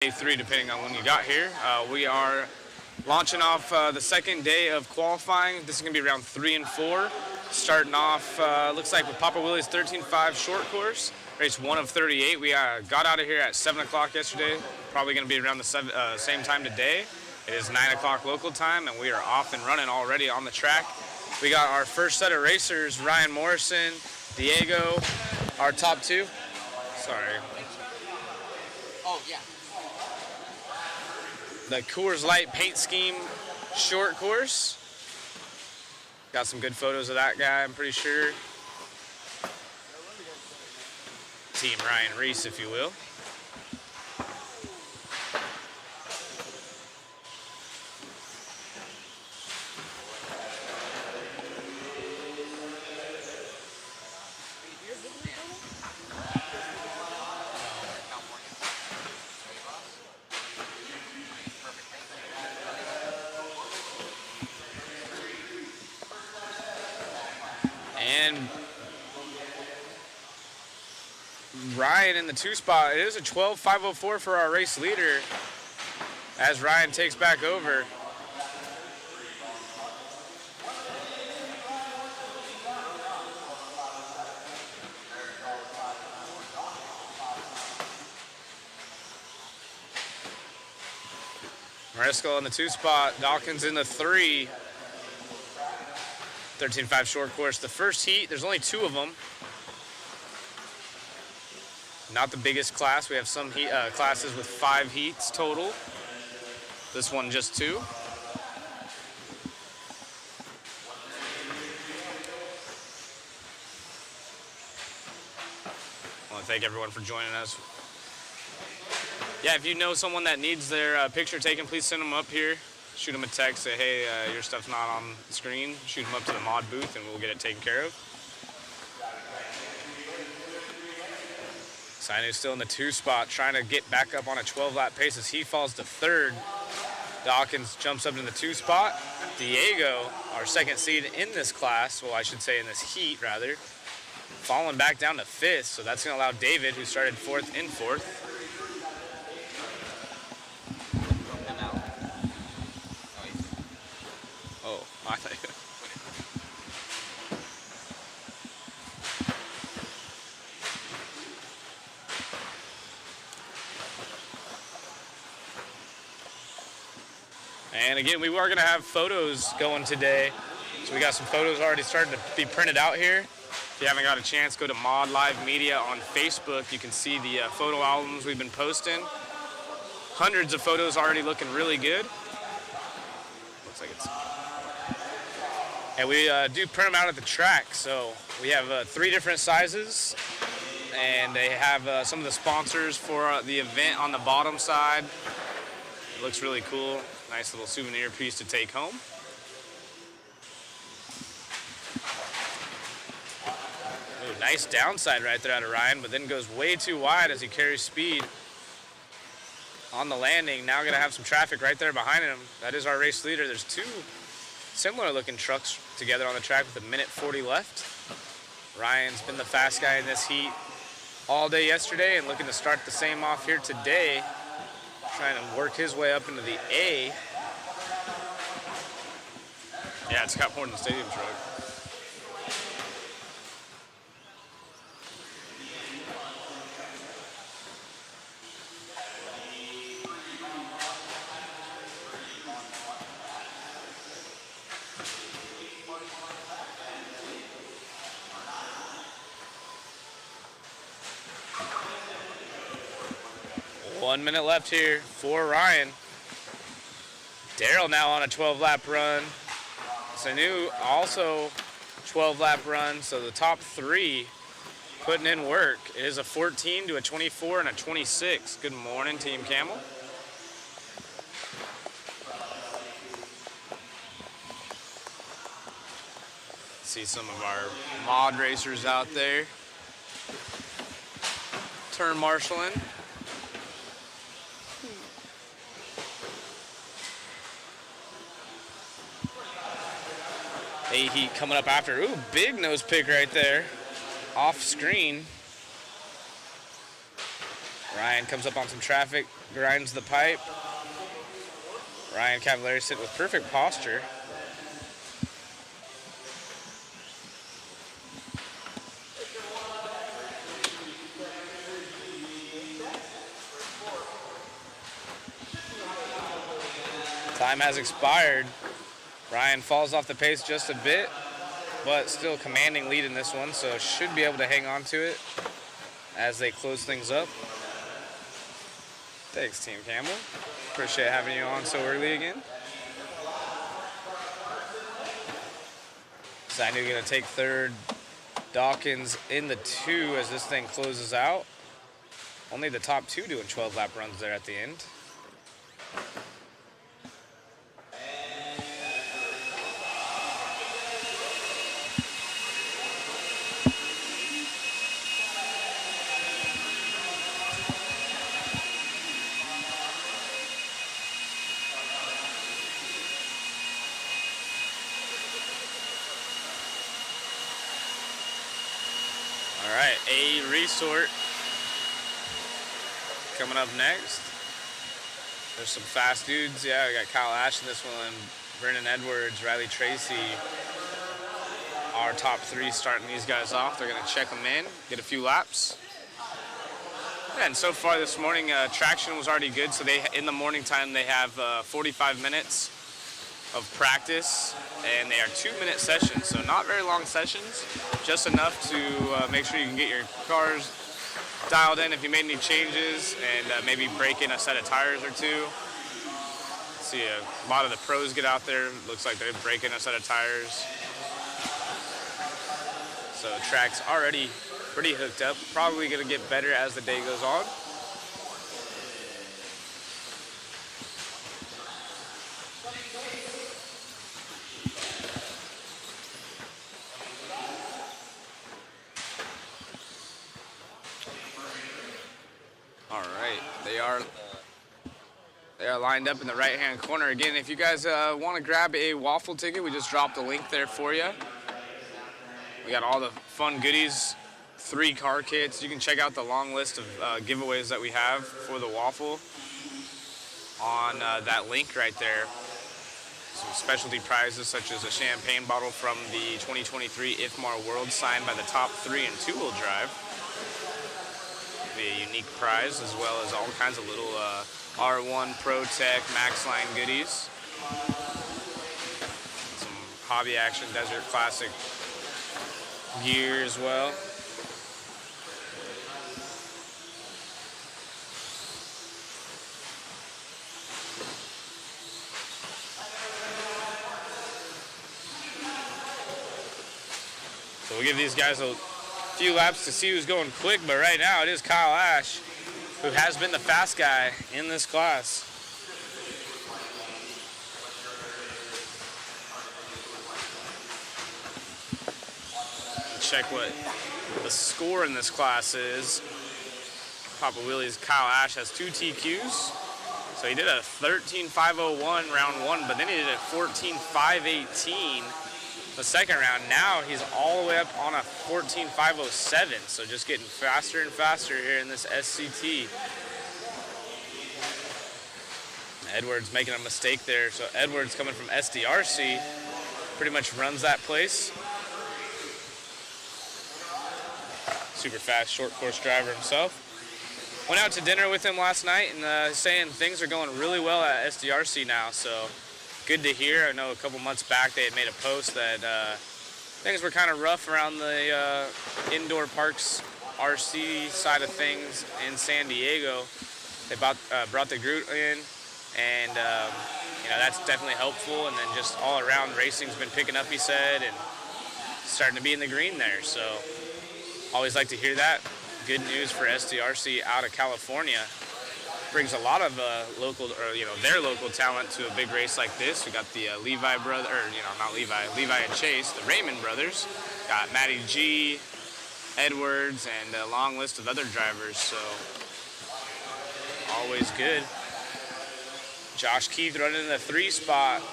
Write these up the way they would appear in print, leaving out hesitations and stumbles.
Day 3, depending on when you got here. We are launching off the second day of qualifying. This is going to be round 3 and 4. Starting off, looks like with Papa Willie's 13.5 short course. Race 1 of 38. We got out of here at 7 o'clock yesterday. Probably going to be around the same time today. It is 9 o'clock local time, and we are off and running already on the track. We got our first set of racers, Ryan Morrison, Diego, our top two. Sorry. Oh, yeah. The Coors Light paint scheme short course. Got some good photos of that guy, I'm pretty sure. Team Ryan Reese, if you will. And Ryan in the 2 spot. It is a 12.504 for our race leader as Ryan takes back over. Mariscal in the 2 spot. Dawkins in the 3. 13.5 short course. The first heat, there's only 2 of them. Not the biggest class. We have some classes with 5 heats total. This one just 2. I want to thank everyone for joining us. Yeah, if you know someone that needs their picture taken, please send them up here. Shoot them a text, say, hey, your stuff's not on the screen. Shoot them up to the mod booth and we'll get it taken care of. Sainu's still in the 2 spot, trying to get back up on a 12-lap pace as he falls to 3rd. Dawkins jumps up in the 2 spot. Diego, our 2nd seed in this class, well, I should say in this heat, rather, falling back down to 5th. So that's going to allow David, who started 4th, in 4th. Oh, I thought you... And again, we are going to have photos going today. So we got some photos already starting to be printed out here. If you haven't got a chance, go to Mod Live Media on Facebook. You can see the photo albums we've been posting. Hundreds of photos already looking really good. Looks like it's... And we do print them out at the track. So we have 3 different sizes. And they have some of the sponsors for the event on the bottom side. It looks really cool. Nice little souvenir piece to take home. Ooh, nice downside right there out of Ryan, but then goes way too wide as he carries speed on the landing. Now going to have some traffic right there behind him. That is our race leader. There's 2 similar looking trucks together on the track with 1:40 left. Ryan's been the fast guy in this heat all day yesterday and looking to start the same off here today. Trying to work his way up into the A. Yeah, it's got more than the stadium truck. One minute left here for Ryan. Daryl now on a 12-lap run. Sanu also 12-lap run. So the top 3 putting in work. It is a 14 to a 24 and a 26. Good morning, Team Camel. See some of our mod racers out there. Turn marshaling. A heat coming up after. Ooh, big nose pick right there. Off screen. Ryan comes up on some traffic. grinds the pipe. Ryan Cavallari sitting with perfect posture. Time has expired. Ryan falls off the pace just a bit, but still commanding lead in this one, so should be able to hang on to it as they close things up. Thanks, Team Campbell. Appreciate having you on so early again. Zainu gonna take third. Dawkins in the 2 as this thing closes out. Only the top 2 doing 12 lap runs there at the end. All right, A Resort coming up next. There's some fast dudes. Yeah, we got Kyle Ash in this one, Brennan Edwards, Riley Tracy. Our top 3 starting these guys off. They're gonna check them in, get a few laps. And so far this morning, traction was already good. So in the morning time, they have 45 minutes of practice, and they are 2-minute sessions, so not very long sessions, just enough to make sure you can get your cars dialed in if you made any changes, and maybe break in a set of tires or 2. See a lot of the pros get out there. Looks like they're breaking a set of tires. So track's already pretty hooked up. Probably gonna get better as the day goes on. All right, they are lined up in the right-hand corner. Again, if you guys want to grab a waffle ticket, we just dropped a link there for you. We got all the fun goodies, 3 car kits. You can check out the long list of giveaways that we have for the waffle on that link right there. Some specialty prizes such as a champagne bottle from the 2023 IFMAR World signed by the top 3 in 2-wheel drive. A unique prize, as well as all kinds of little R1 Pro Tech Maxline goodies. Some Hobby Action Desert Classic gear as well. So we'll give these guys a few laps to see who's going quick, but right now it is Kyle Ash, who has been the fast guy in this class. Check what the score in this class is. Papa Willie's Kyle Ash has 2 TQs. So he did a 13.501 round 1, but then he did a 14.518 the second round. Now he's all the way up on a 14.507. So just getting faster and faster here in this SCT. Edwards making a mistake there. So Edwards, coming from SDRC, pretty much runs that place. Super fast short course driver himself. Went out to dinner with him last night and saying things are going really well at SDRC now, so good to hear. I know a couple months back they had made a post that things were kind of rough around the indoor parks RC side of things in San Diego. They brought the Groot in, and you know, that's definitely helpful. And then just all around racing's been picking up, he said, and starting to be in the green there. So always like to hear that. Good news for SDRC out of California. Brings a lot of local, or their local talent to a big race like this. We got the Levi brother, or not Levi, Levi and Chase, the Raymond brothers. Got Matty G, Edwards, and a long list of other drivers. So always good. Josh Keith running in the 3 spot.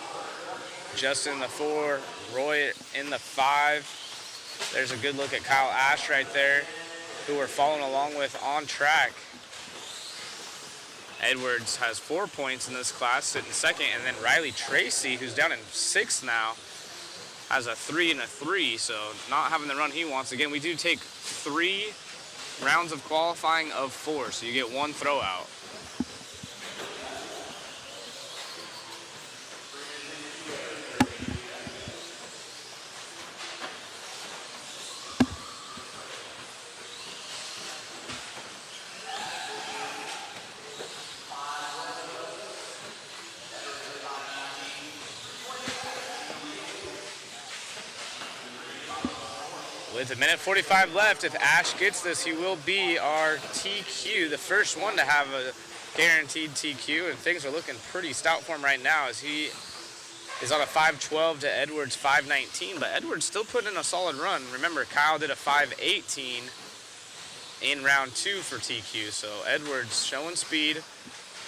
Justin in the 4, Roy in the 5. There's a good look at Kyle Ash right there, who we're following along with on track. Edwards has 4 points in this class, sitting second, and then Riley Tracy, who's down in 6th now, has a 3 and a 3, so not having the run he wants. Again, we do take 3 rounds of qualifying of 4, so you get 1 throw out. With a minute 45 left, if Ash gets this, he will be our TQ, the first one to have a guaranteed TQ, and things are looking pretty stout for him right now as he is on a 5:12 to Edwards' 5:19, but Edwards still putting in a solid run. Remember, Kyle did a 5:18 in round 2 for TQ, so Edwards showing speed.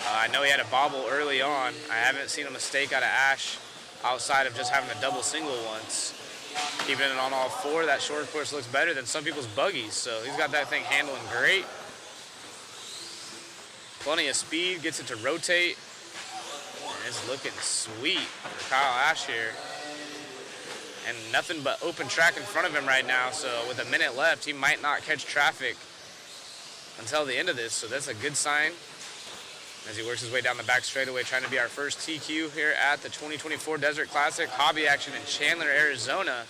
I know he had a bobble early on. I haven't seen a mistake out of Ash outside of just having a double single once. Keeping it on all 4, that short course looks better than some people's buggies, so he's got that thing handling great. Plenty of speed, gets it to rotate, and it's looking sweet for Kyle Ash here. And nothing but open track in front of him right now, so with a minute left, he might not catch traffic until the end of this, so that's a good sign as he works his way down the back straightaway, trying to be our first TQ here at the 2024 Desert Classic Hobby Action in Chandler, Arizona.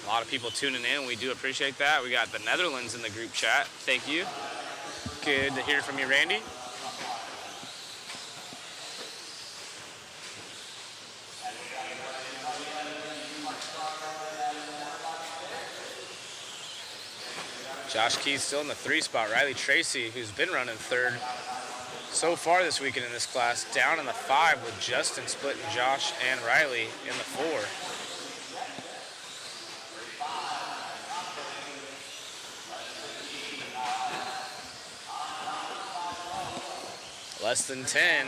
A lot of people tuning in. We do appreciate that. We got the Netherlands in the group chat. Thank you. Good to hear from you, Randy. Josh Key's still in the 3 spot. Riley Tracy, who's been running 3rd so far this weekend in this class, down in the 5 with Justin splitting Josh and Riley in the 4. Less than 10.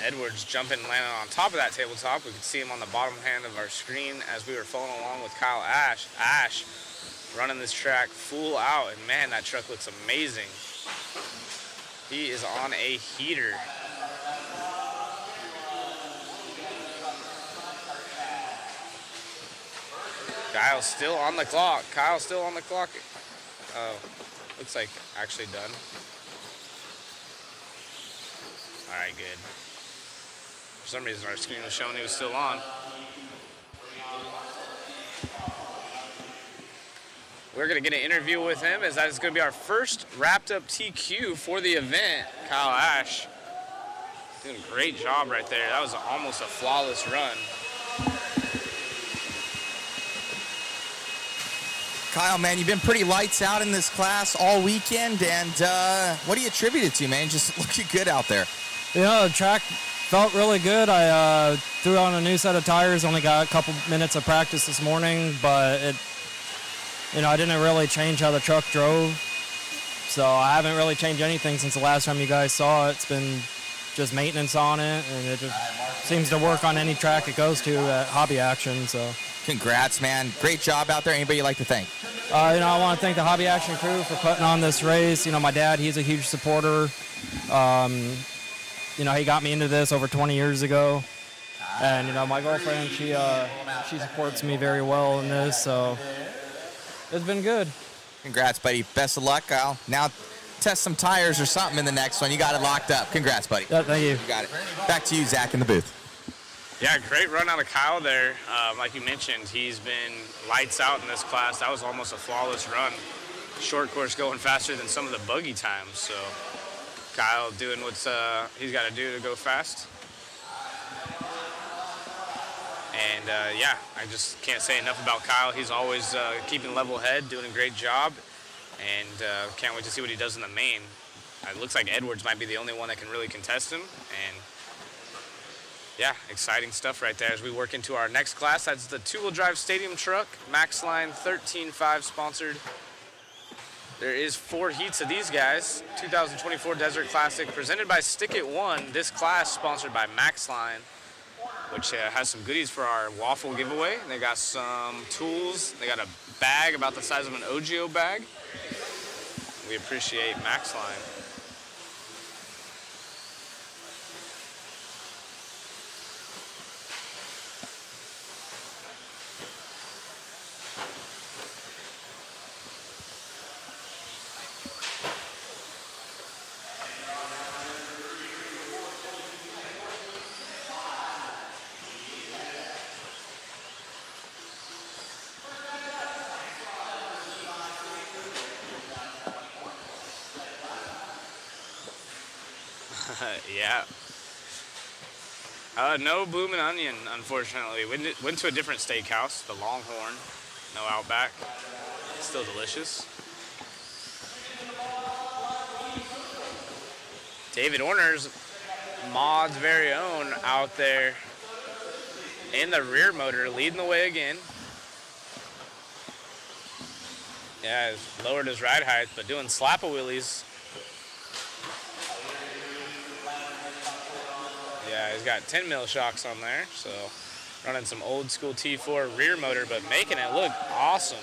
Edwards jumping and landing on top of that tabletop. We could see him on the bottom hand of our screen as we were following along with Kyle Ash. Ash running this track full out, and man, that truck looks amazing. He is on a heater. Kyle's still on the clock. Kyle's still on the clock. Oh, looks like actually done. All right, good. For some reason, our screen was showing he was still on. We're going to get an interview with him as that is going to be our first wrapped up TQ for the event. Kyle Ash doing a great job right there. That was almost a flawless run. Kyle, man, you've been pretty lights out in this class all weekend, and what do you attribute it to, man? Just looking good out there. You know, the track felt really good. I threw on a new set of tires, only got a couple minutes of practice this morning, but I didn't really change how the truck drove. So I haven't really changed anything since the last time you guys saw it. It's been just maintenance on it, and it just seems to work on any track it goes to at Hobby Action. So congrats, man. Great job out there. Anybody you'd like to thank? I want to thank the Hobby Action crew for putting on this race. My dad, he's a huge supporter. He got me into this over 20 years ago. And, my girlfriend, she supports me very well in this, so it's been good. Congrats, buddy. Best of luck, Kyle. Now test some tires or something in the next one. You got it locked up. Congrats, buddy. Yeah, thank you. You got it. Back to you, Zach, in the booth. Yeah, great run out of Kyle there. Like you mentioned, he's been lights out in this class. That was almost a flawless run. Short course going faster than some of the buggy times. So Kyle doing what he's got to do to go fast. And I just can't say enough about Kyle. He's always keeping level head, doing a great job. And can't wait to see what he does in the main. It looks like Edwards might be the only one that can really contest him. And yeah, exciting stuff right there as we work into our next class. That's the two-wheel drive stadium truck, Max Line 13.5 sponsored. There is 4 heats of these guys. 2024 Desert Classic presented by Stick It One. This class sponsored by Max Line, which has some goodies for our waffle giveaway. They got some tools. They got a bag about the size of an OGIO bag. We appreciate Max Line. Yeah. No Bloomin' Onion, unfortunately. Went to a different steakhouse, the Longhorn. No Outback. Still delicious. David Orner's Mod's very own out there in the rear motor, leading the way again. Yeah, he's lowered his ride height, but doing slap-a-wheelies. Yeah, he's got 10 mil shocks on there, so running some old school T4 rear motor, but making it look awesome.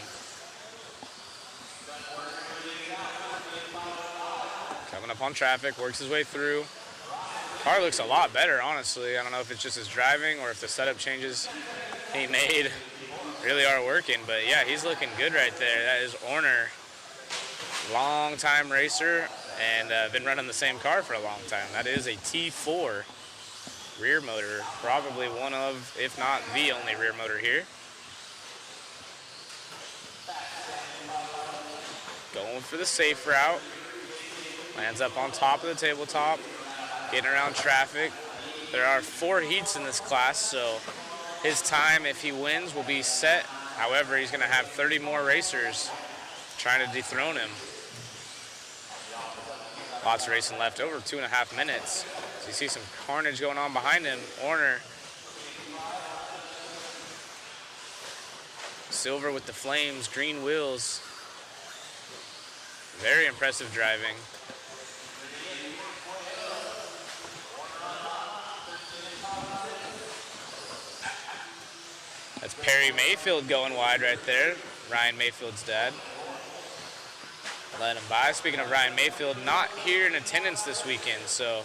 Coming up on traffic, works his way through. Car looks a lot better, honestly. I don't know if it's just his driving or if the setup changes he made really are working, but yeah, he's looking good right there. That is Orner, long-time racer, and been running the same car for a long time. That is a T4 rear motor, probably one of, if not the only rear motor here. Going for the safe route. Lands up on top of the tabletop, getting around traffic. There are 4 heats in this class, so his time, if he wins, will be set. However, he's going to have 30 more racers trying to dethrone him. Lots of racing left, over 2.5 minutes. So you see some carnage going on behind him. Orner. Silver with the flames, green wheels. Very impressive driving. That's Perry Mayfield going wide right there. Ryan Mayfield's dad. Let him by. Speaking of Ryan Mayfield, not here in attendance this weekend, so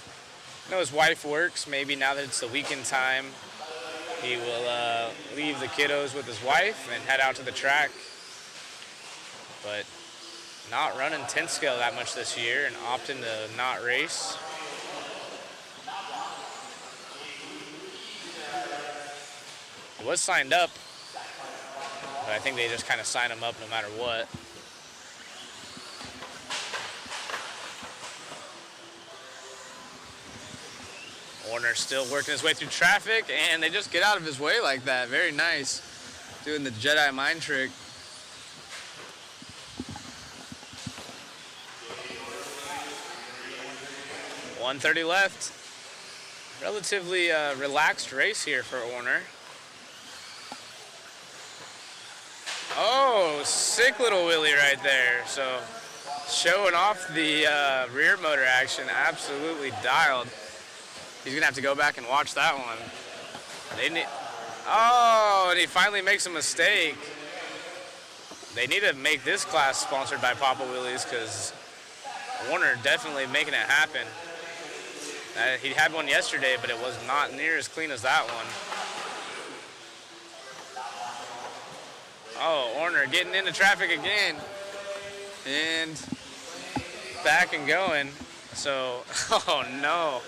I know his wife works. Maybe now that it's the weekend time, he will leave the kiddos with his wife and head out to the track. But not running 10 scale that much this year and opting to not race. He was signed up, but I think they just kind of sign him up no matter what. Orner still working his way through traffic, and they just get out of his way like that. Very nice. Doing the Jedi mind trick. .130 left. Relatively relaxed race here for Orner. Oh, sick little wheelie right there. So showing off the rear motor action, absolutely dialed. He's gonna have to go back and watch that one. Oh, and he finally makes a mistake. They need to make this class sponsored by Papa Wheelies because Orner definitely making it happen. He had one yesterday, but it was not near as clean as that one. Oh, Orner getting into traffic again. And back and going. So, oh no.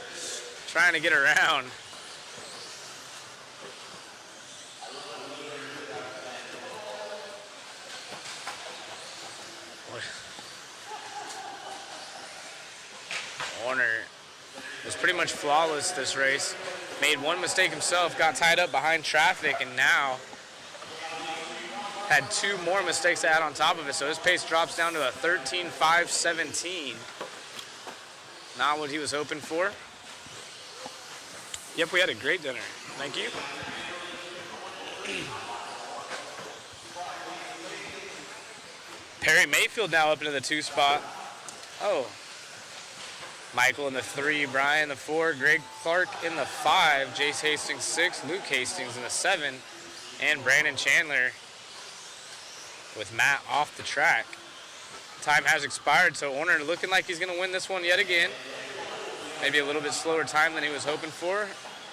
Trying to get around. Orner was pretty much flawless this race. Made one mistake himself, got tied up behind traffic, and now had 2 more mistakes to add on top of it. So his pace drops down to a 13.517. Not what he was hoping for. Yep, we had a great dinner. Thank you. Perry Mayfield now up into the 2 spot. Oh. Michael in the 3, Brian in the 4, Greg Clark in the 5, Jace Hastings 6, Luke Hastings in the 7, and Brandon Chandler with Matt off the track. time has expired, so Orner looking like he's going to win this one yet again. Maybe a little bit slower time than he was hoping for.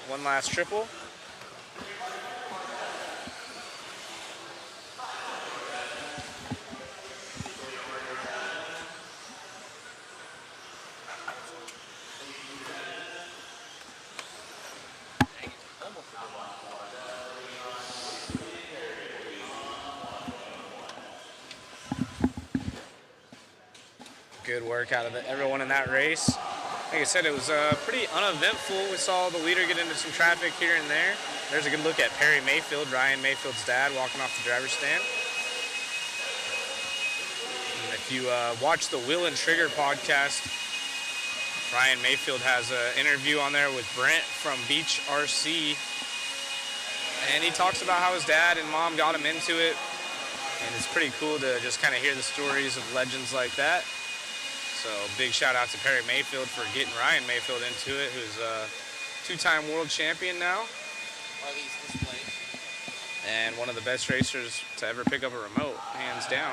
One last triple. Good work out of everyone in that race. Like I said, it was pretty uneventful. We saw the leader get into some traffic here and there. There's a good look at Perry Mayfield, Ryan Mayfield's dad, walking off the driver's stand. And if you watch the Will and Trigger podcast, Ryan Mayfield has an interview on there with Brent from Beach RC. And he talks about how his dad and mom got him into it. And it's pretty cool to just kind of hear the stories of legends like that. So big shout out to Perry Mayfield for getting Ryan Mayfield into it, who's a two-time world champion now. Or at least this place. And one of the best racers to ever pick up a remote, hands down.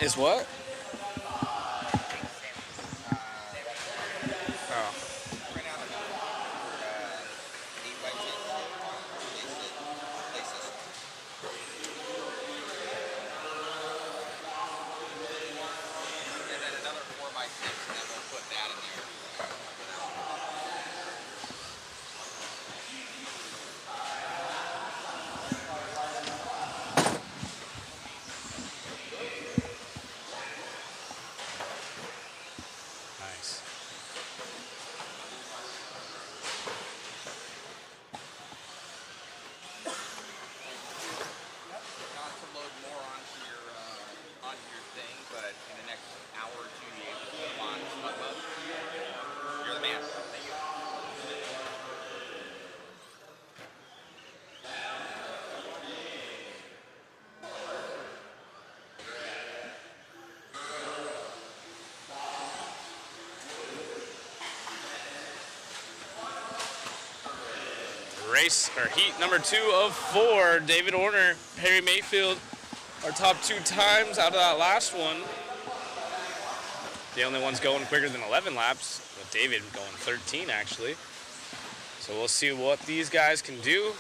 Is what? Race or heat number 2 of 4. David Orner, Perry Mayfield, our top 2 times out of that last one. The only ones going quicker than 11 laps, with David going 13 actually. So we'll see what these guys can do.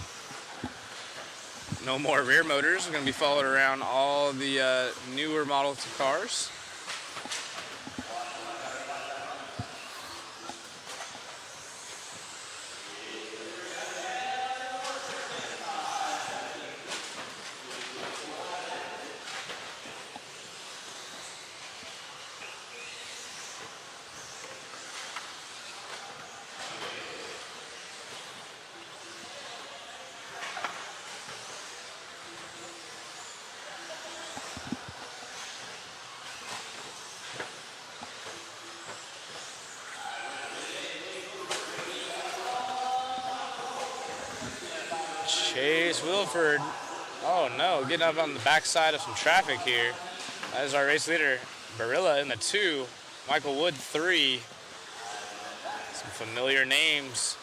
No more rear motors. We're going to be followed around all the newer Model 2 cars. Chase Wilford, oh no, getting up on the backside of some traffic here. That is our race leader, Barilla in the 2, Michael Wood 3. Some familiar names.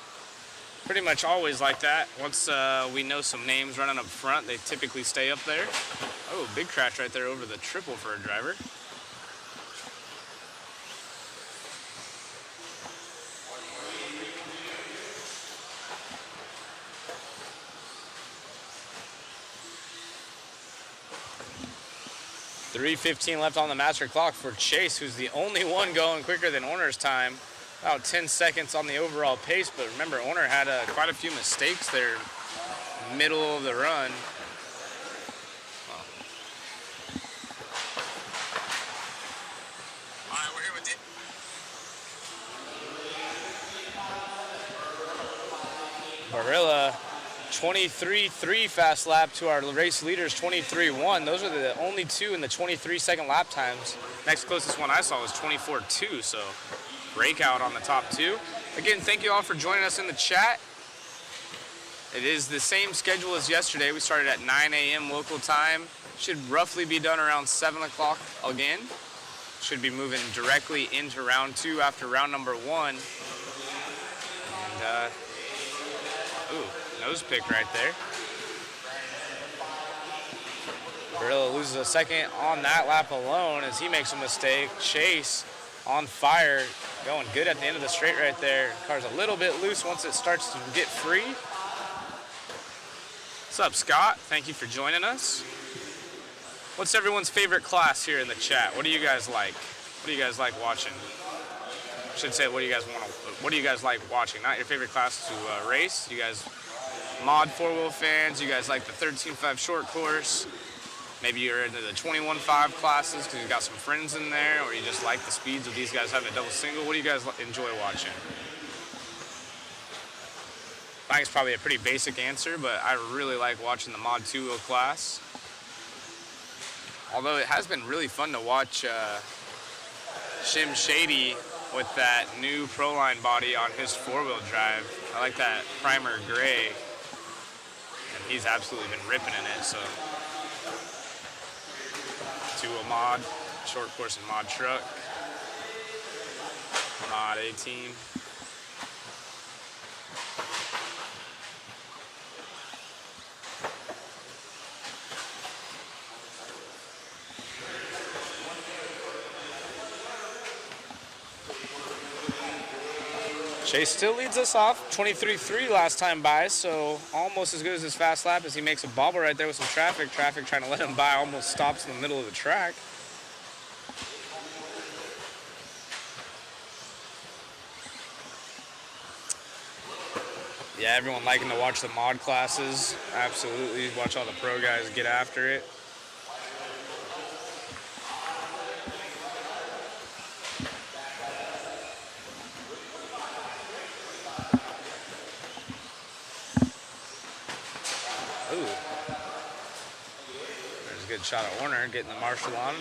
Pretty much always like that. Once we know some names running up front, they typically stay up there. Oh, big crash right there over the triple for a driver. .3:15 left on the master clock for Chase, who's the only one going quicker than Orner's time. About 10 seconds on the overall pace, but remember, Orner had quite a few mistakes there, middle of the run. All right, we're here with it. Barilla, 23.3 fast lap to our race leaders, 23.1. Those are the only 2 in the 23-second lap times. Next closest one I saw was 24.2, so breakout on the top 2. Again, thank you all for joining us in the chat. It is the same schedule as yesterday. We started at 9 a.m. local time. Should roughly be done around 7 o'clock again. should be moving directly into round 2 after round number 1. And, nose pick right there. Barilla loses a second on that lap alone as he makes a mistake. Chase on fire, going good at the end of the straight right there. Car's a little bit loose once it starts to get free. What's up, Scott? Thank you for joining us. What's everyone's favorite class here in the chat? What do you guys like? What do you guys like watching? I should say, what do you guys like watching? Not your favorite class to race. You guys mod 4-wheel fans. You guys like the 13.5 short course. Maybe you're into the 21.5 classes because you got some friends in there, or you just like the speeds of these guys having a double single. What do you guys enjoy watching? I think it's probably a pretty basic answer, but I really like watching the mod 2-wheel class. Although it has been really fun to watch Shim Shady with that new Proline body on his 4-wheel drive. I like that primer gray, and he's absolutely been ripping in it. So 2-wheel mod, short course and mod truck, mod A-team. Chase still leads us off, 23.3 last time by, so almost as good as his fast lap as he makes a bobble right there with some traffic. Traffic trying to let him by, almost stops in the middle of the track. Yeah, everyone liking to watch the mod classes. Absolutely, watch all the pro guys get after it. Good shot at Warner, getting the marshal on.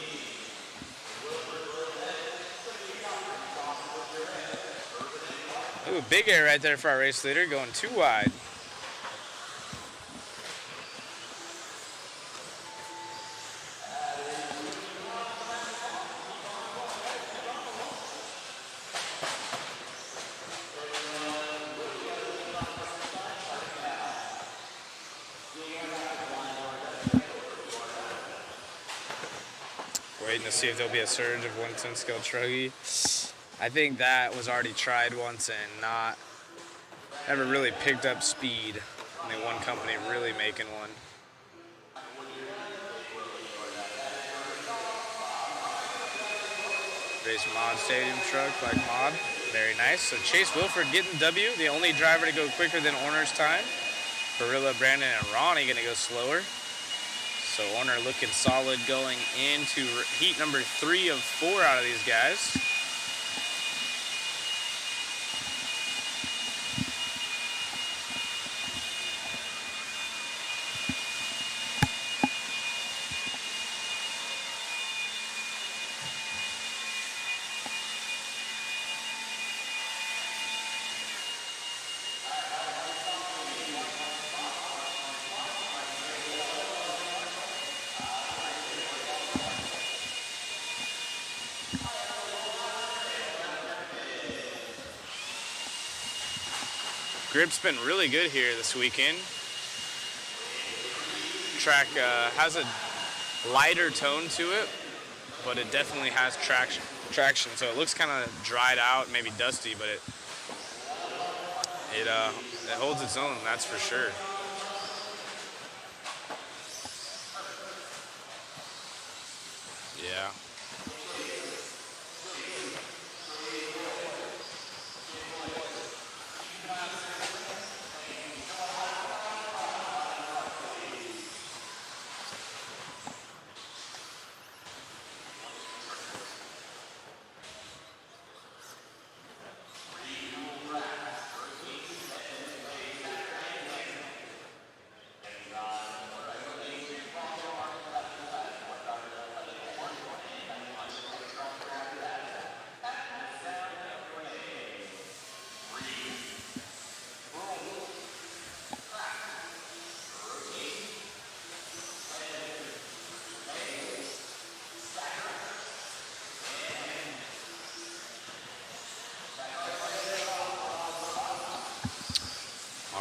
Ooh, big air right there for our race leader, going too wide. Waiting to see if there'll be a surge of 110 scale truggy. I think that was already tried once and never really picked up speed. Only one company really making one. Race mod stadium truck like mod. Very nice. So Chase Wilford getting W, the only driver to go quicker than Orner's time. Barilla, Brandon, and Ronnie gonna go slower. So Orner looking solid going into heat number 3 of 4 out of these guys. Grip's been really good here this weekend. Track has a lighter tone to it, but it definitely has traction. So it looks kind of dried out, maybe dusty, but it holds its own, that's for sure. Yeah.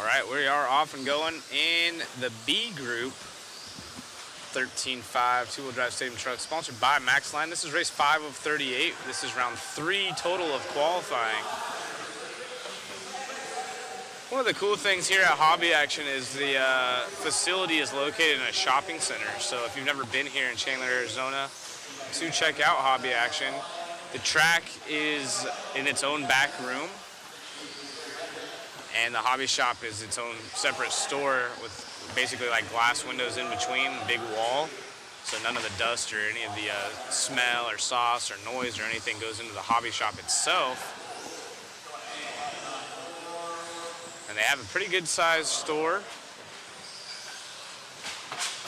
All right, we are off and going in the B group. 13.5 two-wheel drive stadium truck, sponsored by Maxline. This is race 5 of 38. This is round 3 total of qualifying. One of the cool things here at Hobby Action is the facility is located in a shopping center. So if you've never been here in Chandler, Arizona, to check out Hobby Action, the track is in its own back room, and the hobby shop is its own separate store with basically like glass windows in between, a big wall, so none of the dust or any of the smell or sauce or noise or anything goes into the hobby shop itself. And they have a pretty good sized store.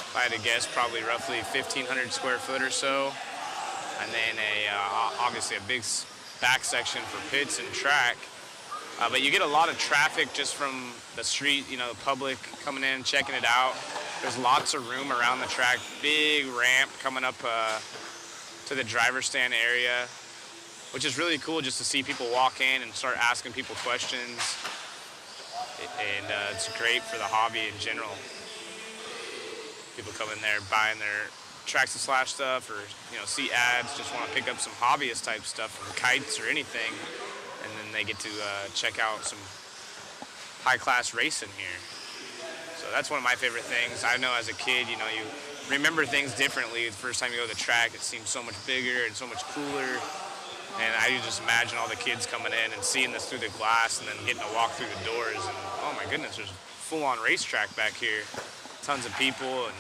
If I had to guess, probably roughly 1,500 square foot or so. And then obviously a big back section for pits and track. But you get a lot of traffic just from the street, you know, the public coming in, checking it out. There's lots of room around the track, big ramp coming up to the driver's stand area, which is really cool just to see people walk in and start asking people questions. And it's great for the hobby in general. People come in there buying their Tracks and Slash stuff, or see ads, just want to pick up some hobbyist type stuff from kites or anything, and then they get to check out some high class racing here. So that's one of my favorite things. I know as a kid, you remember things differently. The first time you go to the track, it seems so much bigger and so much cooler. And I just imagine all the kids coming in and seeing this through the glass and then getting to walk through the doors. And oh my goodness, there's a full-on racetrack back here. Tons of people. And,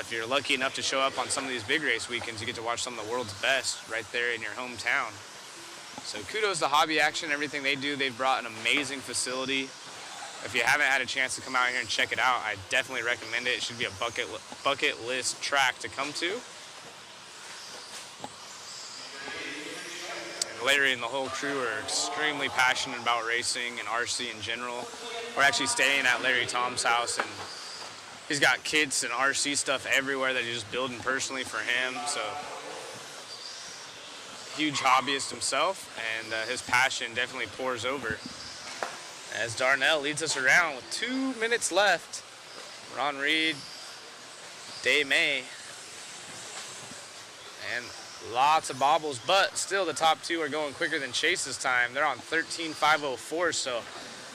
if you're lucky enough to show up on some of these big race weekends, you get to watch some of the world's best right there in your hometown. So kudos to Hobby Action, everything they do. They've brought an amazing facility. If you haven't had a chance to come out here and check it out, I definitely recommend it. It should be a bucket list track to come to. Larry and the whole crew are extremely passionate about racing and RC in general. We're actually staying at Larry Tom's house, and he's got kits and RC stuff everywhere that he's just building personally for him. So, huge hobbyist himself, and his passion definitely pours over. As Darnell leads us around with 2 minutes left. Ron Reed, Day May, and lots of bobbles, but still the top two are going quicker than Chase's time. They're on 13.504, so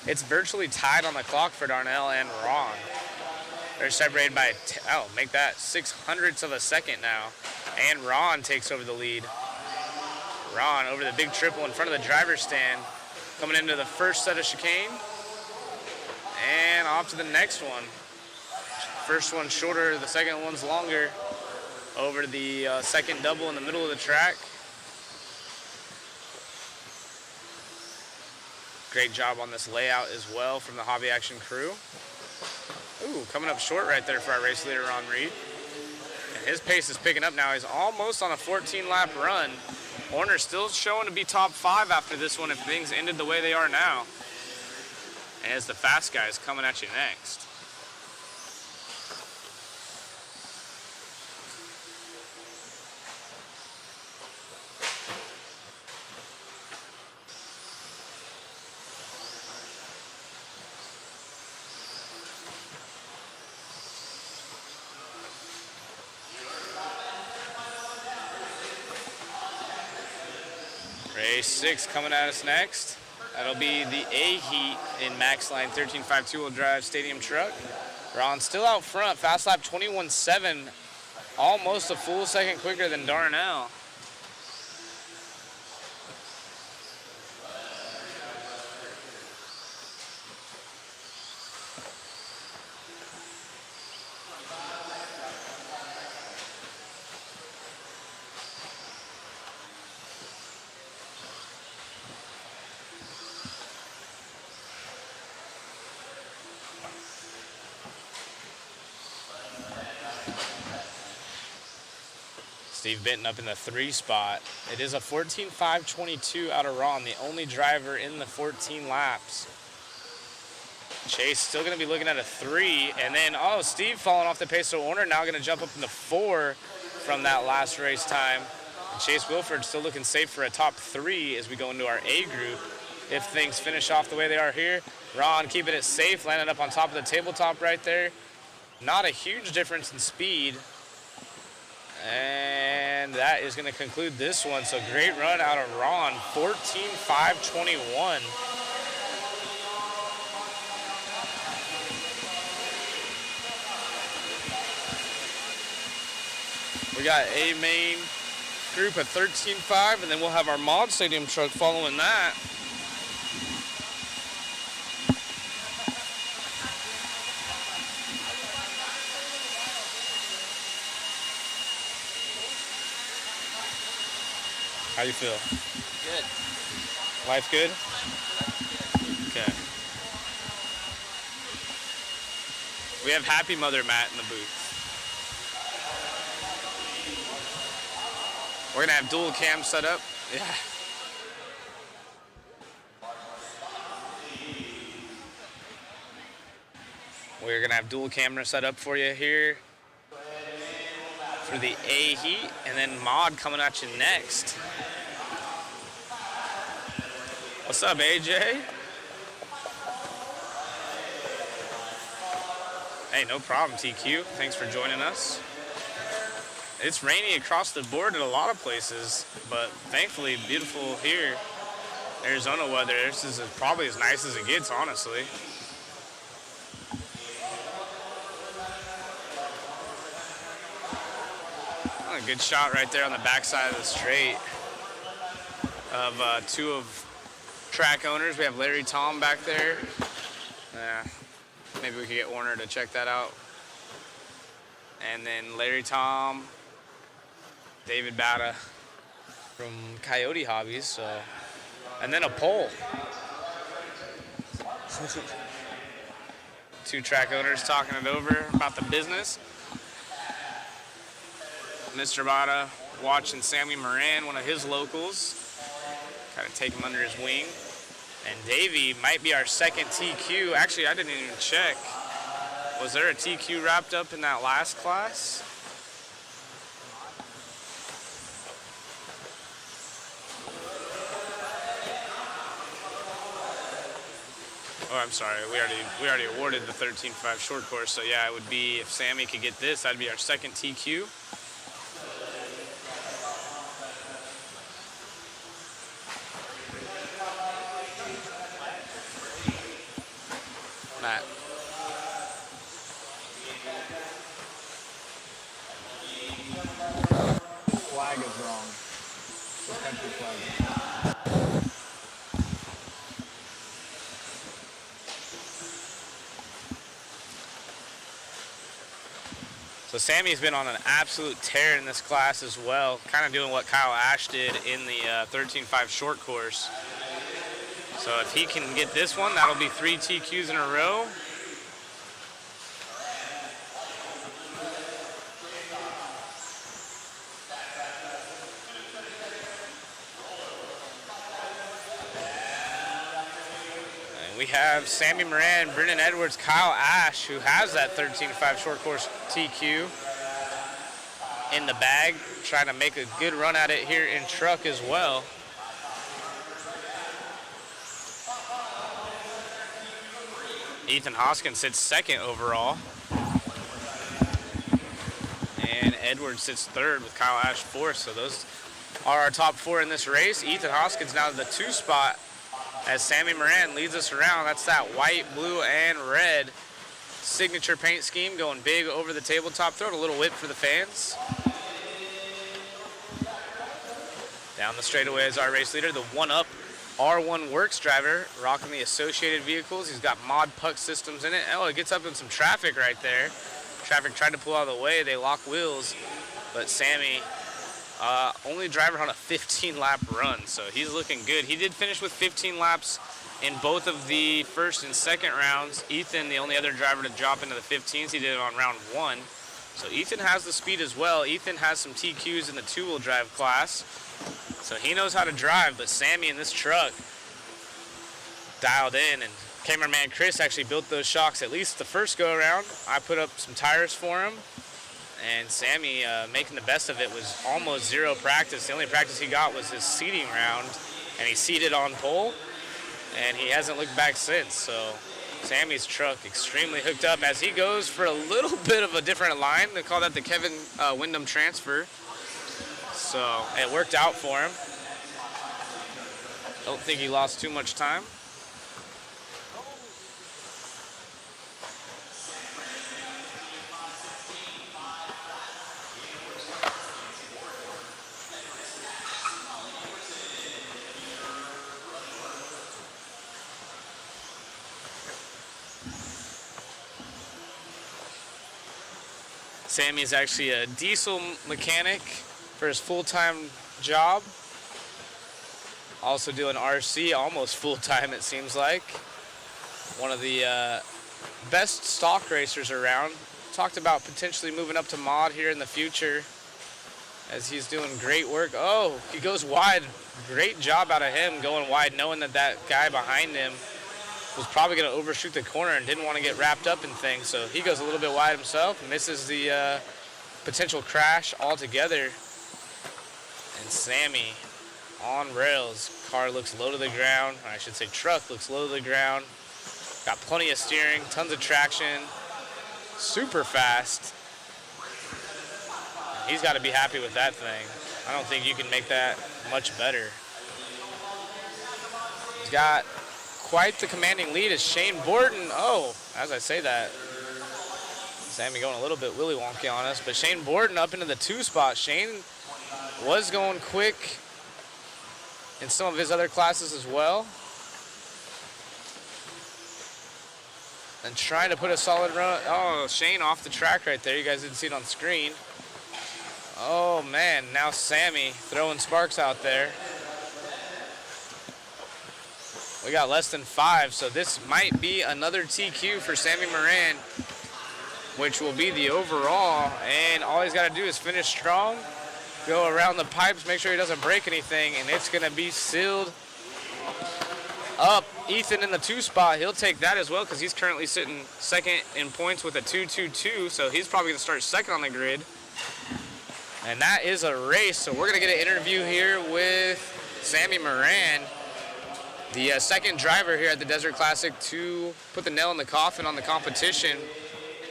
it's virtually tied on the clock for Darnell and Ron. They're separated by, make that 600ths of a second now, and Ron takes over the lead. Ron over the big triple in front of the driver's stand, coming into the first set of chicane, and off to the next one. First one's shorter, the second one's longer. Over the second double in the middle of the track. Great job on this layout as well from the Hobby Action crew. Ooh, coming up short right there for our race leader, Ron Reed. And his pace is picking up now. He's almost on a 14-lap run. Horner's still showing to be top 5 after this one if things ended the way they are now. And it's the fast guys coming at you next. Race 6 coming at us next. That'll be the A heat in Maxline 13.5 two-wheel drive stadium truck. Ron still out front, fast lap 21.7, almost a full second quicker than Darnell. Steve Benton up in the 3 spot. It is a 14.522 out of Ron, the only driver in the 14 laps. Chase still going to be looking at a 3, and then, Steve falling off the pace, so Warner now going to jump up in the 4 from that last race time. And Chase Wilford still looking safe for a top 3 as we go into our A group if things finish off the way they are here. Ron keeping it safe, landing up on top of the tabletop right there. Not a huge difference in speed. And that is going to conclude this one. So great run out of Ron, 14.521. We got a main group at 13.5, and then we'll have our mod stadium truck following that. How you feel? Good. Life good? Okay. We have Happy Mother Matt in the booth. We're gonna have dual cam set up. Yeah. We're gonna have dual camera set up for you here for the A heat, and then mod coming at you next. What's up, AJ? Hey, no problem, TQ. Thanks for joining us. It's rainy across the board in a lot of places, but thankfully beautiful here. Arizona weather, this is probably as nice as it gets, honestly. Oh, a good shot right there on the backside of the straight of two of track owners. We have Larry Tom back there. Maybe we could get Warner to check that out. And then Larry Tom, David Bata from Coyote Hobbies, so, and then a pole. Two track owners talking it over about the business. Mr. Bata watching Sammy Moran, one of his locals, kind of take him under his wing. And Davey might be our second TQ. Actually, I didn't even check. Was there a TQ wrapped up in that last class? Oh, I'm sorry. We already awarded the 13.5 short course. So yeah, it would be, if Sammy could get this, that'd be our second TQ. Matt. Flag is wrong. The country flag. So Sammy's been on an absolute tear in this class as well, kind of doing what Kyle Ash did in the 13.5 short course. So if he can get this one, that'll be 3 TQs in a row. And we have Sammy Moran, Brennan Edwards, Kyle Ash, who has that 13.5 short course TQ in the bag, trying to make a good run at it here in truck as well. Ethan Hoskins sits second overall. And Edwards sits third with Kyle Ash fourth. So those are our top 4 in this race. Ethan Hoskins now in the 2 spot as Sammy Moran leads us around. That's that white, blue, and red signature paint scheme going big over the tabletop. Throw it a little whip for the fans. Down the straightaway is our race leader, the 1-up R1 Works driver, rocking the associated vehicles. He's got mod puck systems in it. Oh, it gets up in some traffic right there. Traffic tried to pull out of the way. They lock wheels, but Sammy, only driver on a 15-lap run, so he's looking good. He did finish with 15 laps in both of the first and second rounds. Ethan, the only other driver to drop into the 15s, he did it on round 1. So Ethan has the speed as well. Ethan has some TQs in the 2-wheel drive class. So he knows how to drive, but Sammy in this truck dialed in, and cameraman Chris actually built those shocks at least the first go around. I put up some tires for him, and Sammy making the best of it was almost 0 practice. The only practice he got was his seating round, and he seated on pole. and he hasn't looked back since. So Sammy's truck extremely hooked up as he goes for a little bit of a different line. They call that the Kevin Windham transfer. So it worked out for him. Don't think he lost too much time. Sammy's actually a diesel mechanic for his full-time job. Also doing RC almost full-time, it seems like. One of the best stock racers around. Talked about potentially moving up to mod here in the future as he's doing great work. Oh, he goes wide. Great job out of him going wide, knowing that that guy behind him was probably going to overshoot the corner and didn't want to get wrapped up in things. So he goes a little bit wide himself, misses the potential crash altogether. And Sammy on rails. Car looks low to the ground. I should say truck looks low to the ground. Got plenty of steering, tons of traction. Super fast. He's got to be happy with that thing. I don't think you can make that much better. He's got quite the commanding lead as Shane Borden. Oh, as I say that, Sammy going a little bit willy wonky on us, but Shane Borden up into the 2 spot. Shane was going quick in some of his other classes as well. And trying to put a solid run. Oh, Shane off the track right there. You guys didn't see it on screen. Oh man, now Sammy throwing sparks out there. We got less than 5, so this might be another TQ for Sammy Moran, which will be the overall. And all he's got to do is finish strong, go around the pipes, make sure he doesn't break anything, and it's going to be sealed up. Ethan in the 2 spot, he'll take that as well because he's currently sitting second in points with a 2.22, so he's probably going to start second on the grid. And that is a race, so we're going to get an interview here with Sammy Moran, the second driver here at the Desert Classic to put the nail in the coffin on the competition,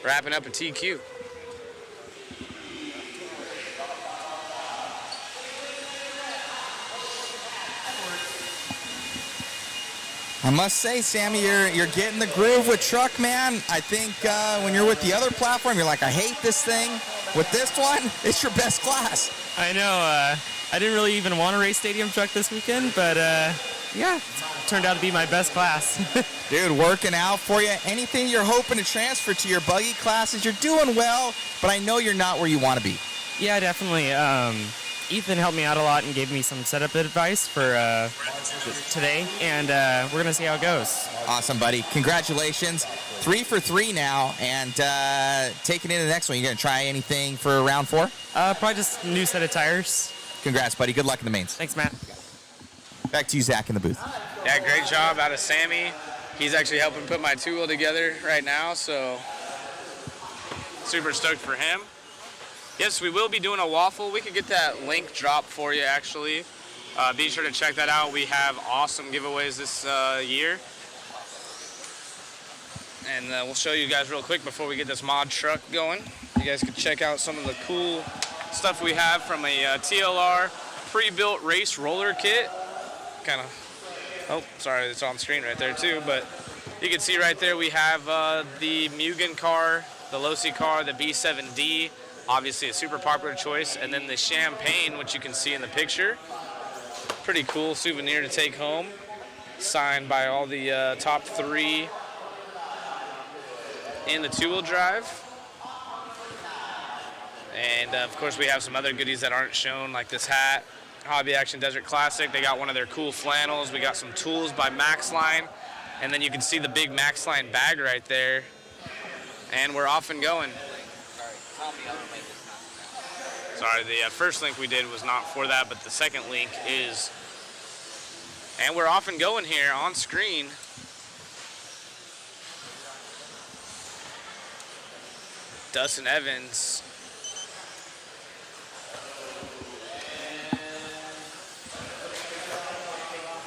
wrapping up a TQ. I must say, Sammy, you're getting the groove with truck, man. I think when you're with the other platform, you're like, I hate this thing. With this one, it's your best class. I know. I didn't really even want to race stadium truck this weekend, but yeah, it turned out to be my best class. Dude, working out for you. Anything you're hoping to transfer to your buggy classes, you're doing well, but I know you're not where you want to be. Yeah, definitely. Ethan helped me out a lot and gave me some setup advice for today, and we're going to see how it goes. Awesome, buddy. Congratulations. 3 for 3 now, and taking it to the next one. You going to try anything for round 4? Probably just a new set of tires. Congrats, buddy. Good luck in the mains. Thanks, Matt. Back to you, Zach, in the booth. Yeah, great job out of Sammy. He's actually helping put my 2-wheel together right now, so super stoked for him. Yes, we will be doing a waffle. We could get that link dropped for you, actually. Be sure to check that out. We have awesome giveaways this year. And we'll show you guys real quick before we get this mod truck going. You guys can check out some of the cool stuff we have from a TLR pre-built race roller kit. Kind of, oh, sorry, it's on screen right there too, but you can see right there we have the Mugen car, the Losi car, the B7D, obviously a super popular choice, and then the Champagne, which you can see in the picture. Pretty cool souvenir to take home, signed by all the top 3 in the 2-wheel drive. And of course we have some other goodies that aren't shown, like this hat, Hobby Action Desert Classic. They got one of their cool flannels. We got some tools by Maxline, and then you can see the big Maxline bag right there. And we're off and going. Sorry, the first link we did was not for that, but the second link is. And we're off and going here on screen. Dustin Evans.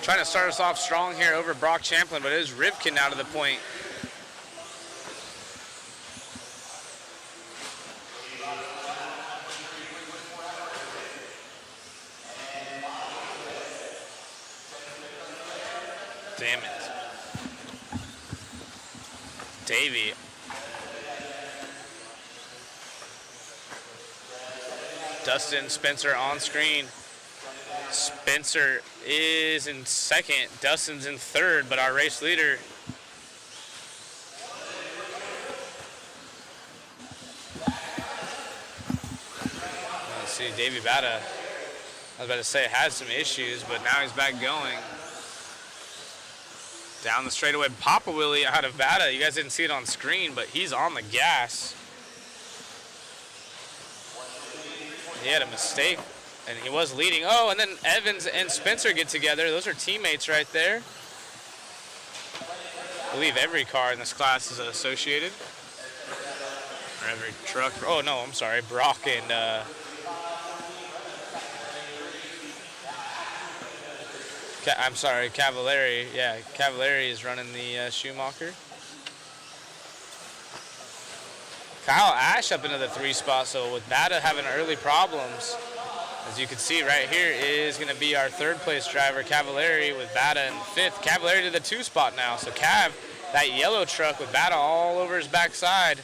Trying to start us off strong here over Brock Champlin, but it is Rivkin out of the point. Damn it. Davey. Dustin Spencer on screen. Spencer is in second. Dustin's in third, but our race leader. Let's see, Davey Bata, I was about to say, had some issues, but now he's back going. Down the straightaway, Papa Willie out of Bata. You guys didn't see it on screen, but he's on the gas. He had a mistake, and he was leading. Oh, and then Evans and Spencer get together. Those are teammates right there. I believe every car in this class is associated. Or every truck. Oh, no, I'm sorry. Brock and... I'm sorry, Cavallari. Yeah, Cavallari is running the Schumacher. Kyle Ash up into the 3 spot, so with Bata having early problems, as you can see right here, is going to be our 3rd place driver, Cavallari, with Bata in 5th. Cavallari to the 2 spot now, so Cav, that yellow truck with Bata all over his backside,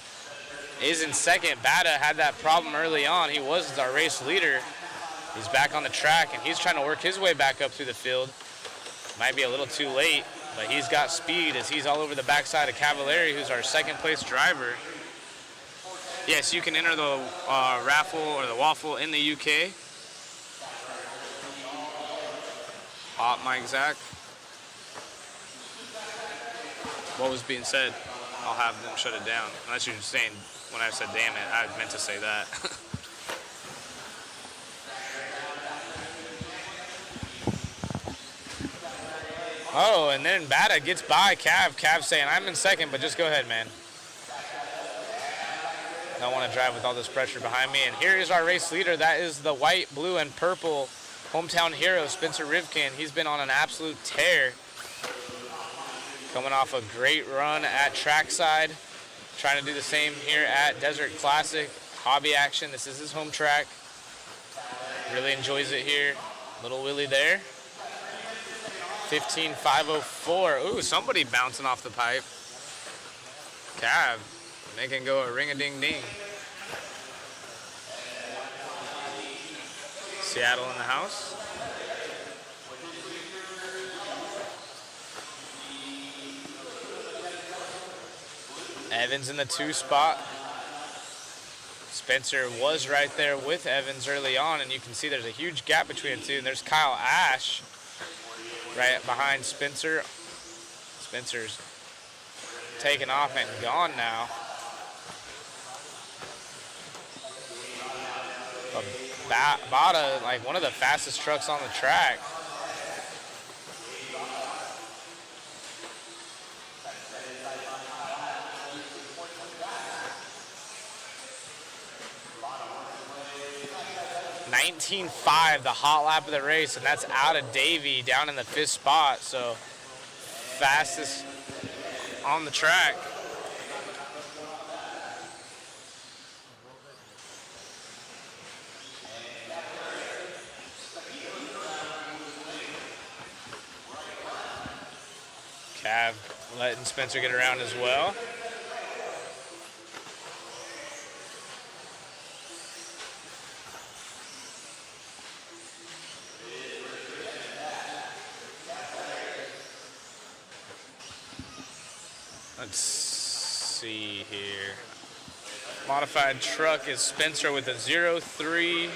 is in 2nd. Bata had that problem early on. He was our race leader. He's back on the track, and he's trying to work his way back up through the field. Might be a little too late, but he's got speed as he's all over the backside of Cavallari, who's our 2nd place driver. Yes, you can enter the raffle or the waffle in the UK. Hot mic, Zach. What was being said? I'll have them shut it down. Unless you're just saying, when I said damn it, I meant to say that. Oh, and then Bata gets by Cav. Cav saying, I'm in 2nd, but just go ahead, man. Don't want to drive with all this pressure behind me. And here is our race leader. That is the white, blue, and purple hometown hero, Spencer Rivkin. He's been on an absolute tear. Coming off a great run at trackside. Trying to do the same here at Desert Classic. Hobby action. This is his home track. Really enjoys it here. Little Willie there. 15.504. Ooh, somebody bouncing off the pipe. Cav making go a ring-a-ding-ding. Seattle in the house. Evans in the 2 spot. Spencer was right there with Evans early on, and you can see there's a huge gap between the two. And there's Kyle Ash right behind Spencer. Spencer's taken off and gone now. Bata, like one of the fastest trucks on the track. .19.5, the hot lap of the race, and that's out of Davey down in the 5th spot. So fastest on the track. Cav letting Spencer get around as well. Let's see here. Modified truck is Spencer with a 0-3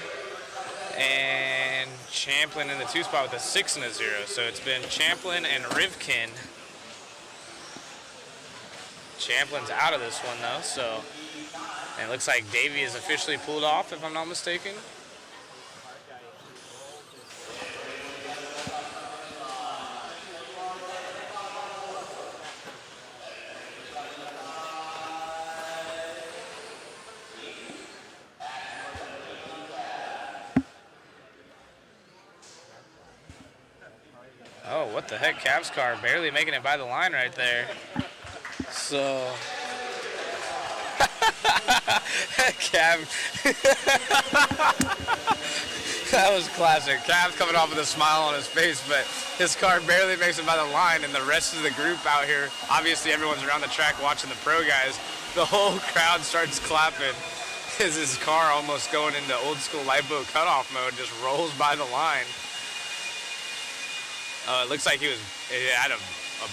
and Champlin in the 2 spot with a 6 and a 0. So it's been Champlin and Rivkin. Champlin's out of this one though, so and it looks like Davey is officially pulled off, if I'm not mistaken. what the heck? Cav's car barely making it by the line right there. So, Cav. That was classic. Cav coming off with a smile on his face, but his car barely makes it by the line, and the rest of the group out here, obviously everyone's around the track watching the pro guys. The whole crowd starts clapping as his car, almost going into old school lifeboat cutoff mode, just rolls by the line. It looks like he had a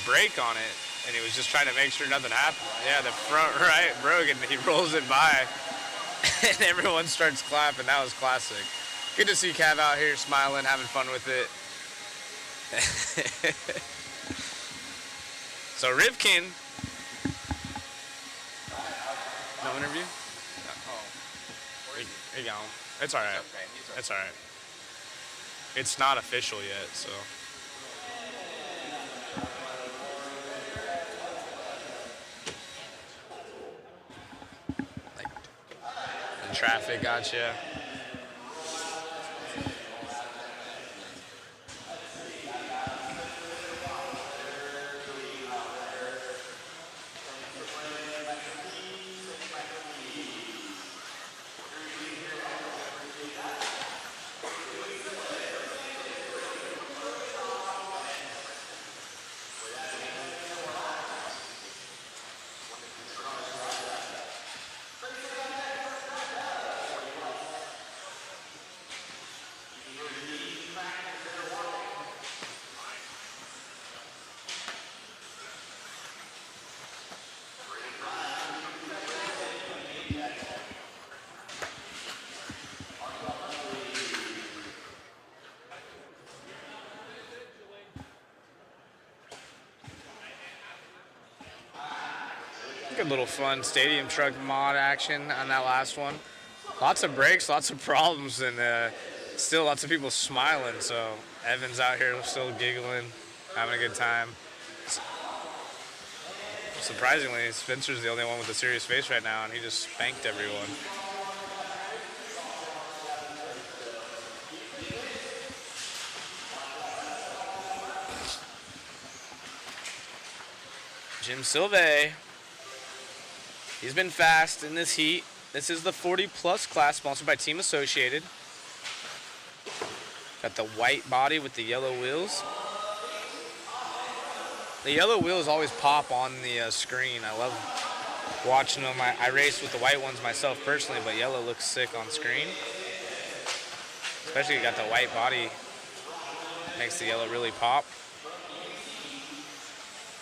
brake on it, and he was just trying to make sure nothing happened. Yeah, the front right broke, and he rolls it by, and everyone starts clapping. That was classic. Good to see Cav out here smiling, having fun with it. So Rivkin. No interview? Here you go. It's all right. It's all right. It's not official yet, so. Like, in traffic, gotcha. Good little fun stadium truck mod action on that last one. Lots of breaks, lots of problems, and still lots of people smiling. So Evan's out here still giggling, having a good time. Surprisingly, Spencer's the only one with a serious face right now, and he just spanked everyone. Jim Silve. He's been fast in this heat. This is the 40-plus class, sponsored by Team Associated. Got the white body with the yellow wheels. The yellow wheels always pop on the screen. I love watching them. I race with the white ones myself personally, but yellow looks sick on screen. Especially you got the white body. Makes the yellow really pop.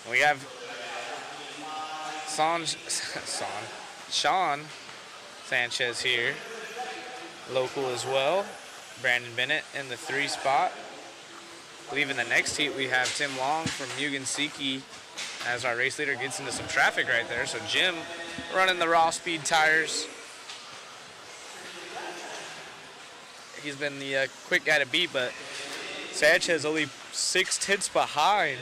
We have Sean Sanchez here, local as well. Brandon Bennett in the 3 spot. I believe in the next heat we have Tim Long from Mugansiki as our race leader. Gets into some traffic right there. So Jim running the raw speed tires. He's been the quick guy to beat, but Sanchez only 6/10 behind.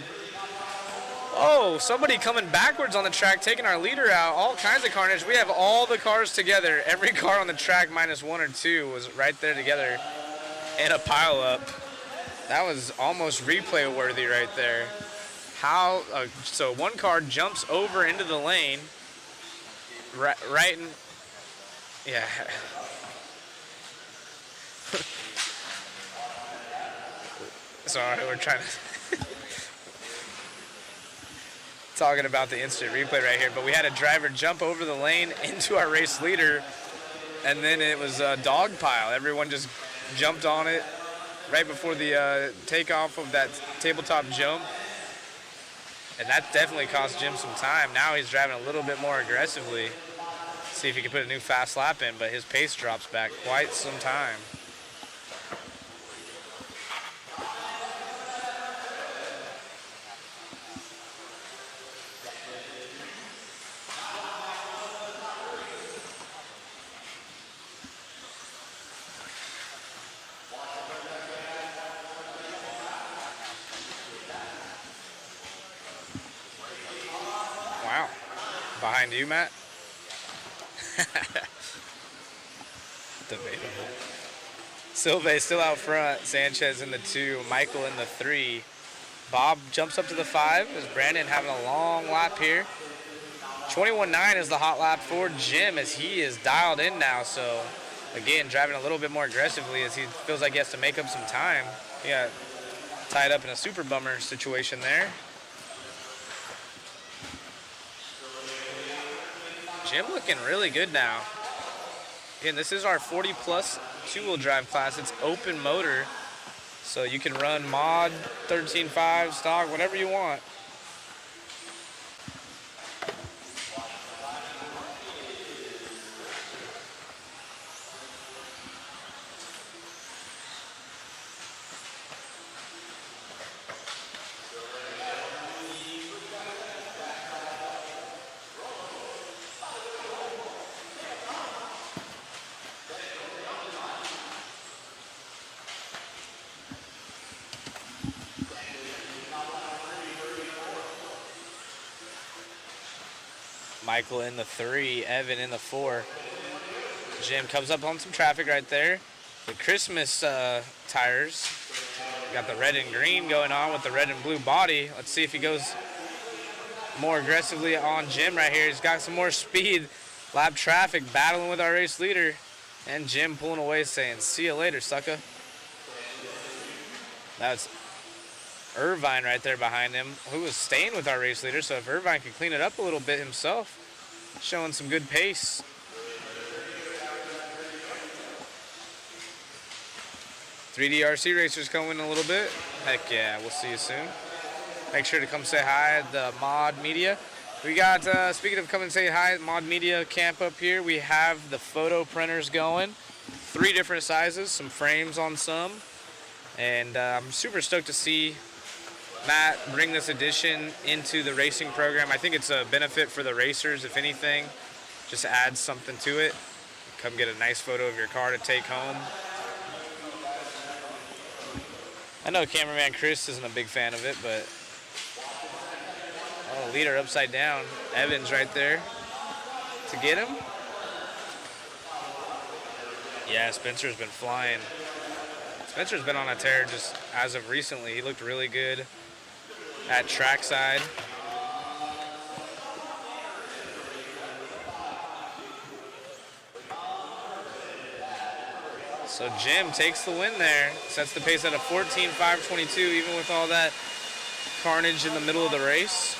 Oh, somebody coming backwards on the track, taking our leader out. All kinds of carnage. We have all the cars together. Every car on the track minus 1 or 2 was right there together in a pile up. That was almost replay worthy right there. How? So one car jumps over into the lane. Right in. Yeah. Sorry, we're trying to. Talking about the instant replay right here, but we had a driver jump over the lane into our race leader, and then it was a dog pile. Everyone just jumped on it right before the takeoff of that tabletop jump, and that definitely cost Jim some time. Now he's driving a little bit more aggressively, see if he can put a new fast lap in, but his pace drops back quite some time. Wow. Behind you, Matt? Debatable. Silve still out front. Sanchez in the 2. Michael in the 3. Bob jumps up to the 5 as Brandon having a long lap here. 21.9 is the hot lap for Jim as he is dialed in now. So, again, driving a little bit more aggressively as he feels like he has to make up some time. He got tied up in a super bummer situation there. Jim looking really good now. Again, this is our 40 plus two-wheel drive class. It's open motor, so you can run mod, 13.5, stock, whatever you want. Michael in the 3, Evan in the 4. Jim comes up on some traffic right there. The Christmas tires. Got the red and green going on with the red and blue body. Let's see if he goes more aggressively on Jim right here. He's got some more speed. Lap traffic battling with our race leader. And Jim pulling away saying, see you later, sucker. That's Irvine right there behind him, who was staying with our race leader. So if Irvine can clean it up a little bit himself, showing some good pace. "3DRC racers coming in a little bit. Heck yeah, we'll see you soon. Make sure to come say hi at the Mod Media. We got, speaking of come and say hi at Mod Media camp up here, we have the photo printers going. 3 different sizes, some frames on some. And I'm super stoked to see Matt bring this addition into the racing program. I think it's a benefit for the racers, if anything. Just adds something to it. Come get a nice photo of your car to take home. I know cameraman Chris isn't a big fan of it, but oh, leader upside down. Evans right there to get him. Yeah, Spencer's been flying. Spencer's been on a tear just as of recently. He looked really good at trackside. So Jim takes the win there. Sets the pace at a 14.522, even with all that carnage in the middle of the race.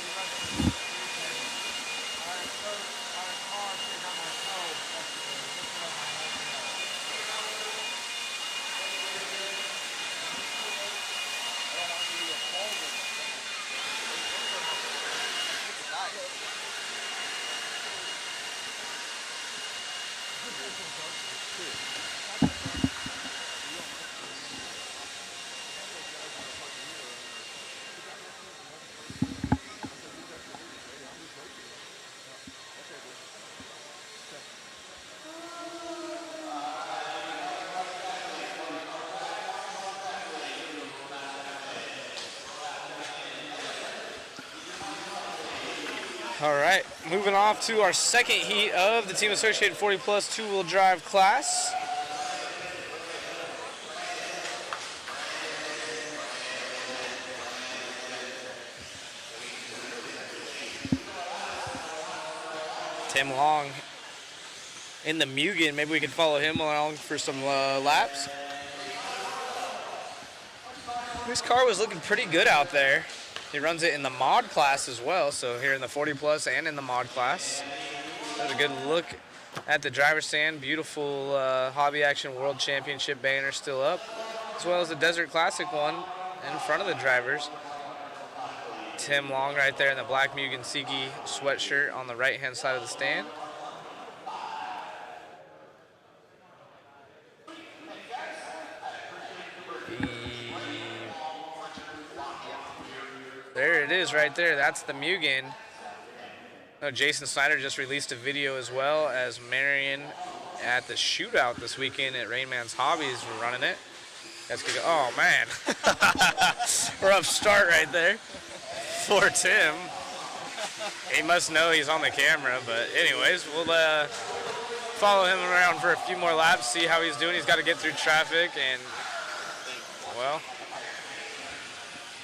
All right, moving off to our second heat of the Team Associated 40 Plus two-wheel drive class. Tim Long in the Mugen. Maybe we could follow him along for some laps. This car was looking pretty good out there. He runs it in the mod class as well, so here in the 40 plus and in the mod class. There's a good look at the driver's stand. Beautiful Hobby Action World Championship banner still up, as well as the Desert Classic one in front of the drivers. Tim Long right there in the black Mugen Siki sweatshirt on the right-hand side of the stand. There it is right there. That's the Mugen. No, Jason Snyder just released a video as well as Marion at the shootout this weekend at Rainman's Hobbies. We're running it. That's good. Oh, man. Rough start right there for Tim. He must know he's on the camera, but anyways, we'll follow him around for a few more laps, see how he's doing. He's got to get through traffic, and, well,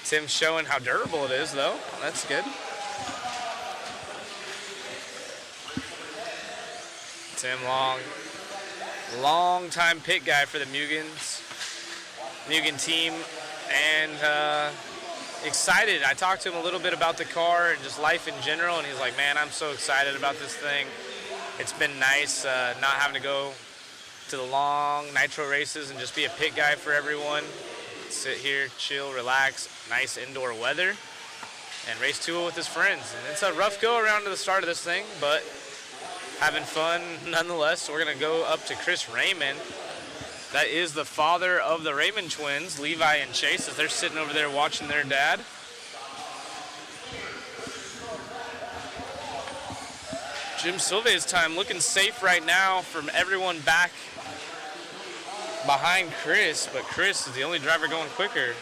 Tim showing how durable it is, though. That's good. Tim Long, long-time pit guy for the Mugen team, and excited. I talked to him a little bit about the car and just life in general, and he's like, man, I'm so excited about this thing. It's been nice not having to go to the long nitro races and just be a pit guy for everyone. Sit here, chill, relax, nice indoor weather, and race 2 with his friends. And it's a rough go around to the start of this thing, but having fun nonetheless. So we're gonna go up to Chris Raymond. That is the father of the Raymond twins, Levi and Chase, as they're sitting over there watching their dad. Jim Sylve's time looking safe right now from everyone back behind Chris, but Chris is the only driver going quicker.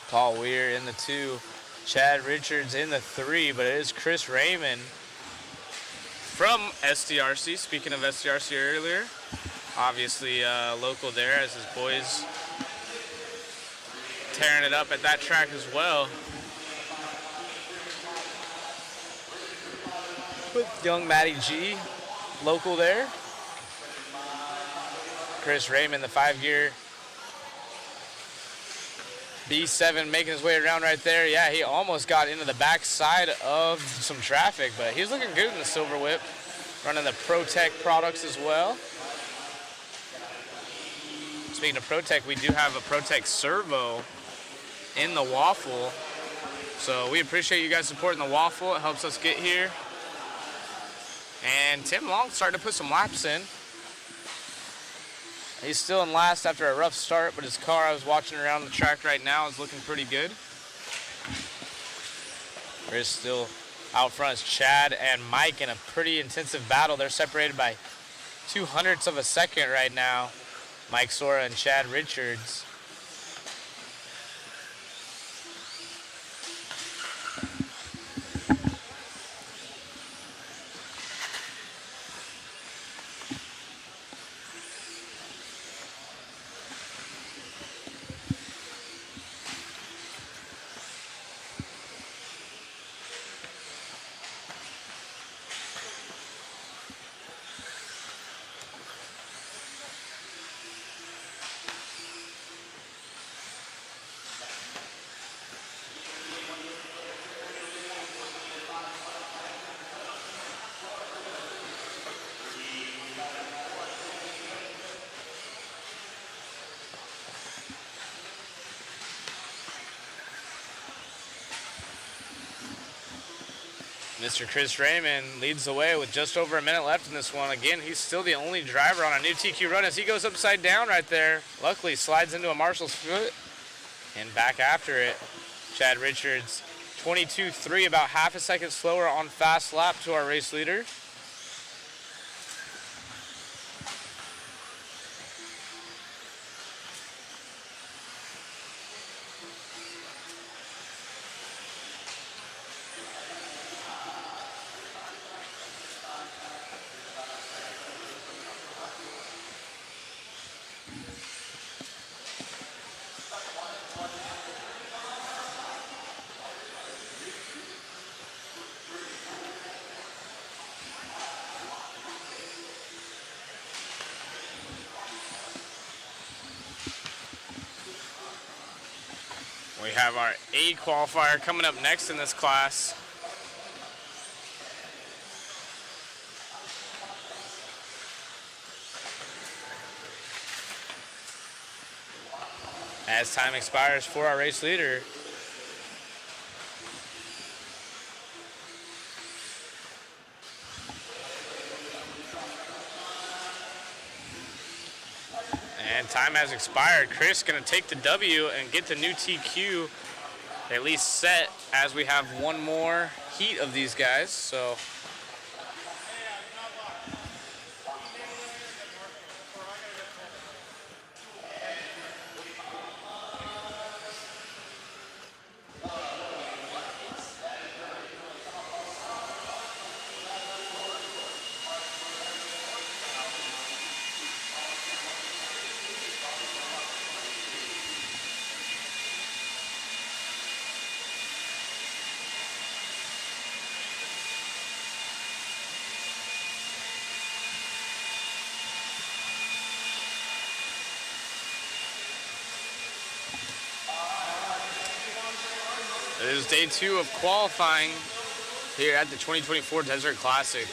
Paul Weir in the 2, Chad Richards in the 3, but it is Chris Raymond from SDRC. Speaking of SDRC earlier, obviously local there, as his boys tearing it up at that track as well. With young Matty G, local there. Chris Raymond, the 5-gear B7, making his way around right there. Yeah, he almost got into the back side of some traffic, but he's looking good in the Silver Whip. Running the ProTech products as well. Speaking of ProTech, we do have a ProTech servo in the waffle. So we appreciate you guys supporting the waffle. It helps us get here. And Tim Long starting to put some laps in. He's still in last after a rough start, but his car I was watching around the track right now is looking pretty good. There's still out front is Chad and Mike in a pretty intensive battle. They're separated by 0.02 of a second right now. Mike Sora and Chad Richards. Mr. Chris Raymond leads the way with just over a minute left in this one. Again, he's still the only driver on a new TQ run as he goes upside down right there. Luckily, slides into a marshal's foot and back after it. Chad Richards, 22.3, about half a second slower on fast lap to our race leader. We have our A qualifier coming up next in this class. As time expires for our race leader. And time has expired. Chris gonna take the W and get the new TQ at least set, as we have one more heat of these guys, so. It is day 2 of qualifying here at the 2024 Desert Classic.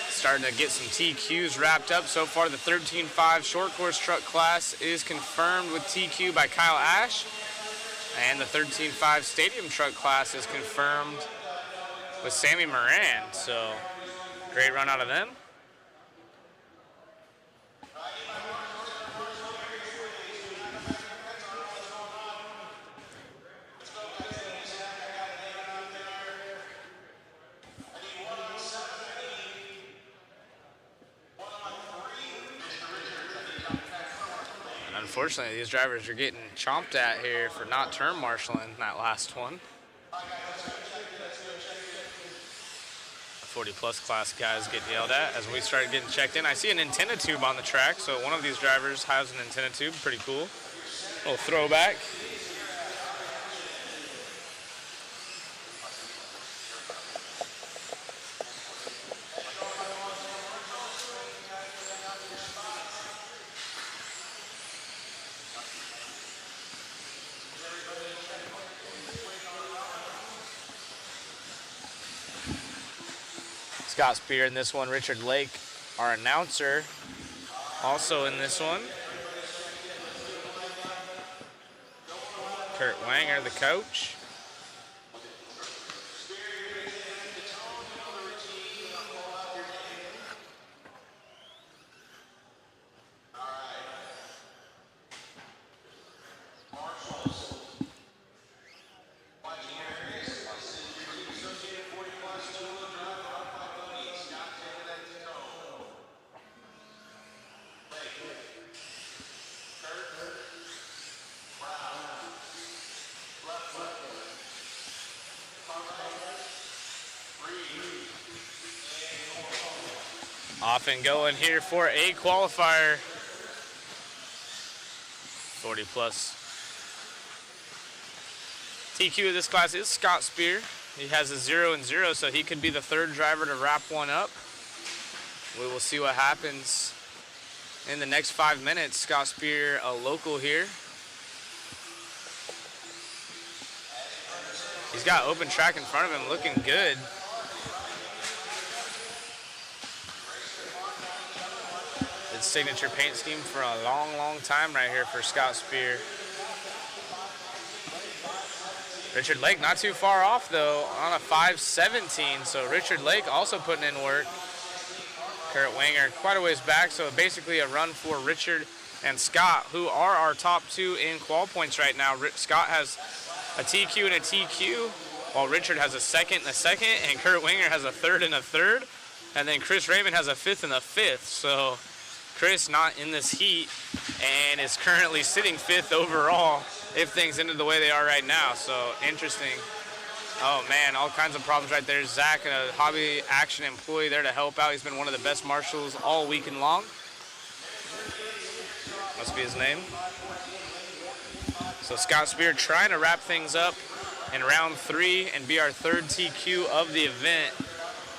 Starting to get some TQs wrapped up. So far, the 13.5 short course truck class is confirmed with TQ by Kyle Ash. And the 13.5 stadium truck class is confirmed with Sammy Moran. So, great run out of them. Unfortunately, these drivers are getting chomped at here for not turn marshaling that last one. 40-plus class guys get yelled at as we start getting checked in. I see an antenna tube on the track, so one of these drivers has an antenna tube. Pretty cool. Little throwback. Scott Spear in this one, Richard Lake, our announcer, also in this one. Kurt Wanger, the coach. Off and going here for a qualifier. 40-plus. TQ of this class is Scott Spear. He has a 0 and 0, so he could be the third driver to wrap one up. We will see what happens in the next 5 minutes. Scott Spear, a local here. He's got open track in front of him, looking good. Signature paint scheme for a long time right here for Scott Spear. Richard Lake not too far off though on a 5.17, so Richard Lake also putting in work. Kurt Wanger quite a ways back, so basically a run for Richard and Scott, who are our top 2 in qual points right now. Scott has a TQ and a TQ, while Richard has a second and a second, and Kurt Wanger has a third and a third, and then Chris Raymond has a 5th and a 5th. So Chris not in this heat and is currently sitting 5th overall if things ended the way they are right now. So interesting. Oh man, all kinds of problems right there. Zach, a hobby action employee there to help out. He's been one of the best marshals all weekend long. Must be his name. So Scott Spear trying to wrap things up in round 3 and be our 3rd TQ of the event.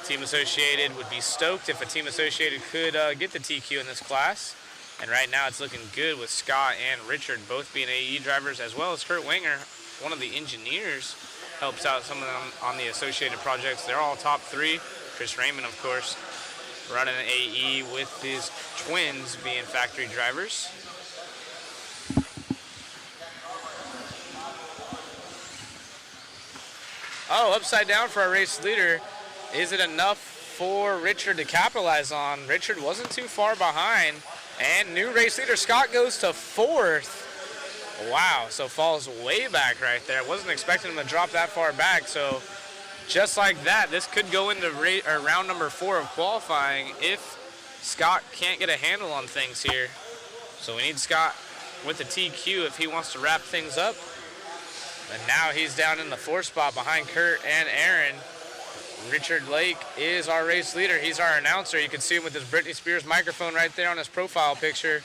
Team Associated would be stoked if a Team Associated could get the TQ in this class. And right now it's looking good with Scott and Richard both being AE drivers, as well as Kurt Wanger, one of the engineers, helps out some of them on the Associated projects. They're all top 3. Chris Raymond, of course, running an AE with his twins being factory drivers. Oh, upside down for our race leader. Is it enough for Richard to capitalize on? Richard wasn't too far behind. And new race leader Scott goes to 4th. Wow, so falls way back right there. Wasn't expecting him to drop that far back. So just like that, this could go into round number 4 of qualifying if Scott can't get a handle on things here. So we need Scott with the TQ if he wants to wrap things up. And now he's down in the 4th spot behind Kurt and Aaron. Richard Lake is our race leader. He's our announcer. You can see him with his Britney Spears microphone right there on his profile picture.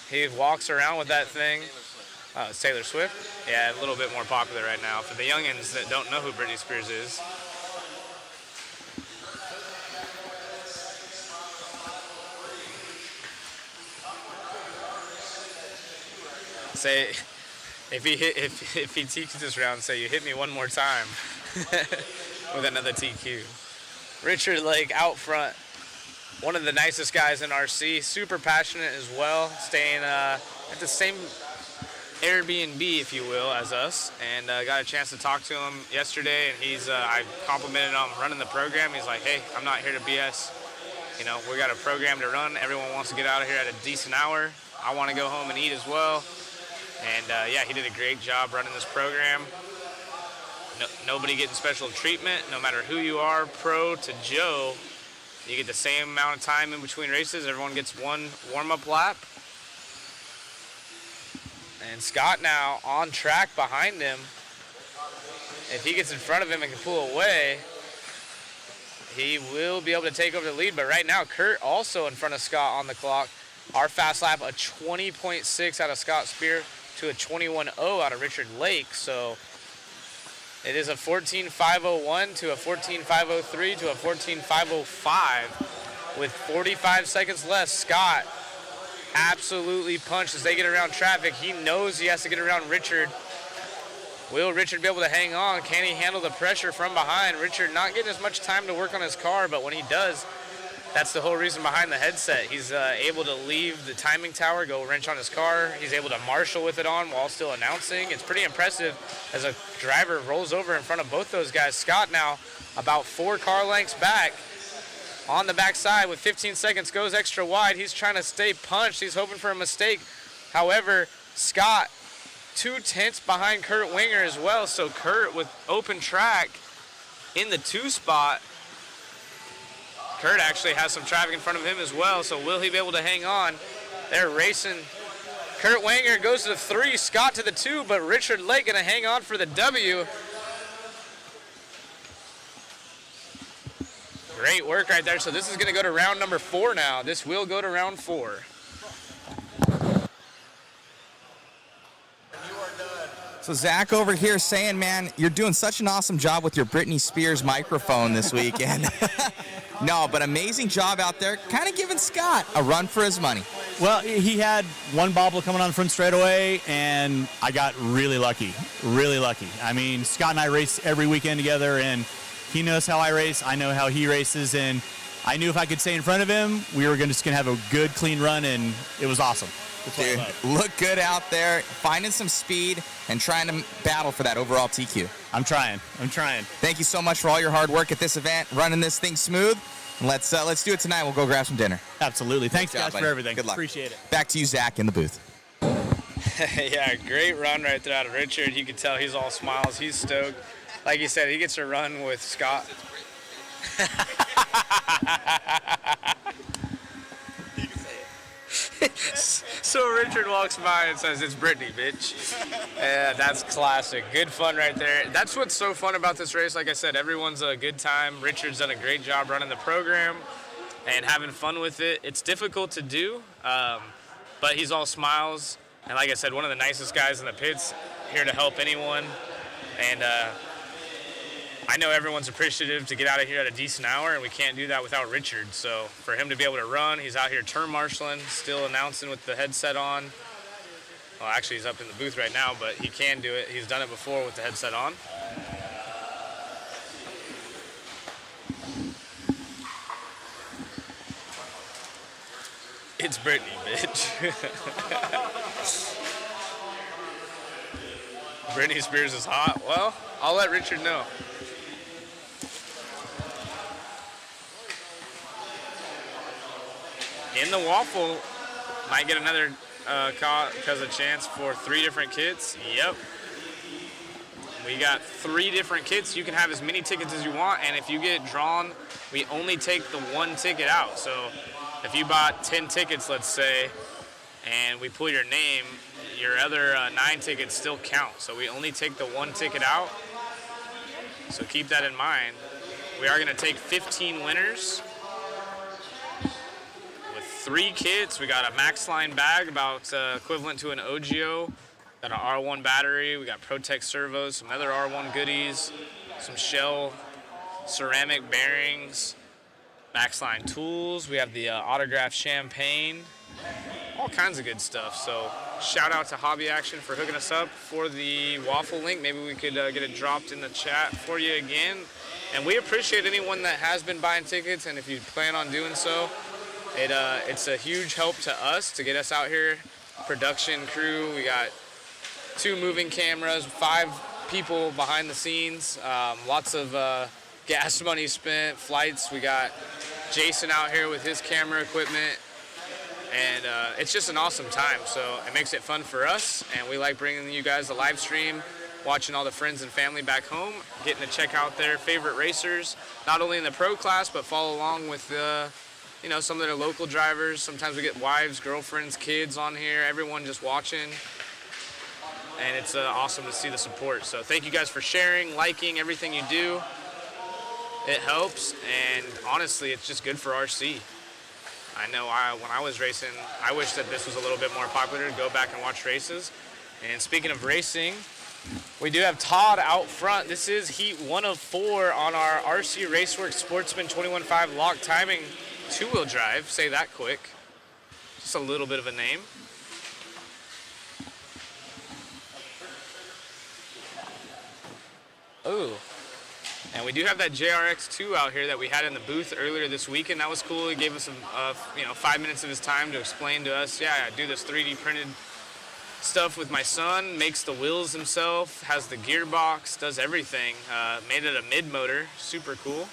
He walks around with that thing. Oh, it's Taylor Swift? Yeah, a little bit more popular right now. For the youngins that don't know who Britney Spears is. Say, if he teaches this round, say, you hit me one more time with another TQ. Richard Lake out front. One of the nicest guys in RC. Super passionate as well. Staying at the same Airbnb, if you will, as us. And got a chance to talk to him yesterday. And he's, I complimented him on running the program. He's like, hey, I'm not here to BS. You know, we got a program to run. Everyone wants to get out of here at a decent hour. I want to go home and eat as well. And yeah, he did a great job running this program. Nobody getting special treatment, no matter who you are, pro to Joe. You get the same amount of time in between races. Everyone gets one warm-up lap. And Scott now on track behind him. If he gets in front of him and can pull away, he will be able to take over the lead. But right now, Kurt also in front of Scott on the clock. Our fast lap, a 20.6 out of Scott Spear to a 21.0 out of Richard Lake. So it is a 14.501 to a 14.503 to a 14.505 with 45 seconds left. Scott absolutely punched as they get around traffic. He knows he has to get around Richard. Will Richard be able to hang on? Can he handle the pressure from behind? Richard not getting as much time to work on his car, but when he does, that's the whole reason behind the headset. He's able to leave the timing tower, go wrench on his car. He's able to marshal with it on while still announcing. It's pretty impressive as a driver rolls over in front of both those guys. Scott now about 4 car lengths back on the backside with 15 seconds, goes extra wide. He's trying to stay punched. He's hoping for a mistake. However, Scott 2/10 behind Kurt Winger as well. So Kurt with open track in the 2 spot. Kurt actually has some traffic in front of him as well, so will he be able to hang on? They're racing. Kurt Wanger goes to the 3, Scott to the 2, but Richard Lake gonna hang on for the W. Great work right there. So this is gonna go to round number 4 now. This will go to round 4. So Zach over here saying, man, you're doing such an awesome job with your Britney Spears microphone this weekend. No, but amazing job out there, kind of giving Scott a run for his money. Well, he had one bobble coming on the front straightaway, and I got really lucky, really lucky. I mean, Scott and I race every weekend together, and he knows how I race, I know how he races, and I knew if I could stay in front of him, we were just going to have a good, clean run, and it was awesome. Dude, look good out there, finding some speed and trying to battle for that overall TQ. I'm trying. Thank you so much for all your hard work at this event, running this thing smooth. And let's do it tonight. We'll go grab some dinner. Absolutely. Thanks guys for everything. Good luck. Appreciate it. Back to you, Zach, in the booth. Yeah, great run right there out of Richard. You can tell he's all smiles. He's stoked. Like you said, he gets a run with Scott. So Richard walks by and says, it's Brittany, bitch. Yeah, that's classic. Good fun right there. That's what's so fun about this race. Like I said, everyone's a good time. Richard's done a great job running the program and having fun with it. It's difficult to do, but he's all smiles. And like I said, one of the nicest guys in the pits, here to help anyone. And I know everyone's appreciative to get out of here at a decent hour, and we can't do that without Richard. So for him to be able to run, he's out here turn marshaling, still announcing with the headset on. Well, actually, he's up in the booth right now, but he can do it. He's done it before with the headset on. It's Brittany, bitch. Britney Spears is hot. Well, I'll let Richard know. In the waffle, might get another cause a chance for 3 different kids. Yep. We got 3 different kits. You can have as many tickets as you want, and if you get drawn, we only take the 1 ticket out. So if you bought 10 tickets, let's say, and we pull your name, your other 9 tickets still count. So we only take the 1 ticket out. So keep that in mind. We are going to take 15 winners with 3 kits. We got a Max Line bag, about equivalent to an OGO. Got an R1 battery. We got Protect servos, some other R1 goodies, some Shell ceramic bearings, Max Line tools. We have the autographed champagne, all kinds of good stuff. So shout out to Hobby Action for hooking us up for the waffle link. Maybe we could get it dropped in the chat for you again. And we appreciate anyone that has been buying tickets, and if you plan on doing so, it's a huge help to us to get us out here. Production crew, we got 2 moving cameras, 5 people behind the scenes, lots of gas money spent, flights. We got Jason out here with his camera equipment, and it's just an awesome time. So it makes it fun for us, and we like bringing you guys a live stream, watching all the friends and family back home, getting to check out their favorite racers, not only in the pro class, but follow along with some of their local drivers. Sometimes we get wives, girlfriends, kids on here, everyone just watching. And it's awesome to see the support. So thank you guys for sharing, liking everything you do. It helps, and honestly, it's just good for RC. I know when I was racing, I wish that this was a little bit more popular to go back and watch races. And speaking of racing, we do have Todd out front. This is heat 1 of 4 on our RC Raceworks Sportsman 21.5 lock timing 2-wheel drive. Say that quick. Just a little bit of a name. Oh, and we do have that JRX2 out here that we had in the booth earlier this week, and that was cool. He gave us some, 5 minutes of his time to explain to us, yeah, I do this 3D printed stuff with my son, makes the wheels himself, has the gearbox, does everything. Made it a mid motor, super cool.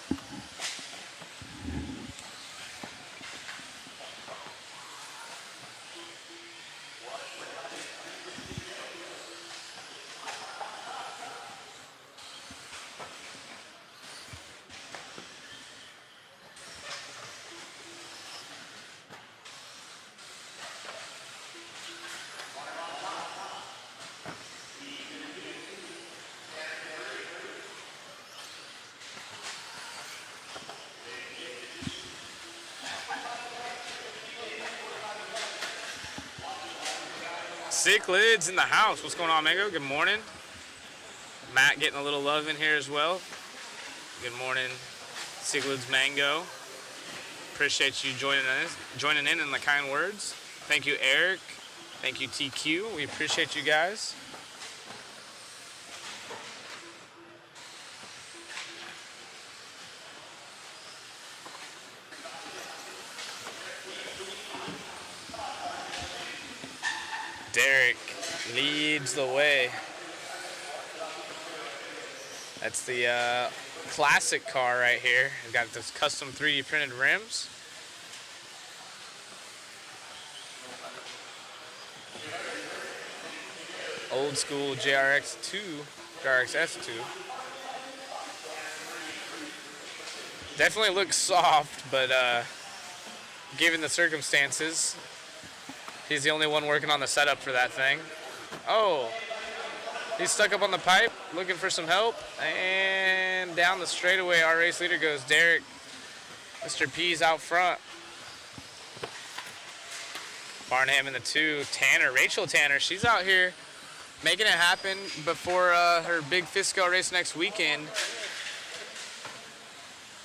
Sick Lids in the house. What's going on, Mango? Good morning. Matt getting a little love in here as well. Good morning, Sick Lids Mango. Appreciate you joining in the kind words. Thank you, Eric. Thank you, TQ. We appreciate you guys. Derek leads the way. That's the classic car right here. We've got this custom 3D printed rims. Old school JRX2, JRX-S2. Definitely looks soft, but given the circumstances, he's the only one working on the setup for that thing. Oh, he's stuck up on the pipe, looking for some help. And down the straightaway, our race leader goes, Derek. Mr. P's out front. Barnham in the 2. Tanner, Rachel Tanner, she's out here making it happen before her big Fiscal race next weekend.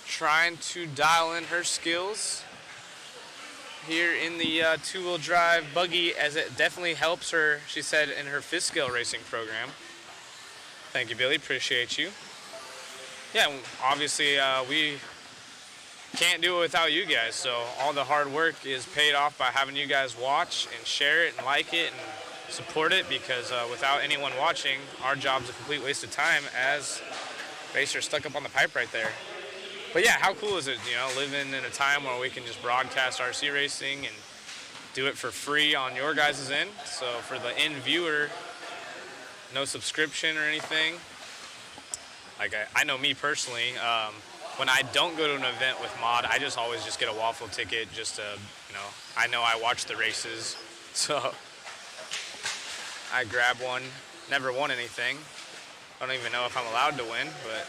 Trying to dial in her skills here in the 2-wheel drive buggy, as it definitely helps her, she said, in her Fiscal racing program. Thank you, Billy. Appreciate you. Yeah, obviously we can't do it without you guys, so all the hard work is paid off by having you guys watch and share it and like it and support it, because without anyone watching, our job's a complete waste of time as racers stuck up on the pipe right there. But yeah, how cool is it, living in a time where we can just broadcast RC racing and do it for free on your guys' end. So for the end viewer, no subscription or anything. Like I know me personally, when I don't go to an event with Mod, I just always just get a waffle ticket just to, I know I watch the races, so I grab one. Never won anything. I don't even know if I'm allowed to win, but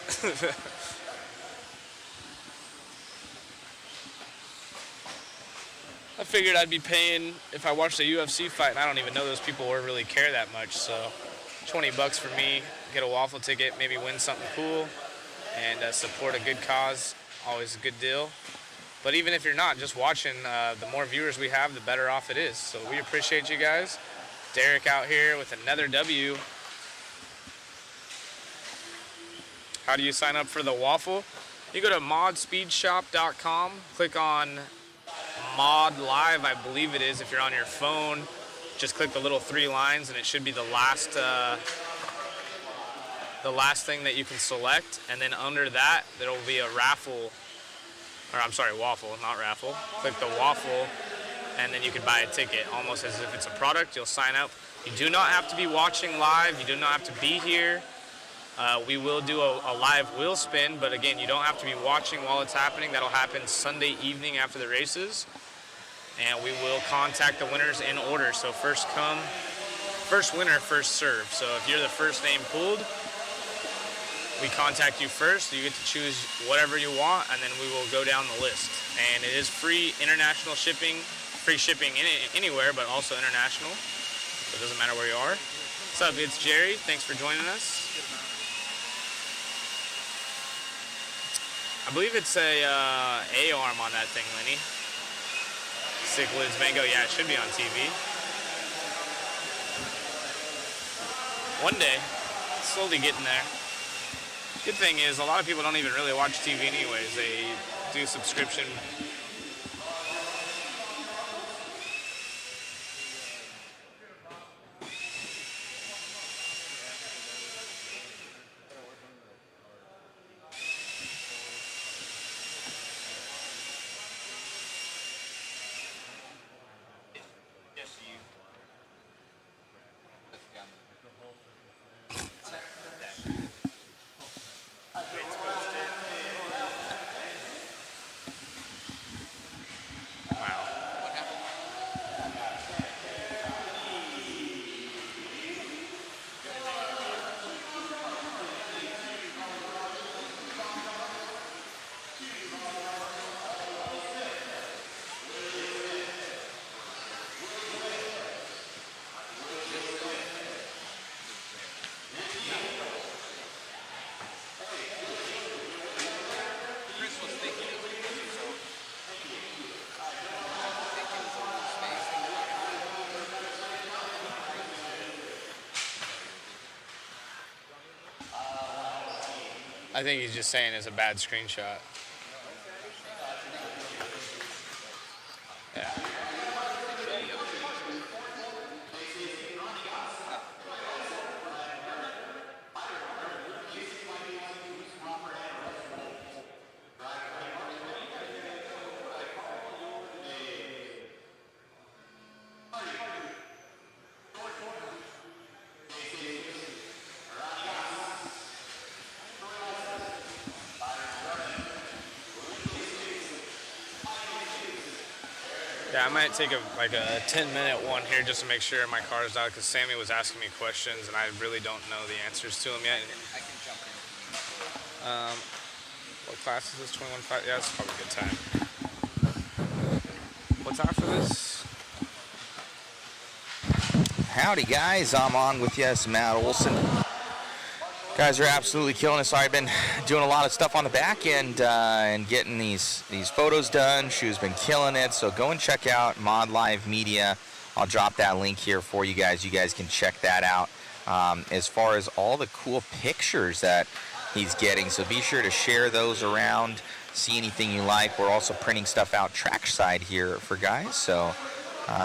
I figured I'd be paying if I watched a UFC fight, and I don't even know those people or really care that much, so $20 for me, get a waffle ticket, maybe win something cool, and support a good cause, always a good deal. But even if you're not, just watching, the more viewers we have, the better off it is. So we appreciate you guys. Derek out here with another W. How do you sign up for the waffle? You go to modspeedshop.com, click on Mod Live, I believe it is. If you're on your phone, just click the little 3 lines and it should be the last thing that you can select. And then under that, there will be a raffle, or I'm sorry, waffle, not raffle. Click the waffle and then you can buy a ticket, almost as if it's a product. You'll sign up. You do not have to be watching live. You do not have to be here. We will do a live wheel spin, but again, you don't have to be watching while it's happening. That'll happen Sunday evening after the races. And we will contact the winners in order. So first come, first winner, first serve. So if you're the first name pulled, we contact you first. You get to choose whatever you want, and then we will go down the list. And it is free international shipping, free shipping anywhere, but also international. So it doesn't matter where you are. What's up, it's Jerry. Thanks for joining us. I believe it's a A-arm on that thing, Lenny. Cichlids Mango, yeah, it should be on TV. One day, slowly getting there. Good thing is, a lot of people don't even really watch TV anyways. They do subscription. I think he's just saying it's a bad screenshot. Yeah. Yeah, I might take a 10-minute one here just to make sure my car is out, because Sammy was asking me questions and I really don't know the answers to them yet. I can jump in. What class is this? 21.5? Yeah, that's probably a good time. What's after this? Howdy, guys. I'm on with you. It's Matt Olson. Guys are absolutely killing us. I've been doing a lot of stuff on the back end and getting these photos done. Shu's been killing it. So go and check out Mod Live Media. I'll drop that link here for you guys. You guys can check that out as far as all the cool pictures that he's getting. So be sure to share those around. See anything you like. We're also printing stuff out trackside here for guys. So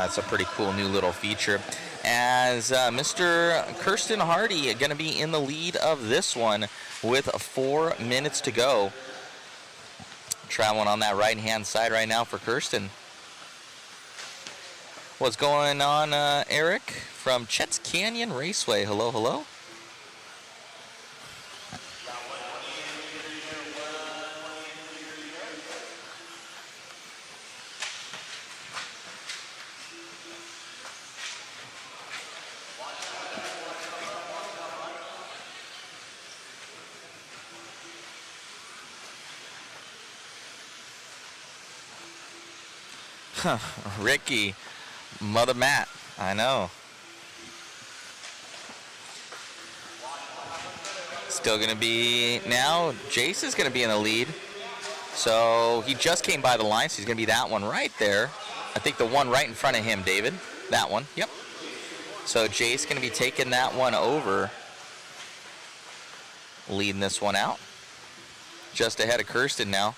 it's a pretty cool new little feature. As Mr. Kirsten Hardy going to be in the lead of this one with 4 minutes to go. Traveling on that right-hand side right now for Kirsten. What's going on, Eric from Chet's Canyon Raceway? Hello, hello. Ricky, Mother Matt, I know. Still going to be, now Jace is going to be in the lead. So he just came by the line, so he's going to be that one right there. I think the one right in front of him, David. That one, yep. So Jace going to be taking that one over. Leading this one out. Just ahead of Kirsten now.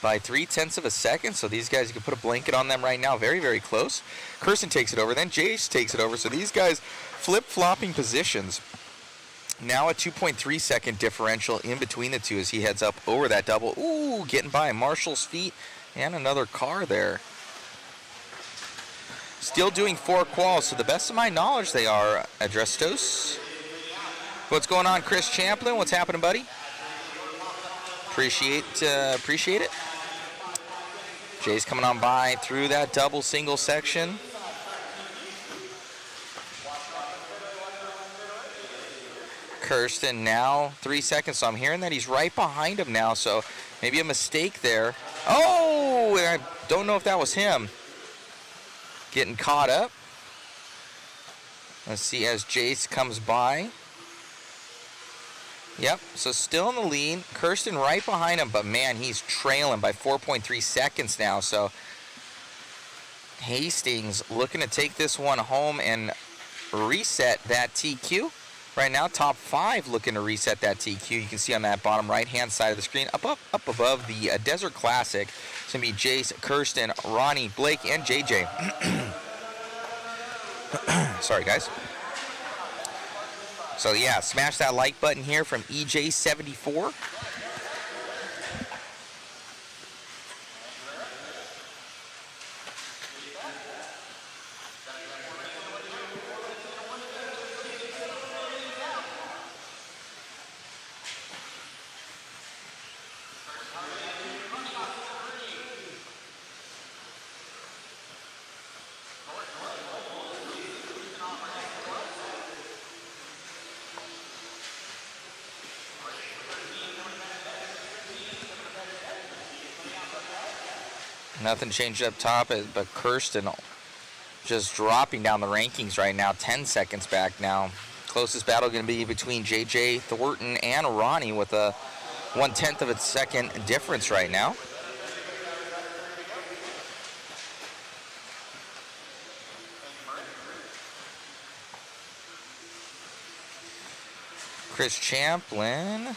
By 0.3 of a second, so these guys, you can put a blanket on them right now. Very, very close. Kirsten takes it over, then Jace takes it over. So these guys flip-flopping positions. Now a 2.3 second differential in between the two as he heads up over that double. Ooh, getting by Marshall's feet and another car there. Still doing 4 quals, so the best of my knowledge they are Adrestos. What's going on, Chris Champlin? What's happening, buddy? Appreciate it. Jay's coming on by through that double single section. Kirsten now 3 seconds, so I'm hearing that he's right behind him now, so maybe a mistake there. Oh, I don't know if that was him. Getting caught up. Let's see as Jace comes by. Yep, so still in the lead. Kirsten right behind him, but man, he's trailing by 4.3 seconds now. So Hastings looking to take this one home and reset that TQ. Right now, top 5 looking to reset that TQ. You can see on that bottom right-hand side of the screen, up above the Desert Classic. It's going to be Jace, Kirsten, Ronnie, Blake, and JJ. Sorry, guys. So, yeah, smash that like button here from EJ74. Nothing changed up top, but Kirsten just dropping down the rankings right now. 10 seconds back now. Closest battle going to be between JJ Thornton and Ronnie with a 1/10 of a second difference right now. Chris Champlin.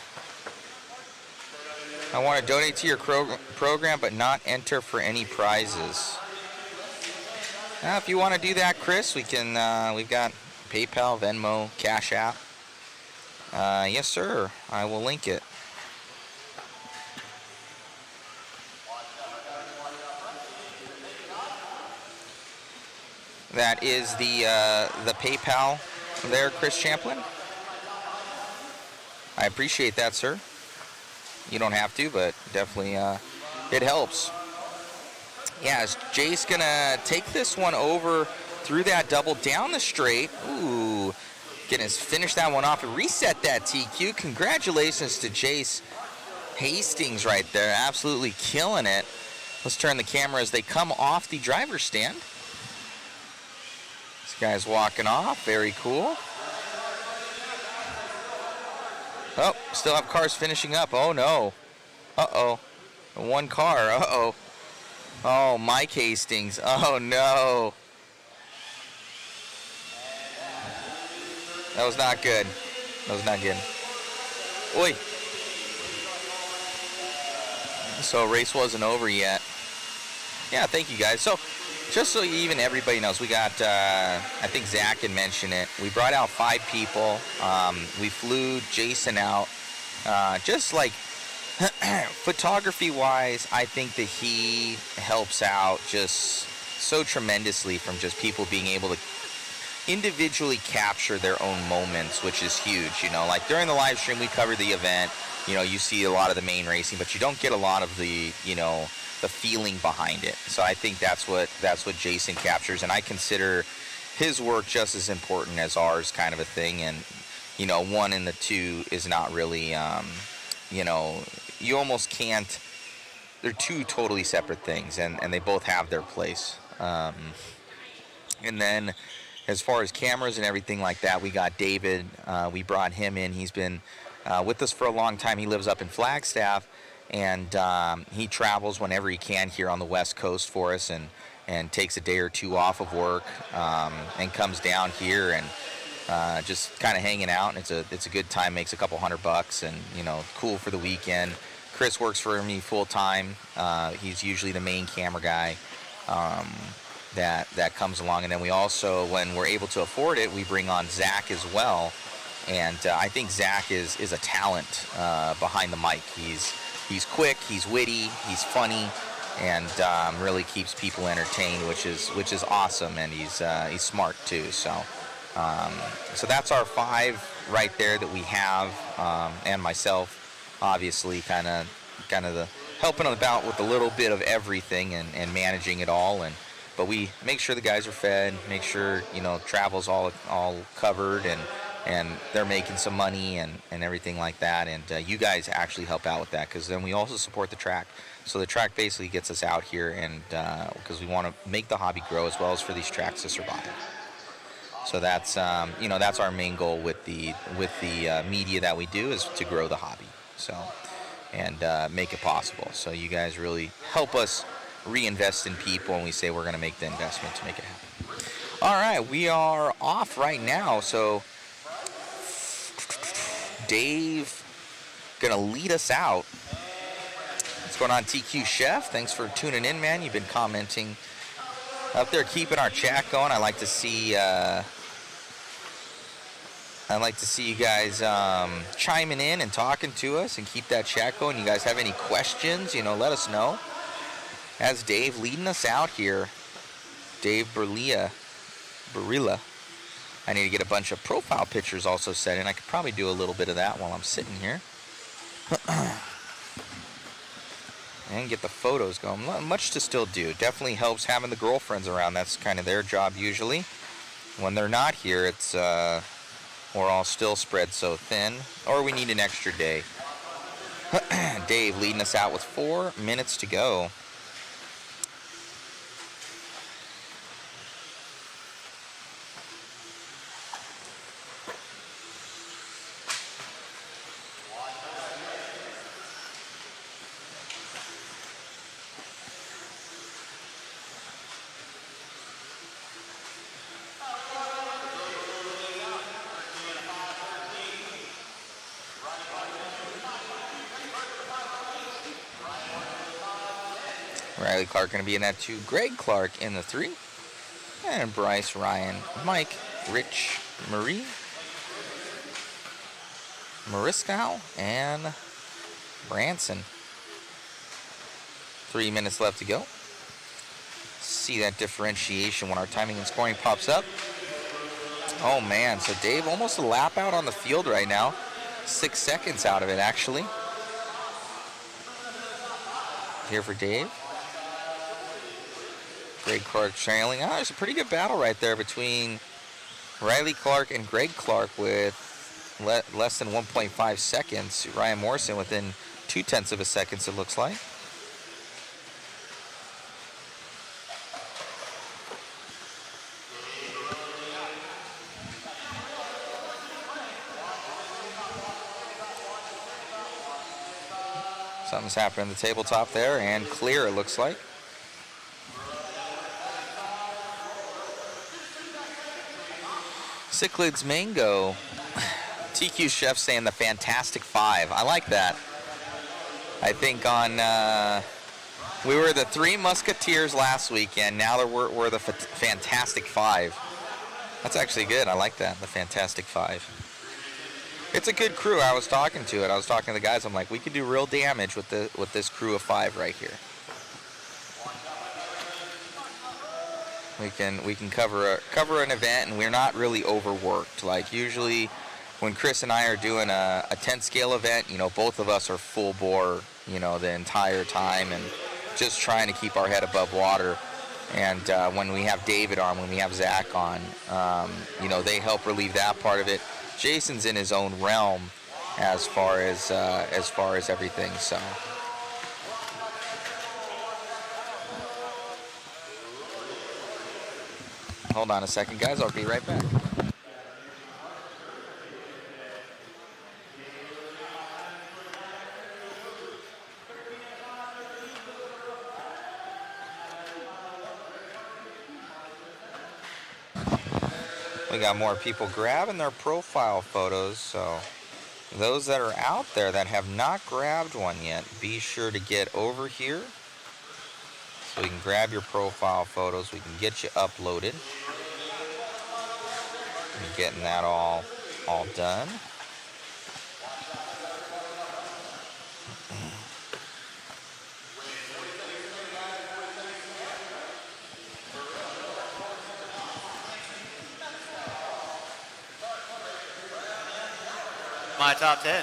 I want to donate to your program, but not enter for any prizes. If you want to do that, Chris, we can. We've got PayPal, Venmo, Cash App. Yes, sir. I will link it. That is the PayPal there, Chris Champlin. I appreciate that, sir. You don't have to, but definitely it helps. Yeah, is Jay's going to take this one over through that double down the straight. Ooh, gonna finish that one off and reset that TQ. Congratulations to Jace Hastings right there. Absolutely killing it. Let's turn the camera as they come off the driver's stand. This guy's walking off. Very cool. Oh, still have cars finishing up. Oh, no. Uh-oh. One car. Uh-oh. Oh, Mike Hastings. Oh, no. That was not good. That was not good. Oi. So race wasn't over yet. Yeah, thank you guys. So just so even everybody knows, we got, I think Zach had mentioned it. We brought out 5 people. We flew Jason out. Just like photography-wise, I think that he helps out just so tremendously from just people being able to individually capture their own moments, which is huge. You know, like during the live stream, we cover the event. You know, you see a lot of the main racing, but you don't get a lot of the, you know, the feeling behind it. So I think that's what Jason captures, and I consider his work just as important as ours, kind of a thing. And 1 and the 2 is not really, you almost can't. They're two totally separate things, and they both have their place. And then as far as cameras and everything like that, we got David. We brought him in. He's been with us for a long time. He lives up in Flagstaff, and he travels whenever he can here on the West Coast for us, and takes a day or two off of work, and comes down here and just kind of hanging out. And it's a good time. Makes a couple $100, and cool for the weekend. Chris works for me full time. He's usually the main camera guy. That comes along, and then we also, when we're able to afford it, we bring on Zach as well, and I think Zach is a talent behind the mic. He's quick, he's witty, he's funny, and really keeps people entertained, which is awesome, and he's smart too. So that's our 5 right there that we have, and myself, obviously, kind of the helping about with a little bit of everything and managing it all. But we make sure the guys are fed, make sure, travel's all covered, and they're making some money and everything like that. And you guys actually help out with that, because then we also support the track. So the track basically gets us out here, and because we want to make the hobby grow as well as for these tracks to survive. So that's that's our main goal with the media that we do, is to grow the hobby. So and make it possible. So you guys really help us reinvest in people, and we say we're going to make the investment to make it happen. All right, we are off right now, so Dave gonna lead us out. What's going on, TQ Chef? Thanks for tuning in, man. You've been commenting up there, keeping our chat going. I like to see you guys chiming in and talking to us, and keep that chat going. You guys have any questions, let us know. As Dave leading us out here, Dave Berlia. I need to get a bunch of profile pictures also set in. I could probably do a little bit of that while I'm sitting here. And get the photos going. Much to still do. Definitely helps having the girlfriends around. That's kind of their job usually. When they're not here, it's we're all still spread so thin. Or we need an extra day. Dave leading us out with 4 minutes to go. Riley Clark going to be in that 2. Greg Clark in the 3. And Bryce, Ryan, Mike, Rich, Marie, Mariskow, and Branson. 3 minutes left to go. See that differentiation when our timing and scoring pops up. Oh man, so Dave almost a lap out on the field right now. 6 seconds out of it, actually. Here for Dave. Greg Clark trailing. There's a pretty good battle right there between Riley Clark and Greg Clark with less than 1.5 seconds. Ryan Morrison within 0.2 of a second, it looks like. Something's happening on the tabletop there, and clear, it looks like. Cichlids Mango. TQ Chef saying the Fantastic Five. I like that. I think we were the 3 Musketeers last weekend. Now we're the Fantastic Five. That's actually good. I like that, the Fantastic Five. It's a good crew. I was talking to the guys. I'm like, we could do real damage with this crew of 5 right here. We can cover an event, and we're not really overworked. Like usually, when Chris and I are doing a 10 scale event, both of us are full bore, the entire time, and just trying to keep our head above water. And when we have David on, when we have Zach on, they help relieve that part of it. Jason's in his own realm as far as everything. So. Hold on a second, guys. I'll be right back. We got more people grabbing their profile photos, so those that are out there that have not grabbed one yet, be sure to get over here so we can grab your profile photos. We can get you uploaded. We're getting that all done. My top 10.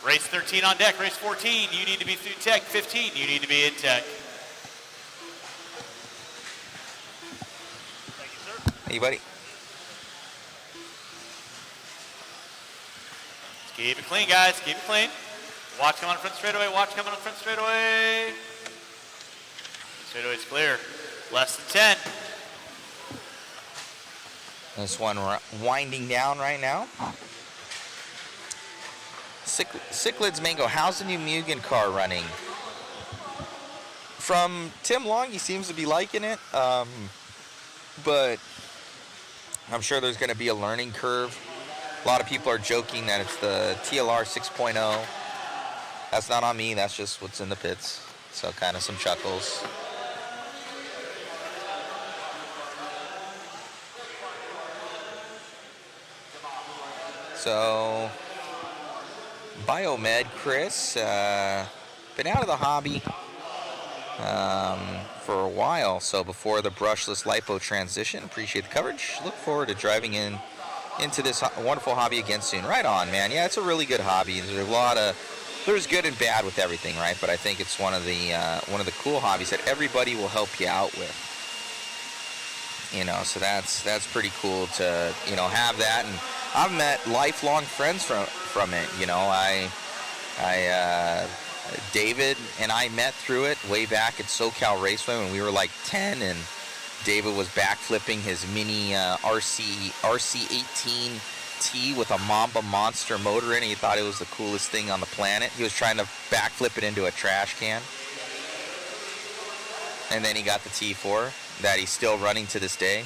Race 13 on deck. Race 14, you need to be through tech. 15, you need to be in tech. Thank you, sir. Hey, buddy. Keep it clean, guys. Keep it clean. Watch coming on front straightaway. Watch coming on front straightaway. Straightaway's clear. Less than 10. This one winding down right now. Cichlids Mango, how's the new Mugen car running? From Tim Long, he seems to be liking it, but I'm sure there's going to be a learning curve. A lot of people are joking that it's the TLR 6.0. That's not on me, that's just what's in the pits. So kind of some chuckles. So, Biomed Chris, been out of the hobby for a while, so before the brushless lipo transition, appreciate the coverage. Look forward to driving into this wonderful hobby again soon. Right on, man. Yeah, it's a really good hobby. There's good and bad with everything, right? But I think it's one of the cool hobbies that everybody will help you out with. You know, so that's pretty cool to, you know, have that. And I've met lifelong friends from it. You know, David and I met through it way back at SoCal Raceway when we were like 10, and David was backflipping his mini RC18T with a Mamba Monster motor in it. He thought it was the coolest thing on the planet. He was trying to backflip it into a trash can. And then he got the T4 that he's still running to this day.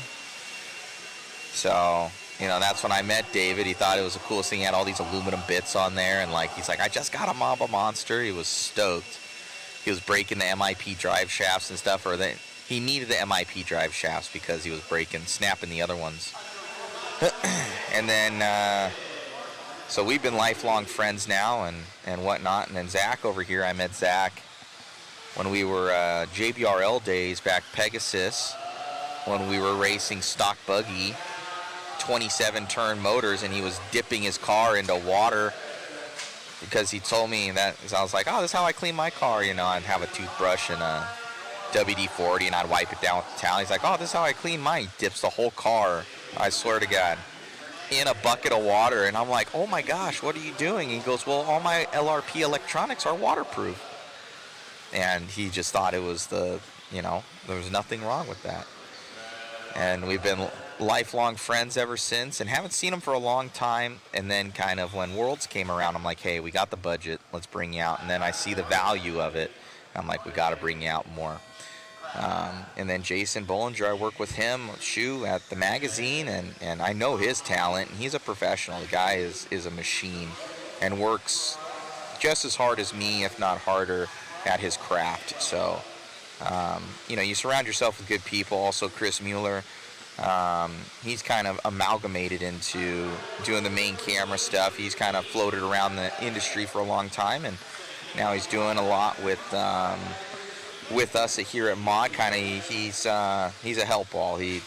So, you know, that's when I met David. He thought it was the coolest thing. He had all these aluminum bits on there, and he's like, I just got a Mamba Monster. He was stoked. He was breaking the MIP drive shafts and stuff, he needed the MIP drive shafts because he was snapping the other ones. And then, so we've been lifelong friends now and whatnot. And then Zach over here, I met Zach when we were JBRL days back Pegasus, when we were racing stock buggy 27 turn motors, and he was dipping his car into water because he told me that. So I was like, oh, this is how I clean my car. You know, I'd have a toothbrush and a WD-40 and I'd wipe it down with the towel. He's like, oh, this is how I clean mine. He dips the whole car, I swear to God, in a bucket of water. And I'm like, oh my gosh, what are you doing? He goes, well, all my LRP electronics are waterproof. And he just thought it was there was nothing wrong with that. And we've been lifelong friends ever since and haven't seen him for a long time. And then kind of when Worlds came around, I'm like, hey, we got the budget, let's bring you out. And then I see the value of it. I'm like, we got to bring you out more. And then Jason Bollinger, I work with him, at the magazine, and I know his talent. And he's a professional. The guy is a machine and works just as hard as me, if not harder, at his craft. So, you surround yourself with good people. Also, Chris Mueller, he's kind of amalgamated into doing the main camera stuff. He's kind of floated around the industry for a long time, and now he's doing a lot with us here at Mod. He's a help all. He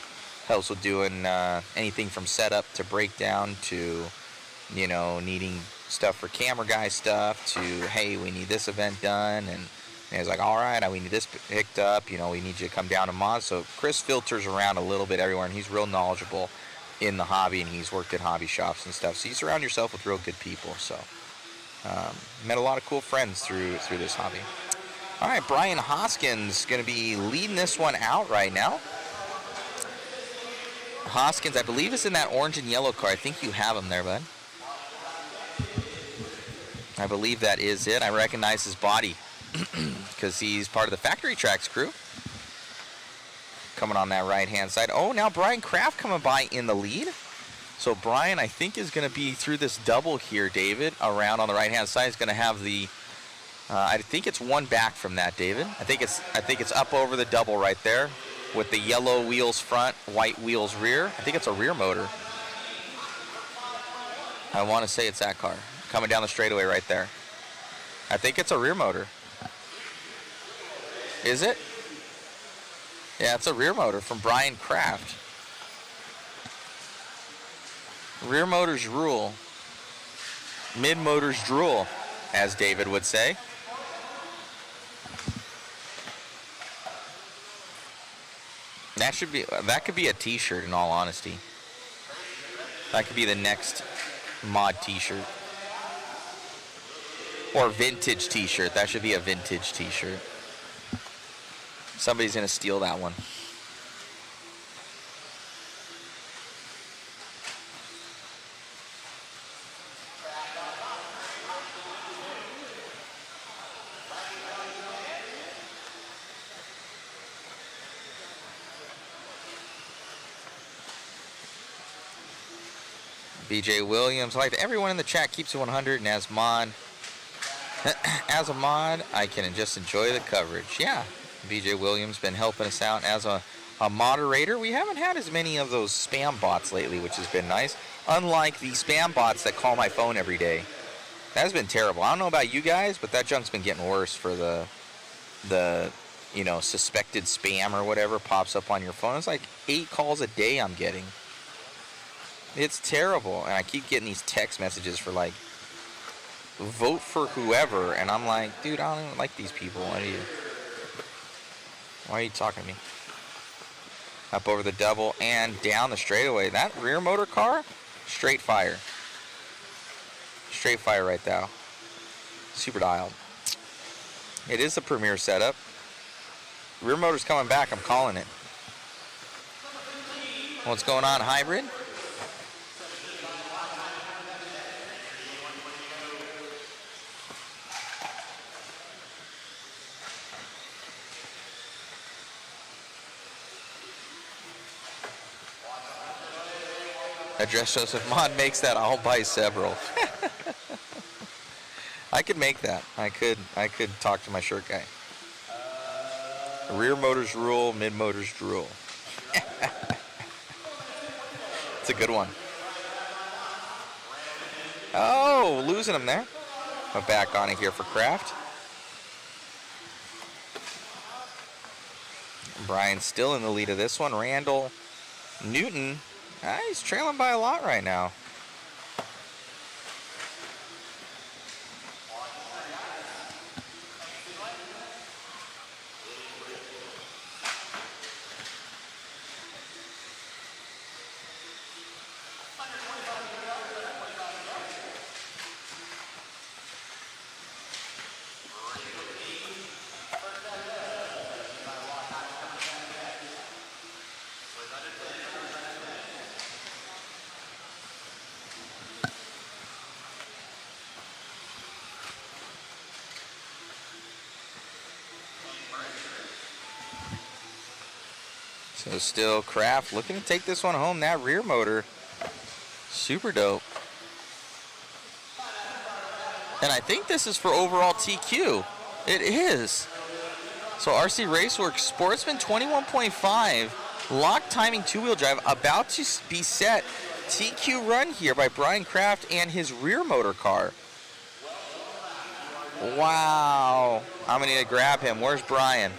helps with doing anything from setup to breakdown to, needing stuff for camera guy stuff to, hey, we need this event done. And he's like, all right, we need this picked up. We need you to come down to Mod. So Chris filters around a little bit everywhere, and he's real knowledgeable. in the hobby, and he's worked at hobby shops and stuff. So you surround yourself with real good people. So met a lot of cool friends through this hobby. All right, Brian Hoskins going to be leading this one out right now. Hoskins, I believe, is in that orange and yellow car. I think you have him there, bud. I believe that is it. I recognize his body because he's part of the Factory Tracks crew. Coming on that right-hand side. Oh, now Brian Kraft coming by in the lead. So Brian, I think, is going to be through this double here, David. Around on the right-hand side is going to have the. I think it's one back from that, David. I think it's up over the double right there, with the yellow wheels front, white wheels rear. I think it's a rear motor. I want to say it's that car coming down the straightaway right there. I think it's a rear motor. Is it? Yeah, it's a rear motor from Brian Kraft. Rear motors rule. Mid motors drool, as David would say. That could be a t-shirt, in all honesty. That could be the next mod t-shirt. Or vintage t-shirt. That should be a vintage t-shirt. Somebody's going to steal that one. BJ Williams, I like that everyone in the chat keeps it 100, and as a mod, I can just enjoy the coverage. Yeah, BJ Williams been helping us out as a moderator. We haven't had as many of those spam bots lately, which has been nice. Unlike the spam bots that call my phone every day. That's been terrible. I don't know about you guys, but that junk's been getting worse for the suspected spam or whatever pops up on your phone. It's like 8 calls a day I'm getting. It's terrible. And I keep getting these text messages for like, vote for whoever, and I'm like, dude, I don't even like these people. Why are you talking to me? Up over the double and down the straightaway. That rear motor car, straight fire. Straight fire right now. Super dialed. It is a premier setup. Rear motor's coming back, I'm calling it. What's going on, hybrid? Address Joseph Mod makes that, I'll buy several. I could make that. I could talk to my shirt guy. Rear motors rule, mid motors drool. It's a good one. Oh, losing him there. I'm back on it here for Kraft. Brian's still in the lead of this one. Randall Newton. He's trailing by a lot right now. So still Kraft looking to take this one home. That rear motor, super dope. And I think this is for overall TQ. It is. So RC Raceworks Sportsman 21.5, lock timing two-wheel drive, about to be set. TQ run here by Brian Kraft and his rear motor car. Wow. I'm going to need to grab him. Where's Brian?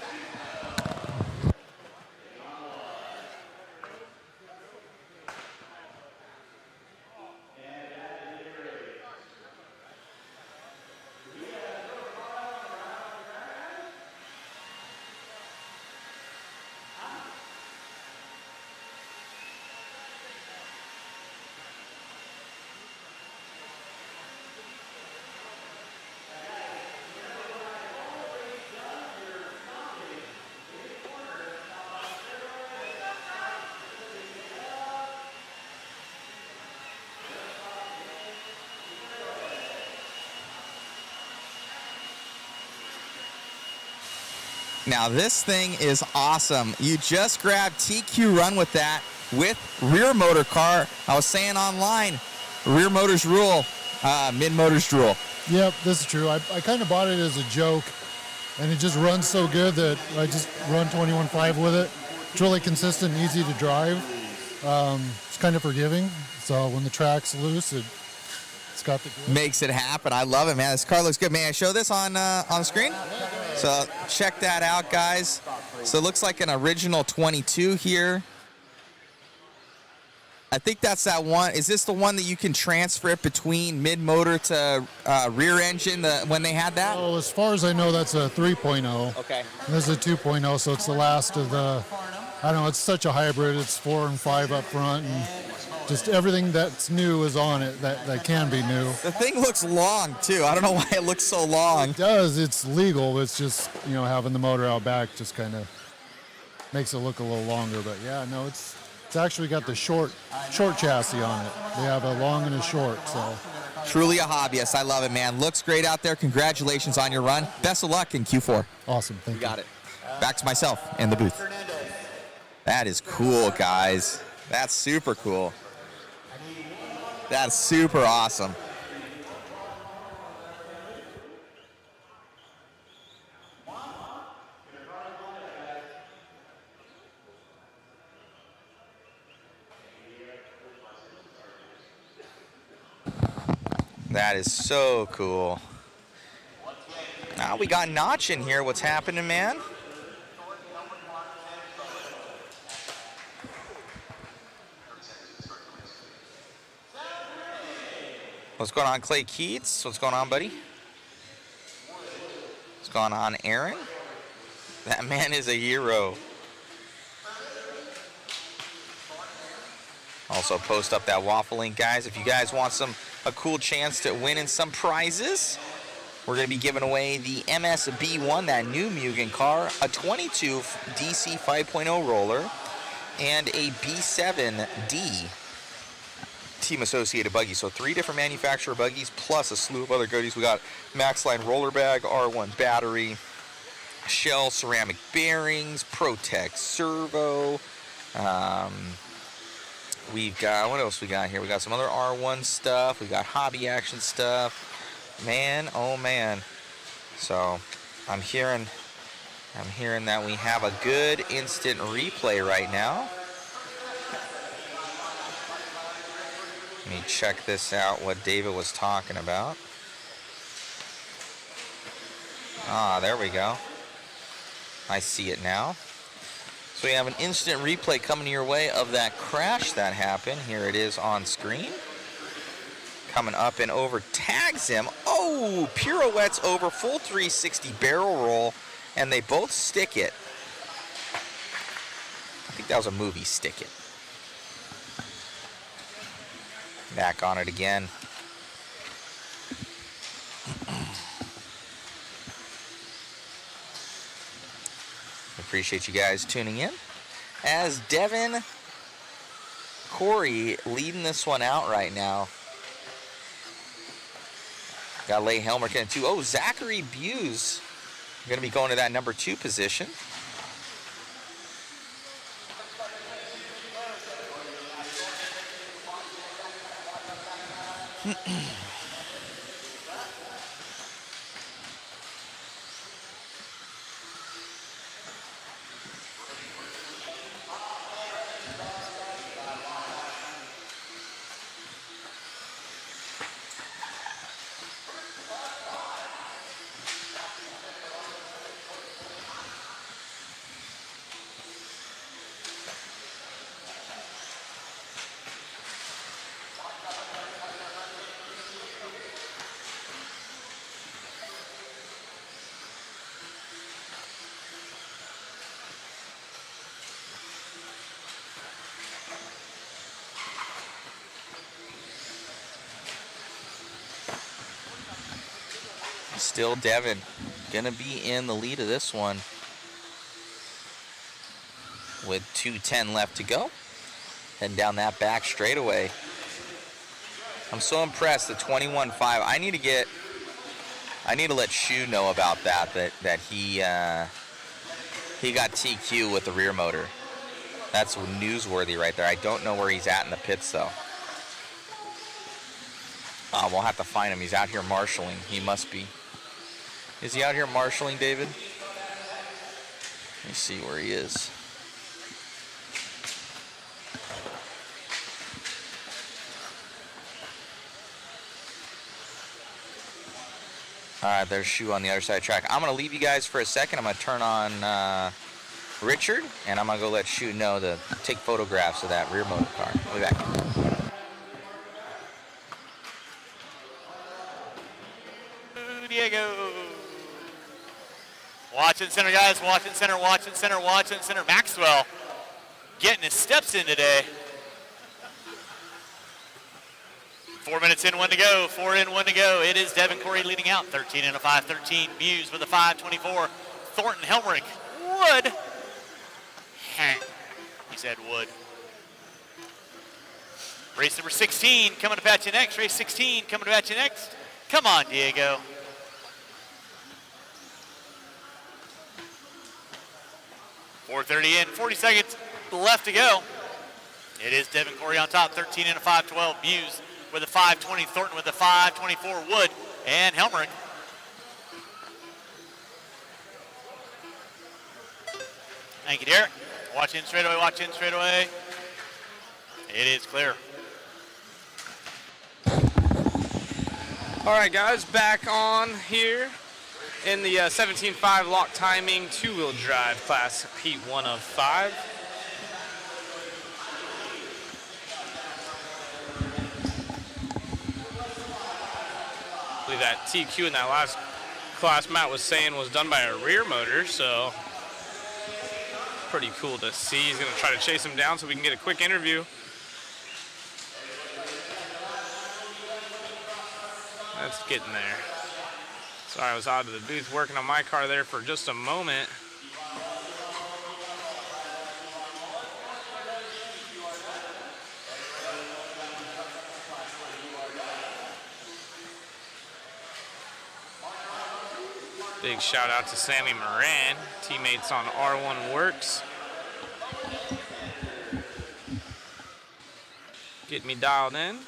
Now this thing is awesome. You just grabbed TQ Run with that with rear motor car. I was saying online, rear motors rule, mid motors drool. Yep, this is true. I kind of bought it as a joke, and it just runs so good that I just run 21.5 with it. It's really consistent and easy to drive. It's kind of forgiving, so when the track's loose, it's got the grip. Makes it happen. I love it, man. This car looks good. May I show this on the screen? So check that out, guys. So it looks like an original 22 here. I think that's that one. Is this the one that you can transfer it between mid-motor to rear engine when they had that? Oh, as far as I know, that's a 3.0. Okay. This is a 2.0, so it's the last of the, I don't know, it's such a hybrid. It's 4 and 5 up front, and just everything that's new is on it that can be new. The thing looks long, too. I don't know why it looks so long. It does. It's legal, but it's just, having the motor out back just kind of makes it look a little longer. But, yeah, no, it's actually got the short chassis on it. They have a long and a short, so. Truly a hobbyist. I love it, man. Looks great out there. Congratulations on your run. Best of luck in Q4. Awesome. Thank you. Got it. Back to myself in the booth. That is cool, guys. That's super cool. That's super awesome. That is so cool. Now we got Notch in here. What's happening, man? What's going on, Clay Keats? What's going on, buddy? What's going on, Aaron? That man is a hero. Also post up that waffle link, guys. If you guys want a cool chance to win in some prizes, we're going to be giving away the MSB1, that new Mugen car, a 22 DC 5.0 roller, and a B7D team associated buggy. So 3 different manufacturer buggies plus a slew of other goodies. We got Maxline roller bag, R1 battery, Shell ceramic bearings, Protect servo. We've got, what else we got here? We got some other R1 stuff. We got hobby action stuff. Man, oh man. So I'm hearing that we have a good instant replay right now. Let me check this out, what David was talking about. Ah, there we go. I see it now. So we have an instant replay coming your way of that crash that happened. Here it is on screen. Coming up and over, tags him. Oh, pirouettes over, full 360 barrel roll, and they both stick it. I think that was a movie, Stick It. Back on it again. Appreciate you guys tuning in. As Devin Corey leading this one out right now. Got Leigh Helmerich in 2. Oh, Zachary Buse going to be going to that number 2 position. Still Devin gonna be in the lead of this one with 2:10 left to go. Heading down that back straightaway. I'm so impressed. The 21.5. I need to let Shu know about that he He got TQ with the rear motor. That's newsworthy right there. I don't know where he's at in the pits, though. We'll have to find him. He's out here marshaling. He must be. Is he out here marshaling, David? Let me see where he is. All right, there's Shu on the other side of the track. I'm going to leave you guys for a second. I'm going to turn on Richard, and I'm going to go let Shu know to take photographs of that rear motor car. I'll be back. Diego. Watching center, guys. Watching center, watching center, watching center. Maxwell getting his steps in today. 4 minutes in, 1 to go. 4 in, 1 to go. It is Devin Corey leading out. 13 and a 5:13. Muse with a 5:24. Thornton Helmrich. Wood. He said Wood. Race number 16 coming to pat you next. Race 16 coming to pat you next. Come on, Diego. .430 in, 40 seconds left to go. It is Devin Corey on top, 13 and a 5:12. Muse with a 5:20. Thornton with a 5:24. Wood and Helmrich. Thank you, Derek. Watch in straightaway, watch in straightaway. It is clear. All right, guys, back on here in the 17.5 lock timing two-wheel drive class heat 1 of 5. I believe that TQ in that last class Matt was saying was done by a rear motor, so pretty cool to see. He's going to try to chase him down so we can get a quick interview. That's getting there. Sorry, I was out of the booth working on my car there for just a moment. Big shout out to Sammy Moran, teammates on R1 Works. Get me dialed in.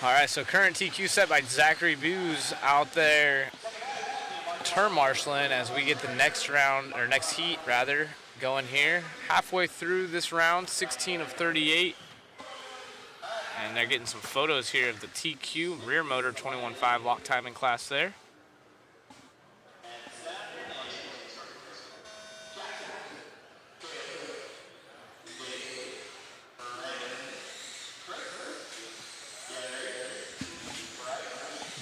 All right, so current TQ set by Zachary Booz out there turn marshaling as we get the next round, or next heat rather, going here. Halfway through this round, 16 of 38. And they're getting some photos here of the TQ rear motor 21.5 lock timing class there.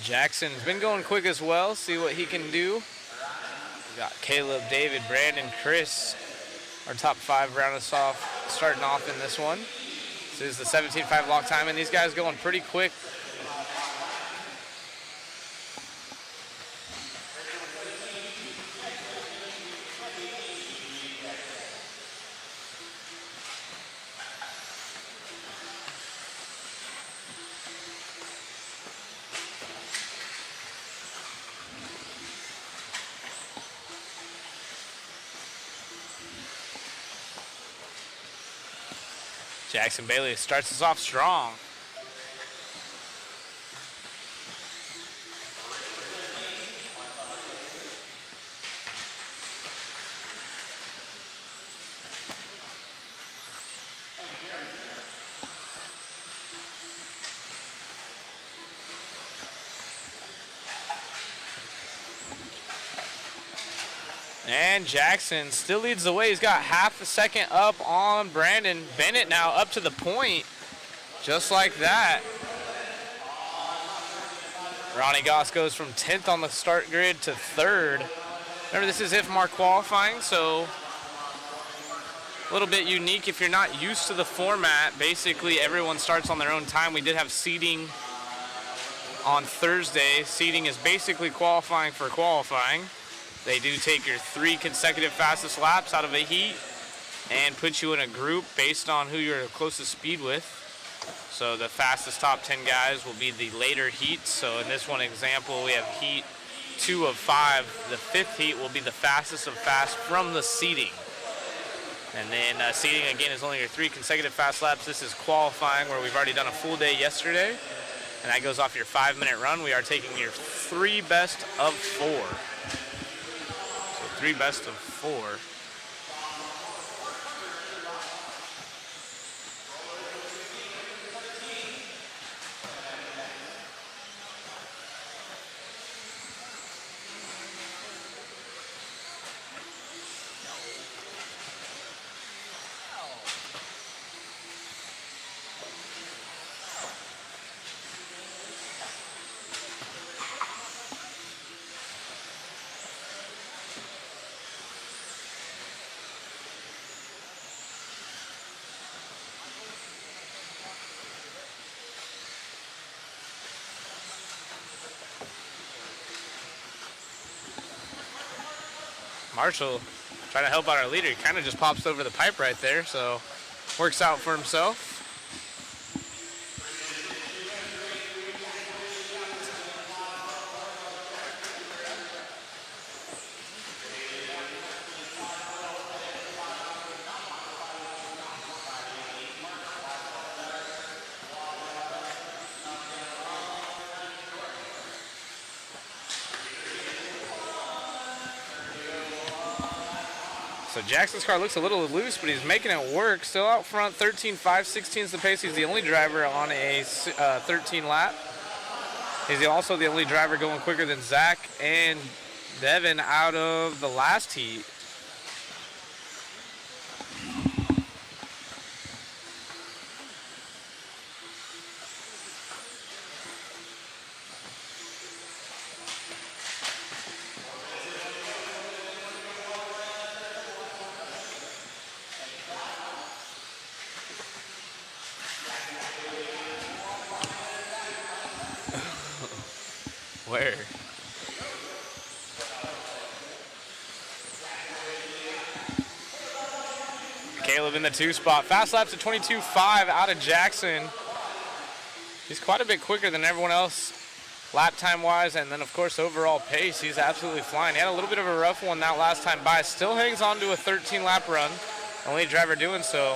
Jackson's been going quick as well. See what he can do. We got Caleb, David, Brandon, Chris. Our top 5 round us off, starting off in this one. This is the 17.5 lock time, and these guys going pretty quick. Jackson Bailey starts us off strong. And Jackson still leads the way. He's got half a second up on Brandon. Bennett now up to the point, just like that. Ronnie Goss goes from 10th on the start grid to 3rd. Remember, this is IFMAR qualifying, so a little bit unique if you're not used to the format. Basically, everyone starts on their own time. We did have seating on Thursday. Seating is basically qualifying for qualifying. They do take your 3 consecutive fastest laps out of a heat and put you in a group based on who you're closest speed with. So the fastest top 10 guys will be the later heats. So in this one example, we have heat 2 of 5. The 5th heat will be the fastest of fast from the seating. And then seating again is only your 3 consecutive fast laps. This is qualifying, where we've already done a full day yesterday. And that goes off your 5-minute run. We are taking your 3 best of 4. 3 best of 4. Marshall trying to help out our leader. He kind of just pops over the pipe right there, so works out for himself. So Jackson's car looks a little loose, but he's making it work. Still out front, 13.516 is the pace. He's the only driver on a 13 lap. He's also the only driver going quicker than Zach and Devin out of the last heat. Where? Caleb in the 2 spot. Fast laps at 22.5 out of Jackson. He's quite a bit quicker than everyone else lap time wise, and then of course overall pace. He's absolutely flying. He had a little bit of a rough one that last time by. Still hangs on to a 13 lap run. Only driver doing so.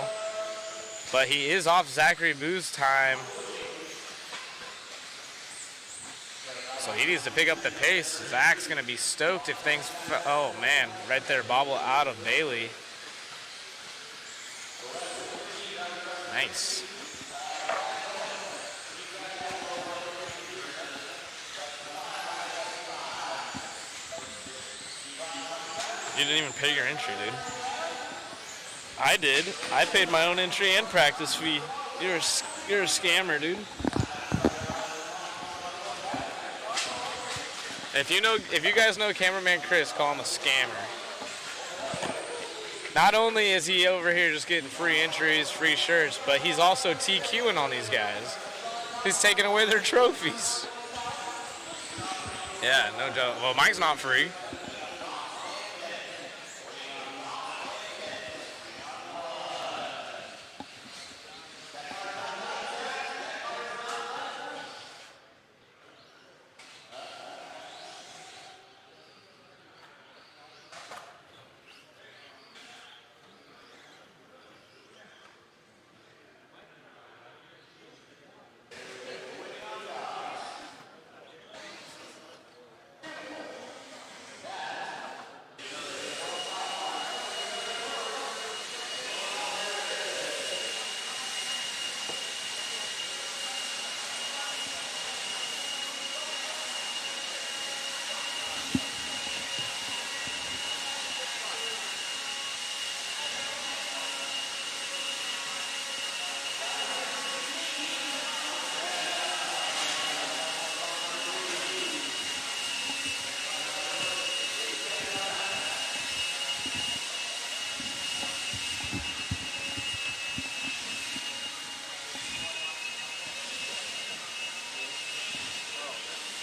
But he is off Zachary Boo's time. So he needs to pick up the pace. Zach's going to be stoked if things... Oh, man. Right there, bobble out of Bailey. Nice. You didn't even pay your entry, dude. I did. I paid my own entry and practice fee. You're a scammer, dude. If you guys know cameraman Chris, call him a scammer. Not only is he over here just getting free entries, free shirts, but he's also TQing on these guys. He's taking away their trophies. Yeah, no joke. Well, mine's not free.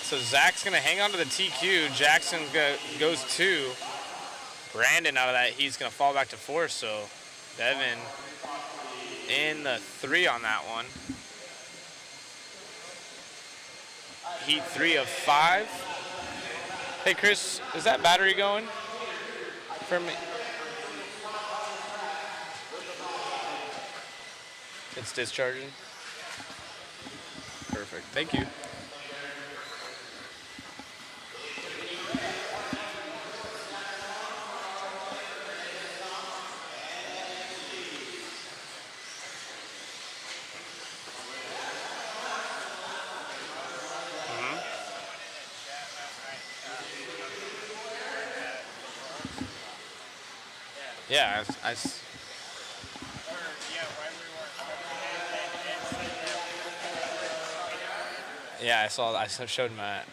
So Zach's gonna hang on to the TQ. Jackson goes 2. Brandon out of that, he's gonna fall back to 4. So Devin in the 3 on that one. Heat 3 of 5. Hey Chris, is that battery going for me? It's discharging. Perfect, thank you. Yeah, yeah, I saw. I showed him that.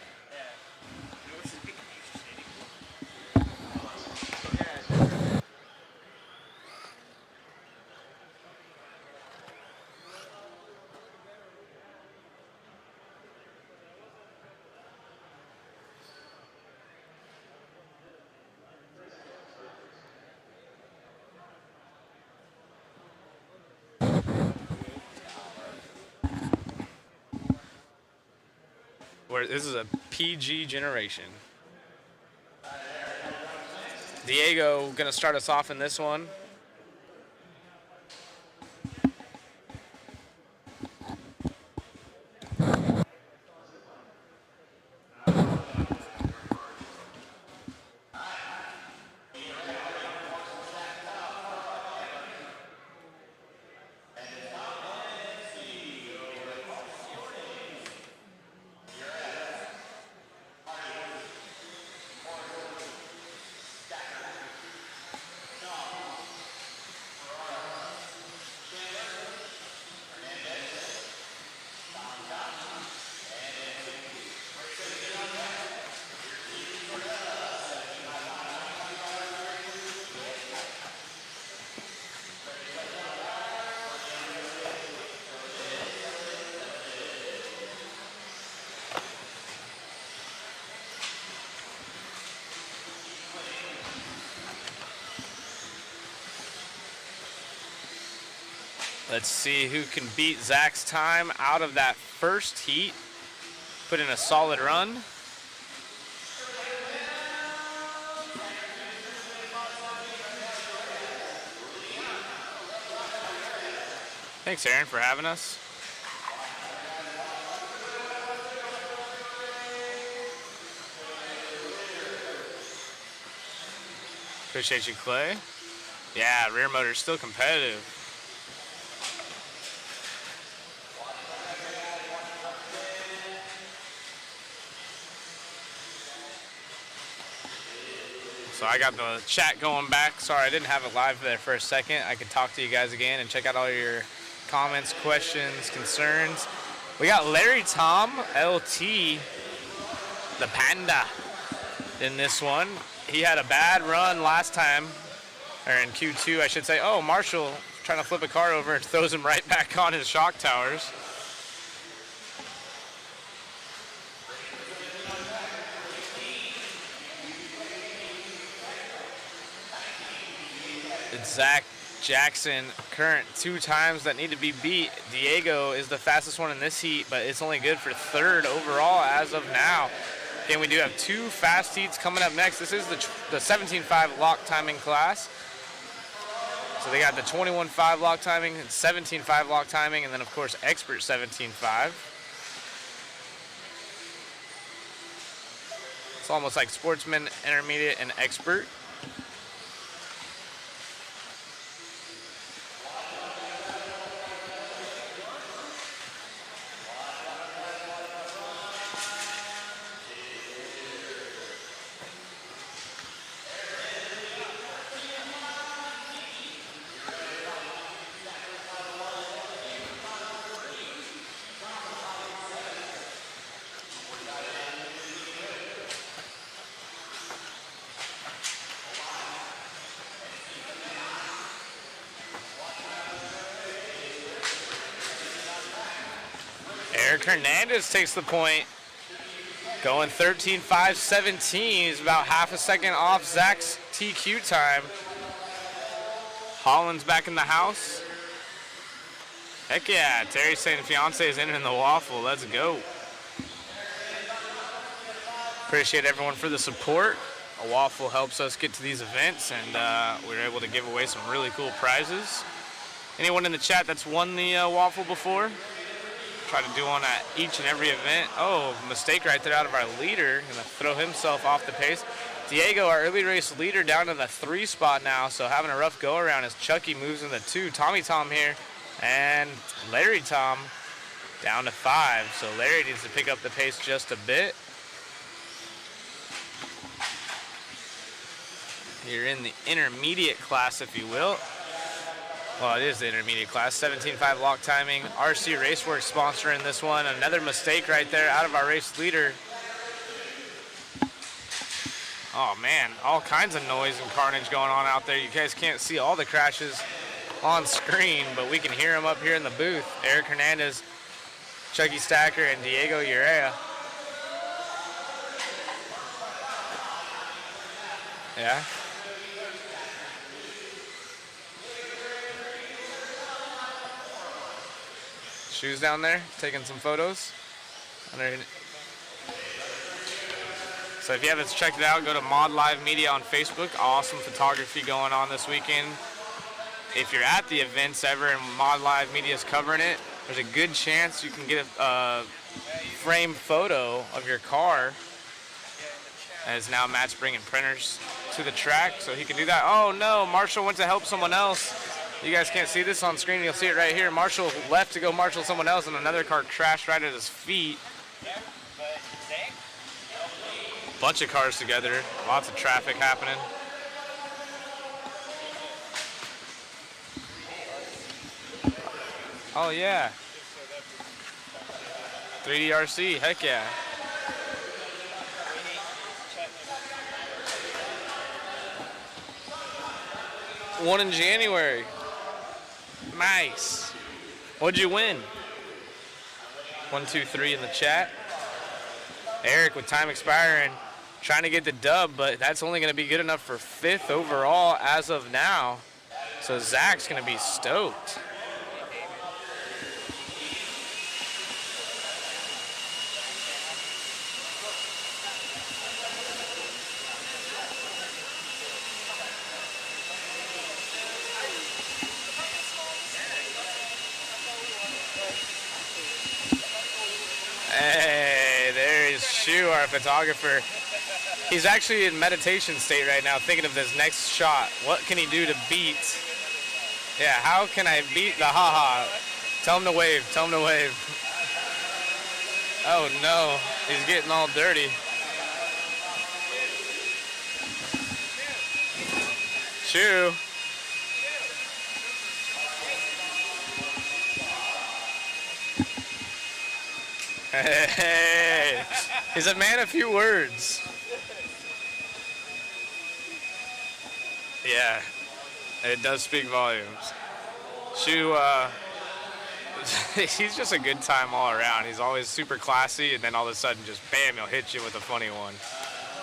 Where this is a PG generation. Diego gonna start us off in this one. Let's see who can beat Zach's time out of that first heat. Put in a solid run. Thanks, Aaron, for having us. Appreciate you, Clay. Yeah, rear motor's still competitive. So I got the chat going back. Sorry, I didn't have it live there for a second. I could talk to you guys again and check out all your comments, questions, concerns. We got Larry Tom, LT, the Panda, in this one. He had a bad run last time, or in Q2, I should say. Oh, Marshall trying to flip a car over and throws him right back on his shock towers. It's Zach Jackson, current 2 times that need to be beat. Diego is the fastest one in this heat, but it's only good for 3rd overall as of now. Again, we do have 2 fast heats coming up next. This is the 17.5 lock timing class. So they got the 21.5 lock timing and 17.5 lock timing, and then of course expert 17.5. It's almost like sportsman, intermediate, and expert. Eric Hernandez takes the point. Going 13.5.17. He's about half a second off Zach's TQ time. Holland's back in the house. Heck yeah, Terry's saying fiance is entering the waffle. Let's go. Appreciate everyone for the support. A waffle helps us get to these events, and we were able to give away some really cool prizes. Anyone in the chat that's won the waffle before? Try to do one at each and every event. Oh, mistake right there out of our leader. Gonna throw himself off the pace. Diego, our early race leader, down in the 3 spot now, so having a rough go around as Chucky moves in the 2. Tommy Tom here, and Larry Tom down to 5. So Larry needs to pick up the pace just a bit. You're in the intermediate class, if you will. Well, it is the intermediate class. 17.5 lock timing. RC Raceworks sponsoring this one. Another mistake right there out of our race leader. Oh man, all kinds of noise and carnage going on out there. You guys can't see all the crashes on screen, but we can hear them up here in the booth. Eric Hernandez, Chucky Stacker, and Diego Urea. Yeah. Shoes down there, taking some photos. So if you haven't checked it out, go to Mod Live Media on Facebook. Awesome photography going on this weekend. If you're at the events ever and Mod Live Media is covering it, there's a good chance you can get a framed photo of your car. As now Matt's bringing printers to the track, so he can do that. Oh no, Marshall went to help someone else. You guys can't see this on screen, you'll see it right here. Marshall left to go marshal someone else, and another car crashed right at his feet. Bunch of cars together, lots of traffic happening. Oh yeah. 3DRC, heck yeah. One in January. Nice. What'd you win? 1, 2, 3 in the chat. Eric with time expiring, trying to get the dub, but that's only going to be good enough for 5th overall as of now. So Zach's going to be stoked. Hey, there is Shu, our photographer. He's actually in meditation state right now, thinking of this next shot. What can he do to beat? Yeah, how can I beat the haha? Tell him to wave, tell him to wave. Oh no, he's getting all dirty. Shu. Hey, he's a man of few words. Yeah, it does speak volumes. Shu, he's just a good time all around. He's always super classy, and then all of a sudden, just bam, he'll hit you with a funny one.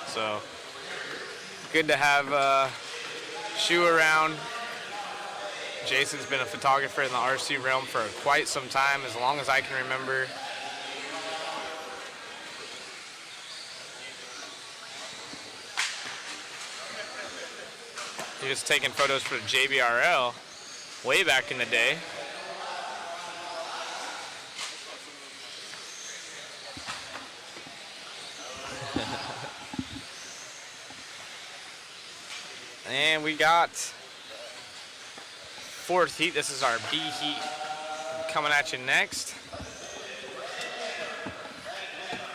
So, good to have Shu around. Jason's been a photographer in the RC realm for quite some time, as long as I can remember. He was taking photos for JBRL way back in the day. And we got 4th heat. This is our B heat coming at you next.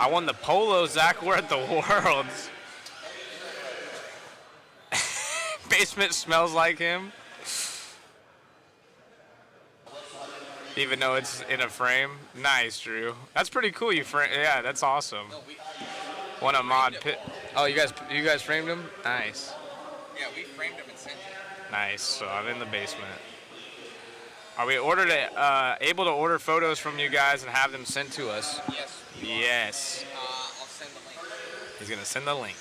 I won the polo, Zach. We're at the Worlds. Basement smells like him. Even though it's in a frame. Nice, Drew. That's pretty cool. Yeah, that's awesome. Won a mod pit. Oh, you guys framed him? Nice. Yeah, we framed him and sent him. Nice. So I'm in the basement. Are we able to order photos from you guys and have them sent to us? Yes. Yes. I'll send the link. He's gonna send the link.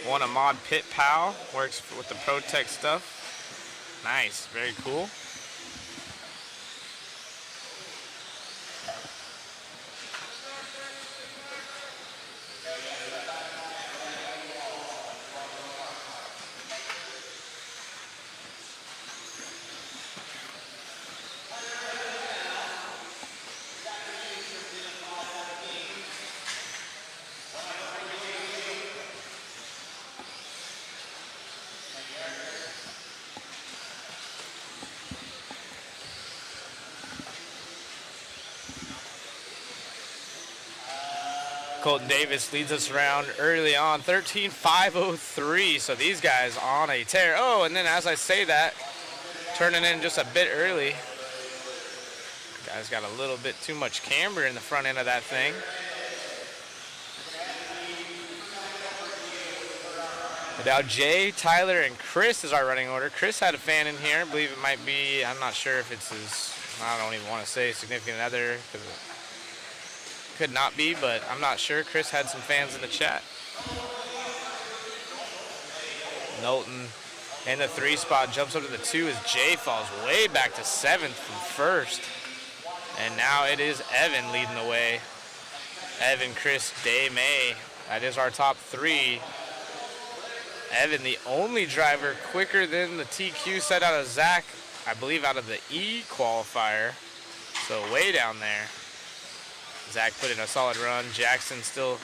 Won a mod pit pal, works with the ProTech stuff. Nice, very cool. Colton Davis leads us around early on, 13.503. So these guys on a tear. Oh, and then as I say that, turning in just a bit early. Guys got a little bit too much camber in the front end of that thing. But now Jay, Tyler, and Chris is our running order. Chris had a fan in here. I believe it might be, I'm not sure if it's his, I don't even want to say significant other, because could not be, but I'm not sure. Chris had some fans in the chat. Knowlton in the 3 spot, jumps up to the 2 as Jay falls way back to 7th from 1st. And now it is Evan leading the way. Evan, Chris, Day, May. That is our top 3. Evan, the only driver quicker than the TQ set out of Zach, I believe out of the E qualifier. So way down there. Zach put in a solid run. Jackson still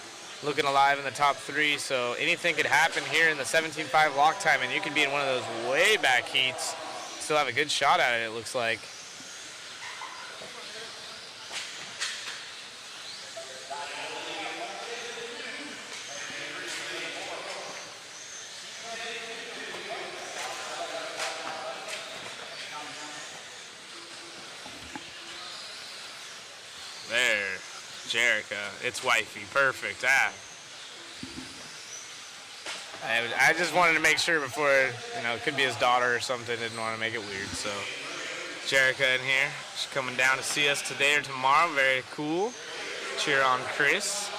looking alive in the top 3, so anything could happen here in the 17.5 lock time, and you can be in one of those way back heats. Still have a good shot at it, it looks like. There. Jerica, it's wifey, perfect. I just wanted to make sure before, it could be his daughter or something, didn't want to make it weird, so. Jerica in here, she's coming down to see us today or tomorrow, very cool. Cheer on Chris.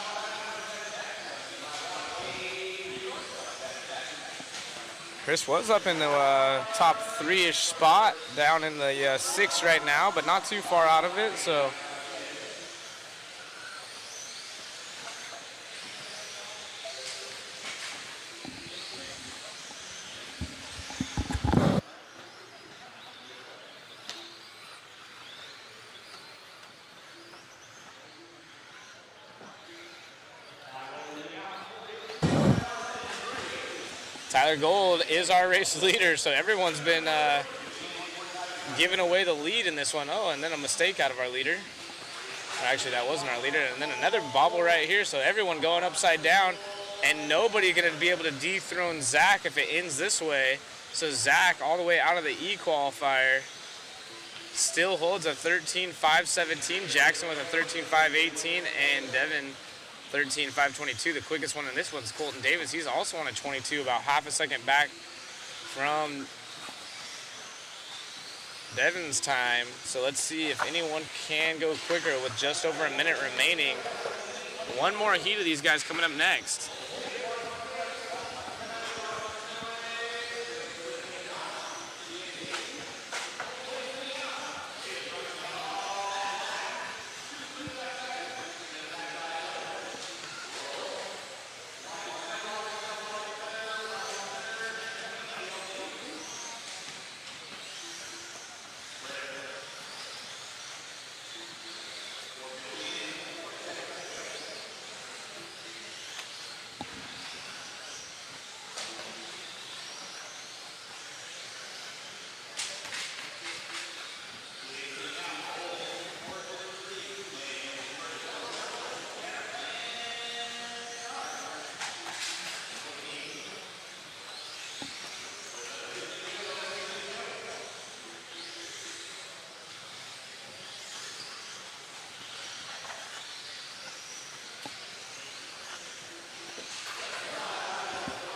Chris was up in the top 3-ish spot, down in the 6 right now, but not too far out of it, so. Tyler Gold is our race leader, so everyone's been giving away the lead in this one. Oh, and then a mistake out of our leader. Actually, that wasn't our leader. And then another bobble right here, so everyone going upside down, and nobody going to be able to dethrone Zach if it ends this way. So Zach, all the way out of the E qualifier, still holds a 13.517. Jackson with a 13.518, and Devin 13.522. The quickest one in this one's Colton Davis. He's also on a 22, about half a second back from Devin's time. So let's see if anyone can go quicker with just over a minute remaining. One more heat of these guys coming up next.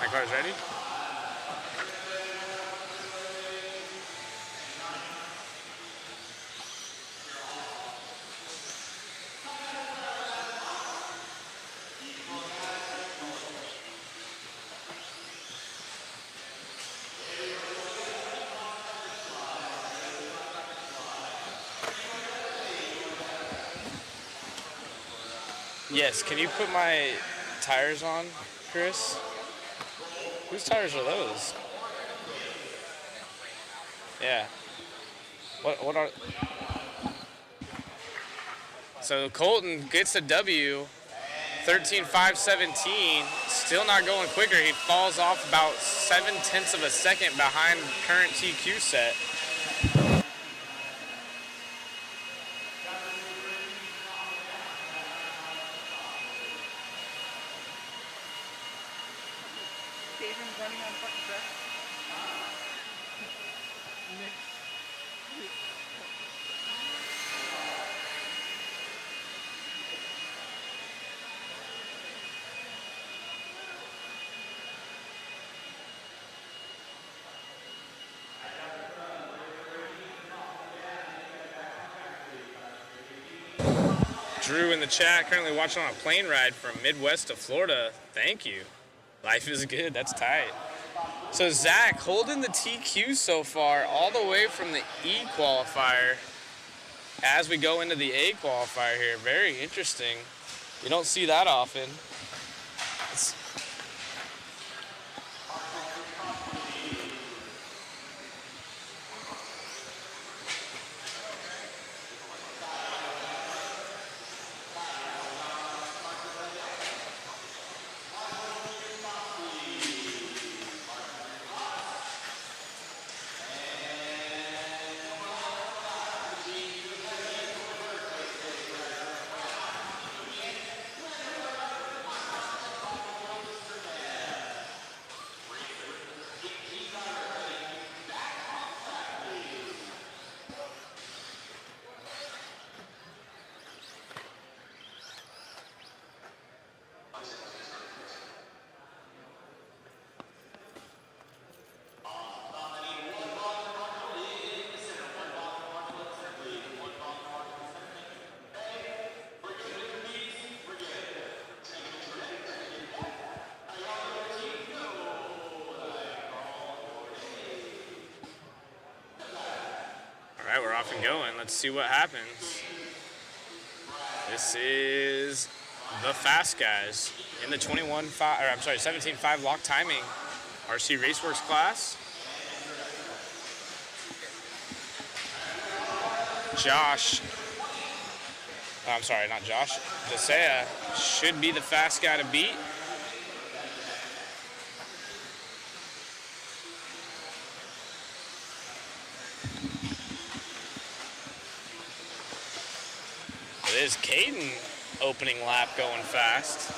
My car's ready? Yes, can you put my tires on, Chris? Whose tires are those? Yeah. What are... So Colton gets a W, 13.517, still not going quicker. He falls off about 0.7 of a second behind current TQ set. Drew in the chat, currently watching on a plane ride from Midwest to Florida. Thank you. Life is good. That's tight. So Zach holding the TQ so far all the way from the E qualifier as we go into the A qualifier here. Very interesting. You don't see that often. All right, we're off and going. Let's see what happens. This is the fast guys in the 17.5 lock timing RC Raceworks class. Josiah should be the fast guy to beat. It is Caden opening lap going fast.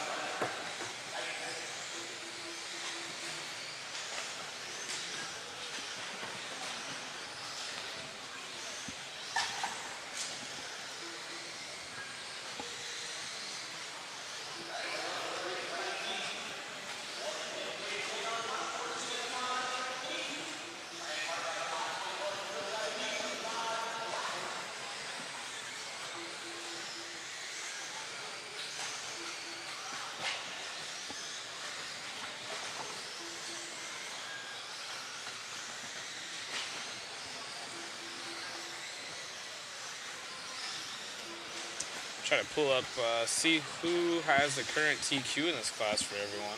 Try to pull up, see who has the current TQ in this class for everyone.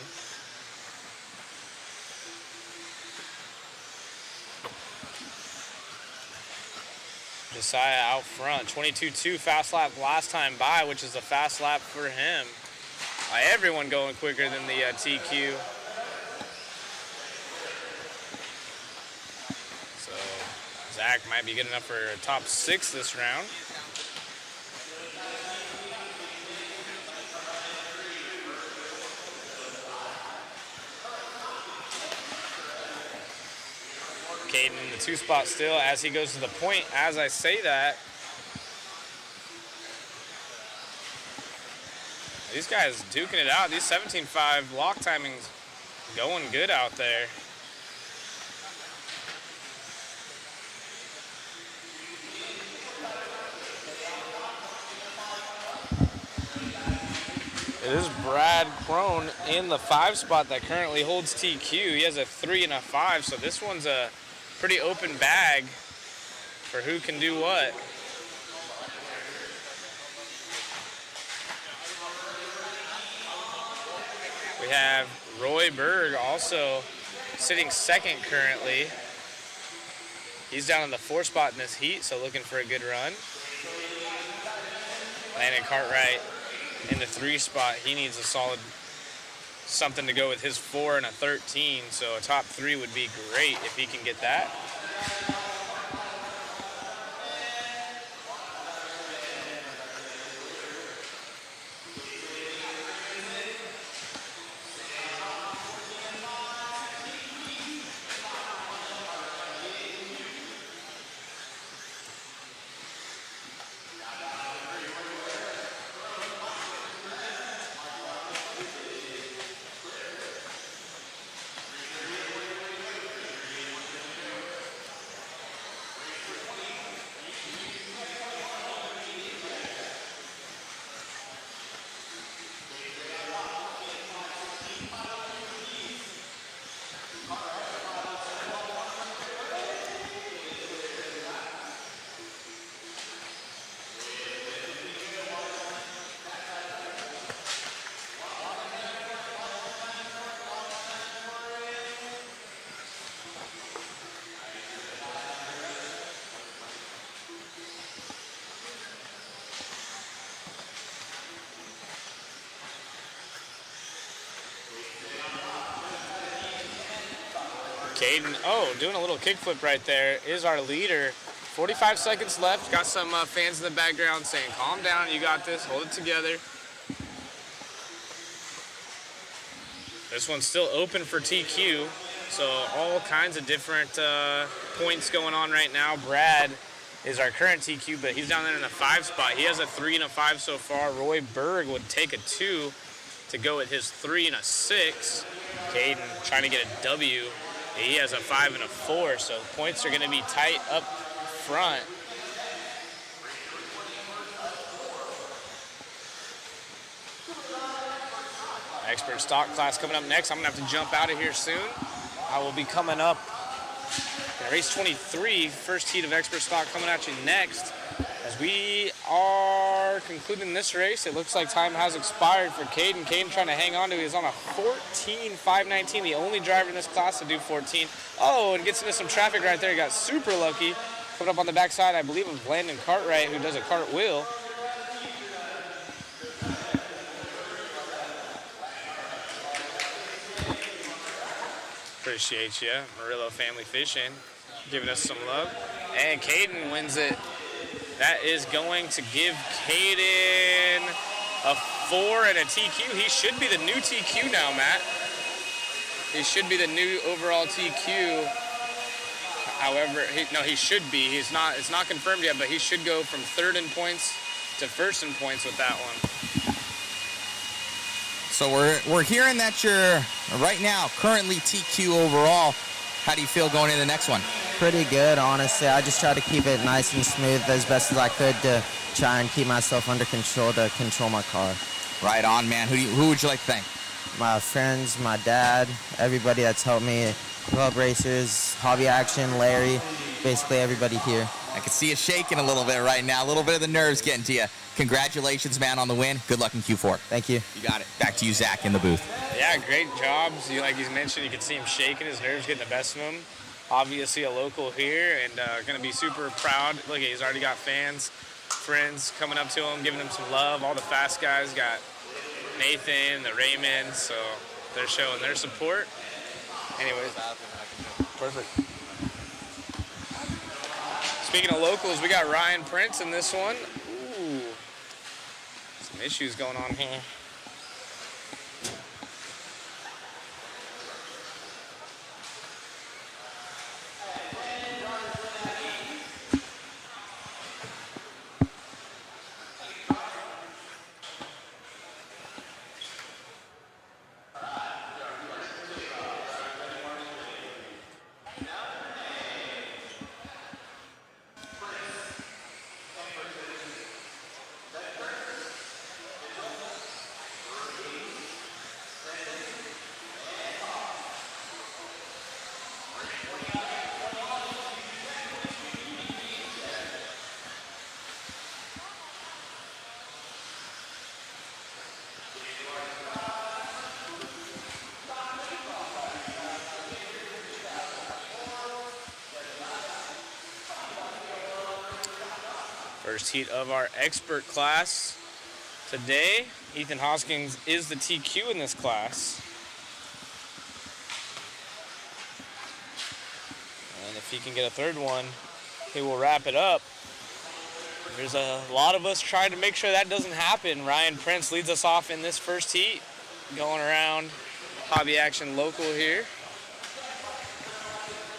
Josiah out front, 22.2 fast lap last time by, which is a fast lap for him. Everyone going quicker than the TQ. So Zach might be good enough for a top 6 this round. Caden in the 2 spot still as he goes to the point. As I say that, these guys duking it out. These 17.5 lock timings going good out there. It is Brad Crone in the 5 spot that currently holds TQ. He has a 3 and a 5, so this one's a pretty open bag for who can do what. We have Roy Berg also sitting second currently. He's down in the 4 spot in this heat, so looking for a good run. Landon Cartwright in the 3 spot. He needs a solid something to go with his 4 and a 13, so a top 3 would be great if he can get that. Caden, doing a little kickflip right there is our leader. 45 seconds left. Got some fans in the background saying, calm down, you got this, hold it together. This one's still open for TQ, so all kinds of different points going on right now. Brad is our current TQ, but he's down there in the 5 spot. He has a 3 and a 5 so far. Roy Berg would take a 2 to go with his 3 and a 6. Caden trying to get a W. He has a 5 and a 4, so points are going to be tight up front. Expert stock class coming up next. I'm going to have to jump out of here soon. I will be coming up in race 23, first heat of expert stock coming at you next. As we are concluding this race, it looks like time has expired for Caden. Caden trying to hang on to it. He's on a 14.519, the only driver in this class to do 14. Oh, and gets into some traffic right there. He got super lucky. Coming up on the backside, I believe, of Landon Cartwright, who does a cartwheel. Appreciate you, Murillo Family Fishing, giving us some love. And Caden wins it. That is going to give Caden a 4 and a TQ. He should be the new TQ now, Matt. He should be the new overall TQ. However, he should be. It's not confirmed yet, but he should go from 3rd in points to 1st in points with that one. So we're hearing that you're right now currently TQ overall. How do you feel going into the next one? Pretty good, honestly. I just try to keep it nice and smooth as best as I could to try and keep myself under control to control my car. Right on, man. Who would you like to thank? My friends, my dad, everybody that's helped me, club racers, hobby action, Larry, basically everybody here. I can see you shaking a little bit right now. A little bit of the nerves getting to you. Congratulations, man, on the win. Good luck in Q4. Thank you. You got it. Back to you, Zach, in the booth. Yeah, great jobs. Like he's mentioned, you can see him shaking. His nerves getting the best of him. Obviously a local here and going to be super proud. Look, he's already got fans, friends coming up to him, giving him some love. All the fast guys got Nathan, the Raymond, so they're showing their support. Anyways, perfect. Speaking of locals, we got Ryan Prince in this one. Ooh, some issues going on here. First heat of our expert class today. Ethan Hoskins is the TQ in this class. And if he can get a third one, he will wrap it up. There's a lot of us trying to make sure that doesn't happen. Ryan Prince leads us off in this first heat, going around Hobby Action Local here.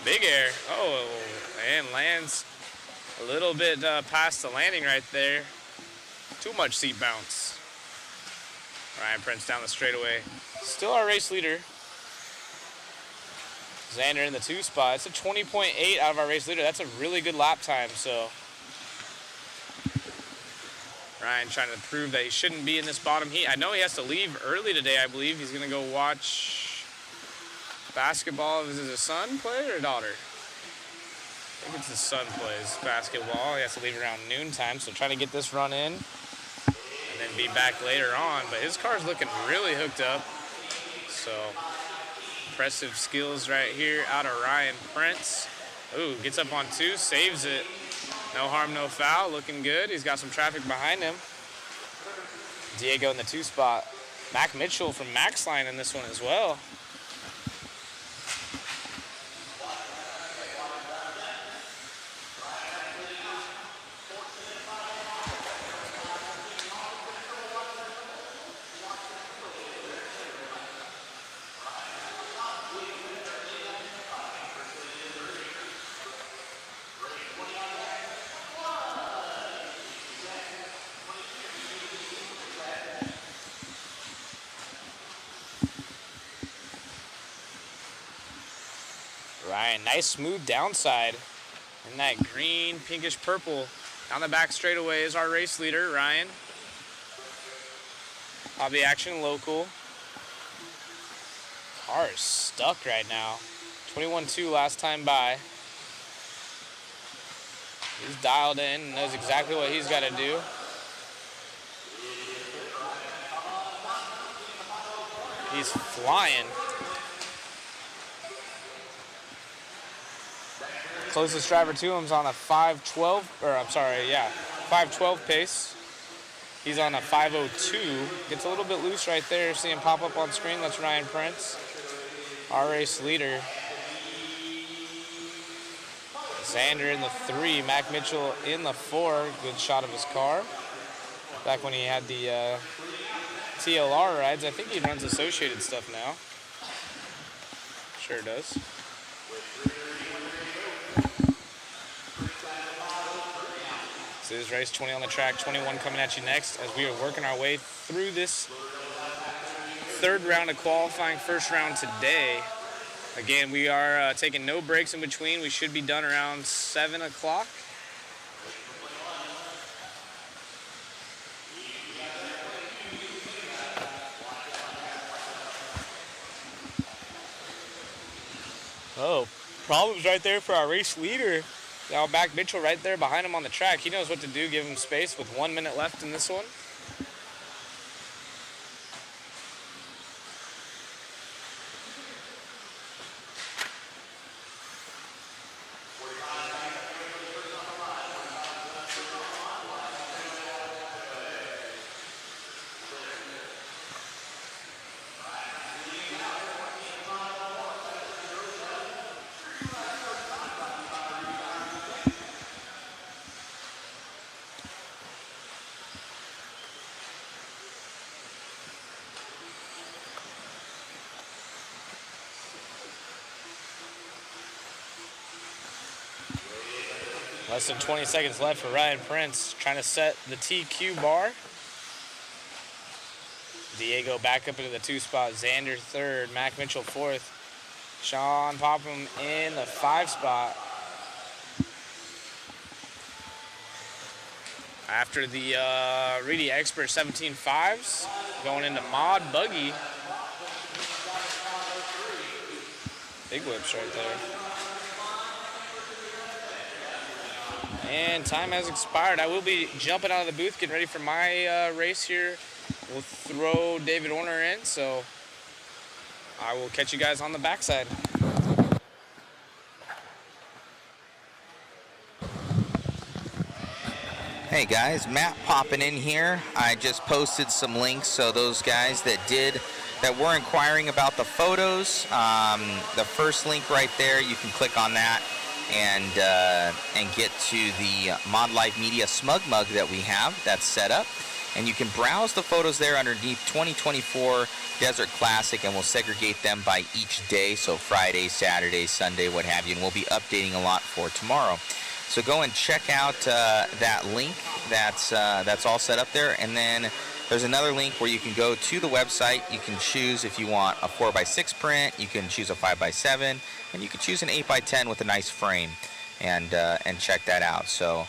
Big air. Oh, and lands a little bit past the landing right there. Too much seat bounce. Ryan Prince down the straightaway. Still our race leader. Xander in the 2 spot. It's a 20.8 out of our race leader. That's a really good lap time, so. Ryan trying to prove that he shouldn't be in this bottom heat. I know he has to leave early today, I believe. He's gonna go watch basketball. Is it his son play or daughter? I think it's his son plays basketball. He has to leave around noontime, so trying to get this run in and then be back later on. But his car's looking really hooked up. So impressive skills right here out of Ryan Prince. Ooh, gets up on 2, saves it. No harm, no foul, looking good. He's got some traffic behind him. Diego in the 2 spot. Mac Mitchell from Max Line in this one as well. Ryan, nice smooth downside in that green, pinkish purple. Down the back straightaway is our race leader, Ryan. Hobby Action Local. Car is stuck right now. 21.2 last time by. He's dialed in and knows exactly what he's got to do. He's flying. Closest driver to him is on a 5:12, or I'm sorry, yeah, 5:12 pace. He's on a 5:02. Gets a little bit loose right there. See him pop up on screen. That's Ryan Prince, our race leader. Xander in the 3, Mac Mitchell in the 4. Good shot of his car. Back when he had the TLR rides, I think he runs associated stuff now. Sure does. So this is race 20 on the track, 21 coming at you next as we are working our way through this third round of qualifying, first round today. Again, we are taking no breaks in between. We should be done around 7 o'clock. Oh, problems right there for our race leader. Now back Mitchell right there behind him on the track. He knows what to do, give him space with 1 minute left in this one. Less than 20 seconds left for Ryan Prince, trying to set the TQ bar. Diego back up into the 2 spot, Xander 3rd, Mac Mitchell 4th, Sean Popham in the 5 spot. After the Reedy Expert 17.5s, going into Mod Buggy. Big whips right there. And time has expired. I will be jumping out of the booth, getting ready for my race here. We'll throw David Orner in, so I will catch you guys on the backside. Hey guys, Matt popping in here. I just posted some links, so those guys that were inquiring about the photos, the first link right there, you can click on that and get to the Mod Life Media Smug Mug that we have that's set up. And you can browse the photos there underneath 2024 Desert Classic, and we'll segregate them by each day, so Friday, Saturday, Sunday, what have you, and we'll be updating a lot for tomorrow. So go and check out that link that's all set up there, and then there's another link where you can go to the website. You can choose if you want a 4x6 print, you can choose a 5x7, and you can choose an 8x10 with a nice frame, and check that out. So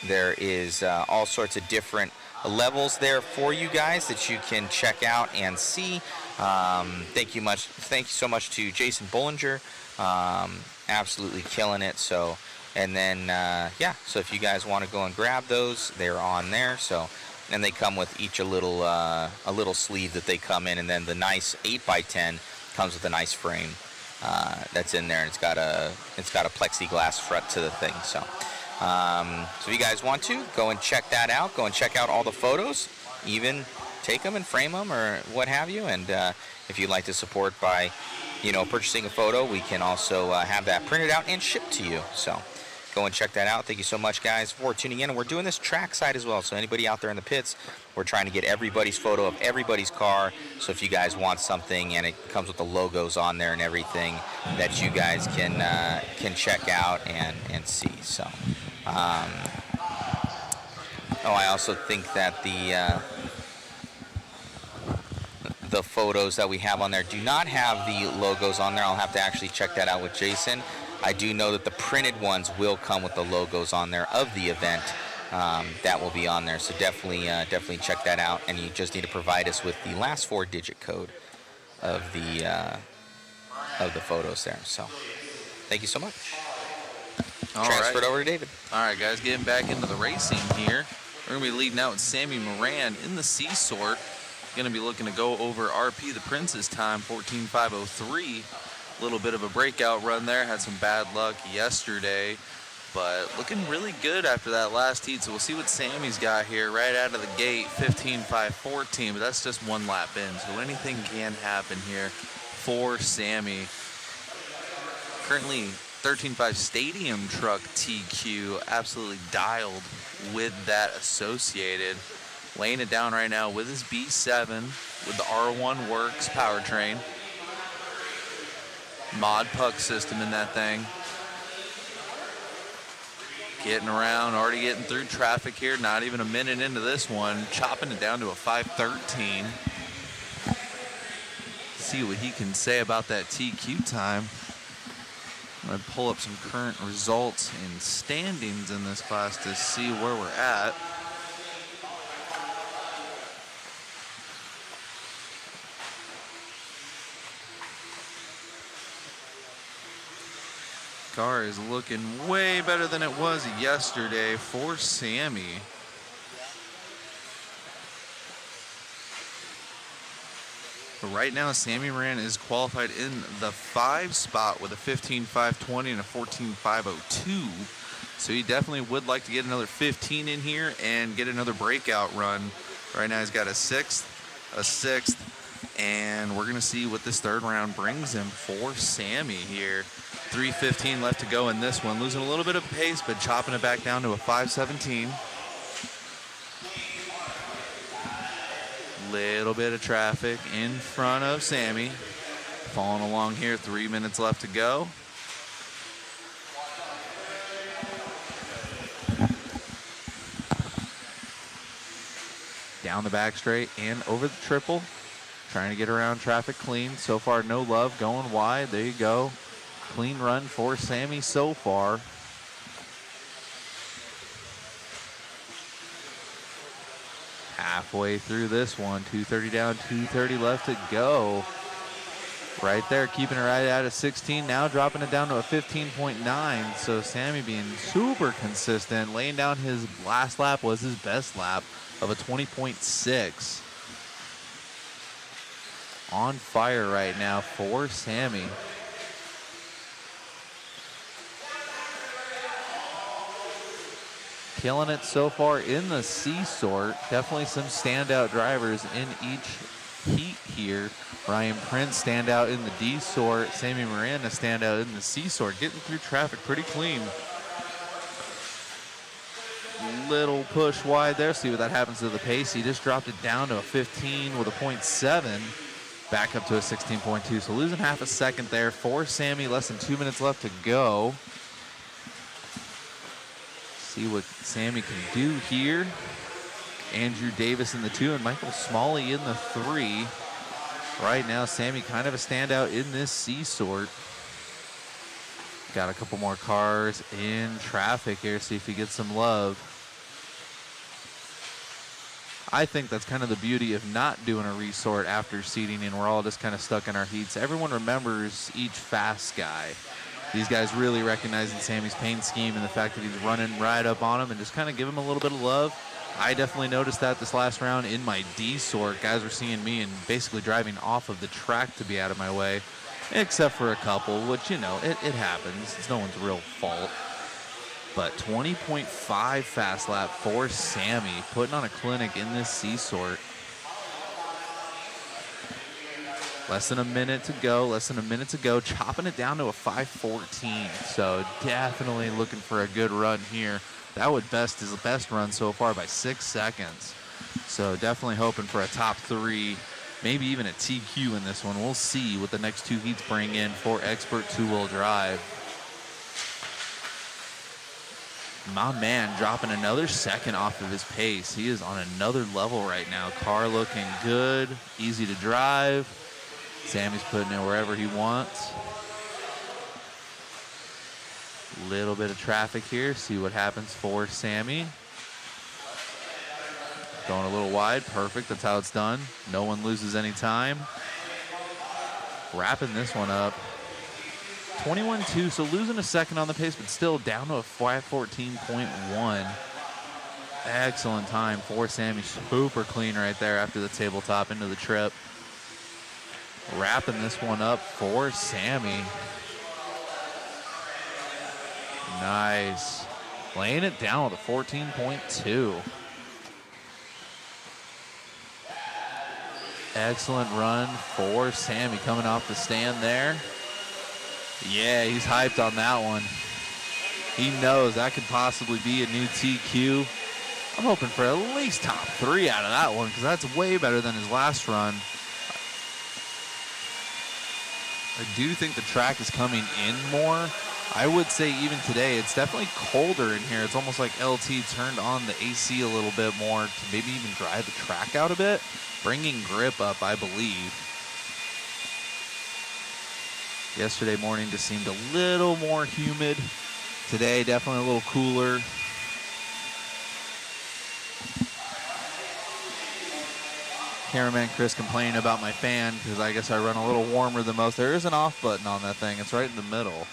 there is all sorts of different levels there for you guys that you can check out and see. Thank you so much to Jason Bollinger. Absolutely killing it. So, and then so if you guys want to go and grab those, they're on there. So, and they come with each a little sleeve that they come in, and then the nice 8x10 comes with a nice frame that's in there, and it's got a plexiglass front to the thing. So if you guys want to go and check that out, go and check out all the photos, even take them and frame them or what have you. And if you'd like to support by purchasing a photo, we can also have that printed out and shipped to you. So go and check that out. Thank you so much, guys, for tuning in. And we're doing this trackside as well. So anybody out there in the pits, we're trying to get everybody's photo of everybody's car. So if you guys want something, and it comes with the logos on there and everything, that you guys can check out and see. So, I also think that the photos that we have on there do not have the logos on there. I'll have to actually check that out with Jason. I do know that the printed ones will come with the logos on there of the event. That will be on there, so definitely check that out. And you just need to provide us with the last 4-digit code of the photos there. So thank you so much. Transferred over to David. All right, guys, getting back into the racing here. We're going to be leading out with Sammy Moran in the C sort. Going to be looking to go over RP the Prince's time, 14.503. A little bit of a breakout run there. Had some bad luck yesterday, but looking really good after that last heat. So we'll see what Sammy's got here right out of the gate, 15.514. But that's just one lap in, so anything can happen here for Sammy. Currently 13.5 Stadium Truck TQ, absolutely dialed with that associated. Laying it down right now with his B7 with the R1 Works powertrain. Mod puck system in that thing. Getting around, already getting through traffic here. Not even a minute into this one. Chopping it down to a 5:13. See what he can say about that TQ time. I'm going to pull up some current results and standings in this class to see where we're at. Car is looking way better than it was yesterday for Sammy. But right now, Sammy Moran is qualified in the 5 spot with a 15.520 and a 14.502. So he definitely would like to get another 15 in here and get another breakout run. Right now he's got a 6th, and we're going to see what this third round brings him for Sammy here. 3:15 left to go in this one. Losing a little bit of pace, but chopping it back down to a 5:17. Little bit of traffic in front of Sammy. Following along here, 3 minutes left to go. Down the back straight and over the triple. Trying to get around traffic clean. So far, no love. Going wide. There you go. Clean run for Sammy so far. Halfway through this one. 2:30 down, 2:30 left to go. Right there, keeping it right at a 16. Now dropping it down to a 15.9. So Sammy being super consistent. Laying down his last lap was his best lap of a 20.6. On fire right now for Sammy. Killing it so far in the C sort. Definitely some standout drivers in each heat here. Ryan Prince standout in the D sort. Sammy Miranda standout in the C sort. Getting through traffic pretty clean. Little push wide there. See what that happens to the pace. He just dropped it down to a 15 with a 0.7. Back up to a 16.2. So losing half a second there for Sammy. Less than 2 minutes left to go. See what Sammy can do here. Andrew Davis in the 2 and Michael Smalley in the 3. Right now, Sammy kind of a standout in this C sort. Got a couple more cars in traffic here. See if he gets some love. I think that's kind of the beauty of not doing a resort after seating, and we're all just kind of stuck in our heats. Everyone remembers each fast guy. These guys really recognizing Sammy's paint scheme and the fact that he's running right up on him and just kind of give him a little bit of love. I definitely noticed that this last round in my D sort. Guys were seeing me and basically driving off of the track to be out of my way, except for a couple, which, you know, it happens. It's no one's real fault. But 20.5 fast lap for Sammy, putting on a clinic in this C sort. Less than a minute to go, chopping it down to a 5:14. So definitely looking for a good run here. That would best his best run so far by 6 seconds. So definitely hoping for a top 3, maybe even a TQ in this one. We'll see what the next 2 heats bring in for expert two-wheel drive. My man dropping another second off of his pace. He is on another level right now. Car looking good, easy to drive. Sammy's putting it wherever he wants. Little bit of traffic here. See what happens for Sammy. Going a little wide. Perfect. That's how it's done. No one loses any time. Wrapping this one up. 21.2, so losing a second on the pace, but still down to a 5:14.1. Excellent time for Sammy. Super clean right there after the tabletop into the trip. Wrapping this one up for Sammy. Nice. Laying it down with a 14.2. Excellent run for Sammy coming off the stand there. Yeah, he's hyped on that one. He knows that could possibly be a new TQ. I'm hoping for at least top 3 out of that one because that's way better than his last run. I do think the track is coming in more. I would say even today, it's definitely colder in here. It's almost like LT turned on the AC a little bit more to maybe even drive the track out a bit, bringing grip up, I believe. Yesterday morning just seemed a little more humid. Today, definitely a little cooler. Cameraman Chris complaining about my fan because I guess I run a little warmer than most. There is an off button on that thing. It's right in the middle.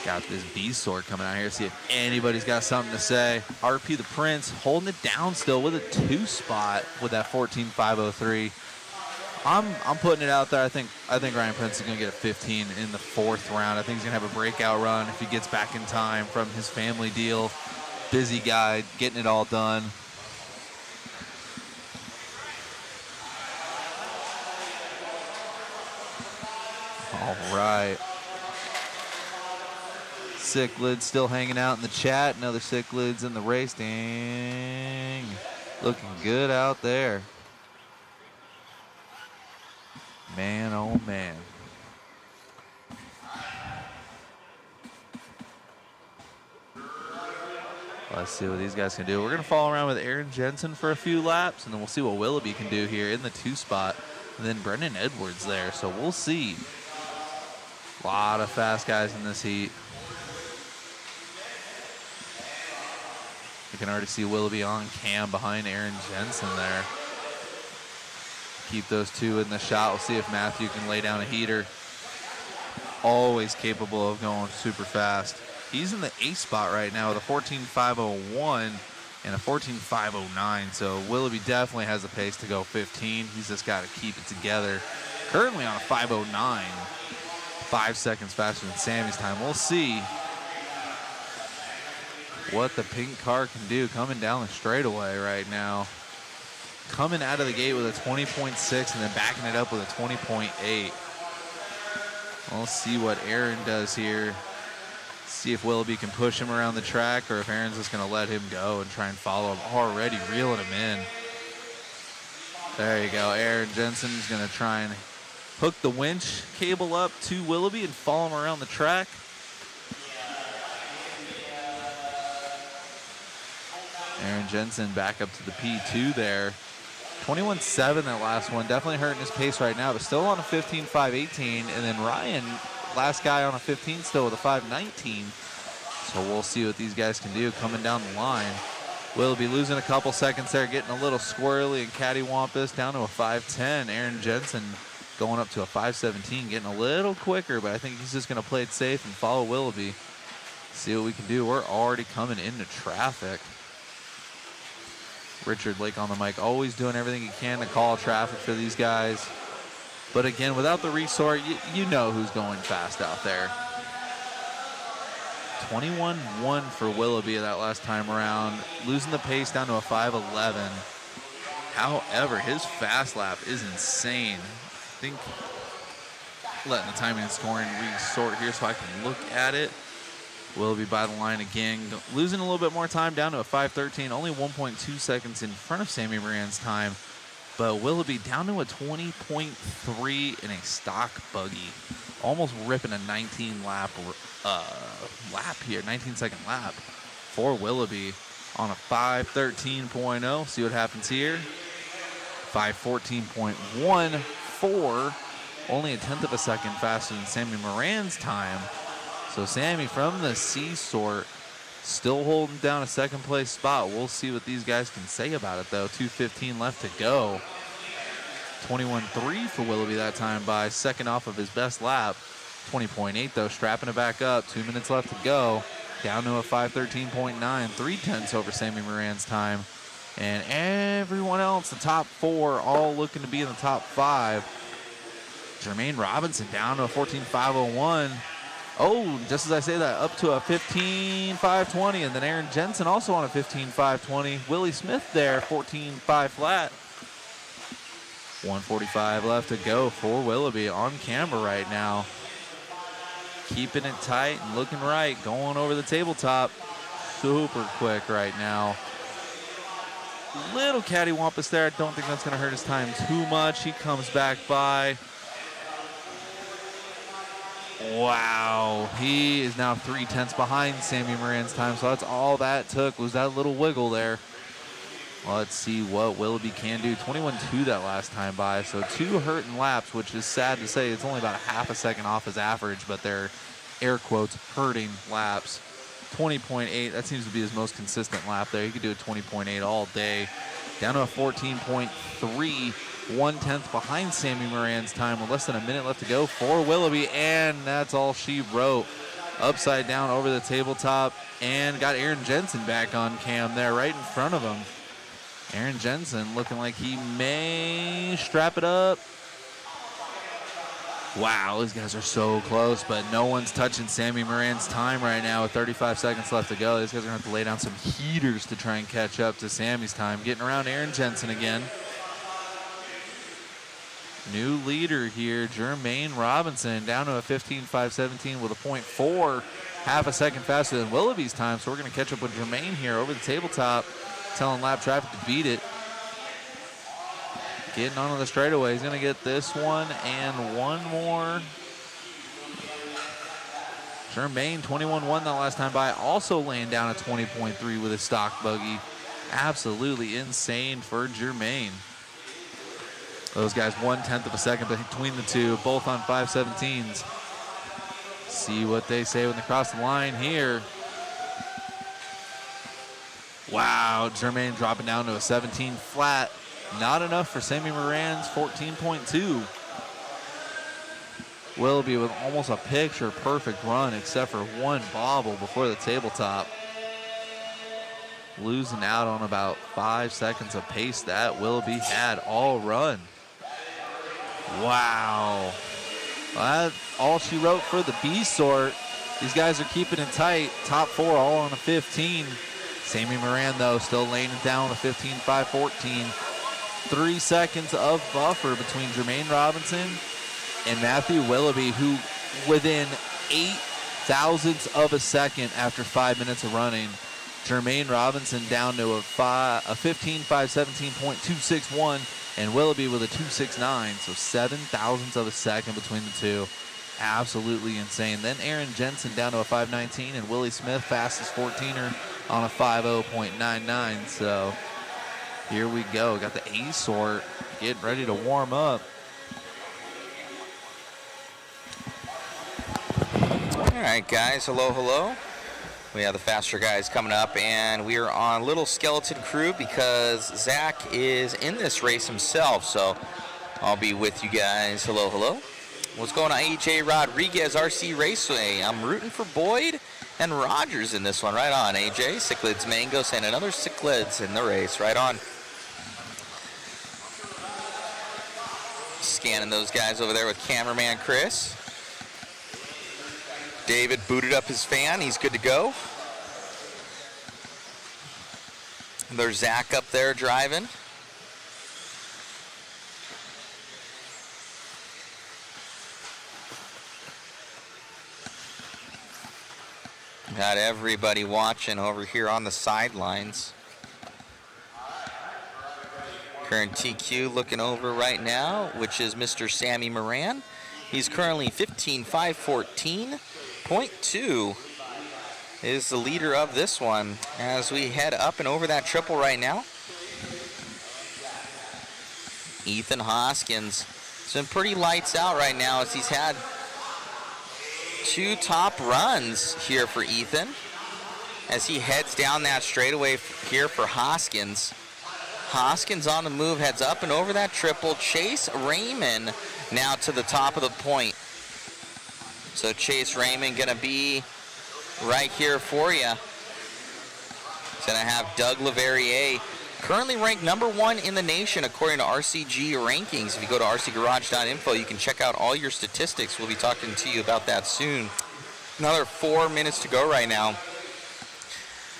Got this B sort coming out here. See if anybody's got something to say. RP the Prince holding it down still with a 2 spot with that 14.503. I'm putting it out there. I think Ryan Prince is going to get a 15 in the 4th round. I think he's going to have a breakout run if he gets back in time from his family deal. Busy guy, getting it all done. All right. Cichlid still hanging out in the chat. Another Cichlid's in the race. Dang. Looking good out there. Man, oh man. Let's see what these guys can do. We're going to follow around with Aaron Jensen for a few laps, and then we'll see what Willoughby can do here in the 2 spot. And then Brendan Edwards there, so we'll see. A lot of fast guys in this heat. You can already see Willoughby on cam behind Aaron Jensen there. Keep those 2 in the shot. We'll see if Matthew can lay down a heater. Always capable of going super fast. He's in the 8th spot right now with a 14.501 and a 14.509. So Willoughby definitely has the pace to go 15. He's just got to keep it together. Currently on a 509. 5 seconds faster than Sammy's time. We'll see what the pink car can do coming down the straightaway right now. Coming out of the gate with a 20.6 and then backing it up with a 20.8. We'll see what Aaron does here. See if Willoughby can push him around the track or if Aaron's just going to let him go and try and follow him. Already reeling him in. There you go. Aaron Jensen's going to try and hook the winch cable up to Willoughby and follow him around the track. Aaron Jensen back up to the P2 there. 21.7 that last one. Definitely hurting his pace right now, but still on a 15.518. And then Ryan, last guy on a 15, still with a 5.19. So we'll see what these guys can do coming down the line. We'll be losing a couple seconds there, getting a little squirrely and cattywampus, down to a 5.10. Aaron Jensen going up to a 5.17, getting a little quicker, but I think he's just going to play it safe and follow Willoughby. See what we can do. We're already coming into traffic. Richard Lake on the mic, always doing everything he can to call traffic for these guys. But again, without the resort, you know who's going fast out there. 21.1 for Willoughby that last time around, losing the pace down to a 5.11. However, his fast lap is insane. I think letting the timing and scoring resort here so I can look at it. Willoughby by the line again, losing a little bit more time down to a 5.13, only 1.2 seconds in front of Sammy Moran's time. But Willoughby down to a 20.3 in a stock buggy, almost ripping a 19 second lap for Willoughby on a 5.13.0. See what happens here. 5.14.14, only a tenth of a second faster than Sammy Moran's time. So Sammy from the C sort still holding down a second place spot. We'll see what these guys can say about it though. 2:15 left to go. 21.3 for Willoughby that time by, second off of his best lap. 20.8 though, strapping it back up. 2 minutes left to go. Down to a 5.13.9, 3/10 over Sammy Moran's time. And everyone else, the top four, all looking to be in the top five. Jermaine Robinson down to a 14.501. Oh, just as I say that, up to a 15.520, and then Aaron Jensen also on a 15.520. Willie Smith there, 14.5 flat. 1:45 left to go for Willoughby on camera right now. Keeping it tight and looking right, going over the tabletop. Super quick right now. Little cattywampus there. I don't think that's going to hurt his time too much. He comes back by. Wow, he is now 3/10 behind Sammy Moran's time, so that's all that took was that little wiggle there. Let's see what Willoughby can do. 21.2 that last time by, so 2 hurting laps, which is sad to say. It's only about a half a second off his average, but they're air quotes hurting laps. 20.8, that seems to be his most consistent lap there. He could do a 20.8 all day. Down to a 14.3. 1/10 behind Sammy Moran's time with less than a minute left to go for Willoughby, and that's all she wrote. Upside down over the tabletop, and got Aaron Jensen back on cam there right in front of him. Aaron Jensen looking like he may strap it up. Wow, these guys are so close, but no one's touching Sammy Moran's time right now with 35 seconds left to go. These guys are going to have to lay down some heaters to try and catch up to Sammy's time. Getting around Aaron Jensen again. New leader here, Jermaine Robinson, down to a 15.517 with a 0.4, half a second faster than Willoughby's time. So we're going to catch up with Jermaine here over the tabletop, telling lap traffic to beat it. Getting onto the straightaway. He's going to get this one and one more. Jermaine, 21.1 that last time by, also laying down a 20.3 with his stock buggy. Absolutely insane for Jermaine. Those guys 1/10 of a second between the two, both on 5.17s. See what they say when they cross the line here. Wow, Jermaine dropping down to a 17 flat. Not enough for Sammy Moran's 14.2. Willoughby with almost a picture perfect run except for one bobble before the tabletop. Losing out on about 5 seconds of pace that Willoughby had all run. Wow. Well, all she wrote for the B sort. These guys are keeping it tight. Top 4 all on a 15. Sammy Moran, though, still laying it down with a 15.514. 3 seconds of buffer between Jermaine Robinson and Matthew Willoughby, who within 8 thousandths of a second after 5 minutes of running. Jermaine Robinson down to a 15.517.261, and Willoughby with a 269, so 7 thousandths of a second between the two. Absolutely insane. Then Aaron Jensen down to a 519, and Willie Smith, fastest 14er, on a 50.99. So here we go. Got the A sort getting ready to warm up. All right, guys. Hello, hello. We have the faster guys coming up, and we are on Little Skeleton Crew because Zach is in this race himself. So I'll be with you guys. Hello, hello. What's going on, AJ Rodriguez, RC Raceway? I'm rooting for Boyd and Rogers in this one. Right on, AJ. Cichlids Mangos and another Cichlids in the race. Right on. Scanning those guys over there with cameraman Chris. David booted up his fan. He's good to go. There's Zach up there driving. Got everybody watching over here on the sidelines. Current TQ looking over right now, which is Mr. Sammy Moran. He's currently 15.514.2 is the leader of this one as we head up and over that triple right now. Ethan Hoskins. It's been pretty lights out right now as he's had 2 top runs here for Ethan as he heads down that straightaway here for Hoskins. Hoskins on the move, heads up and over that triple. Chase Raymond now to the top of the point. So Chase Raymond gonna be right here for you. He's gonna have Doug Leverrier, currently ranked #1 in the nation according to RCG rankings. If you go to rcgarage.info, you can check out all your statistics. We'll be talking to you about that soon. Another 4 minutes to go right now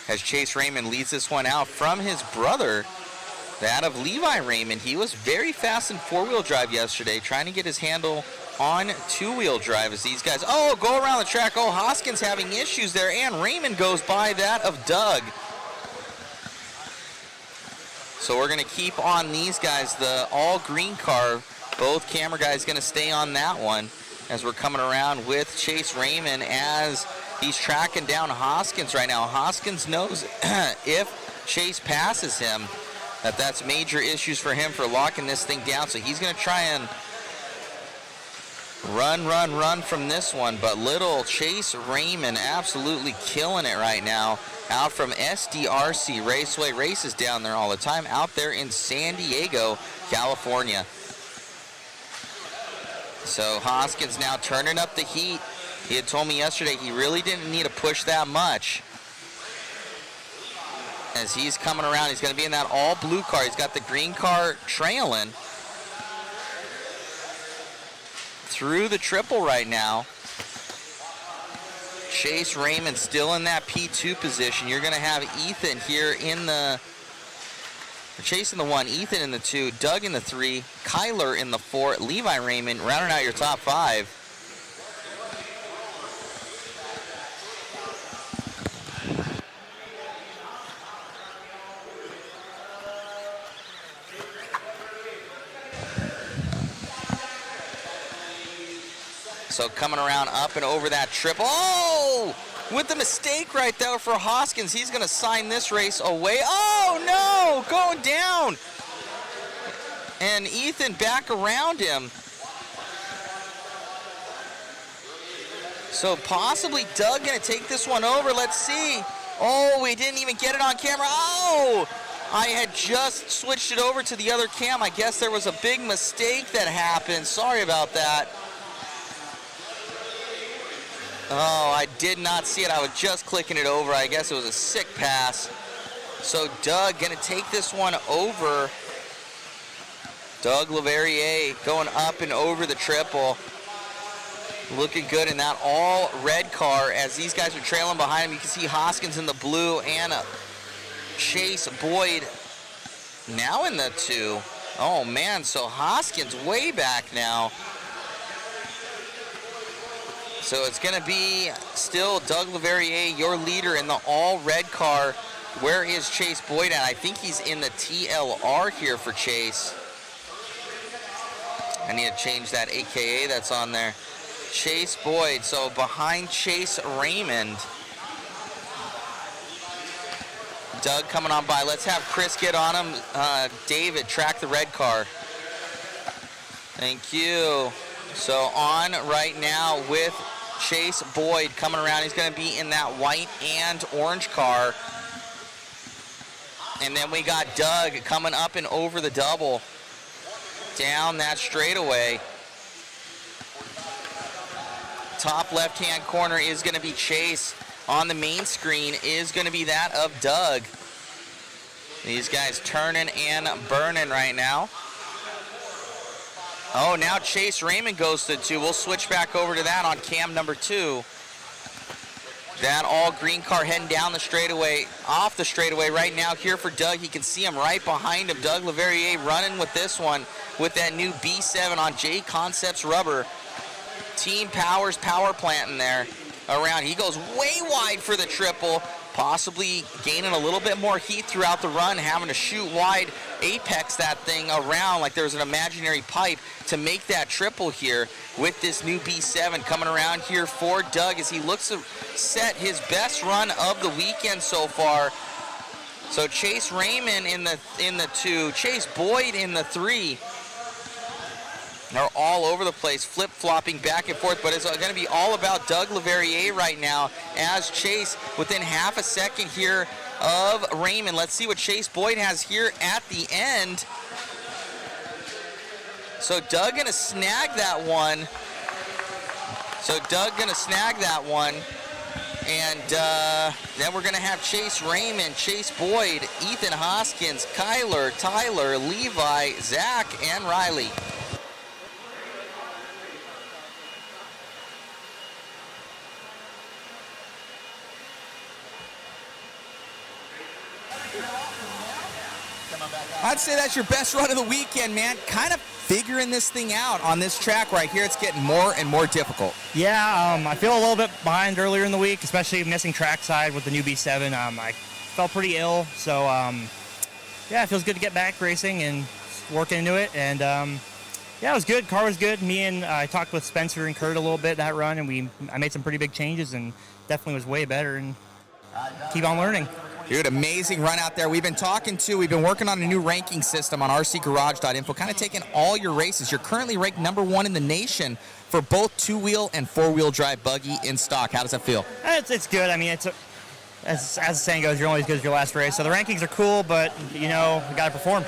as Chase Raymond leads this one out from his brother, that of Levi Raymond. He was very fast in 4-wheel drive yesterday, trying to get his handle on 2-wheel drive as these guys, oh, go around the track. Oh, Hoskins having issues there, and Raymond goes by that of Doug. So we're going to keep on these guys, the all green car. Both camera guys going to stay on that one as we're coming around with Chase Raymond as he's tracking down Hoskins right now. Hoskins knows if Chase passes him, that's major issues for him for locking this thing down. So he's going to try and run from this one. But little Chase Raymond absolutely killing it right now. Out from SDRC Raceway, races down there all the time, out there in San Diego, California. So Hoskins now turning up the heat. He had told me yesterday he really didn't need to push that much. As he's coming around, he's going to be in that all blue car. He's got the green car trailing through the triple right now. Chase Raymond still in that P2 position. You're going to have Ethan here in the, Chase in the 1, Ethan in the 2, Doug in the 3, Kyler in the 4, Levi Raymond rounding out your top 5. So coming around up and over that triple. Oh! With the mistake right there for Hoskins. He's going to sign this race away. Oh, no! Going down. And Ethan back around him. So possibly Doug going to take this one over. Let's see. Oh, we didn't even get it on camera. Oh! I had just switched it over to the other cam. I guess there was a big mistake that happened. Sorry about that. Oh, I did not see it. I was just clicking it over. I guess it was a sick pass. So Doug going to take this one over. Doug Leverrier going up and over the triple. Looking good in that all red car as these guys are trailing behind him. You can see Hoskins in the blue and Chase Boyd now in the 2. Oh man, so Hoskins way back now. So it's gonna be still Doug Leverrier, your leader in the all red car. Where is Chase Boyd at? I think he's in the TLR here for Chase. I need to change that AKA that's on there. Chase Boyd, so behind Chase Raymond. Doug coming on by. Let's have Chris get on him. David, track the red car. Thank you. So on right now with Chase Boyd coming around. He's going to be in that white and orange car. And then we got Doug coming up and over the double. Down that straightaway. Top left-hand corner is going to be Chase. On the main screen is going to be that of Doug. These guys turning and burning right now. Oh, now Chase Raymond goes to 2. We'll switch back over to that on cam number 2. That all green car heading down the straightaway, off the straightaway right now here for Doug. You can see him right behind him. Doug Leverrier running with this one with that new B7 on J Concepts rubber. Team Powers power plant in there around. He goes way wide for the triple, possibly gaining a little bit more heat throughout the run, having to shoot wide, apex that thing around like there's an imaginary pipe to make that triple here with this new B7 coming around here for Doug as he looks to set his best run of the weekend so far. So Chase Raymond in the 2, Chase Boyd in the 3. They're all over the place, flip-flopping back and forth, but it's going to be all about Doug Leverrier right now as Chase within half a second here of Raymond. Let's see what Chase Boyd has here at the end. So Doug going to snag that one. And then we're going to have Chase Raymond, Chase Boyd, Ethan Hoskins, Kyler, Tyler, Levi, Zach, and Riley. I'd say that's your best run of the weekend, man. Kind of figuring this thing out on this track right here. It's getting more and more difficult. Yeah, I feel a little bit behind earlier in the week, especially missing trackside with the new B7. I felt pretty ill, so yeah, it feels good to get back racing and working into it. And yeah, it was good. Car was good. I talked with Spencer and Kurt a little bit that run, and I made some pretty big changes, and definitely was way better. And keep on learning. Dude, amazing run out there. We've been working on a new ranking system on rcgarage.info, kind of taking all your races. You're currently ranked number 1 in the nation for both 2-wheel and 4-wheel drive buggy in stock. How does that feel? It's good. I mean, as the saying goes, you're only as good as your last race. So the rankings are cool, but, you know, we got to perform.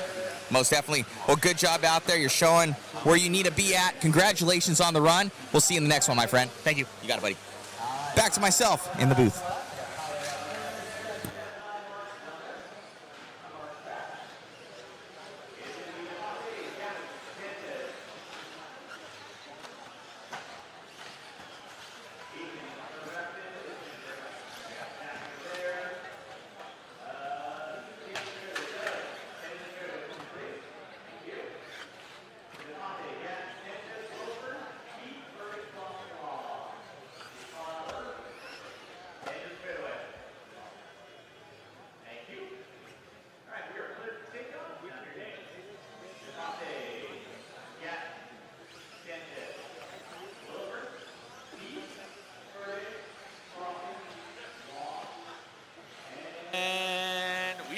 Most definitely. Well, good job out there. You're showing where you need to be at. Congratulations on the run. We'll see you in the next one, my friend. Thank you. You got it, buddy. Back to myself in the booth.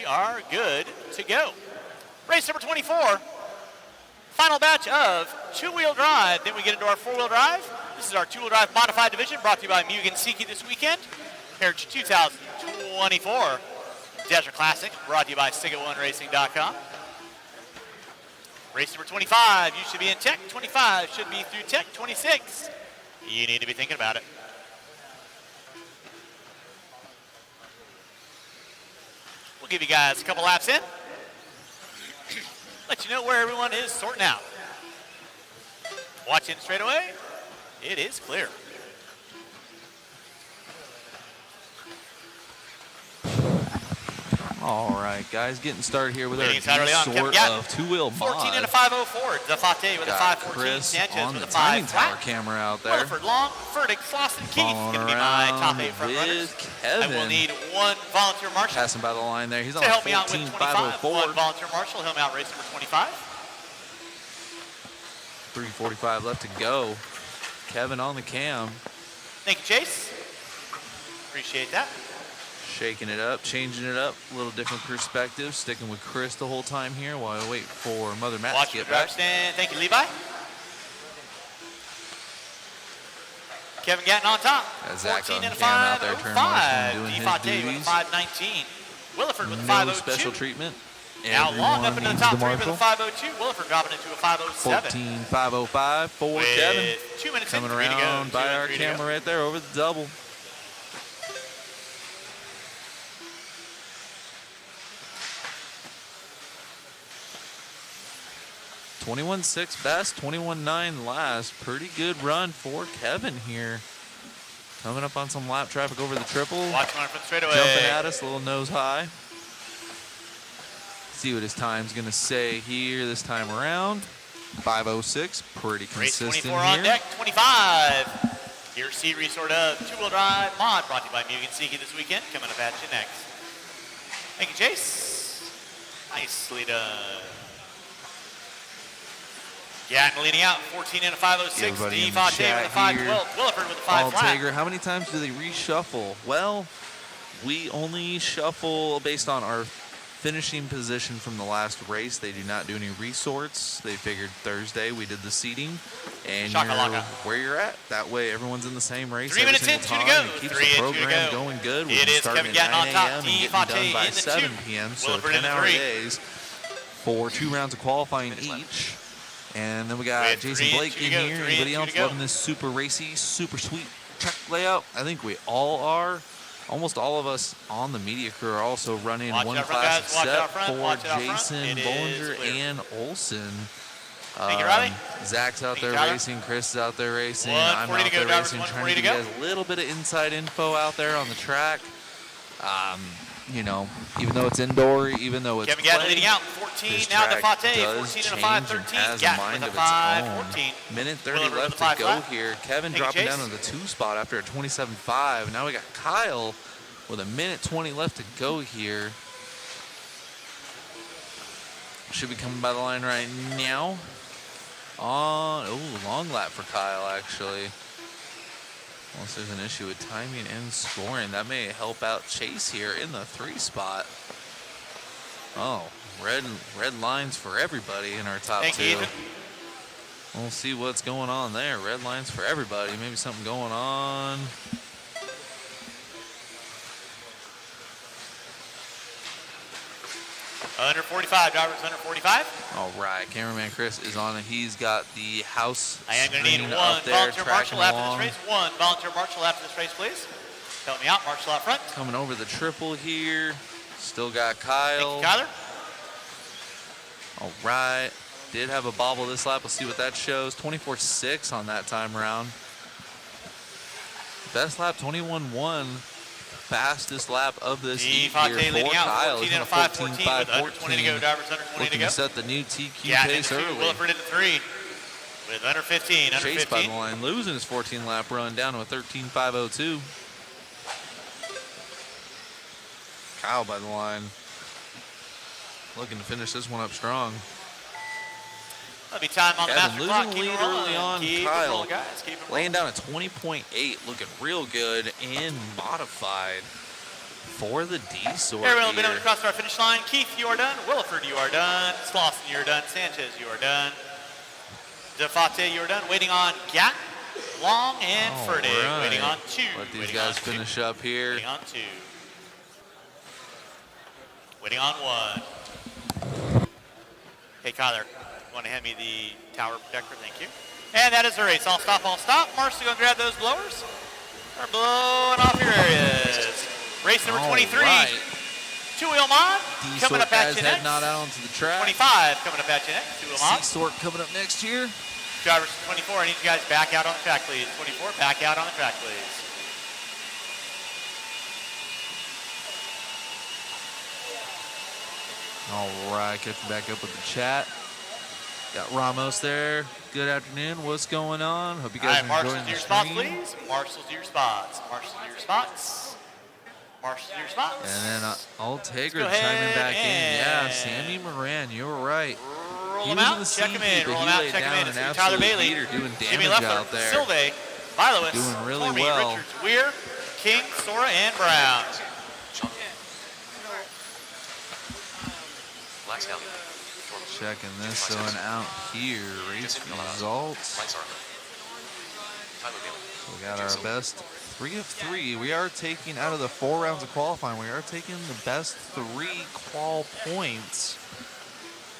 Are good to go. Race number 24, final batch of 2-wheel drive. Then we get into our 4-wheel drive. This is our 2-wheel drive modified division brought to you by Mugen Seiki this weekend. Heritage 2024 Desert Classic brought to you by SigetOneRacing.com. Race number 25, you should be in tech. 25 should be through tech. 26, you need to be thinking about it. We'll give you guys a couple laps in. Let you know where everyone is sorting out. Watch in straight away. It is clear. All right, guys, getting started here with our Leading inside early on, sort Kevin of two-wheel mod. 14 and a 5.04 Ford. Zafate with a Got 5.14. Chris Sanchez on with the a timing 5 tower flat. camera out there. Williford Long, Furtick, Slauson, Keith. Following Going to be my top around 8 front runners. with I will Kevin. need one volunteer marshal Passing by the line there. He's on to a help me out with 25. 14.504. One volunteer marshal, help me out race number 25. 3:45 left to go. Kevin on the cam. Thank you, Chase. Appreciate that. Shaking it up, changing it up, a little different perspective, sticking with Chris the whole time here while I wait for Mother Matt Watch to the get driver back. stand. Thank you, Levi. Kevin Gatton on top. Got Zach 14 on and a cam out there, turn marshaling, 5.05. doing his Defate with duties. a 5.19. Williford with a No 5.02. special treatment. Now Long up into the Everyone top needs 3 the with a marshal. 5.02. Williford dropping into a 5.07. 14.505 for With Kevin. 2 minutes Coming and 3 to go. around 2 by and our 3 to go. camera right there over the double. .21.6 best, 21.9 last. Pretty good run for Kevin here. Coming up on some lap traffic over the triple. Watch him on front straightaway. Jumping at us, a little nose high. See what his time's going to say here this time around. 5:06, pretty Race consistent 24 on here. deck, 25. Your C resort of two-wheel drive mod brought to you by Mugen Seiki this weekend. Coming up at you next. Thank you, Chase. Nicely done. Gatton leading out, 14 and a 5.06. Everybody in the Devontae chat with a 5.12. here. Williford with a 5 flat. Altager, how many times do they reshuffle? Well, we only shuffle based on our finishing position from the last race. They do not do any resorts. They figured Thursday we did the seating, and Shakalaka. you're where you're at. That way everyone's in the same race 3 every minutes in, single 2 to time. go. It keeps 3 the and 2 to program go. going good. It We've been is starting Kevin at Gatton on 9 top. a.m. and getting Devontae done by in the 7 2. p.m. So Williford in the 10-hour 3. days for 2 rounds of qualifying each. And then we got With Jason 3 and Blake 2 in to go. here. 3 and Anybody 2 else to go. loving this super racy, super sweet track layout? I think we all are. Almost all of us on the media crew are also running Watch one it out front, class guys. Watch it out except front. for Watch it out front. Jason It is Bollinger clear. and Olson. Thank you, Riley. Zach's out Thank you, there Tyler. racing. Chris is out there racing. 1:40 I'm to out go, there drivers. racing, 1:40 trying to to give go. you guys a little bit of inside info out there on the track. You know, even though it's indoor, even though it's Kevin Gatton clay, leading out, 14. this Now track Defate, does 14 and a change 5.13. has a Gatton mind with of a its 5.14. own. Minute 30 Williford with left a to 5 go flat. here. Kevin Thank you, dropping Chase. down to the 2 spot after a 27.5. Now we got Kyle with a minute 20 left to go here. Should be coming by the line right now. Long lap for Kyle, actually. Unless there's an issue with timing and scoring. That may help out Chase here in the 3 spot. Oh, red lines for everybody in our top Thank you, 2. Ethan. We'll see what's going on there. Red lines for everybody. Maybe something going on. Under 45, drivers under 45. All right, cameraman Chris is on it. He's got the house I am going to need screen one up there, volunteer tracking marshal after along. this race. One volunteer marshal after this race, please. Help me out, marshal out front. Coming over the triple here. Still got Thank Kyle. you, Tyler. All right. Did have a bobble this lap. We'll see what that shows. 24.6 on that time around. Best lap 21.1. Fastest lap of this heat Devontae here for leading out, Kyle. 14 He's and on a 5.14 with under 20 to go. 14. Drivers under 20 to Looking go. to set the new TQ Gatton in pace the 2, early. Williford in the 3 with under 15, under Chase by 15. the line, losing his 14 lap run down to a 13.502. Kyle by the line, looking to finish this one up strong. That'll be time on the Kevin master losing clock. the Keep lead it rolling. early on. Keep it Kyle rolling, guys. Keep it rolling. laying down at 20.8, looking real good in modified for the D-sort Everyone been here. across our finish line. Keith, you are done. Williford, you are done. Slauson, you are done. Sanchez, you are done. Defate, you are done. Waiting on Gatton, Long, and All Furtick. right. Waiting on 2. Let these Waiting guys on 2. finish up here. Waiting on 2. Waiting on 1. Hey, Kyler, you want to hand me the tower protector? Thank you. And that is the race. I'll stop, I'll stop. Marshall, go grab those blowers. They're blowing off your areas. Race number 23. Right. Two-wheel mod. D-sort Coming up guys at you heading next. out onto the track. 25 coming up at you next. Two-wheel mod. C-sort coming up next year. Drivers 24, I need you guys back out on the track, please. 24, back out on the track, please. All right, catching back up with the chat. Got Ramos there. Good afternoon. What's going on? Hope you guys are marshals enjoying to the your spots, stream. please. Marshals to your spots. Marshals to your spots. Marshals to your spots. And then Ultegra go chiming back in. Yeah, and Sammy Moran, you were right. Roll He him was out, in the check him CP, in, but roll he him out, laid check him down in. an It's Tyler absolute Bailey, heater, doing Jimmy damage Leffler, out there. Silve, Vilois, Doing really Tormey, well. Richards, Weir, King, Sora, and Brown. Checking this one out here. Race results. We got our best 3 of 3. We are taking, out of the 4 rounds of qualifying, we are taking the best 3 qual points.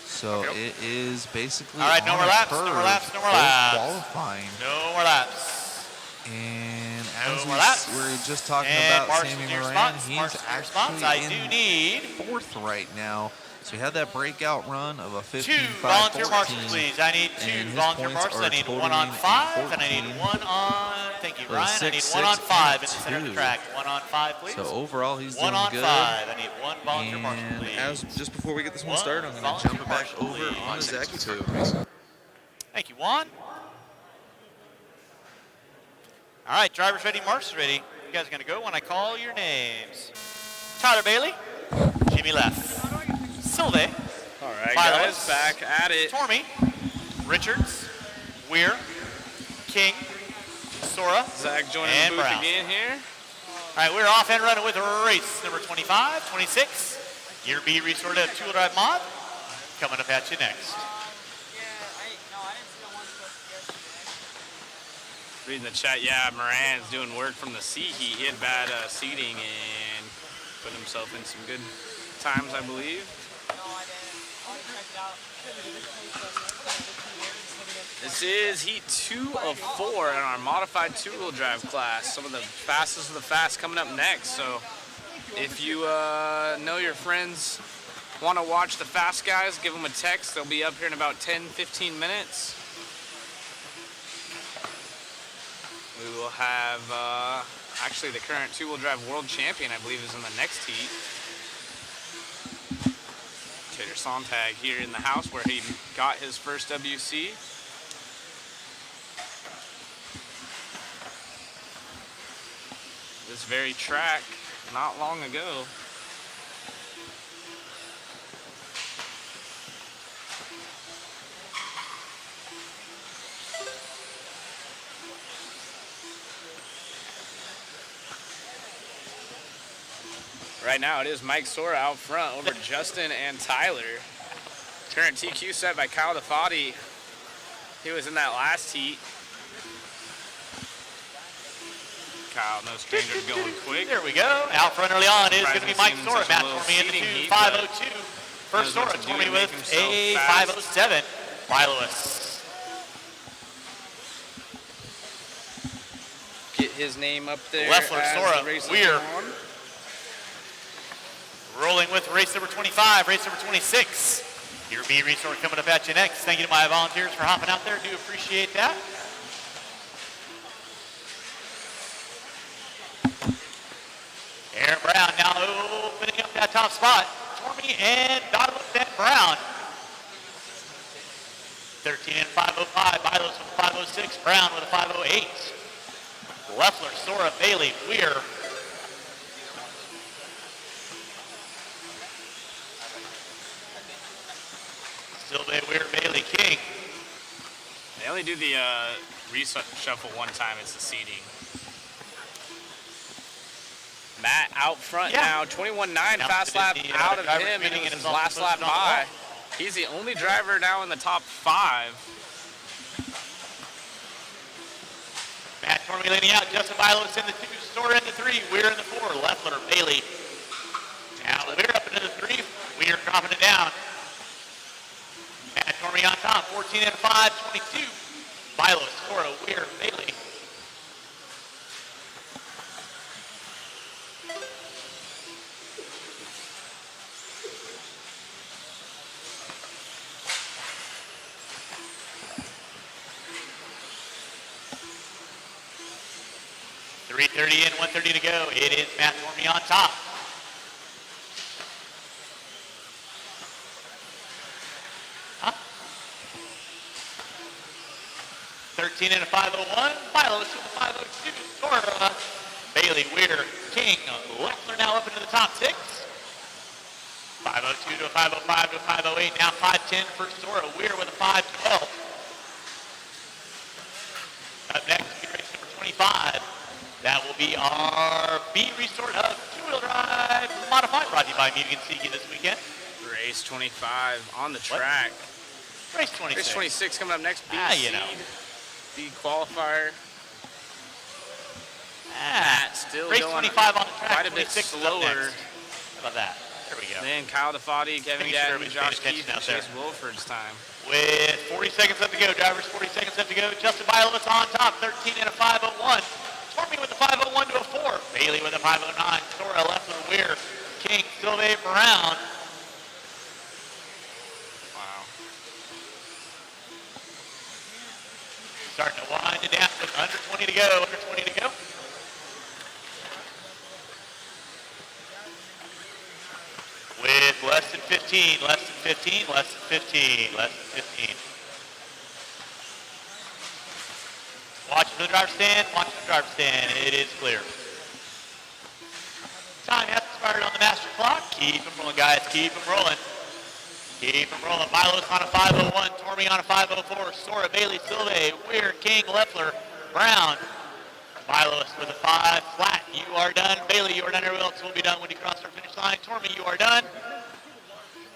So it is basically All right, no on more a laps, curve no more laps, no more for laps. qualifying. No more laps. And No as more laps. we were just talking And about marshals Sammy to your Moran, spots, he's marshals to your actually spots. I in do need 4th right now. So we had that breakout run of a 15-5-14. 2 volunteer marshals, please. I need 2 and his volunteer points marshals. are I need 1 totaling on a 5, and I need 14. 1 on, thank you, So Ryan. I need 1 on 5 in the center of the 6-6-2. track. 1 on 5, please. So overall, he's 1 doing on good. 5. I need 1 volunteer marshal, And please. as just before we get this one One started, I'm going to volunteer jump it back marshal, over please. on Zachy too. Thank you, Juan. All right, drivers ready, marshals ready. You guys are going to go when I call your names. Tyler Bailey, Jimmy Leff, Silve, All right, Vilois, guys, back at it. Tormey, Richards, Weir, King, Sora, Zach joining and the booth Brown. again here. All right, we're off and running with race number 25, 26. Year B restored two-wheel drive mod. Coming up at you next. Reading the chat, yeah, Moran's doing work from the seat heat. He had bad seating and put himself in some good times, I believe. This is heat 2 of 4 in our modified two-wheel drive class. Some of the fastest of the fast coming up next. So if you know your friends want to watch the fast guys, give them a text. They'll be up here in about 10-15 minutes. We will have, actually the current two-wheel drive world champion, I believe, is in the next heat. Tater Sontag here in the house where he got his first WC. This very track not long ago. Right now it is Mike Sora out front over Justin and Tyler. Current TQ set by Kyle DeFati. He was in that last heat. Kyle, no strangers going quick. There we go. Out front early on is going to be Mike Sora. Matt Tormey into heat, 502. First Sora, knows what to do Tormey to with make himself a fast. 507. Vilois. Get his name up there. Leffler, as Sora, the race is Weir. on. Rolling with race number 25, race number 26. Your B Resort coming up at you next. Thank you to my volunteers for hopping out there. Do appreciate that. Aaron Brown now opening up that top spot. Tormey and Donovan and Brown. 13 and 505. Vilos with 506. Brown with a 508. Leffler, Sora, Bailey, Weir. Silve, Weir, Bailey, King. They only do the reshuffle one time. It's the seating. Matt out front now, 21.9 fast lap out of him, and it was his last lap by. He's the only driver now in the top 5. Matt Tormey leading out, Justin Vilos in the 2, Sora in the 3, Weir in the 4, Leffler, Bailey. Now Weir up into the 3, Weir dropping it down. Matt Tormey on top, 14 and 5, 22. Vilos, Sora, Weir, Bailey. 3:30 in, 1:30 to go. It is Matt Tormey on top. Huh? 13 in a 5:01. Milos with a 5:02. Sora, Bailey, Weir, King, Leffler now up into the top 6. 5:02 to a 5:05 to a 5:08. Now 5:10 for Sora. Weir with a 5:12. Up next, race number 25. That will be our B Resort of two-wheel drive modified, brought to you by Mugen Siki this weekend. Race 25 on the track. Race 26. Race 26 coming up next. B you know. B qualifier. Still race going 25 on the track. quite a bit slower. How about that? There we go. Then Kyle DeFati, Kevin Making sure Gatton, everybody's Josh paying Keith, attention and out there. Chase Wilford's time. With 40 seconds left to go, drivers 40 seconds left to go. Justin Bielowitz on top, 13 in a 5:01. Tormey with a 5:01 to a 4. Bailey with a 5:09. Sora, Leffler, Weir, King, Sylvain, Brown. Wow. Starting to wind it down with under 20 to go. Under 20 to go. With less than 15, less than 15, less than 15, less than 15. Watching for the driver's stand, watching for the driver's stand. It is clear. Time has expired on the master clock. Keep them rolling, guys. Keep them rolling. Keep them rolling. Milos on a 5:01, Tormey on a 5:04, Sora, Bailey, Silve, Weir, King, Leffler, Brown. Milos with a 5 flat. You are done. Bailey, you are done. Everybody else will be done when you cross our finish line. Tormey, you are done.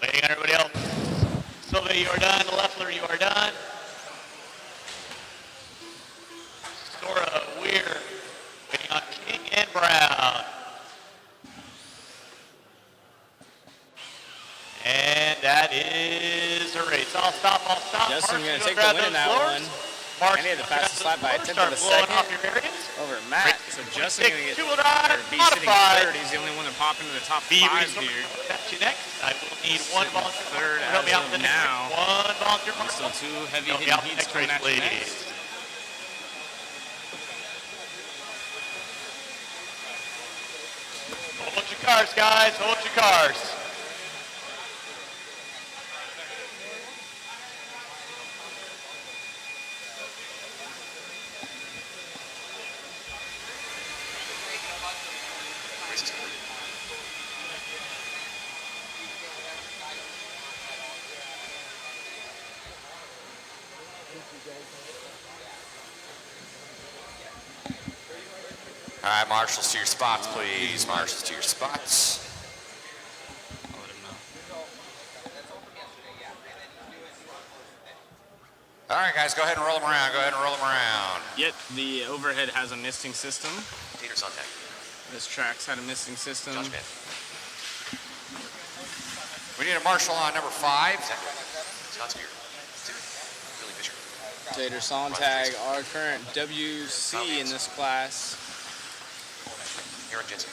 Waiting on everybody else. Silve, you are done. Leffler, you are done. Sora, Weir, waiting on King and Brown. And that is a race. I'll stop. Justin going to take the grab win in those that floors. one. Mark, And he had the fastest lap by a tenth of a start blowing second off your areas. over Matt. So Justin going to get two-wheel drive, be sitting modified. third. He's the only one to pop into the top B 5 Resort. here. That's you next. I will need one Sitting volunteer third to help me as out of with the next now. race. One volunteer And still marshal. 2 heavy Help me hitting out with the heats next coming race, at you ladies. next. Hold your cars, guys. Hold your cars. All right, marshals to your spots, please. Marshals to your spots. I'll let him know. All right, guys, go ahead and roll them around. Go ahead and roll them around. Yep, the overhead has a misting system. Peter's on deck. This track's had a misting system. Josh Smith. We need a marshal on number 5. Scott Spear. Billy Fisher. Tater Sontag, our current WC in this class. Aaron Jensen.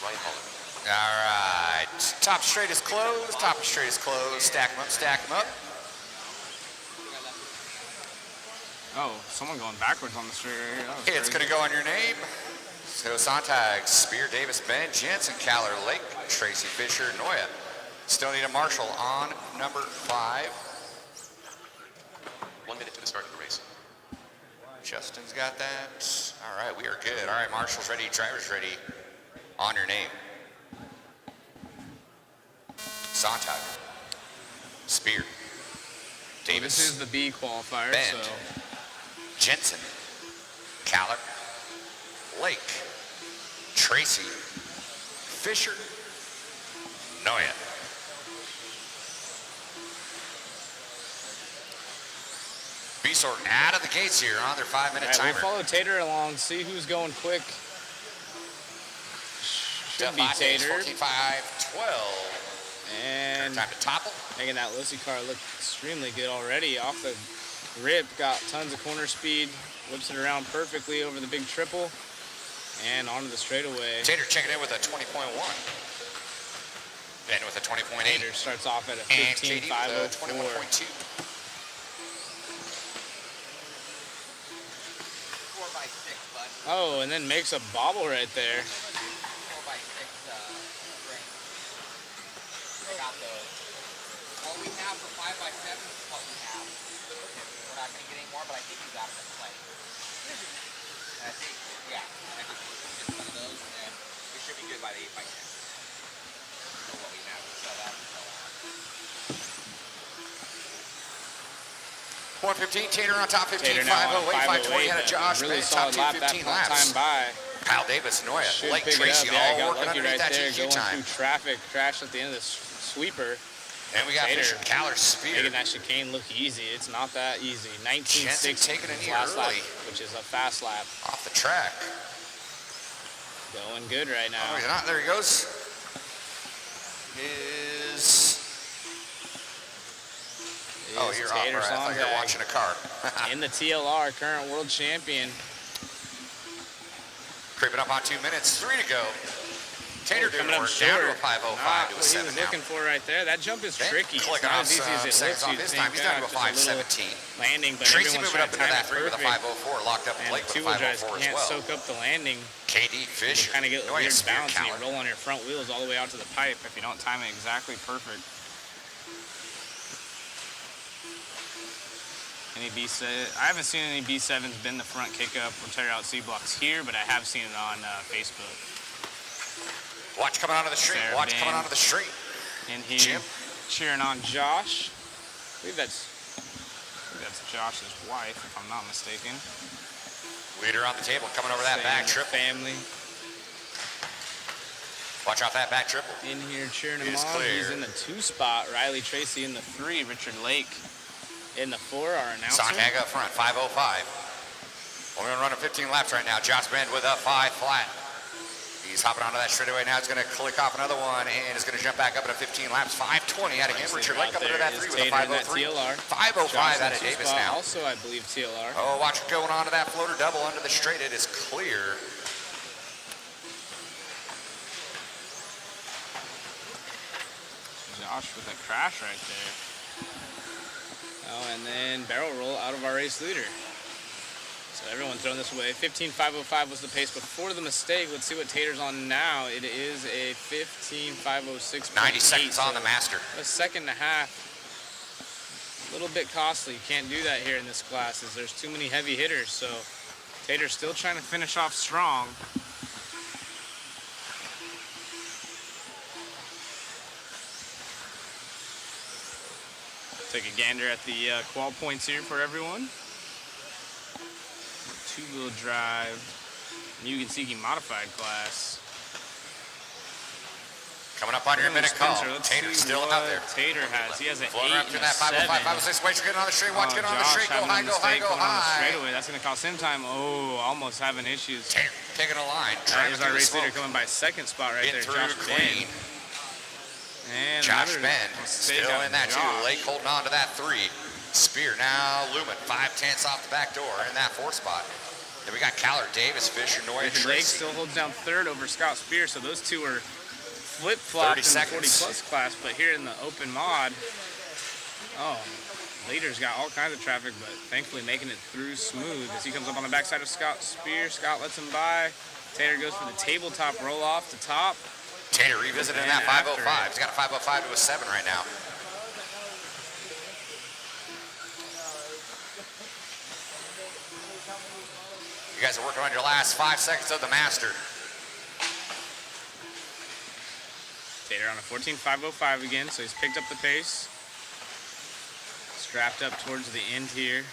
Ryan Holler. All right. Top straight is closed. Top straight is closed. Stack them up. Stack them up. Oh, someone going backwards on the straight right here. That was It's crazy. going to go on your name. So Sontag, Spear, Davis, Ben, Jensen, Caller, Lake, Tracy, Fisher, Noya. Still need a marshal on number 5. 1 minute to the start of the race. Justin's got that. All right, we are good. All right, marshals ready, drivers ready. On your name. Sontag, Spear, Davis. This is the B qualifier, Bend. so Jensen, Caller, Lake, Tracy, Fisher, Noya. B-Sort out of the gates here on their 5-minute all right, timer. we'll follow Tater along, see who's going quick. Should be Tater. 14:05:12. And Time to topple. making that Lucy car look extremely good already. Off the rip, got tons of corner speed, whips it around perfectly over the big triple, and onto the straightaway. Tater checking in with a 20.1. Ben with a 20.8. Tater starts off at a And Katie with a 15.504. 21.2. Oh, and then makes a bobble right there. 4x6 ring. I got those. What we have for 5x7 is what we have. We're not going to get any more, but I think you got it in play. And I think, yeah, I think just one of those, and then we should be good by the 8x10. So what we have, we sell that and sell that. 115, Tater on top 15, Tater now on 508, 520 out of 508, Josh. really Benz, top solid lap that 215 laps. time by. Kyle Davis, Noya, Should Blake pick Tracy, it up. Yeah, all got working lucky underneath right that there, GQ going time. through traffic, crashed at the end of the sweeper. And we got Tater Fisher, Caller, Spear. making that chicane look easy. It's not that easy. 19.6 taking a knee last lap, early. which is a fast lap. Off the track. Going good right now. Oh, he's not. There he goes. Oh, you're off. Tater Right. I thought you were Sonzag watching a car. in the TLR, current world champion. Creeping up on 2 minutes. 3 to go. Tater doing Coming up work down to a short. 505 Not to a what he 7 was now. looking for right there. That jump is tricky. It's Clicking not off as easy as some it seconds looks. off You'd his think, time. He's down to a just little 517. landing, but Tracy everyone's moving trying up to into time that it 3 with a perfect. 504. Locked up And Blake with a two-wheel drives 504 as can't well. soak up the landing. KD Fisher. You kind of get Noya, weird Spear, bounce and you Caller. roll on your front wheels all the way out to the pipe if you don't time it exactly perfect. Any B7? I haven't seen any B7s bend the front kick up or tear out C blocks here, but I have seen it on Facebook. Watch coming onto the street. Sarah Watch Van coming onto the street. in here Jim. cheering on Josh. I believe that's Josh's wife, if I'm not mistaken. Leader on the table coming over that back triple. Family Watch out that back triple. in here cheering It him is on. clear. He's in the 2 spot. Riley Tracy in the 3. Richard Lake in the 4. Our announcer. Sonntag up front, 505. Only gonna run 15 laps right now. Josh Bend with a 5 flat. He's hopping onto that straightaway now. He's gonna click off another one and is gonna jump back up into 15 laps. 520 out of him. Richard Lake up into that 3 with a 503. 505 out of Davis spot, now. Also, I believe TLR. Oh, watch it going on to that floater double under the straight. It is clear. Josh with a crash right there. Oh, and then barrel roll out of our race leader. So everyone throwing this away. 15.505 was the pace before the mistake. Let's see what Tater's on now. It is a 15.506. 90 seconds on the master. A second and a half. A little bit costly. You can't do that here in this class as there's too many heavy hitters. So Tater's still trying to finish off strong. Take a gander at the qual points here for everyone. 2-wheel drive, Mugen Seeking modified class. Coming up on your minute call. Let's Tater's see still what out there. Tater has. He has an 8 Floater up and to a that 505, 7. 506. Wait, you're getting on the straight. Watch, get on the Josh straight. Go having high, a go high, mistake go going on the high. straightaway. That's going to cost him time. Oh, almost having issues. Tater taking a line. That is our race leader smoke. coming by second spot right Get there. through Josh clean. Ben. And Josh another Ben mistake still out in of that 2. Josh. Lake holding on to that 3. Spear now looming. 5/10 off the back door in that 4 spot. Then we got Caller, Davis, Fisher, Noya, Richard Lake Tracy. still holds down 3rd over Scott Spear, so those two are flip-flopped 30 in the seconds. 40-plus class, but here in the open mod, oh, leader's got all kinds of traffic, but thankfully making it through smooth as he comes up on the backside of Scott Spear. Scott lets him by. Tater goes for the tabletop roll-off to top. Tater revisiting And that after 505. it. He's got a 505 to a 7 right now. You guys are working on your last 5 seconds of the master. Tater on a 14.505 again, so he's picked up the pace. Strapped up towards the end here.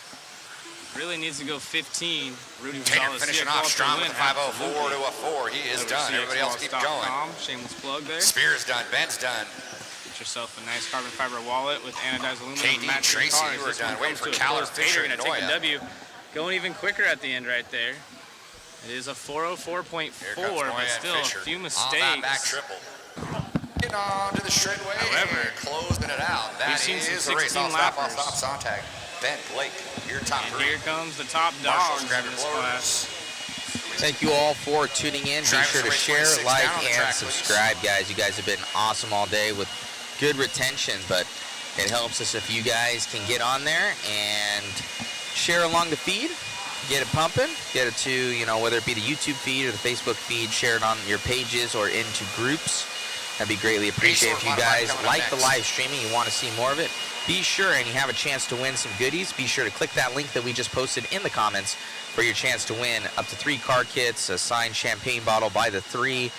Really needs to go 15. Rudy Tater Gonzalez, finishing CX off Wall strong to with win. a 504 Absolutely. to a 4. He is Over done. Everybody else keep going. CXWalls.com. Shameless plug there. Spear's done. Ben's done. Get yourself a nice carbon fiber wallet with anodized aluminum. KD, matching Tracy, cars. you were This done. one Waiting comes for to a Caller, close. Fisher, Tater and gonna take a Noya. W. Going even quicker at the end right there. It is a 404.4, but still a few on that back mistakes. triple. Getting on to the straightaway. However, and closing it out. That we've seen some is the race. 16 I'll lappers. stop. Sontag. Ben, Blake, your top And 3. here comes the top Marshall's dogs grab in your this blowers. class. Thank you all for tuning in. Be Drivers sure to race share, 26 like, down on the and track, please. subscribe, guys. You guys have been awesome all day with good retention, but it helps us if you guys can get on there and share along the feed. get it pumping, get it to, you know, whether it be the YouTube feed or the Facebook feed, share it on your pages or into groups. That'd be greatly appreciated. If you guys like the live streaming, you want to see more of it, be sure, and you have a chance to win some goodies, be sure to click that link that we just posted in the comments for your chance to win up to 3 car kits, a signed champagne bottle by the 3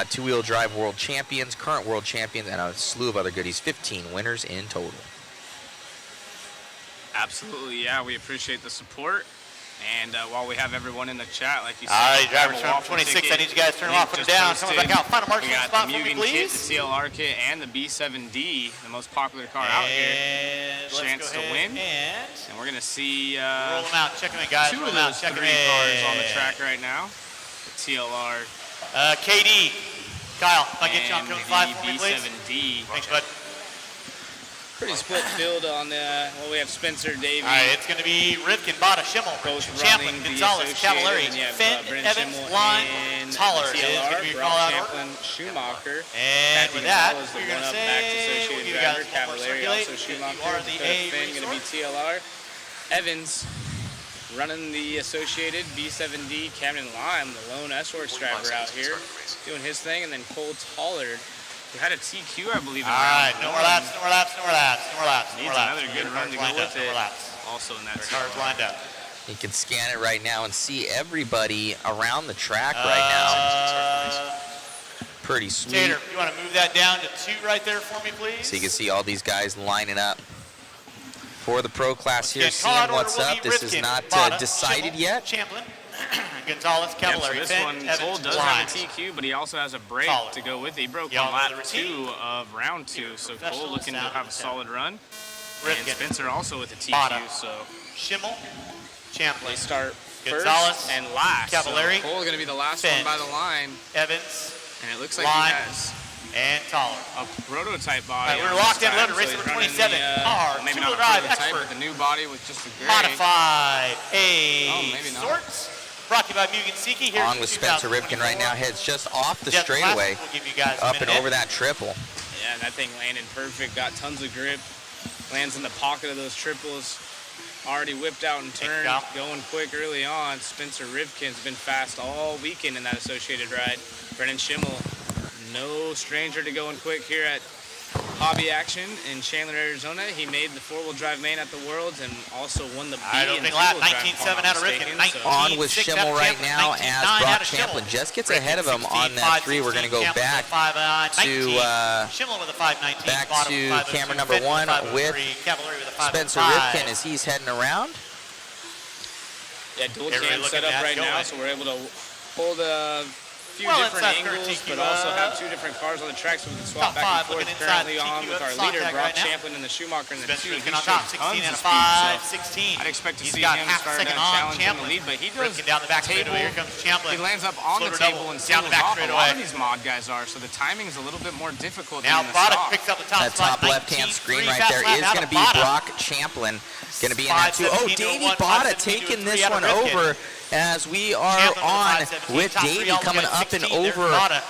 two-wheel drive world champions, current world champions, and a slew of other goodies. 15 winners in total. Absolutely, yeah. We appreciate the support. And while we have everyone in the chat, like you said, all right, drivers from 26, I need you guys to turn them off, put them down, coming back out. Final mark we got spot the for me, Mugen kit, please. the CLR kit, and the B7D, the most popular car out here. Chance to win. And we're going to see roll them out, check them in, guys. 2 of those 3 cars on the track right now. The TLR. KD. Kyle, if I get you on code 5 for me, please. B7D. Thanks, bud. Pretty split field on the, well, we have Spencer, Davey. All right, it's going to be Rivkin, Bada, Schimmel, Champlin, Gonzalez, Cavallari, Finn, Evans, Line, Toller is going to be your call out order. Champlin, Schumacher. And with that, we're going to back to say, Associated we'll give you driver, guys one more Cavallari, circulate. also Schumacher. You are the A Finn going to be TLR. Evans running the Associated B7D. Camden Lime, the lone S-Works driver out here, doing his thing. And then Cole Tollard, who had a TQ, I believe. All right, no more laps. Needs another good run to go with it. Also in that cars lined up. You can scan it right now and see everybody around the track right now. Pretty sweet. Tater, you want to move that down to 2 right there for me, please? So you can see all these guys lining up for the pro class here, seeing what's up. This is not decided yet. Champlin, Gonzalez, Cavallari, so this one, Cole does have a TQ, but he also has a break to go with it. He broke on lap 2 of round 2, so Cole looking to have a solid run. And Spencer also with a TQ, so Schimmel, Champlin, they start Gonzalez first and last. Cavallari, so Cole going to be the last one by the line. Evans, and it looks like he has and Toller. A prototype body. Right, we're locked in, loaded, race number 27. Maybe not a drive prototype, expert. but the new body with just a gray. Modified maybe not. Sorts. Brought to you by Mugen Siki. Here on with Spencer Rivkin right now, heads just off the straightaway, up and over that triple. Yeah, and that thing landed perfect, got tons of grip, lands in the pocket of those triples, already whipped out and turned, going quick early on. Spencer Rivkin's been fast all weekend in that Associated ride. Brennan Schimmel, no stranger to going quick here at Hobby Action in Chandler, Arizona. He made the 4-wheel drive main at the Worlds and also won the B in 2-wheel drive. 19.7 out of Rivkin. On with Schimmel right now as Brock Champlin just gets ahead of him on that 3. We're going to go back to camera number 1 with Spencer Rivkin as he's heading around. Yeah, dual cam set up right now, so we're able to hold a few different angles, but also have 2 different cars on the track, so we can swap back and forth. Currently on with our leader, Brock Champlin, and the Schumacher in the 2. He's showing tons of speed, so I'd expect to see him start challenging the lead, but he does down the back table. Here comes Champlin. He lands up on the table and singles off. A lot of these mod guys are, so the timing is a little bit more difficult now than the stock. Picks up the top that top left-hand screen right there is going to be Brock Champlin. Going to be in that 2. Oh, Davey Bada taking this one over as we are on with Davey coming up and over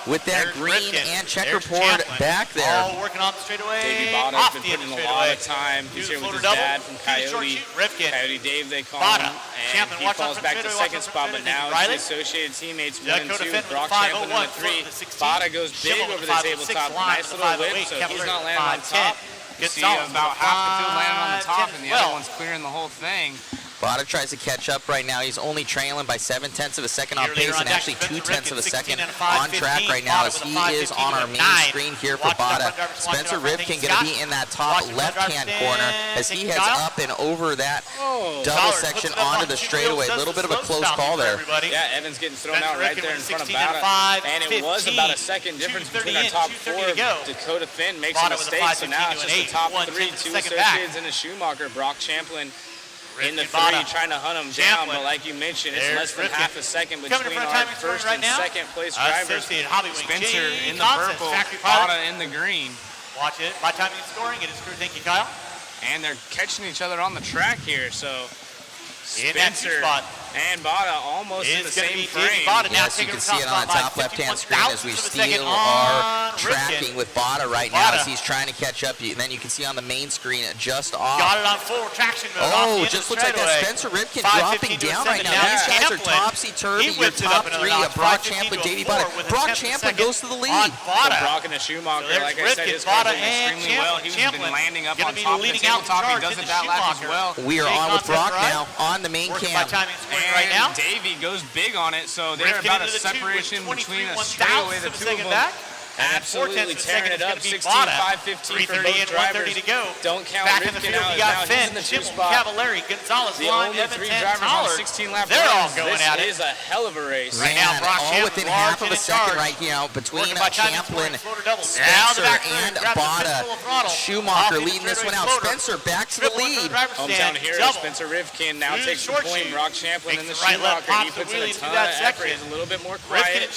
with that green and checkerboard back there. All working on the straightaway. Davey Bada's been putting in a lot of time. He's here with his dad from Coyote. Coyote Dave, they call him. And he falls back to second spot, but now it's the Associated teammates 1 and 2. Brock Champlin in the 3. Bada goes big over the tabletop. Nice little whip, so he's not landing on top. You see about half the field landing on the top, and the other one's clearing the whole thing. Bada tries to catch up right now. He's only trailing by 0.7 of a second on pace and actually 0.2 of a second on track right now as he is on our main screen here for Bada. Spencer Rivkin going to be in that top left-hand corner as he heads up and over that double section onto the straightaway. A little bit of a close call there. Yeah, Evans getting thrown out right there in front of Bada. And it was about a second difference between our top 4. Dakota Finn makes a mistake, so now it's just the top 3, 2 Associates and a Schumacher. Brock Champlin in the 3 trying to hunt him down, but like you mentioned, it's less than half a second between our first and second place drivers. Spencer in the purple, Bada in the green. Watch it. By timing and scoring, it is true. Thank you, Kyle. And they're catching each other on the track here, so Spencer And Bada almost in the same frame. Yes, you can see it on the top left-hand screen as we still are tracking with Bada right now as he's trying to catch up. And then you can see on the main screen just off. Got it on full traction mode. Oh, just looks like that Spencer Ripken dropping down right now. These guys are topsy-turvy. Your top three of Brock Champlin, Davey Bada. Brock Champlin goes to the lead. Brock and the Schumacher, like I said, is going extremely well. He's been landing up on top of the tabletop. He does it that lap as well. We are on with Brock now on the main cam. Right now. Davey goes big on it, so they're about a separation between a straightaway, the two of them. Absolutely tearing it up. 16, 5, 15 for both drivers. To go. Don't count Back in the Ripken field, out. we got Now he's in Finn, the two Schimel, spot. Cavallari, Gonzalez, The Lime, only Evans, three and drivers Tollard. on 16 lap They're all runs. going at it. This is a hell of a race. Right now, Brock all Champlin within half of a second right now between Champlin, Spencer, and Bada. Schumacher leading this one out. Spencer back to the lead. Hometown hero Spencer Ripken now takes the point. Brock Champlin in the Schumacher. He puts in a ton of effort. He's a little bit more quiet, but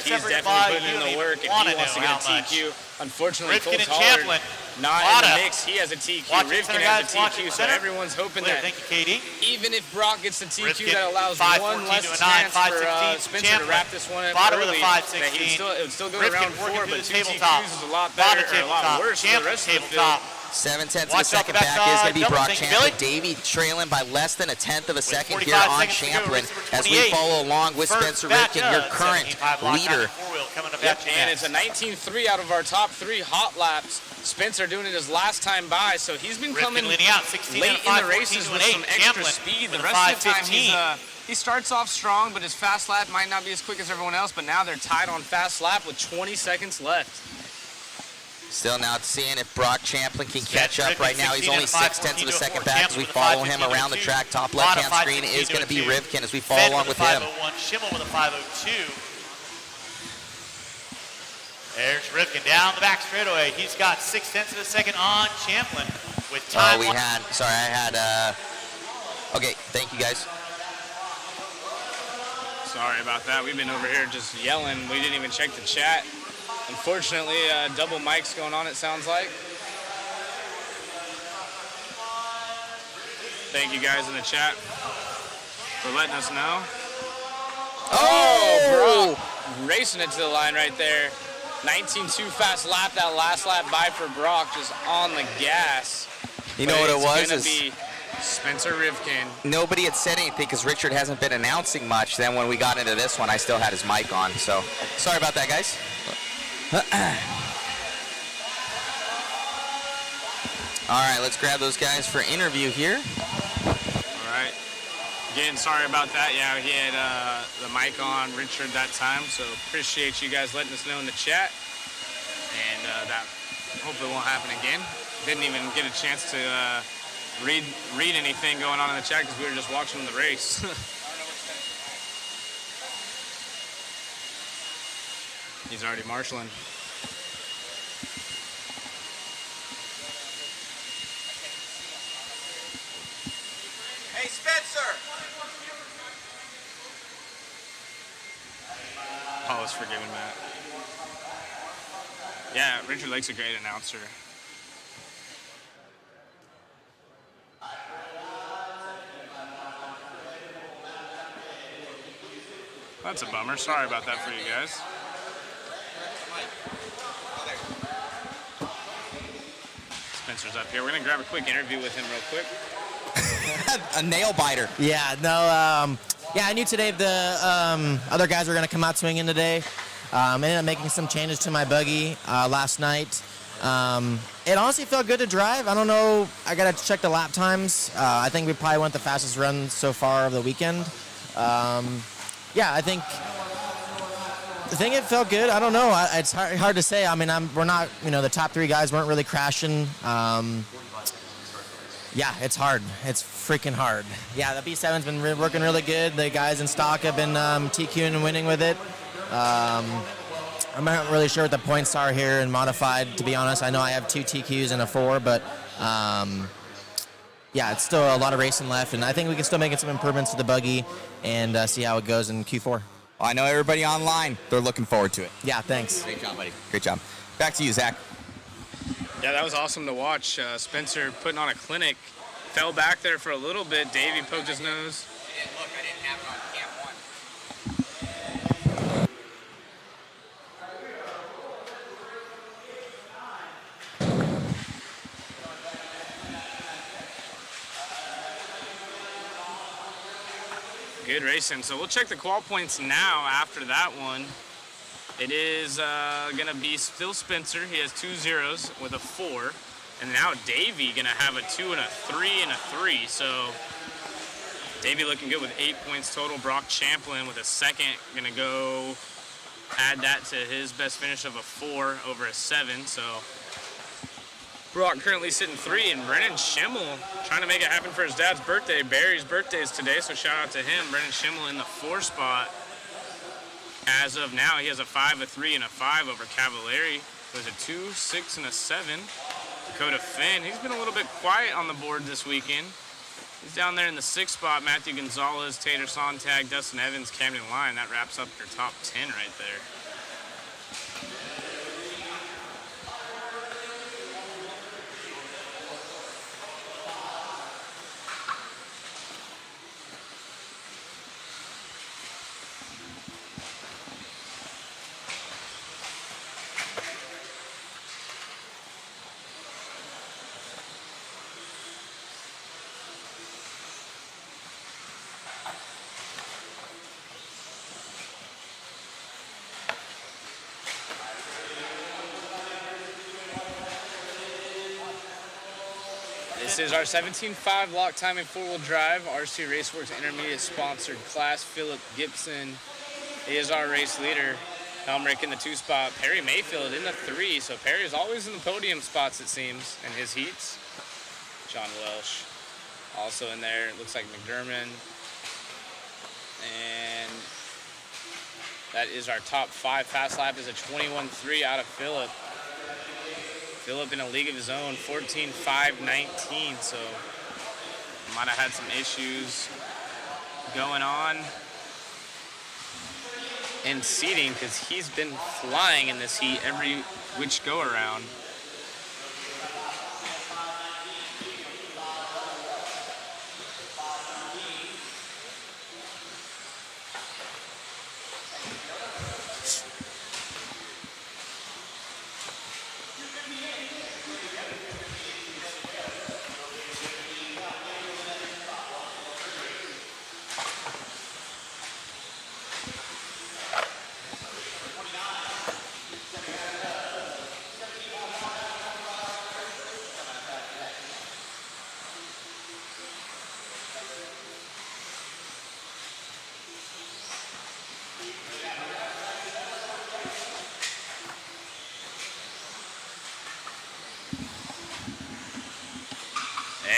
he's definitely putting in the work if he wants to get a TQ. Unfortunately, Ripken and Tollard Champlin. not in the mix. He has a TQ. Ripken has a TQ, so center. everyone's hoping that Thank you, Katie. even if Brock gets the TQ, Ripken, that allows 5, one 14 less to a 9, chance 5, for 16, Spencer Champlin. to wrap this one up Bada with early. a 5, That he 16. it would still go to Ripken round working 4, through but the 2 tabletop. TQs is a lot Bada better, or a lot tabletop. worse for the Champlin rest of the field. tabletop. 7 tenths of a Watch out second the back backside, is going to be double. Brock Thank you, Champlin. Billy. Davey trailing by less than a tenth of a second 45 here on seconds to go, Champlin race number as we 28. follow along with First Spencer batch Ripken, your of current 75 block leader. time, four-wheel coming up Yep, at you and next. it's a 19.3 out of our top 3 hot laps. Spencer doing it his last time by, so he's been coming Ripken leading out 16 late and a in 5, the races 14 with to an some 8. extra Champlin speed. The with a rest of the time 5:15. he starts off strong, but his fast lap might not be as quick as everyone else, but now they're tied on fast lap with 20 seconds left. Still now seeing if Brock Champlin can catch up Ripken, right now. He's 16 only and a 5, 6 tenths of a 14 to a second 4. back as Champlin we with a follow 5, him 15 around the to a track. 2. Top Bada left-hand 5, screen 15 is going to be to a 2. Ripken as we follow Finn along with with a him. 501, Schimel with a 502. There's Ripken down the back straightaway. He's got 6 tenths of a second on Champlin with time. Okay, thank you guys. Sorry about that. We've been over here just yelling. We didn't even check the chat. Unfortunately, double mics going on, it sounds like. Thank you guys in the chat for letting us know. Oh, Brock racing it to the line right there. 19.2 fast lap, that last lap by for Brock, just on the gas. You know what it was? It's gonna be Spencer Ripken. Nobody had said anything because Richard hasn't been announcing much. Then when we got into this one, I still had his mic on. So sorry about that, guys. All right, let's grab those guys for interview here. All right. Again, sorry about that. Yeah, he had the mic on, Richard, that time. So appreciate you guys letting us know in the chat. And that hopefully won't happen again. Didn't even get a chance to read anything going on in the chat because we were just watching the race. He's already marshaling. Hey, Spencer! I was forgiving that. Yeah, Richard Lake's a great announcer. That's a bummer. Sorry about that for you guys. Spencer's up here. We're going to grab a quick interview with him real quick. A nail biter. Yeah, no, I knew today the other guys were going to come out swinging today. Ended up making some changes to my buggy last night. It honestly felt good to drive. I don't know. I got to check the lap times. I think we probably went the fastest run so far of the weekend. Yeah, I think it felt good. I don't know. It's hard to say. I mean, we're not, the top 3 guys weren't really crashing. Yeah, it's hard. It's freaking hard. Yeah, the B7's been working really good. The guys in stock have been TQing and winning with it. I'm not really sure what the points are here in modified, to be honest. I know I have 2 TQs and a 4, but yeah, it's still a lot of racing left, and I think we can still make some improvements to the buggy and see how it goes in Q4. Well, I know everybody online, they're looking forward to it. Yeah, thanks. Great job, buddy. Great job. Back to you, Zach. Yeah, that was awesome to watch. Spencer putting on a clinic. Fell back there for a little bit. Davey poked his nose. Look, I didn't have Good racing. So we'll check the qual points now after that one. It is going to be still Spencer. He has 2 zeros with a 4. And now Davey going to have a 2 and a 3 and a 3. So Davey looking good with 8 points total. Brock Champlin with a second. Going to go add that to his best finish of a 4 over a 7. So Brock currently sitting 3, and Brennan Schimmel trying to make it happen for his dad's birthday. Barry's birthday is today, so shout out to him. Brennan Schimmel in the 4 spot. As of now, he has a 5, a 3, and a 5 over Cavallari. There's a 2, 6, and a 7. Dakota Finn, he's been a little bit quiet on the board this weekend. He's down there in the 6th spot. Matthew Gonzalez, Tater Sontag, Dustin Evans, Camden Lyon. That wraps up your top 10 right there. This is our 17.5 lock timing 4-wheel drive RC Raceworks Intermediate sponsored class. Philip Gibson is our race leader. Helmrich in the 2 spot. Perry Mayfield in the 3. So Perry is always in the podium spots, it seems, in his heats. John Welsh also in there. It looks like McDermott. And that is our top 5. Fast lap is a 21.3 out of Philip. Philip in a league of his own, 14.5.19, so might have had some issues going on in seating because he's been flying in this heat every which go around.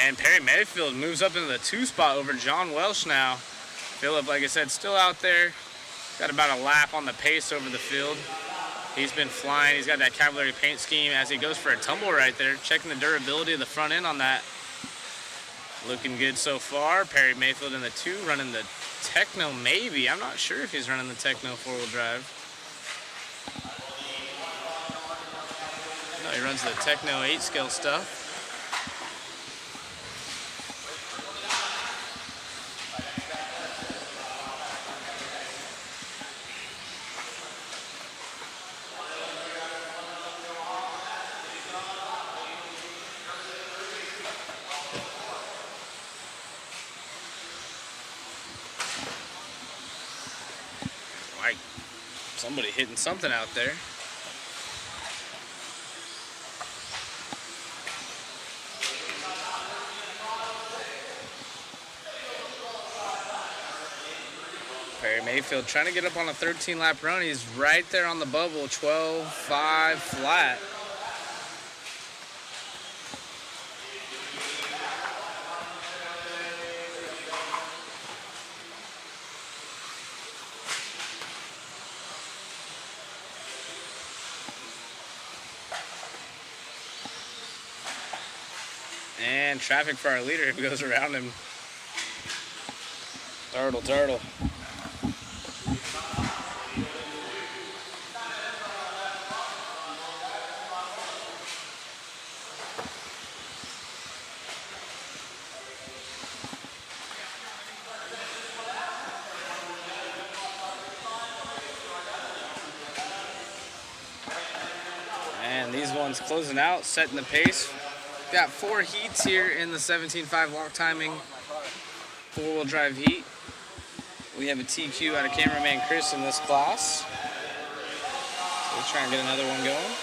And Perry Mayfield moves up into the 2 spot over John Welsh now. Philip, like I said, still out there. Got about a lap on the pace over the field. He's been flying. He's got that Cavallari paint scheme as he goes for a tumble right there. Checking the durability of the front end on that. Looking good so far. Perry Mayfield in the 2, running the Techno maybe. I'm not sure if he's running the Techno 4-wheel drive. No, he runs the Techno 8-scale stuff. Somebody hitting something out there. Perry Mayfield trying to get up on a 13-lap run. He's right there on the bubble, 12.5 flat. And traffic for our leader if he goes around him. Turtle. And these ones closing out, setting the pace. Got 4 heats here in the 17.5 walk timing 4-wheel drive heat. We have a TQ out of cameraman Chris in this class. So we're trying to get another one going.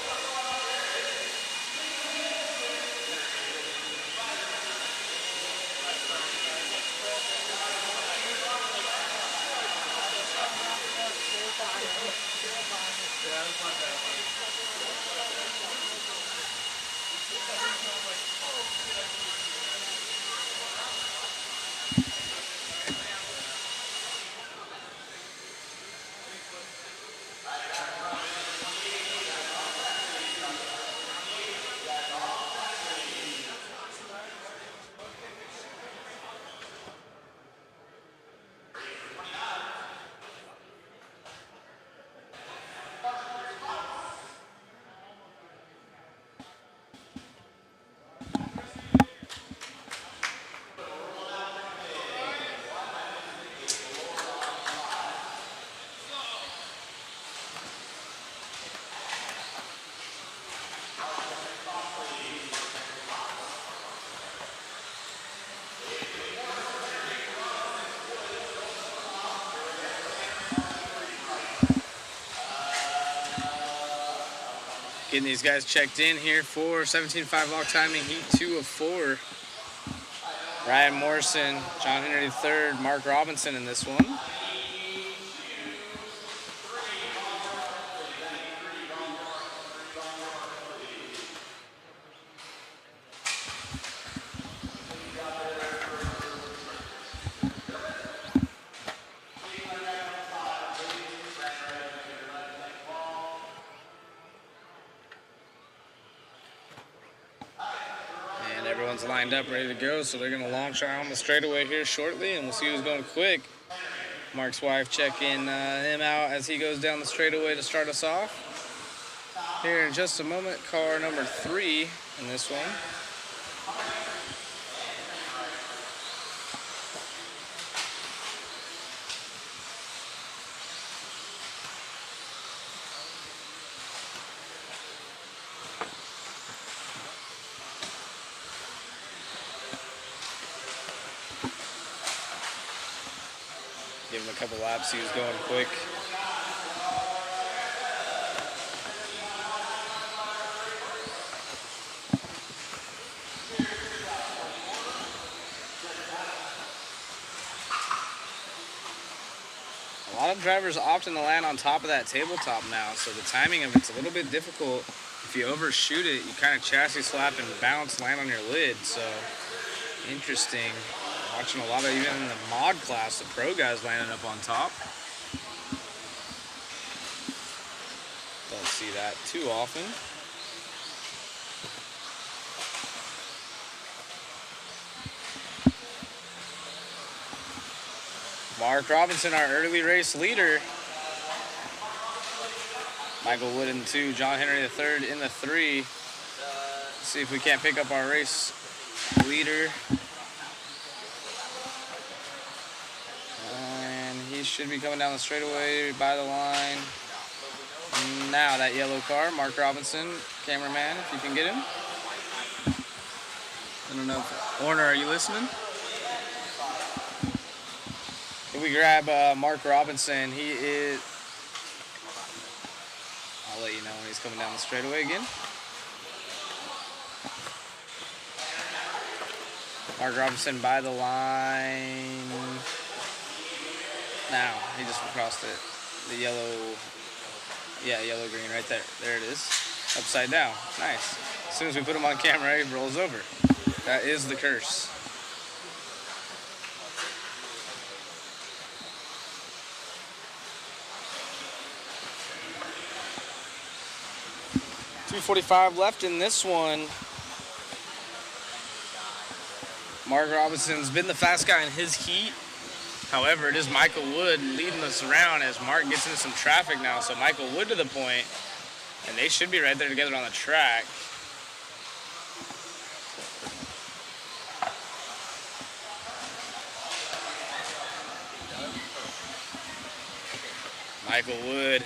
Getting these guys checked in here for 17.5 log timing, heat 2 of 4. Ryan Morrison, John Henry III, Mark Robinson in this one. Everyone's lined up, ready to go, so they're going to launch on the straightaway here shortly, and we'll see who's going quick. Mark's wife checking him out as he goes down the straightaway to start us off. Here in just a moment, car number 3 in this one. Give him a couple laps, he was going quick. A lot of drivers opting to land on top of that tabletop now, so the timing of it's a little bit difficult. If you overshoot it, you kind of chassis slap and bounce, land on your lid, so interesting. Watching a lot of, even in the mod class, the pro guys landing up on top. Don't see that too often. Mark Robinson, our early race leader. Michael Wood in the 2, John Henry III in the 3. See if we can't pick up our race leader. He should be coming down the straightaway by the line. Now that yellow car, Mark Robinson, cameraman, if you can get him. I don't know. Warner, are you listening? If we grab Mark Robinson, he is... I'll let you know when he's coming down the straightaway again. Mark Robinson by the line. Now, he just crossed it. The yellow, yeah, yellow-green right there. There it is. Upside down. Nice. As soon as we put him on camera, he rolls over. That is the curse. .245 left in this one. Mark Robinson's been the fast guy in his heat. However, it is Michael Wood leading us around as Mark gets into some traffic now. So Michael Wood to the point, and they should be right there together on the track. Michael Wood,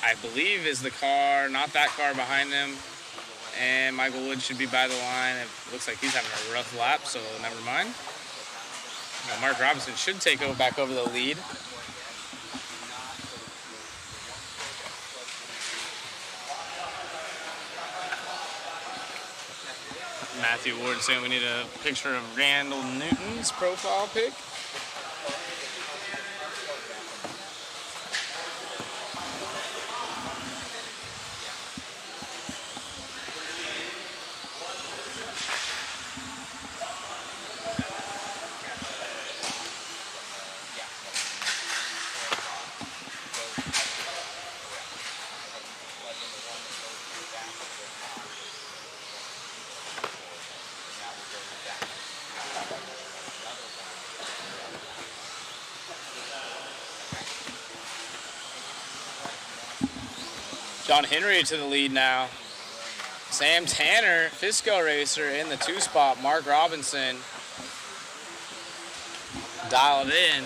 I believe, is the car, not that car behind him. And Michael Wood should be by the line. It looks like he's having a rough lap, so never mind. Well, Mark Robinson should take back over the lead. Matthew Ward saying we need a picture of Randall Newton's profile pic. John Henry to the lead now. Sam Tanner, Fisco racer in the 2 spot. Mark Robinson dialed in.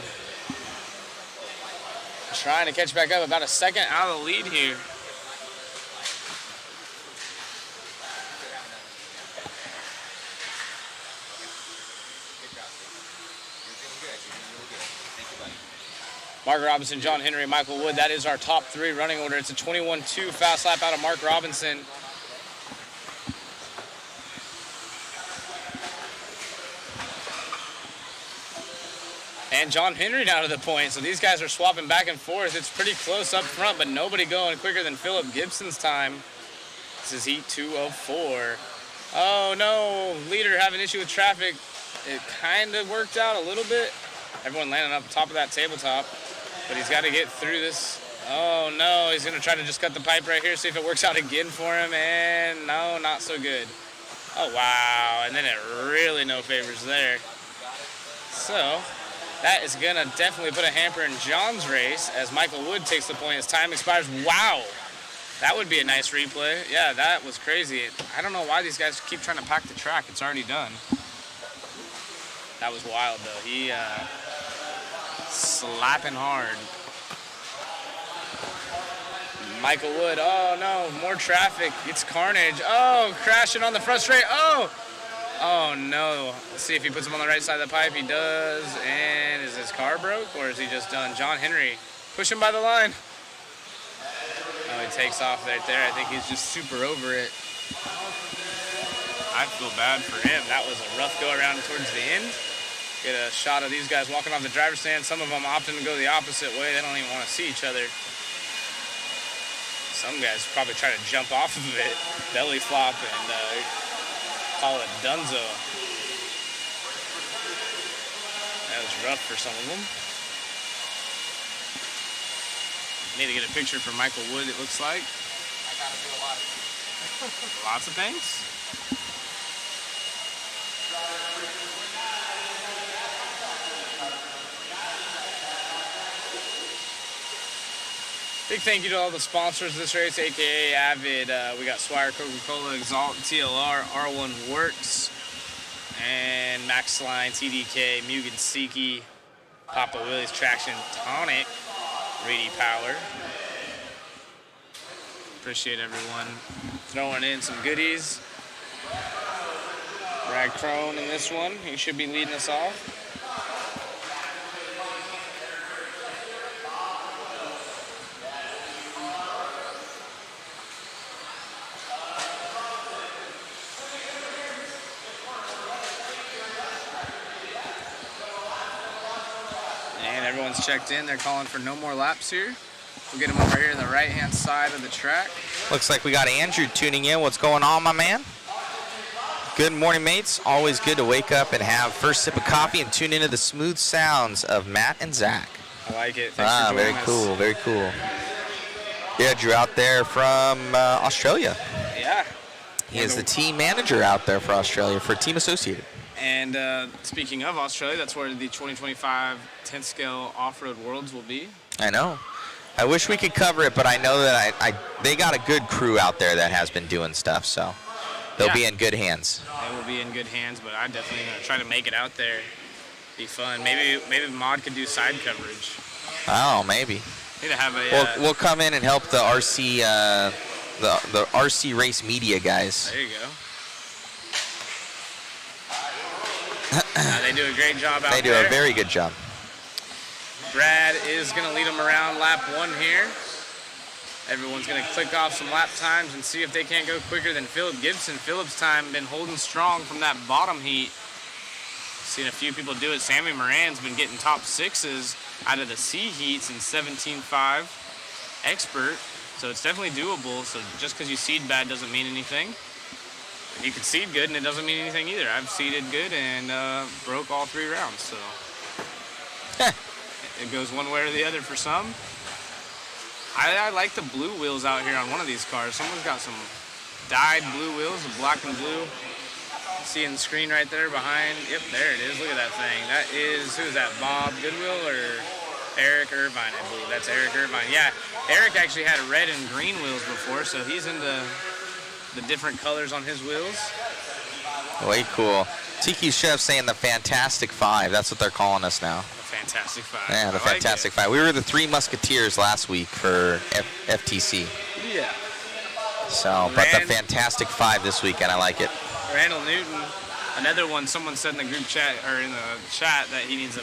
Trying to catch back up, about a second out of the lead here. Mark Robinson, John Henry, Michael Wood. That is our top 3 running order. It's a 21-2 fast lap out of Mark Robinson. And John Henry down to the point. So these guys are swapping back and forth. It's pretty close up front, but nobody going quicker than Philip Gibson's time. This is heat 2:04. Oh no, leader having issue with traffic. It kind of worked out a little bit. Everyone landing up top of that tabletop. But he's got to get through this. Oh no, he's going to try to just cut the pipe right here, see if it works out again for him. And no, not so good. Oh wow, and then it really no favors there. So that is going to definitely put a hamper in John's race as Michael Wood takes the point as time expires. Wow, that would be a nice replay. Yeah, that was crazy. I don't know why these guys keep trying to pack the track. It's already done. That was wild though. He slapping hard. Michael Wood, oh no, more traffic. It's carnage. Oh, crashing on the front straight. Oh no. Let's see if he puts him on the right side of the pipe. He does. And is his car broke or is he just done? John Henry, push him by the line. Oh, he takes off right there. I think he's just super over it. I feel bad for him. That was a rough go around towards the end. Get a shot of these guys walking off the driver's stand. Some of them opting to go the opposite way. They don't even want to see each other. Some guys probably try to jump off of it, belly flop, and call it dunzo. That was rough for some of them. Need to get a picture for Michael Wood, it looks like. I gotta do a lot of Lots of things. Big thank you to all the sponsors of this race, aka Avid. We got Swire, Coca-Cola, Exalt, TLR, R1 Works, and Max Line, TDK, Mugen Siki, Papa Willie's Traction Tonic, Reedy Power. Appreciate everyone throwing in some goodies. Brad Crone in this one, he should be leading us off. Everyone's checked in. They're calling for no more laps here. We'll get them over here on the right-hand side of the track. Looks like we got Andrew tuning in. What's going on, my man? Good morning, mates. Always good to wake up and have first sip of coffee and tune into the smooth sounds of Matt and Zach. I like it. Thanks for joining us. Cool, very cool. Yeah, Drew out there from Australia. Yeah. He is the team manager out there for Australia for Team Associated. And speaking of Australia, that's where the 2025 10th Scale Off-Road Worlds will be. I know. I wish we could cover it, but I know that they got a good crew out there that has been doing stuff, so they'll be in good hands. They will be in good hands, but I definitely try to make it out there. Be fun. Maybe Mod could do side coverage. Oh, maybe. Need to have a. We'll come in and help the RC the RC race media guys. There you go. They do a great job out there. They do a very good job. Brad is going to lead them around lap 1 here. Everyone's going to click off some lap times and see if they can't go quicker than Philip Gibson. Philip's time been holding strong from that bottom heat. Seen a few people do it. Sammy Moran's been getting top 6s out of the C heats in 17.5 expert. So it's definitely doable. So just because you seed bad doesn't mean anything. You can seed good and it doesn't mean anything either. I've seeded good and broke all 3 rounds. So it goes one way or the other for some. I like the blue wheels out here on one of these cars. Someone's got some dyed blue wheels, the black and blue. Seeing the screen right there behind. Yep, there it is. Look at that thing. That is, who is that, Bob Goodwill or Eric Irvine, I believe. That's Eric Irvine. Yeah, Eric actually had red and green wheels before, so he's into the different colors on his wheels. Way cool. Tiki Chef saying the Fantastic Five. That's what they're calling us now. The Fantastic Five. Yeah, the Fantastic Five. We were the 3 Musketeers last week for FTC. Yeah. So, but the Fantastic Five this weekend. I like it. Randall Newton, another one. Someone said in the group chat or in the chat that he needs a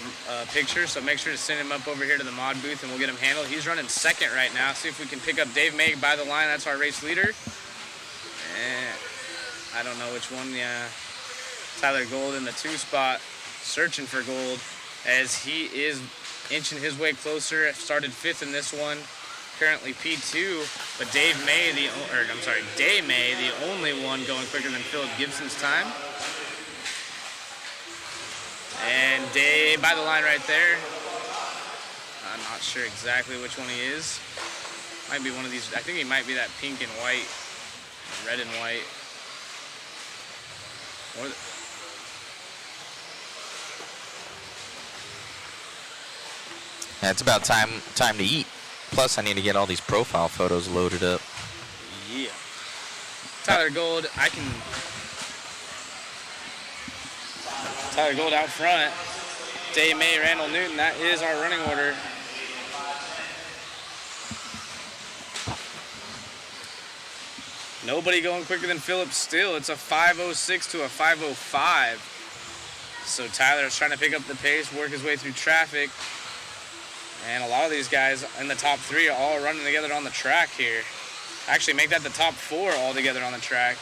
picture, so make sure to send him up over here to the mod booth and we'll get him handled. He's running second right now. See if we can pick up Dave May by the line. That's our race leader. And I don't know which one. Yeah, Tyler Gold in the 2 spot, searching for gold as he is inching his way closer. Started 5th in this one. Currently P2, but Day May, the only one going quicker than Philip Gibson's time. And Day by the line right there. I'm not sure exactly which one he is. Might be one of these. I think he might be that pink and white, red and white. Or yeah, it's about time to eat. Plus, I need to get all these profile photos loaded up. Yeah. Tyler Gold, Tyler Gold out front. Day May, Randall Newton, that is our running order. Nobody going quicker than Phillips still. It's a 5:06 to a 5:05. So Tyler is trying to pick up the pace, work his way through traffic. And a lot of these guys in the top 3 are all running together on the track here. Actually, make that the top 4 all together on the track.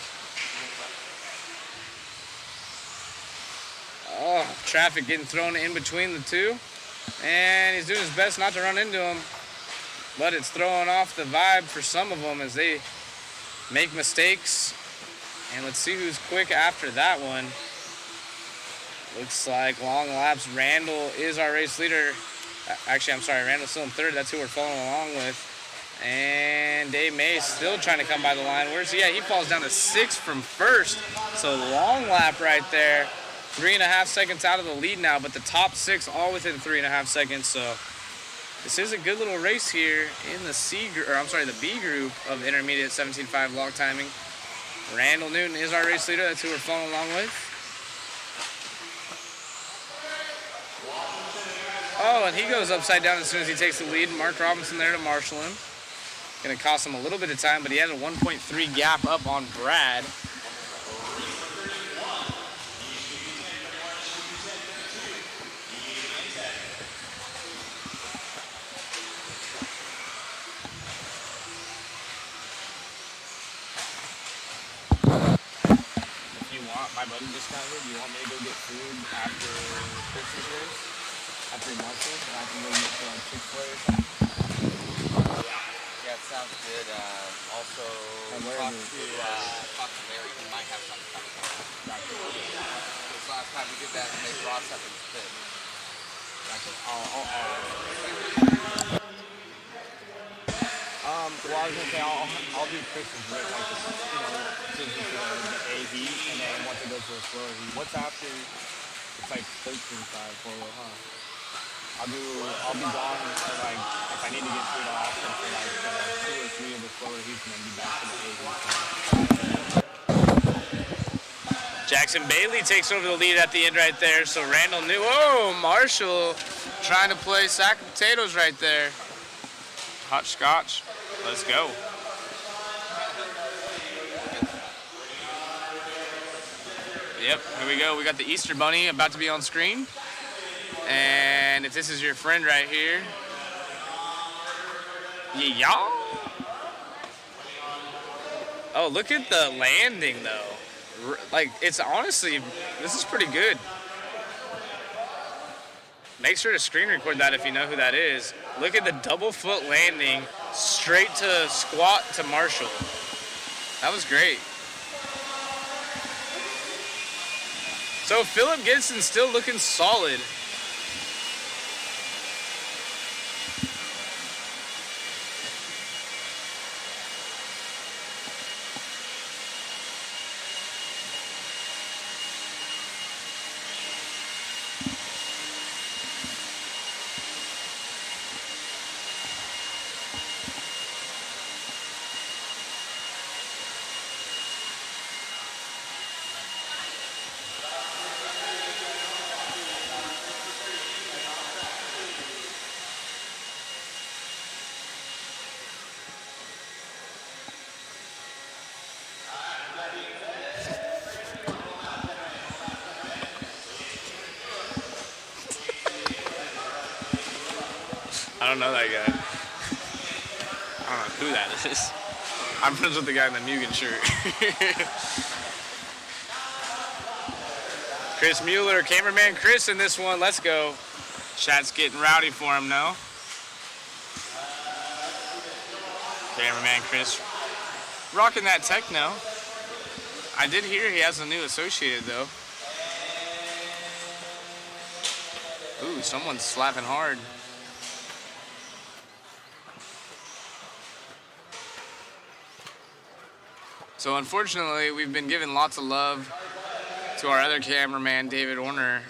Oh, traffic getting thrown in between the 2. And he's doing his best not to run into them. But it's throwing off the vibe for some of them as they make mistakes. And let's see who's quick after that one. Looks like long laps. Randall is our race leader. Actually, I'm sorry, Randall's still in 3rd. That's who we're following along with. And Dave May still trying to come by the line. Where's he at? He falls down to 6th from 1st. So long lap right there. 3.5 seconds out of the lead now, but the top 6 all within 3.5 seconds. So this is a good little race here in the the B group of intermediate 17.5 log timing. Randall Newton is our race leader. That's who we're following along with. Oh, and he goes upside down as soon as he takes the lead. Mark Robinson there to marshal him. Going to cost him a little bit of time, but he has a 1.3 gap up on Brad. If you want, my buddy just got here. Do you want me to go get food after Chris's race? After muscle, and I can go get Chick-fil-A or something? Yeah, it sounds good. Also, talk to Larry. He might have something coming up. Because last time we did that, and they brought something to fit. Well, I was gonna say I'll do Chris's race, like the A heat, and then once it goes to the slower heat. What's after? It's like 13.5 4-wheel, huh? I'll be gone for like, if I need to get food, I'll ask them for like 2 or 3 of the slower heats and then be back to the A heat. Jackson Bailey takes over the lead at the end right there. So Randall knew, oh, Marshall trying to play sack of potatoes right there. Hot scotch, let's go. Yep, here we go. We got the Easter Bunny about to be on screen. And if this is your friend right here, yeah. Oh, look at the landing though. Like, it's honestly, this is pretty good. Make sure to screen record that if you know who that is. Look at the double foot landing, straight to squat to Marshall. That was great. So Philip Gibson still looking solid. I don't know that guy. I don't know who that is. I'm friends with the guy in the Mugen shirt. Chris Mueller, cameraman Chris in this one. Let's go. Chat's getting rowdy for him now. Cameraman Chris rocking that techno. I did hear he has a new associated though. Ooh, someone's slapping hard. So unfortunately, we've been giving lots of love to our other cameraman, David Orner,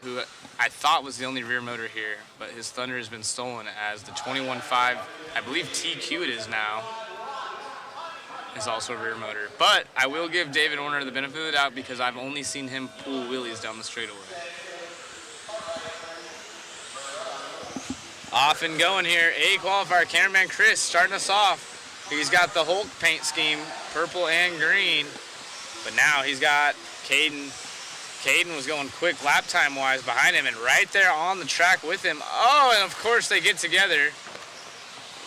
who I thought was the only rear motor here, but his Thunder has been stolen as the 21.5, I believe TQ it is now, is also a rear motor. But I will give David Orner the benefit of the doubt because I've only seen him pull wheelies down the straightaway. Off and going here, A qualifier, cameraman Chris starting us off. He's got the Hulk paint scheme, purple and green, but now he's got Caden. Caden was going quick lap time wise behind him and right there on the track with him. Oh, and of course they get together.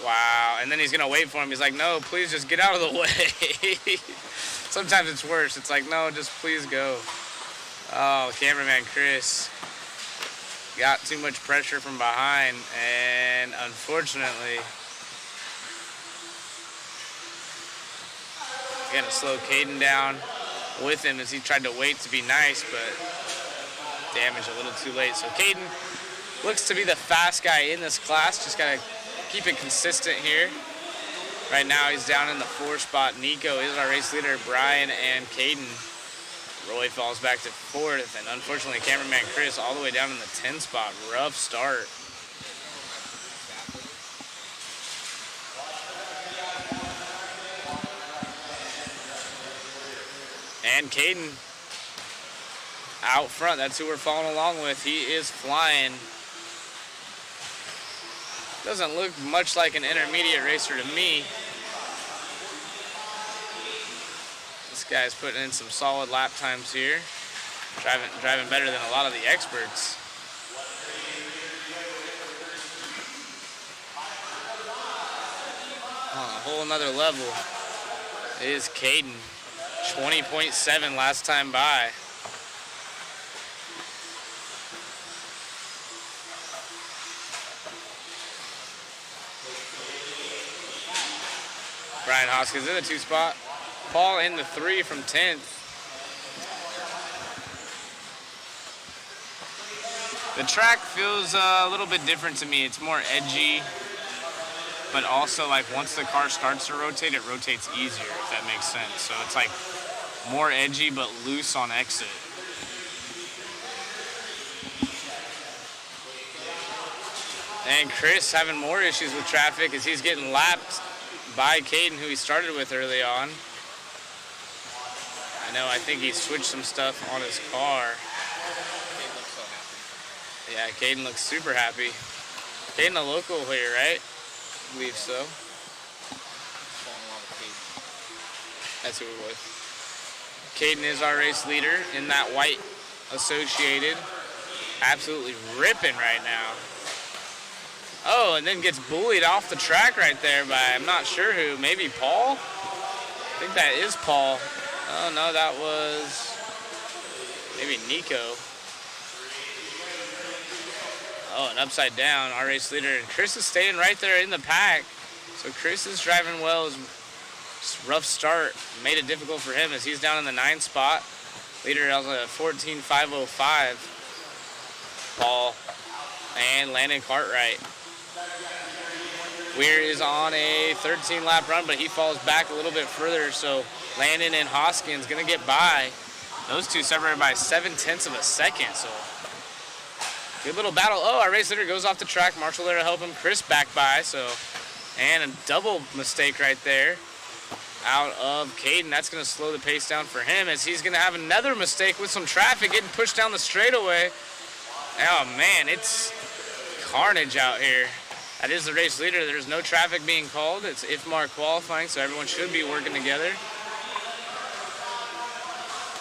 Wow, and then he's gonna wait for him. He's like, no, please just get out of the way. Sometimes it's worse. It's like, no, just please go. Oh, cameraman Chris got too much pressure from behind, and unfortunately, gonna slow Caden down with him as he tried to wait to be nice, but damaged a little too late. So Caden looks to be the fast guy in this class. Just gotta keep it consistent here. Right now he's down in the 4 spot. Nico is our race leader, Brian and Caden. Roy falls back to 4th, and unfortunately cameraman Chris all the way down in the 10 spot. Rough start. And Caden out front, that's who we're following along with. He is flying. Doesn't look much like an intermediate racer to me. This guy's putting in some solid lap times here. Driving better than a lot of the experts. On a whole nother level is Caden. 20.7 last time by. Brian Hoskins in the 2 spot. Paul in the 3 from 10th. The track feels a little bit different to me. It's more edgy, but also like once the car starts to rotate, it rotates easier, if that makes sense. So it's like more edgy but loose on exit. And Chris having more issues with traffic as he's getting lapped by Caden, who he started with early on. I think he switched some stuff on his car. Yeah, Caden looks super happy. Caden a local here, right? I believe so. That's who we're with. Caden is our race leader in that white Associated. Absolutely ripping right now. Oh, and then gets bullied off the track right there by, I'm not sure who, maybe Paul? I think that is Paul. Oh, no, that was maybe Nico. Oh, and upside down, our race leader. And Chris is staying right there in the pack. So Chris is driving well. Rough start made it difficult for him as he's down in the 9th spot. Leader has a 14.505. Paul and Landon Cartwright. Weir is on a 13-lap run, but he falls back a little bit further. So Landon and Hoskins gonna get by. Those two separated by 0.7 of a second. So good little battle. Oh, our race leader goes off the track. Marshall there to help him. Chris back by. So, and a double mistake right there out of Caden. That's going to slow the pace down for him as he's going to have another mistake with some traffic getting pushed down the straightaway. Oh, man, it's carnage out here. That is the race leader. There's no traffic being called. It's IFMAR qualifying, so everyone should be working together.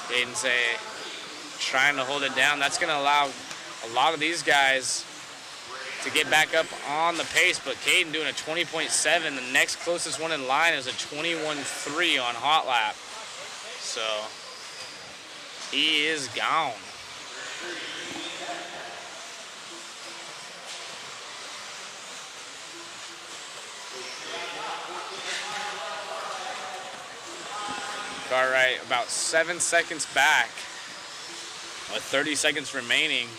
Caden's trying to hold it down. That's going to allow a lot of these guys to get back up on the pace, but Caden doing a 20.7. The next closest one in line is a 21.3 on hot lap. So he is gone. Cartwright about 7 seconds back with 30 seconds remaining.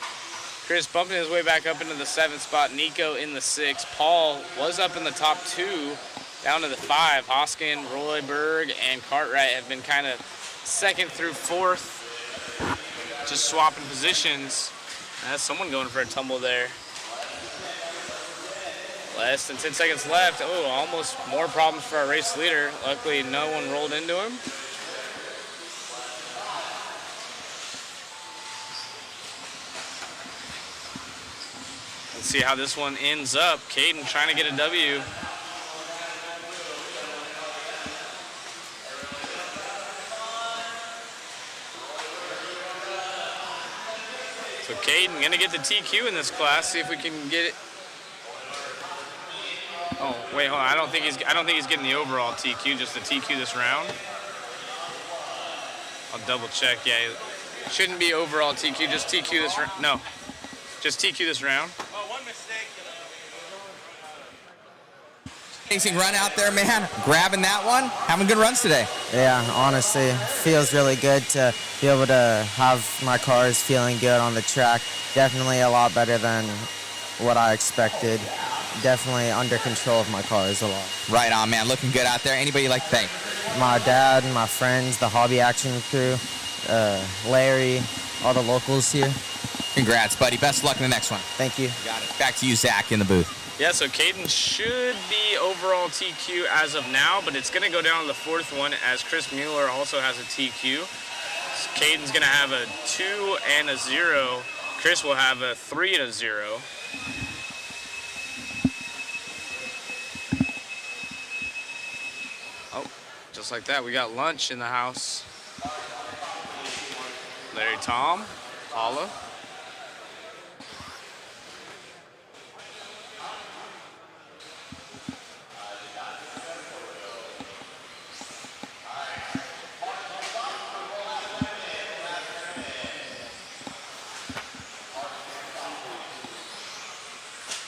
Chris bumping his way back up into the 7th spot. Nico in the 6th. Paul was up in the top 2, down to the 5. Hoskin, Roy Berg, and Cartwright have been kind of 2nd through 4th, just swapping positions. That's someone going for a tumble there. Less than 10 seconds left. Oh, almost more problems for our race leader. Luckily, no one rolled into him. See how this one ends up. Caden trying to get a W. So Caden gonna get the TQ in this class. See if we can get it. Oh wait, hold on. I don't think he's getting the overall TQ. Just the TQ this round. I'll double check. Yeah, it shouldn't be overall TQ. Just TQ this round. No, just TQ this round. Amazing run out there, man. Grabbing that one. Having good runs today. Yeah, honestly, feels really good to be able to have my cars feeling good on the track. Definitely a lot better than what I expected. Definitely under control of my cars a lot. Right on, man. Looking good out there. Anybody you'd like to thank? My dad, my friends, the Hobby Action crew, Larry, all the locals here. Congrats, buddy. Best of luck in the next one. Thank you. Got it. Back to you, Zach, in the booth. Yeah, so Caden should be overall TQ as of now, but it's going to go down to the 4th one as Chris Mueller also has a TQ. So Caden's going to have a 2 and a 0. Chris will have a 3 and a 0. Oh, just like that, we got lunch in the house. Larry, Tom, Paula.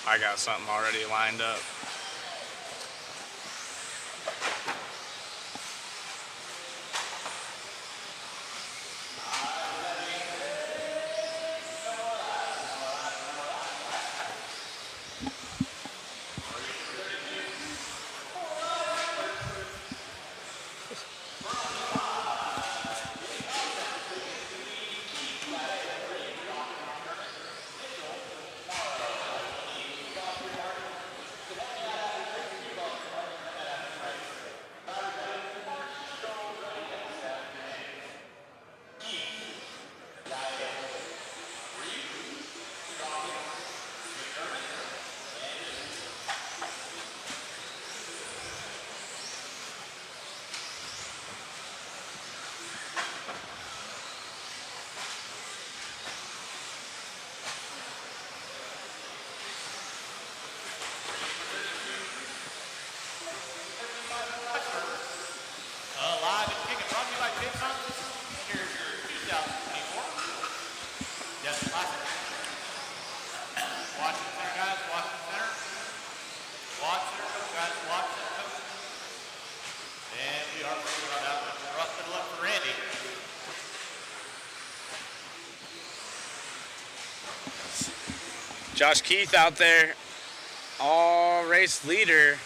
I got something already lined up. Josh Keith out there, all race leader.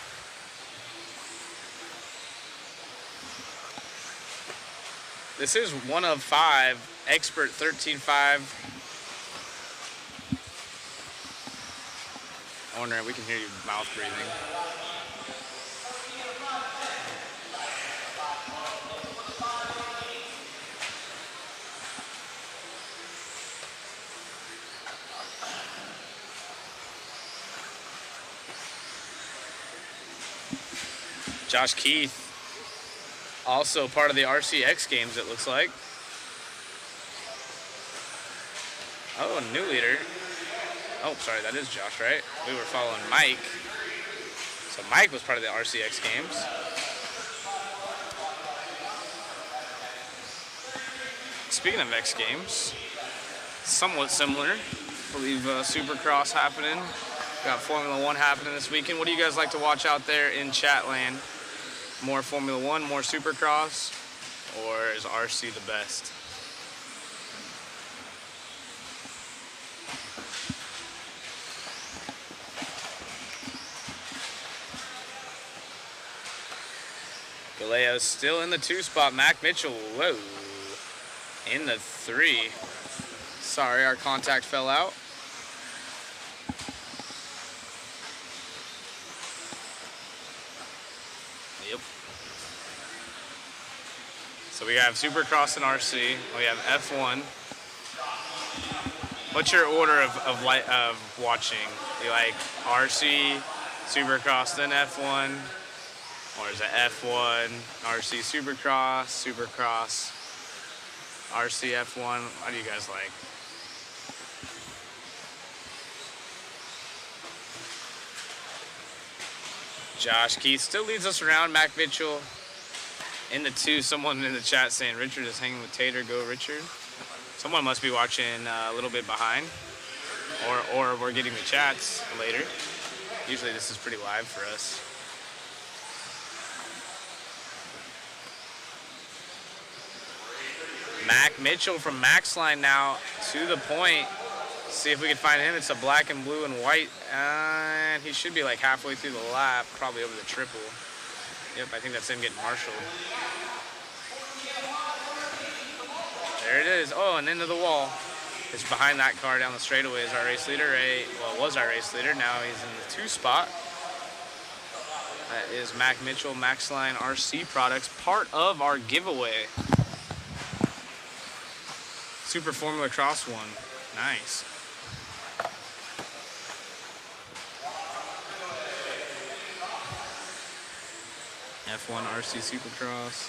This is 1 of 5, expert 13.5. Owner, we can hear you mouth breathing. Josh Keith, also part of the RCX games, it looks like. Oh, a new leader. Oh, sorry, that is Josh, right? We were following Mike. So Mike was part of the RCX games. Speaking of X Games, somewhat similar. I believe Supercross happening. Got Formula One happening this weekend. What do you guys like to watch out there in chat land? More Formula One, more Supercross, or is RC the best? Galeo's still in the 2 spot. Mac Mitchell, whoa, in the 3. Sorry, our contact fell out. Yep. So we have Supercross and RC. We have F1. What's your order of watching? You like RC, Supercross, then F1? Or is it F1, RC Supercross, Supercross, RC F1? What do you guys like? Josh Keith still leads us around. Mac Mitchell in the 2. Someone in the chat saying Richard is hanging with Tater. Go Richard. Someone must be watching a little bit behind. Or we're getting the chats later. Usually this is pretty live for us. Mac Mitchell from Max Line now to the point. See if we can find him. It's a black and blue and white. And he should be like halfway through the lap, probably over the triple. Yep, I think that's him getting marshaled. There it is. Oh, and into the wall. It's behind that car down the straightaway is our race leader. Well, was our race leader. Now he's in the 2 spot. That is Mac Mitchell, Max Line RC products, part of our giveaway. Super Formula Cross 1. Nice. F1 RC Supercross.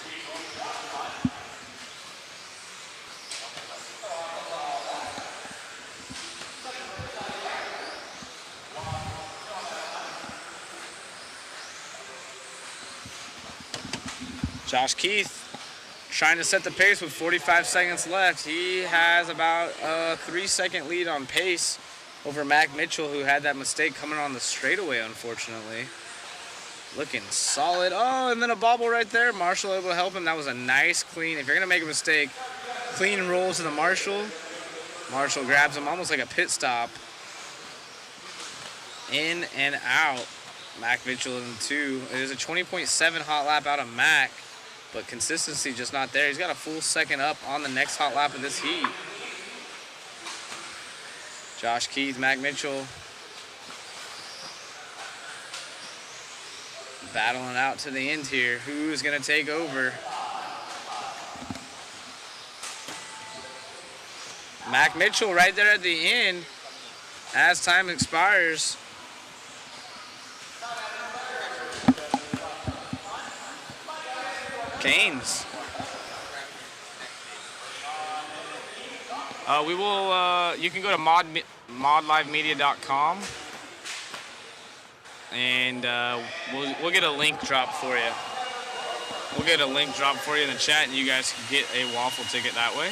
Josh Keith trying to set the pace with 45 seconds left. He has about a 3-second lead on pace over Mac Mitchell, who had that mistake coming on the straightaway, unfortunately. Looking solid. Oh, and then a bobble right there. Marshall able to help him. That was a nice clean. If you're going to make a mistake, clean roll to the Marshall. Marshall grabs him almost like a pit stop. In and out. Mac Mitchell in 2. It is a 20.7 hot lap out of Mac, but consistency just not there. He's got a full second up on the next hot lap of this heat. Josh Keith, Mac Mitchell battling out to the end here. Who's going to take over? Mac Mitchell right there at the end as time expires. Canes. We will, you can go to modlivemedia.com and we'll get a link drop for you. We'll get a link drop for you in the chat and you guys can get a waffle ticket that way.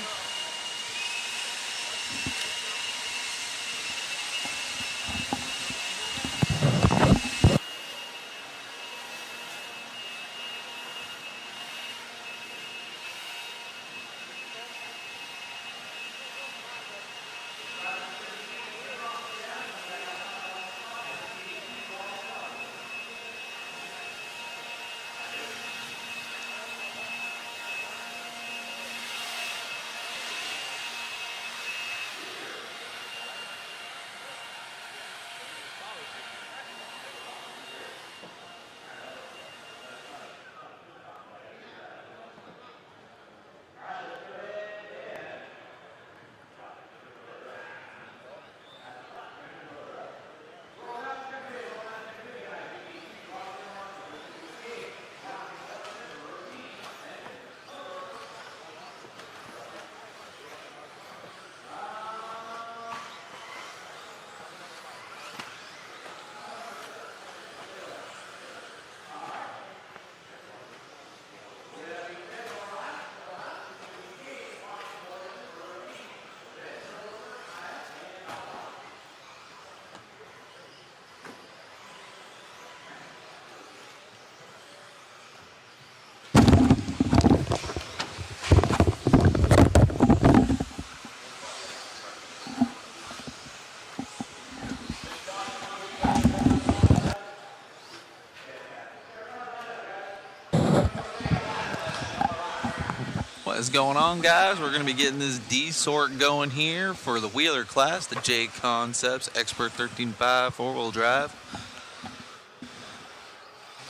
What is going on, guys? We're going to be getting this D sort going here for the wheeler class, the J Concepts Expert 13.5 four-wheel drive.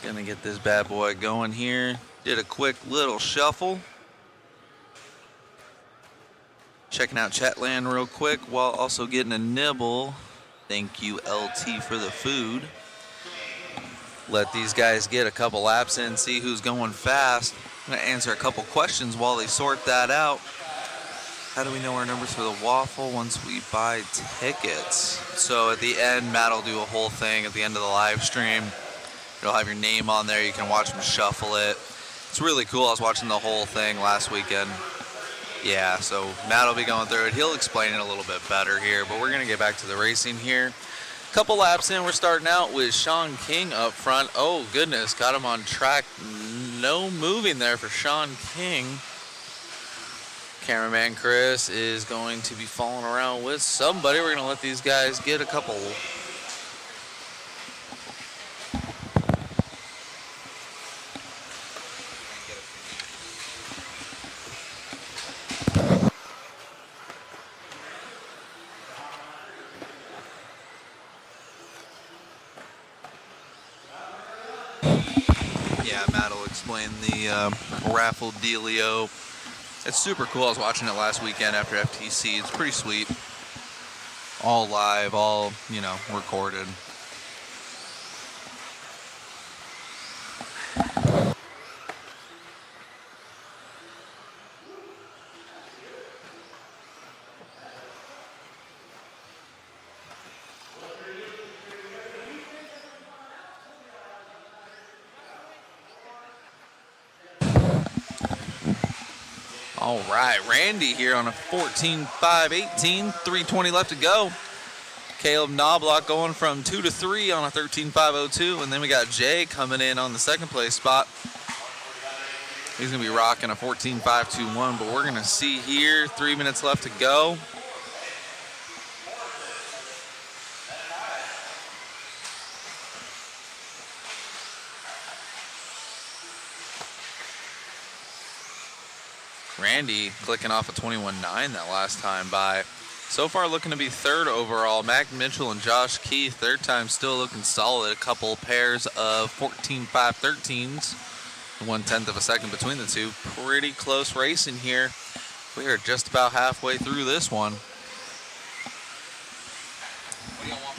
Going to get this bad boy going here. Did a quick little shuffle. Checking out Chatland real quick while also getting a nibble. Thank you, LT, for the food. Let these guys get a couple laps in, see who's going fast. I'm going to answer a couple questions while they sort that out. How do we know our numbers for the waffle once we buy tickets? So at the end, Matt will do a whole thing at the end of the live stream. It'll have your name on there. You can watch him shuffle it. It's really cool. I was watching the whole thing last weekend. Yeah, so Matt will be going through it. He'll explain it a little bit better here, but we're going to get back to the racing here. Couple laps in, we're starting out with Sean King up front. Oh, goodness, got him on track. No moving there for Sean King. Cameraman Chris is going to be following around with somebody. We're going to let these guys get a couple. Yeah, Matt will explain the raffle dealio. It's super cool. I was watching it last weekend after FTC. It's pretty sweet. All live, all, recorded. All right, Randy here on a 14.518, 3:20 left to go. Caleb Knobloch going from 2 to 3 on a 13.502, and then we got Jay coming in on the second place spot. He's gonna be rocking a 14.521, but we're gonna see here, 3 minutes left to go. Randy clicking off a 21.9 that last time by. So far looking to be third overall. Mac Mitchell and Josh Keith, third time still looking solid. A couple pairs of 14.513s. 1/10 of a second between the two. Pretty close racing here. We are just about halfway through this one. What do y'all want?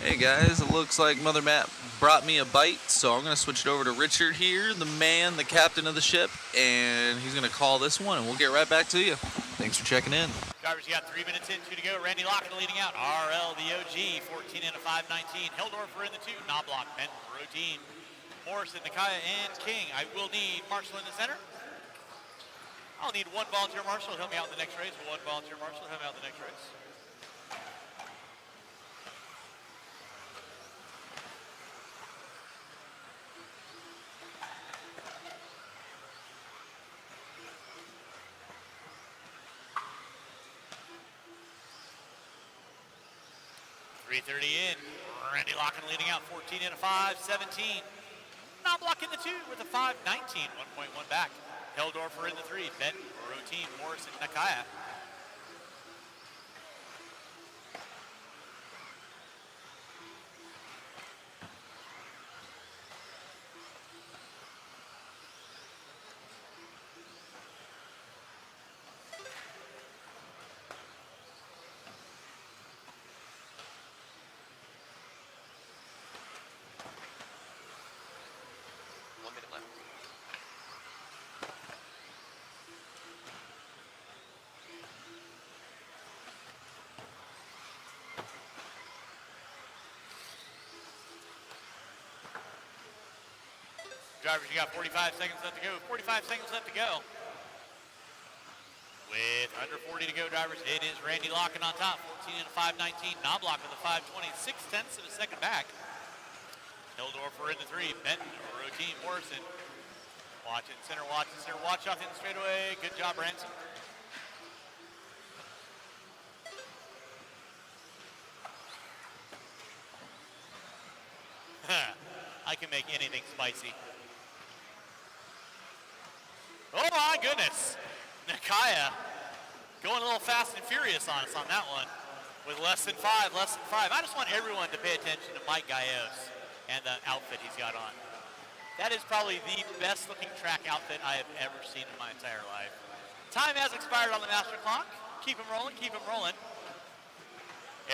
Hey guys, it looks like Mother Matt brought me a bite, so I'm going to switch it over to Richard here, the man, the captain of the ship, and he's going to call this one, and we'll get right back to you. Thanks for checking in. Drivers, you got 3 minutes in, 2 to go. Randy Locken leading out. RL, the OG, 14 and a 5.19. Heldorfer in the 2. Knobloch, Benton, Routine, Morrison, Nakaya, and King. I will need Marshall in the center. I'll need one volunteer marshal to help me out in the next race. One volunteer marshal to help me out in the next race. .330 in. Randy Locken leading out, 14 and a 5.17. Knobloch in the 2 with a 5.19, 1.1 back. Heldorfer in the 3. Benton, Routine, Morrison, Nakaya. Drivers, you got 45 seconds left to go. 45 seconds left to go. With under 40 to go, drivers, it is Randy Locken on top. 14 and a 5.19. Knobloch with a 5.20. 6/10 of a second back. Heldorfer in the 3. Benton, Routine, Morrison. Watch it, center, watch it, center. Watch off in the straightaway. Good job, Ransom. can make anything spicy. Oh my goodness. Nakaya going a little fast and furious on us on that one with less than five. I just want everyone to pay attention to Mike Gallegos and the outfit he's got on. That is probably the best looking track outfit I have ever seen in my entire life. Time has expired on the master clock. Keep them rolling, keep them rolling.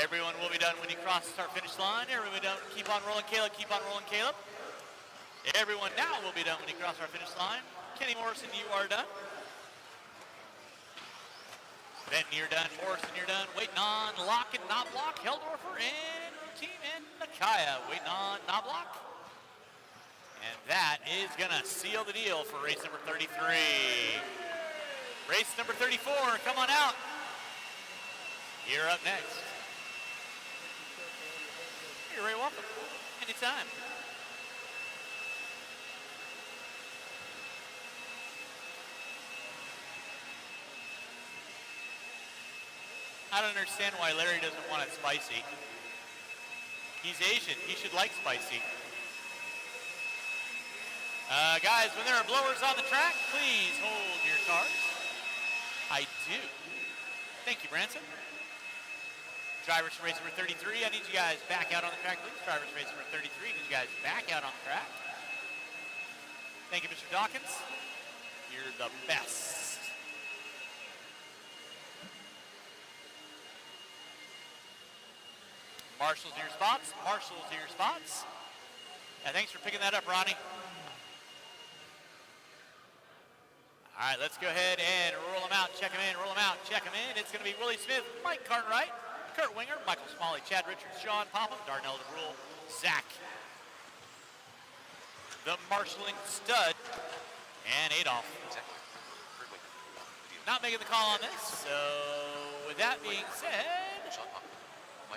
Everyone will be done when you cross the start finish line. Everyone will be done. Keep on rolling, Caleb. Keep on rolling, Caleb. Everyone now will be done when you cross our finish line. Kenny Morrison, you are done. Benton, you're done. Morrison, you're done. Waiting on Lock and Knobloch, Heldorfer, and Team and Nakaya. Waiting on Knobloch. And that is going to seal the deal for race number 33. Race number 34, come on out. You're up next. You're very welcome. Anytime. I don't understand why Larry doesn't want it spicy. He's Asian. He should like spicy. Guys, when there are blowers on the track, please hold your cars. I do. Thank you, Branson. Drivers for race number 33, I need you guys back out on the track, please. Drivers for race number 33, I need you guys back out on the track. Thank you, Mr. Dawkins. You're the best. Marshals to your spots. Marshals to your spots. Yeah, thanks for picking that up, Ronnie. All right, let's go ahead and roll them out. Check them in, roll them out, check them in. It's going to be Willie Smith, Mike Cartwright, Kurt Winger, Michael Smalley, Chad Richards, Sean Popham, Darnell DeBrule, Zach, the marshalling stud, and Adolph. Not making the call on this, so with that being said,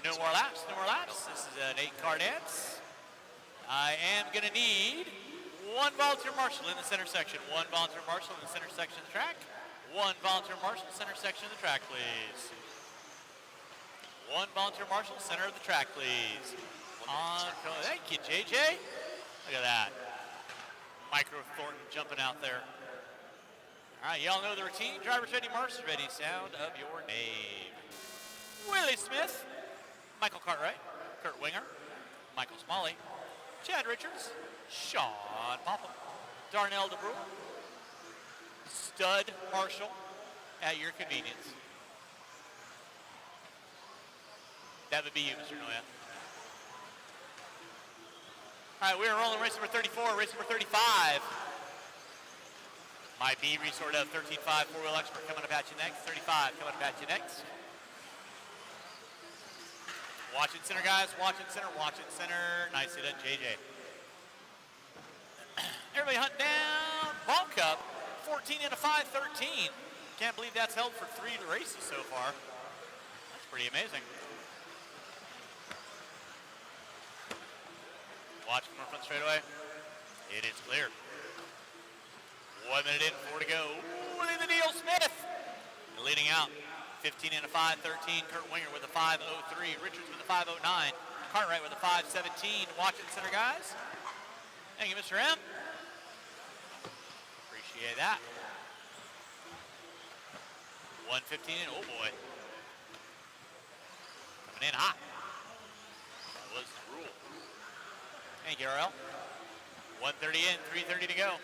no more laps, no more laps. This is an 8-car dance. I am going to need one volunteer marshal in the center section. One volunteer marshal in the center section of the track. One volunteer marshal, center section of the track, please. One volunteer marshal, center of the track, please. Thank you, JJ. Look at that. Micro Thornton jumping out there. All right, y'all know the routine. Drivers ready, marshals ready. Sound of your name. Willie Smith, Michael Cartwright, Kurt Winger, Michael Smalley, Chad Richards, Sean Popham, Darnell DeBrule, stud marshal at your convenience. That would be you, Mr. Noya. All right, we are rolling race number 34, race number 35. My B resort of 13.5 four-wheel expert coming up at you next. 35 coming up at you next. Watch it center, guys. Watch it center. Watch it center. Nicely done, JJ. Everybody hunting down. Ball Cup, 14 and a 5, 13. Can't believe that's held for 3 races so far. That's pretty amazing. Watch from the front straightaway. It is clear. 1 minute in, 4 to go. Willie the Neil Smith leading out. 15 and a 5, 13. Kurt Winger with a 5.03. Richards with a 5.09. Cartwright with a 5.17. Watch it center, guys. Thank you, Mr. M. Appreciate that. 1:15 in. Oh boy. Coming in hot. That was the rule. Thank you, RL. 1:30 in, 3:30 to go.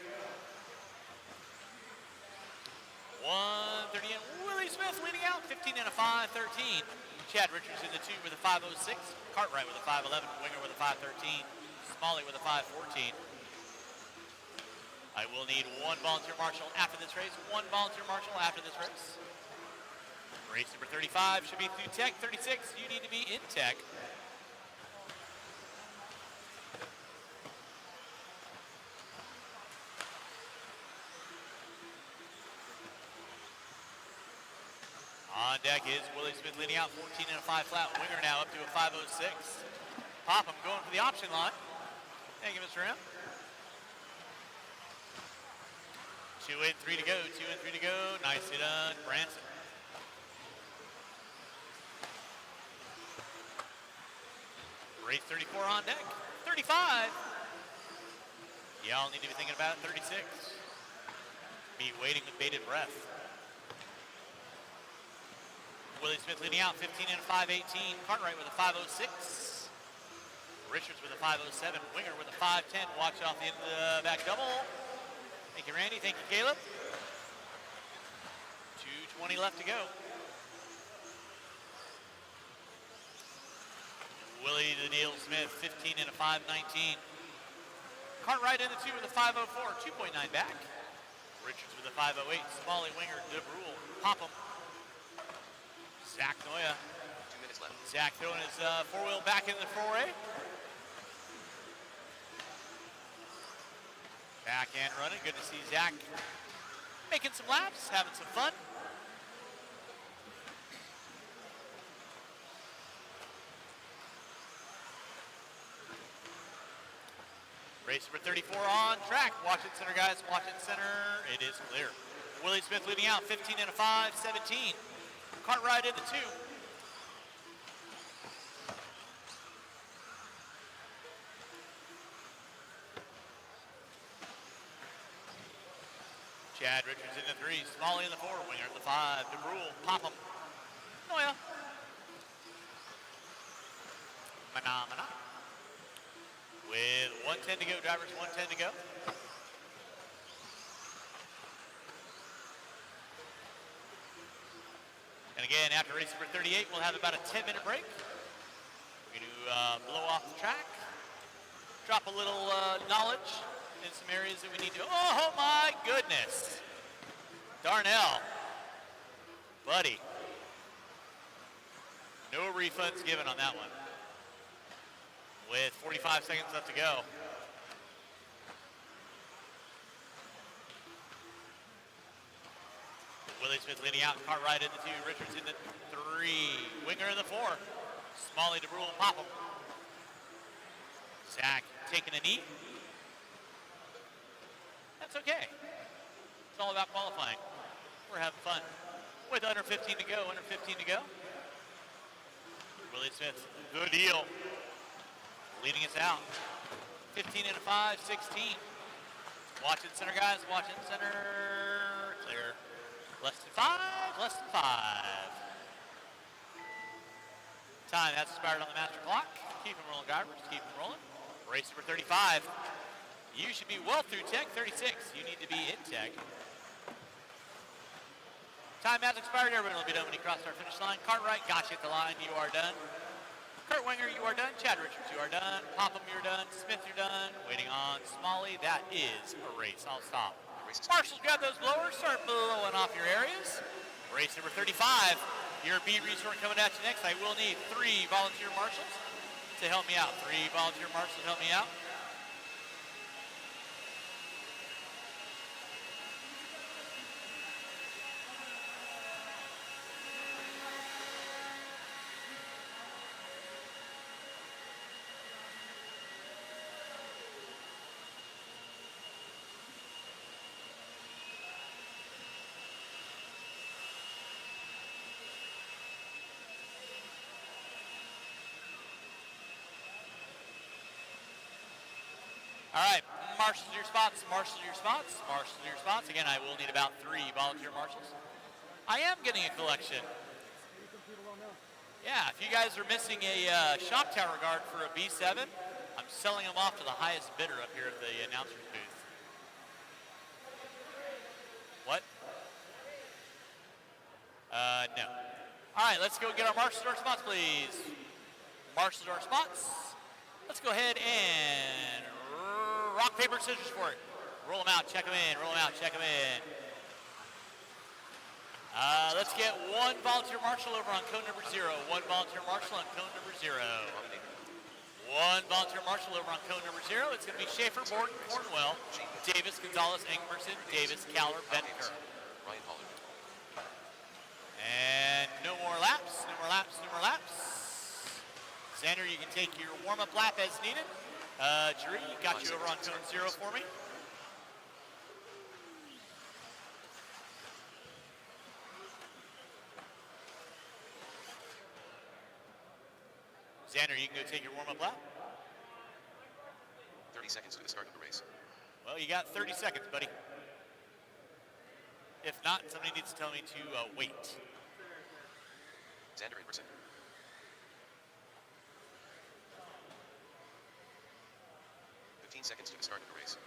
1:30 in. Willie Smith leading out. 15 and a 5.13. Chad Richards in the 2 with a 5.06. Cartwright with a 5.11. Winger with a 5.13. Smalley with a 5.14. I will need one volunteer marshal after this race. One volunteer marshal after this race. Race number 35 should be through tech. 36, you need to be in tech. On deck is Willie Smith leading out, 14 and a 5 flat. Winger now up to a 5.06. Popham going for the option line. Thank you, Mr. M. 2 in, 3 to go. 2 in, 3 to go. Nicely done, Branson. Race 34 on deck. 35. Y'all need to be thinking about it. 36. Be waiting with bated breath. Willie Smith leading out, 15 and a 5:18. Cartwright with a 5:06. Richards with a 5:07. Winger with a 5:10. Watch off the end of the back double. Thank you, Randy. Thank you, Caleb. 2:20 left to go. Willie the Neil Smith, 15 and a 5:19. Cartwright in the 2 with a 5:04, 2.9 back. Richards with a 5:08. Smalley, Winger, DeBrule, Popham. Zach Noya. 2 minutes left. Zach throwing his four-wheel back in the foray. Backhand running. Good to see Zach making some laps, having some fun. Race number 34 on track. Watch it center, guys. Watch it center. It is clear. Willie Smith leading out, 15 and a 5:17. Cartwright in the 2. Chad Richards in the 3. Smalley in the 4. Winger in the 5. DeBrule, Popham. Noya. Mana. With 1:10 to go, drivers, 1:10 to go. And again, after race number 38, we'll have about a 10-minute break. We're going to blow off the track, drop a little knowledge in some areas that we need to. Oh my goodness. Darnell. Buddy. No refunds given on that one. With 45 seconds left to go. Willie Smith leading out, Cartwright in the 2, Richards in the 3, Winger in the 4, Smalley, DeBrule, and Popham. Zach taking a knee. That's okay. It's all about qualifying. We're having fun. With under 15 to go, Willie Smith, good deal. Leading us out. 15 and a 5:16. Watch it center, guys. Watch it center. Clear. Less than 5. Time has expired on the master clock. Keep them rolling, drivers. Keep them rolling. Race number 35. You should be well through tech. 36. You need to be in tech. Time has expired. Everyone will be done when you cross our finish line. Cartwright, got you at the line. You are done. Kurt Winger, you are done. Chad Richards, you are done. Popham, you're done. Smith, you're done. Waiting on Smalley. That is a race. I'll stop. Marshals, grab those blowers. Start blowing off your areas. Race number 35. Your beat resort coming at you next. I will need 3 volunteer marshals to help me out. 3 volunteer marshals to help me out. All right, marshals to your spots, marshals to your spots, marshals to your spots. Again, I will need about 3 volunteer marshals. I am getting a collection. Yeah, if you guys are missing a shock tower guard for a B7, I'm selling them off to the highest bidder up here at the announcer's booth. What? No. All right, let's go get our marshals to our spots, please. Marshals to our spots. Let's go ahead and rock, paper, scissors for it. Roll them out, check them in, roll them out, check them in. Let's get 1 volunteer marshal over on code number 0. 1 volunteer marshal on code number 0. 1 volunteer marshal over on code number 0. It's going to be Schaefer, Borden, Cornwell, Davis, Gonzalez, Engmerson, Davis, Cowler, Benker. And no more laps, no more laps, no more laps. Xander, you can take your warm-up lap as needed. Jerry, got you over on code 0 for me. Xander, you can go take your warm-up lap. 30 seconds to the start of the race. Well, you got 30 seconds, buddy. If not, somebody needs to tell me to wait. Xander Ingerson. Seconds to the start of the race.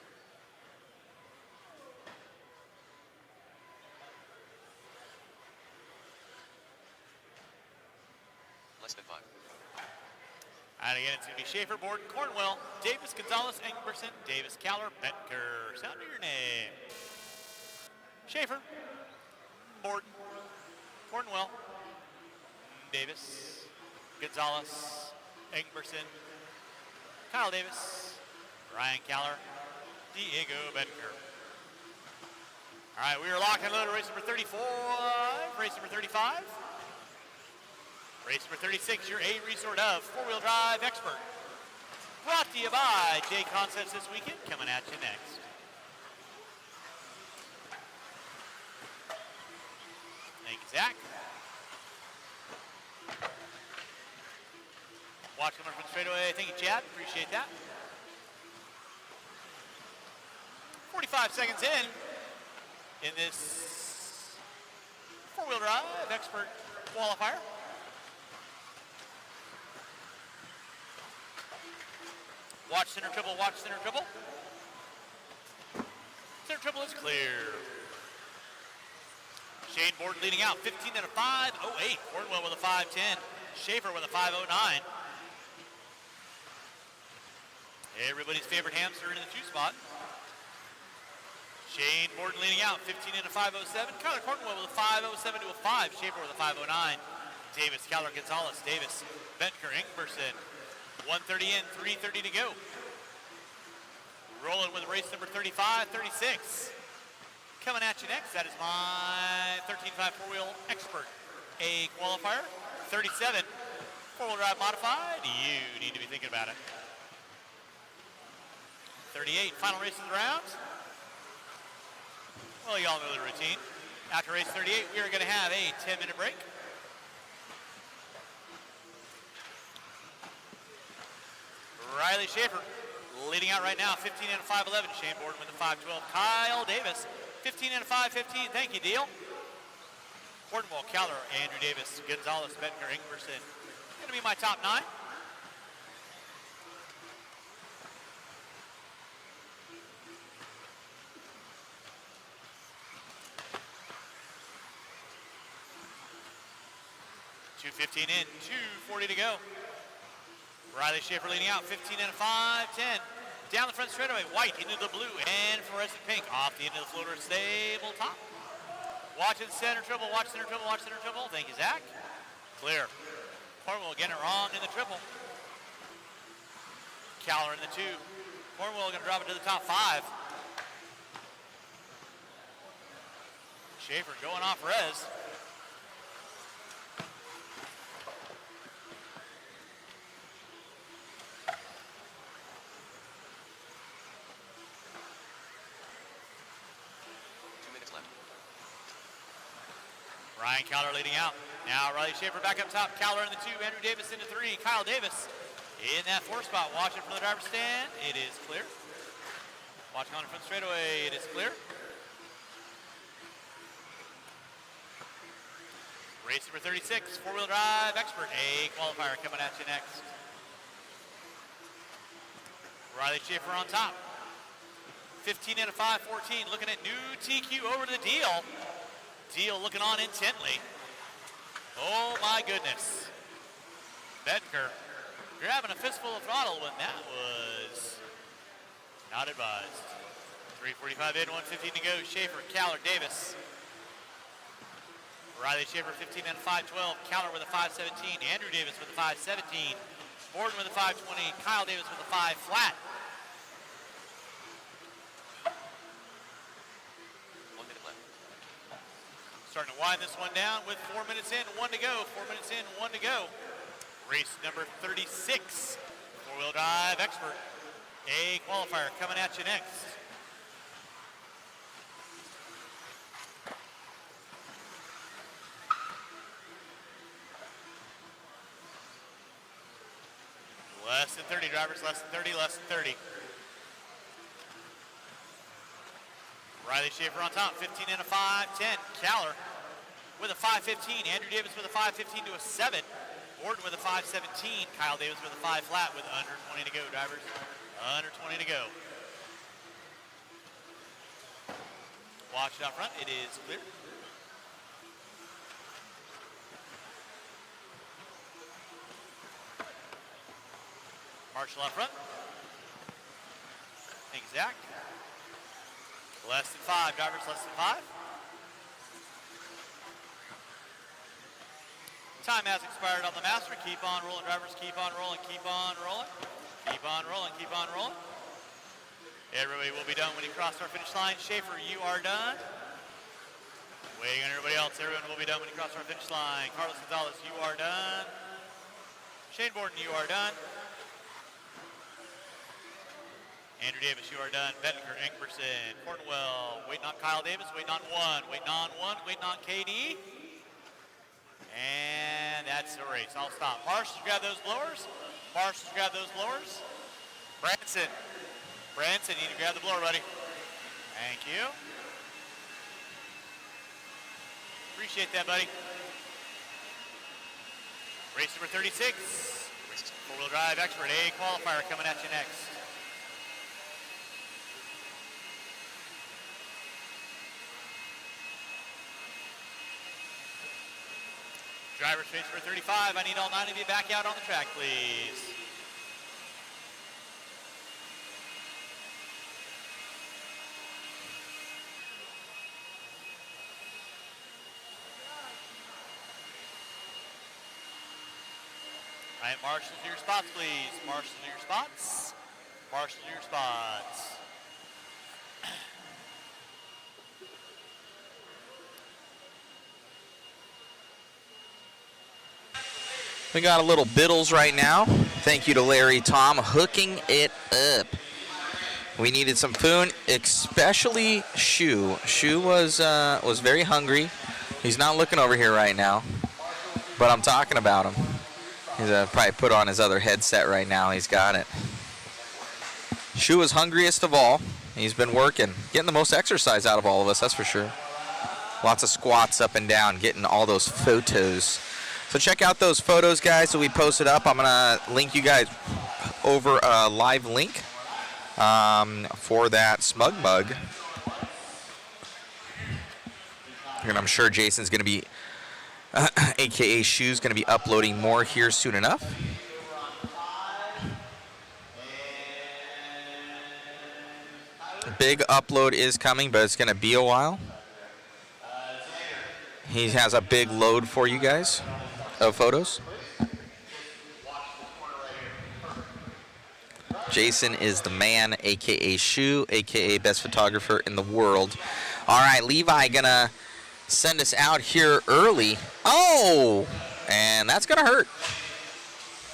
Less than 5. And again, it's going to be Schaefer, Borden, Cornwell, Davis, Gonzalez, Engberson, Davis, Caller, Betker. Sound your name. Schaefer, Borden, Cornwell, Davis, Gonzalez, Engberson, Kyle Davis, Ryan Caller, Diego Betker. All right, we are locked and loaded. Race number 34, race number 35. Race number 36, your A resort of four-wheel drive expert. Brought to you by J Concepts this weekend, coming at you next. Thank you, Zach. Watch coming from straightaway. Thank you, Chad. Appreciate that. 45 seconds in this four-wheel drive expert qualifier. Watch center triple, watch center triple. Center triple is clear. Shane Borden leading out, 15 and a 5.08. Cornwell with a 5.10. Schaefer with a 5.09. Everybody's favorite hamster in the 2 spot. Shane Borden leading out, 15 and a 5.07. Kyler Cornwell with a 5.07 to a 5. Schaefer with a 5.09. Davis, Caller, Gonzalez, Davis, Betker, Ingberson. 1:30 in, 3:30 to go. Rolling with race number 35, 36. Coming at you next, that is my 13.5 four-wheel expert A qualifier. 37, four-wheel drive modified. You need to be thinking about it. 38, final race of the round. Well, you all know the routine. After race 38, we are going to have a 10-minute break. Riley Schaefer leading out right now, 15 and a 5.11. Shane Borden with a 5.12. Kyle Davis, 15 and a 5.15. Thank you, Deal. Cornwall, Caller, Andrew Davis, Gonzalez, Betker, Ingberson. Going to be my top 9. .215 in, 2:40 to go. Riley Schaefer leading out, 15 and a 5.10. Down the front straightaway, white into the blue and fluorescent pink. Off the end of the floater, stable top. Watching center triple, watch center triple, watch center triple. Thank you, Zach. Clear. Cornwell getting it wrong in the triple. Caller in the 2. Cornwell going to drop it to the top 5. Schaefer going off res. Ryan Caller leading out. Now Riley Schaefer back up top. Caller in the 2. Andrew Davis into 3. Kyle Davis in that 4 spot. Watching from the driver's stand. It is clear. Watching on the front straightaway. It is clear. Race number 36. Four-wheel drive expert A qualifier coming at you next. Riley Schaefer on top. 15 and a 5.14. Looking at new TQ over to the Deal. Deal looking on intently. Oh my goodness. Betker grabbing a fistful of throttle when that was not advised. 3:45 in, 1:15 to go. Schaefer, Caller, Davis. Riley Schaefer 15 and 5.12. Caller with a 5.17. Andrew Davis with a 5.17. Borden with a 5.20. Kyle Davis with a 5 flat. Starting to wind this one down with 4 minutes in, 1 to go. 4 minutes in, 1 to go. Race number 36. Four-wheel drive expert A qualifier coming at you next. Less than 30 drivers, less than 30, less than 30. Riley Schaefer on top, 15 and a 5-10. Chandler with a 5.15. Andrew Davis with a 5.15 to a 7. Gordon with a 5.17. Kyle Davis with a 5 flat with under 20 to go, drivers. Under 20 to go. Watch it out front. It is clear. Marshall out front. Exact. Less than 5, drivers, less than 5. Time has expired on the master. Keep on rolling, drivers. Keep on rolling, keep on rolling. Keep on rolling, keep on rolling. Everybody will be done when you cross our finish line. Schaefer, you are done. Waiting on everybody else. Everyone will be done when you cross our finish line. Carlos Gonzalez, you are done. Shane Borden, you are done. Andrew Davis, you are done. Bettinger, Engberson, Cornwell, waiting on Kyle Davis, waiting on one, waiting on KD. And that's the race. I'll stop. Marshals, grab those blowers. Marshals, grab those blowers. Branson, you need to grab the blower, buddy. Thank you. Appreciate that, buddy. Race number 36. Four-wheel drive expert A qualifier coming at you next. Driver's race for 35. I need all 9 of you back out on the track, please. All right, marshals to your spots, please. Marshals to your spots. Marshals to your spots. We got a little Biddles right now. Thank you to Larry Tom hooking it up. We needed some food, especially Shu. Shu was very hungry. He's not looking over here right now, but I'm talking about him. He's probably put on his other headset right now. He's got it. Shu is hungriest of all. He's been working, getting the most exercise out of all of us, that's for sure. Lots of squats up and down, getting all those photos. So check out those photos, guys, that we posted up. I'm going to link you guys over a live link for that Smug Mug. And I'm sure Jason's going to be, a.k.a. Shu's going to be uploading more here soon enough. Big upload is coming, but it's going to be a while. He has a big load for you guys of photos. Jason is the man, a.k.a. Shu, a.k.a. best photographer in the world. All right, Levi gonna send us out here early. Oh, and that's gonna hurt.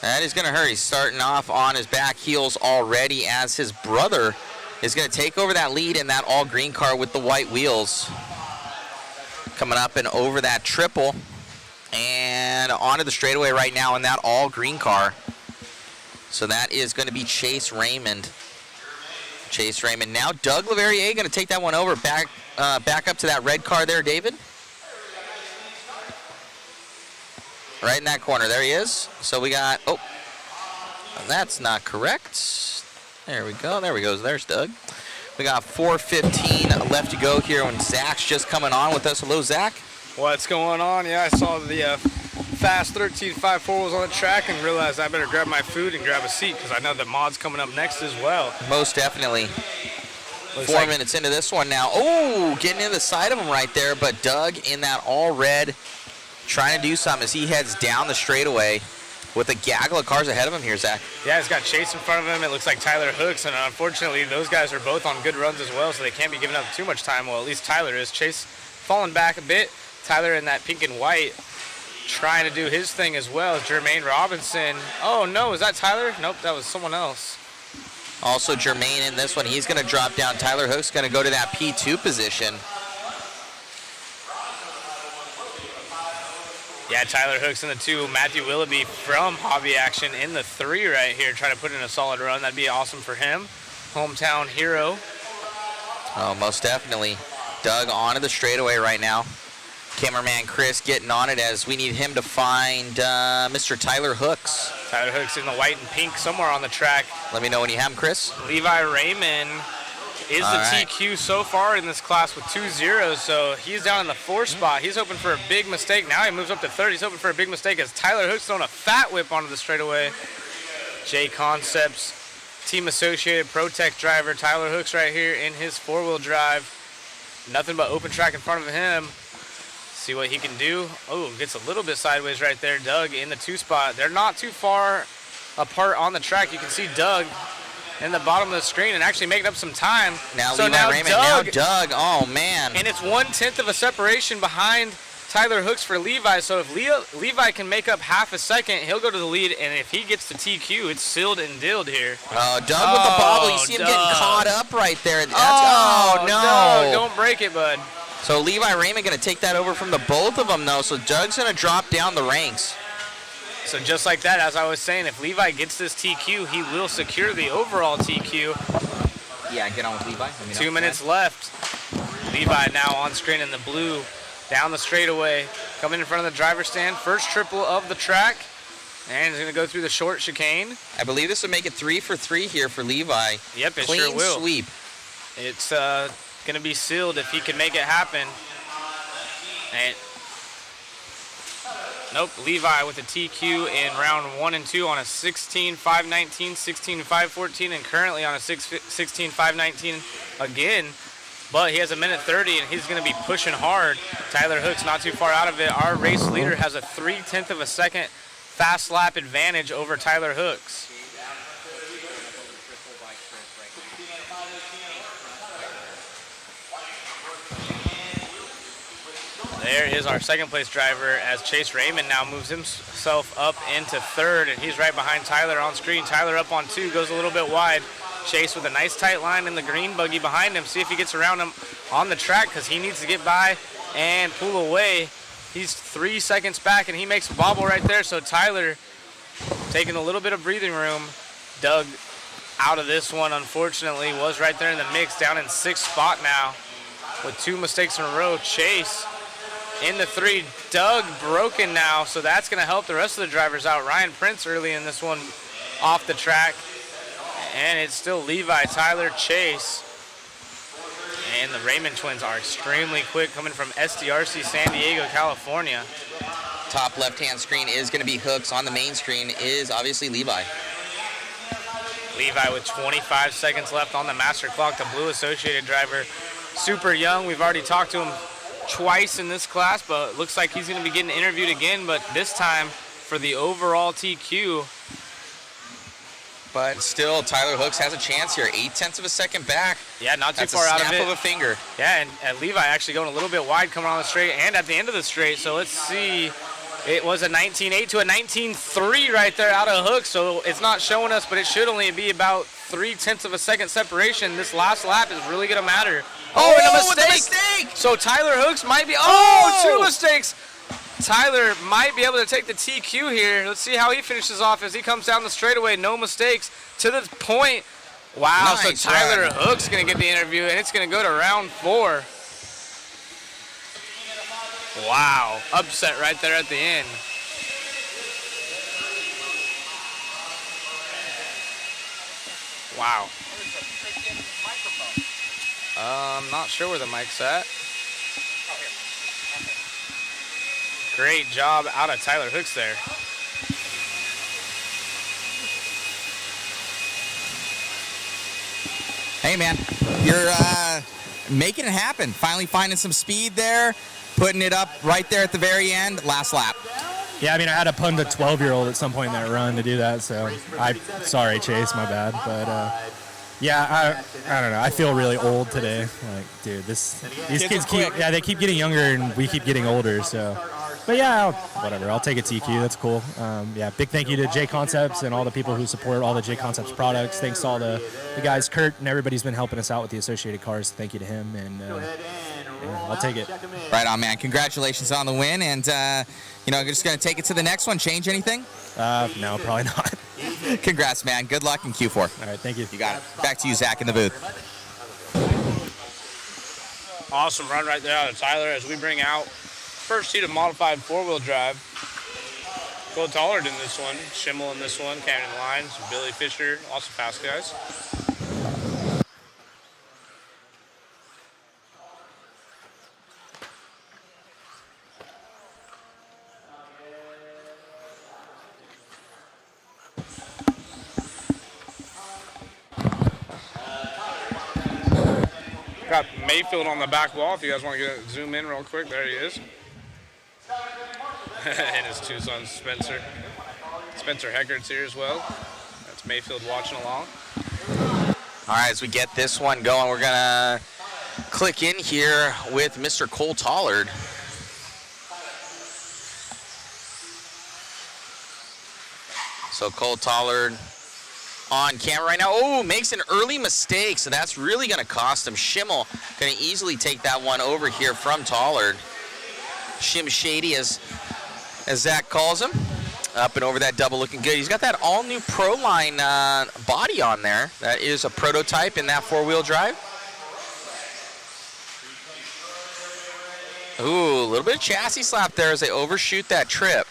That is gonna hurt. He's starting off on his back heels already as his brother is gonna take over that lead in that all green car with the white wheels. Coming up and over that triple and onto the straightaway right now in that all green car. So that is going to be Chase Raymond. Chase Raymond. Now Doug Leverrier going to take that one over. Back up to that red car there, David. Right in that corner. There he is. So we got, oh, that's not correct. There we go. There we go. There's Doug. We got 4:15 left to go here when Zach's just coming on with us. Hello, Zach. What's going on? Yeah, I saw the Fast 13.54 was on the track and realized I better grab my food and grab a seat because I know the mod's coming up next as well. Most definitely. Looks 4 minutes into this one now. Oh, getting in the side of him right there, but Doug in that all red trying to do something as he heads down the straightaway with a gaggle of cars ahead of him here, Zach. Yeah, he's got Chase in front of him. It looks like Tyler Hooks, and unfortunately, those guys are both on good runs as well, so they can't be giving up too much time. Well, at least Tyler is. Chase falling back a bit. Tyler in that pink and white trying to do his thing as well. Jermaine Robinson. Oh, no, is that Tyler? Nope, that was someone else. Also, Jermaine in this one, he's going to drop down. Tyler Hook's going to go to that P2 position. Yeah, Tyler Hooks in the 2. Matthew Willoughby from Hobby Action in the 3 right here, trying to put in a solid run. That'd be awesome for him. Hometown hero. Oh, most definitely. Doug onto the straightaway right now. Cameraman Chris getting on it as we need him to find Mr. Tyler Hooks. Tyler Hooks in the white and pink somewhere on the track. Let me know when you have him, Chris. Levi Raymond is All the right. TQ so far in this class with 2 zeros, so he's down in the 4th spot. He's hoping for a big mistake. Now he moves up to 3rd. He's hoping for a big mistake as Tyler Hooks throwing a fat whip onto the straightaway. J Concepts, Team Associated Pro Tech driver Tyler Hooks right here in his 4-wheel drive. Nothing but open track in front of him. See what he can do. Oh, gets a little bit sideways right there. Doug in the 2 spot. They're not too far apart on the track. You can see Doug in the bottom of the screen and actually making up some time. Now so Levi now Raymond, Doug, now Doug, oh man. and it's 1/10 of a separation behind Tyler Hooks for Levi. So if Levi can make up half a second, he'll go to the lead, and if he gets to TQ, it's sealed and dilled here. Oh, Doug with the bobble. You see him getting Doug. caught up right there. That's, Oh, no. Doug, don't break it, bud. So Levi Raymond going to take that over from the both of them, though. So Doug's going to drop down the ranks. So just like that, as I was saying, if Levi gets this TQ, he will secure the overall TQ. Yeah, get on with Levi. 2 minutes left. Levi now on screen in the blue, down the straightaway, coming in front of the driver's stand. First triple of the track, and he's going to go through the short chicane. I believe this will make it 3 for 3 here for Levi. Yep, it Clean sure will. sweep. It's going to be sealed if he can make it happen. And nope, Levi with a TQ in round 1 and 2 on a 16.519, 16.514, and currently on a 16.519 again. But he has a minute 30, and he's going to be pushing hard. Tyler Hooks not too far out of it. Our race leader has a 0.3 of a second fast lap advantage over Tyler Hooks. There is our second place driver as Chase Raymond now moves himself up into 3rd, and he's right behind Tyler on screen. Tyler up on 2, goes a little bit wide. Chase with a nice tight line in the green buggy behind him. See if he gets around him on the track because he needs to get by and pull away. He's 3 seconds back, and he makes a bobble right there. So Tyler taking a little bit of breathing room. Doug out of this one, unfortunately, was right there in the mix, down in 6th spot now with 2 mistakes in a row. Chase in the 3. Doug broken now, so that's going to help the rest of the drivers out. Ryan Prince early in this one off the track. And it's still Levi, Tyler, Chase. And the Raymond twins are extremely quick, coming from SDRC San Diego, California. Top left-hand screen is going to be Hooks. On the main screen is obviously Levi. Levi with 25 seconds left on the master clock, the blue associated driver. Super young. We've already talked to him twice in this class, but it looks like he's going to be getting interviewed again, but this time for the overall TQ. But still, Tyler Hooks has a chance here. 0.8 of a second back. Yeah, not too That's far a out of snap it. of a finger. Yeah, and Levi actually going a little bit wide coming on the straight and at the end of the straight. So let's see. It was a 19.8 to a 19.3 right there out of Hooks. So it's not showing us, but it should only be about 0.3 of a second separation. This last lap is really going to matter. Oh, and a with a mistake. So Tyler Hooks might be, two mistakes. Tyler might be able to take the TQ here. Let's see how he finishes off as he comes down the straightaway. No mistakes to the point. Wow, Nice so Tyler run. Hooks going to get the interview, and it's going to go to round 4. Wow, upset right there at the end. Wow. I'm not sure where the mic's at. Great job out of Tyler Hooks there. Hey, man, you're making it happen. Finally finding some speed there, putting it up right there at the very end, last lap. Yeah, I mean, I had to punt a 12-year-old at some point in that run to do that, so sorry, Chase, my bad. But, yeah, I don't know. I feel really old today. Like, dude, these kids they keep getting younger and we keep getting older, so. But, yeah, whatever. I'll take a TQ. That's cool. Yeah, big thank you to J Concepts and all the people who support all the J Concepts products. Thanks to all the guys, Kurt, and everybody's been helping us out with the associated cars. Thank you to him, and yeah, I'll take it. Right on, man. Congratulations on the win, and, just going to take it to the next one. Change anything? No, probably not. Congrats, man. Good luck in Q4. All right, thank you. You got it. Back to you, Zach, in the booth. Awesome run right there out of Tyler as we bring out first heat of modified four-wheel drive. Cole Tollard in this one, Schimmel in this one, Camden Lines, Billy Fisher, also fast guys. Got Mayfield on the back wall if you guys want to zoom in real quick. There he is. And his two sons, Spencer. Spencer Heckert's here as well. That's Mayfield watching along. All right, as we get this one going, we're going to click in here with Mr. Cole Tollard. So Cole Tollard on camera right now. Oh, makes an early mistake, so that's really going to cost him. Schimmel going to easily take that one over here from Tollard. Shim Shady, as Zach calls him. Up and over that double, looking good. He's got that all-new Proline body on there. That is a prototype in that four-wheel drive. Ooh, a little bit of chassis slap there as they overshoot that trip.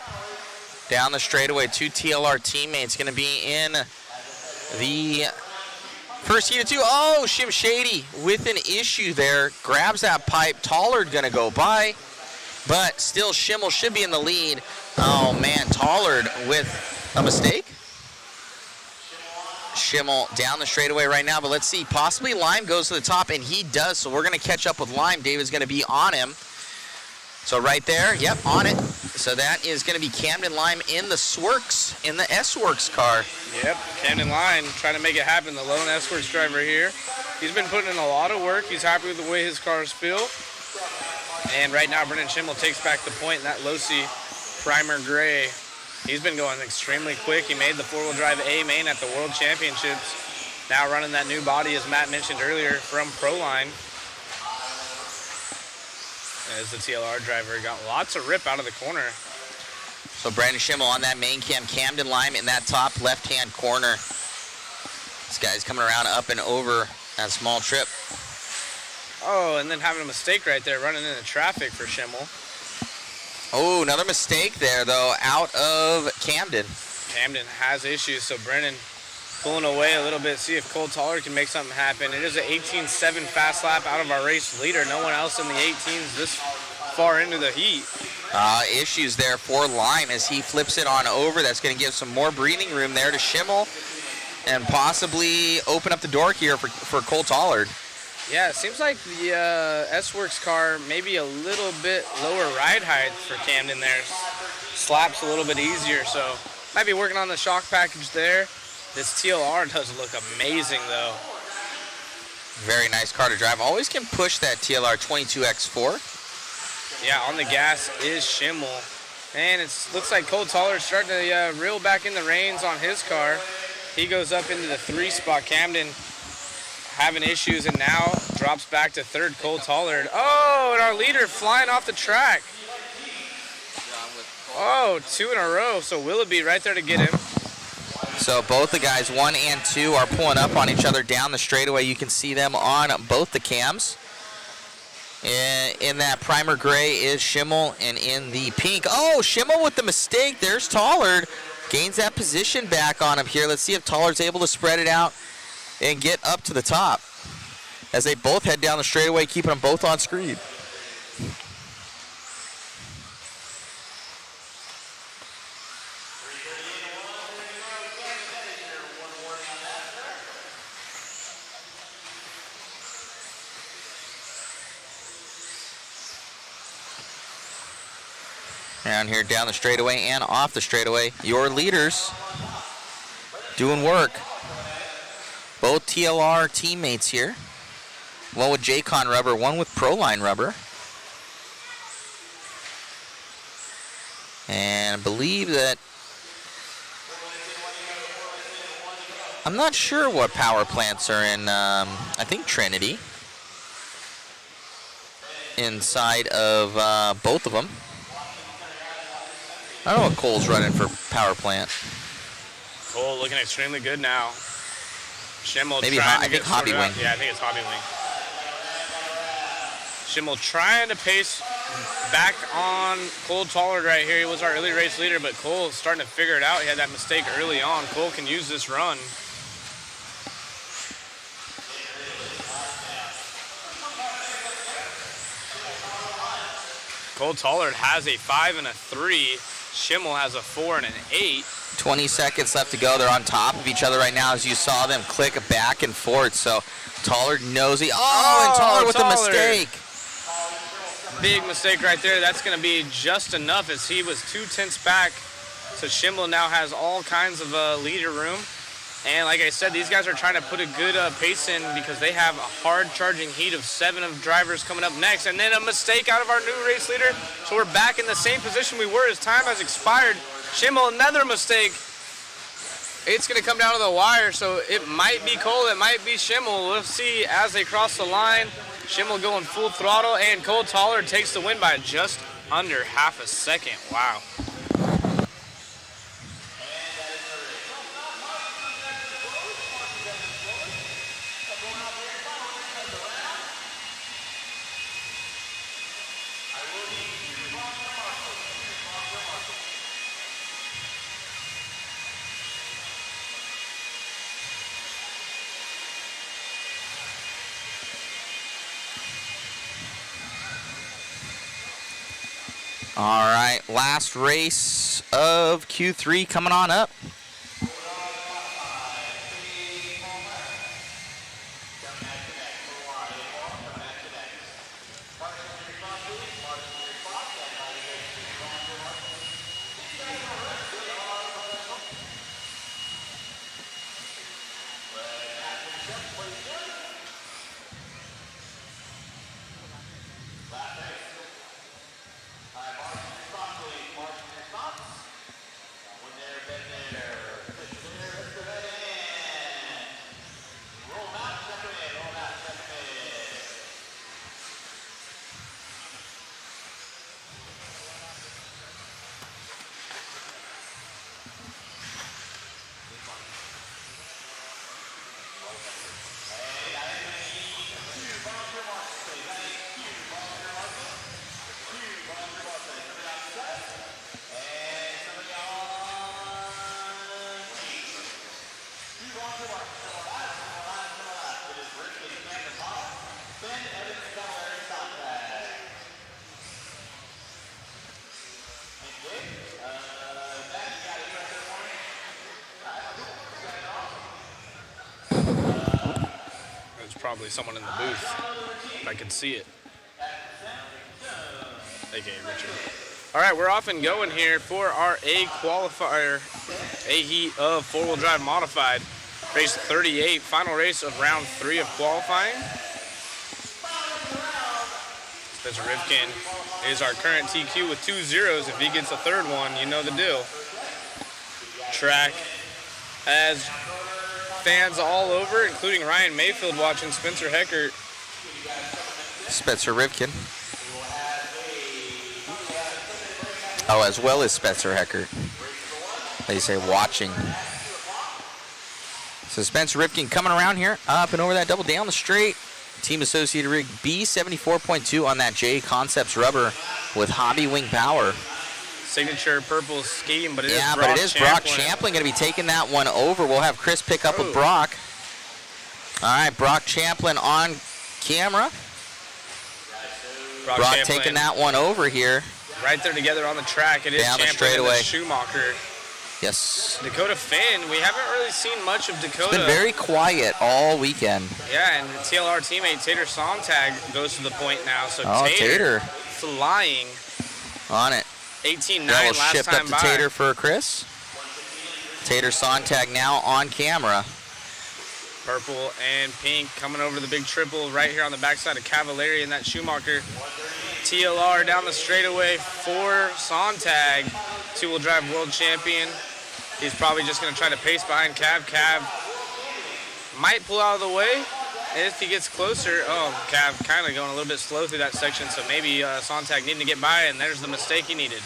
Down the straightaway, two TLR teammates going to be in the first heat of two. Oh, Shim Shady with an issue there. Grabs that pipe. Tollard going to go by. But still, Schimmel should be in the lead. Oh, man, Tollard with a mistake. Schimmel down the straightaway right now, but let's see. Possibly Lime goes to the top, and he does, so we're going to catch up with Lime. David's going to be on him. So right there, yep, on it. So that is going to be Camden Lime in the Swerks, in the S-Works car. Yep, Camden Lime trying to make it happen. The lone S-Works driver here. He's been putting in a lot of work. He's happy with the way his cars feel. And right now, Brendan Schimmel takes back the point in that Losi Primer Gray. He's been going extremely quick. He made the four-wheel drive A main at the World Championships. Now running that new body, as Matt mentioned earlier, from Proline. As the TLR driver got lots of rip out of the corner. So Brandon Schimmel on that main cam. Camden Lime in that top left-hand corner. This guy's coming around up and over that small trip. Oh, and then having a mistake right there, running into traffic for Schimmel. Oh, another mistake there, though, out of Camden. Camden has issues, so Brennan pulling away a little bit, see if Cole Tollard can make something happen. It is an 18.7 fast lap out of our race leader. No one else in the 18s this far into the heat. Issues there for Lime as he flips it on over. That's going to give some more breathing room there to Schimmel and possibly open up the door here for Cole Tollard. Yeah, it seems like the S-Works car maybe a little bit lower ride height for Camden there. Slaps a little bit easier, so might be working on the shock package there. This TLR does look amazing, though. Very nice car to drive. Always can push that TLR 22X4. Yeah, on the gas is Schimmel. And it looks like Cole Tollard's starting to reel back in the reins on his car. He goes up into the 3 spot. Camden having issues and now drops back to third. Cole Tollard. Oh, and our leader flying off the track. Oh, 2 in a row. So Willoughby right there to get him. So both the guys, 1 and 2, are pulling up on each other down the straightaway. You can see them on both the cams. In that primer gray is Schimmel, and in the pink, oh, Schimmel with the mistake. There's Tollard. Gains that position back on him here. Let's see if Tollard's able to spread it out and get up to the top as they both head down the straightaway, keeping them both on screen. Down here, down the straightaway and off the straightaway, your leaders doing work. Both TLR teammates here. One with J-Con rubber, one with Proline rubber. And I believe that, I'm not sure what power plants are in, I think Trinity. Inside of both of them. I don't know what Cole's running for power plant. Cole looking extremely good now. Schimmel maybe trying I to think get Hobby Wing. Yeah, I think it's Hobby Wing. Schimmel trying to pace back on Cole Tollard right here. He was our early race leader, but Cole is starting to figure it out. He had that mistake early on. Cole can use this run. Cole Tollard has a 5 and a 3. Schimmel has a 4 and an 8. 20 seconds left to go. They're on top of each other right now as you saw them click back and forth. So Tollard knows and Tollard with a mistake. Big mistake right there. That's going to be just enough as he was 2/10 back. So Schimmel now has all kinds of leader room. And like I said, these guys are trying to put a good pace in because they have a hard charging heat of 7 of drivers coming up next. And then a mistake out of our new race leader. So we're back in the same position we were as time has expired. Schimmel, another mistake. It's going to come down to the wire, so it might be Cole, it might be Schimmel. We'll see as they cross the line. Schimmel going full throttle, and Cole Tollard takes the win by just under half a second. Wow. All right, last race of Q3 coming on up. Probably someone in the booth, if I could see it. Okay, Richard. All right, we're off and going here for our A qualifier, A heat of four-wheel drive modified. Race 38, final race of round 3 of qualifying. Spencer Rivkin is our current TQ with 2 zeros. If he gets a third one, you know the deal. Track has fans all over, including Ryan Mayfield watching Spencer Heckert. Spencer Rivkin. Oh, as well as Spencer Heckert. They say watching. So Spencer Rivkin coming around here, up and over that double down the straight. Team Associated rig B74.2 on that J Concepts rubber with Hobby Wing power. Signature purple scheme, but it is Brock Champlin going to be taking that one over. We'll have Chris pick up with Brock. All right, Brock Champlin on camera. Brock taking that one over here. Right there together on the track. It is down Champlin and the Schumacher. Yes. Dakota Finn, we haven't really seen much of Dakota. It's been very quiet all weekend. Yeah, and TLR teammate Tater Sontag goes to the point now. So Tater flying on it. 18-9 last shipped time up to by. Tater for Chris. Tater Sontag now on camera. Purple and pink coming over the big triple right here on the backside of Cavallari and that Schumacher. TLR down the straightaway for Sontag, 2-wheel drive world champion. He's probably just going to try to pace behind Cav. Cav might pull out of the way if he gets closer. Oh, Cav kind of going a little bit slow through that section, so maybe Sontag needing to get by, and there's the mistake he needed.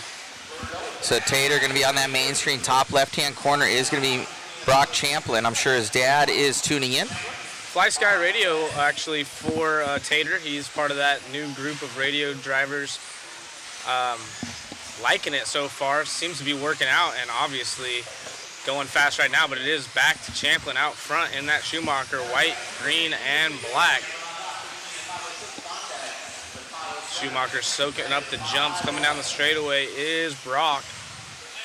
So Tater going to be on that main screen. Top left-hand corner is going to be Brock Champlin. I'm sure his dad is tuning in. Fly Sky Radio, actually, for Tater. He's part of that new group of radio drivers. Liking it so far. Seems to be working out, and obviously going fast right now, but it is back to Champlin out front in that Schumacher, white, green, and black. Schumacher soaking up the jumps. Coming down the straightaway is Brock.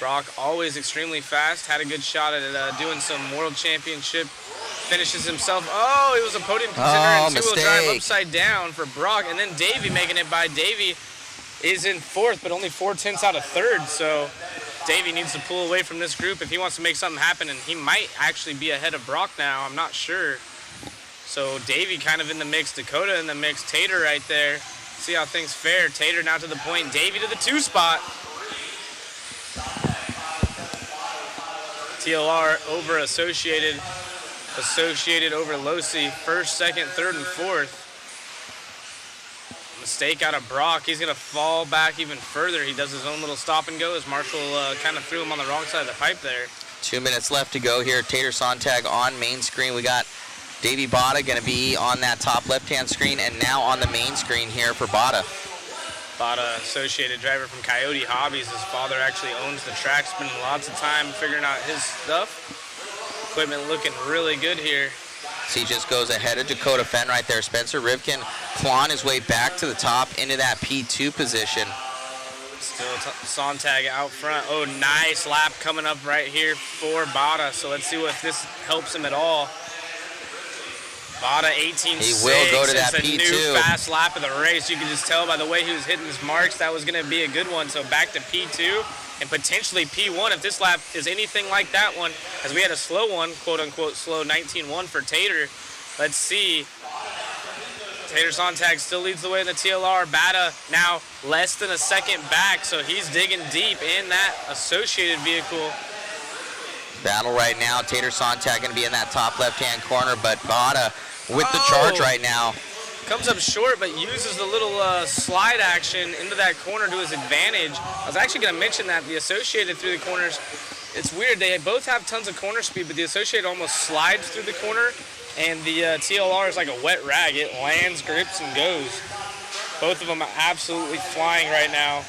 Brock always extremely fast. Had a good shot at doing some world championship finishes himself. Oh, it was a podium contender and two-wheel drive upside down for Brock. And then Davey making it by. Davey is in fourth, but only 4/10 out of third. So Davey needs to pull away from this group if he wants to make something happen. And he might actually be ahead of Brock now. I'm not sure. So Davey kind of in the mix. Dakota in the mix. Tater right there. See how things fare. Tater now to the point. Davey to the 2 spot. TLR over Associated. Associated over Losi. First, second, third, and fourth. Mistake out of Brock. He's going to fall back even further. He does his own little stop and go as Marshall kind of threw him on the wrong side of the pipe there. 2 minutes left to go here. Tater Sontag on main screen. We got Davey Bada going to be on that top left-hand screen and now on the main screen here for Bada. Bada, associated driver from Coyote Hobbies. His father actually owns the track, spending lots of time figuring out his stuff. Equipment looking really good here. So he just goes ahead of Dakota Fenn right there. Spencer Rivkin clawing his way back to the top into that P2 position. Still Sontag out front. Oh, nice lap coming up right here for Bada. So let's see if this helps him at all. Bada 18.6. He will go to that It's a P2. new fast lap of the race. You can just tell by the way he was hitting his marks that was going to be a good one. So back to P2 and potentially P1 if this lap is anything like that one, as we had a slow one, quote unquote slow 19.1 for Tater. Let's see. Tater Sontag still leads the way in the TLR. Bada now less than a second back, so he's digging deep in that associated vehicle. Battle right now. Tater Sontag going to be in that top left-hand corner, but Bada with the charge right now. Comes up short, but uses the little slide action into that corner to his advantage. I was actually going to mention that the Associated through the corners, it's weird. They both have tons of corner speed, but the Associated almost slides through the corner, and the TLR is like a wet rag. It lands, grips, and goes. Both of them are absolutely flying right now.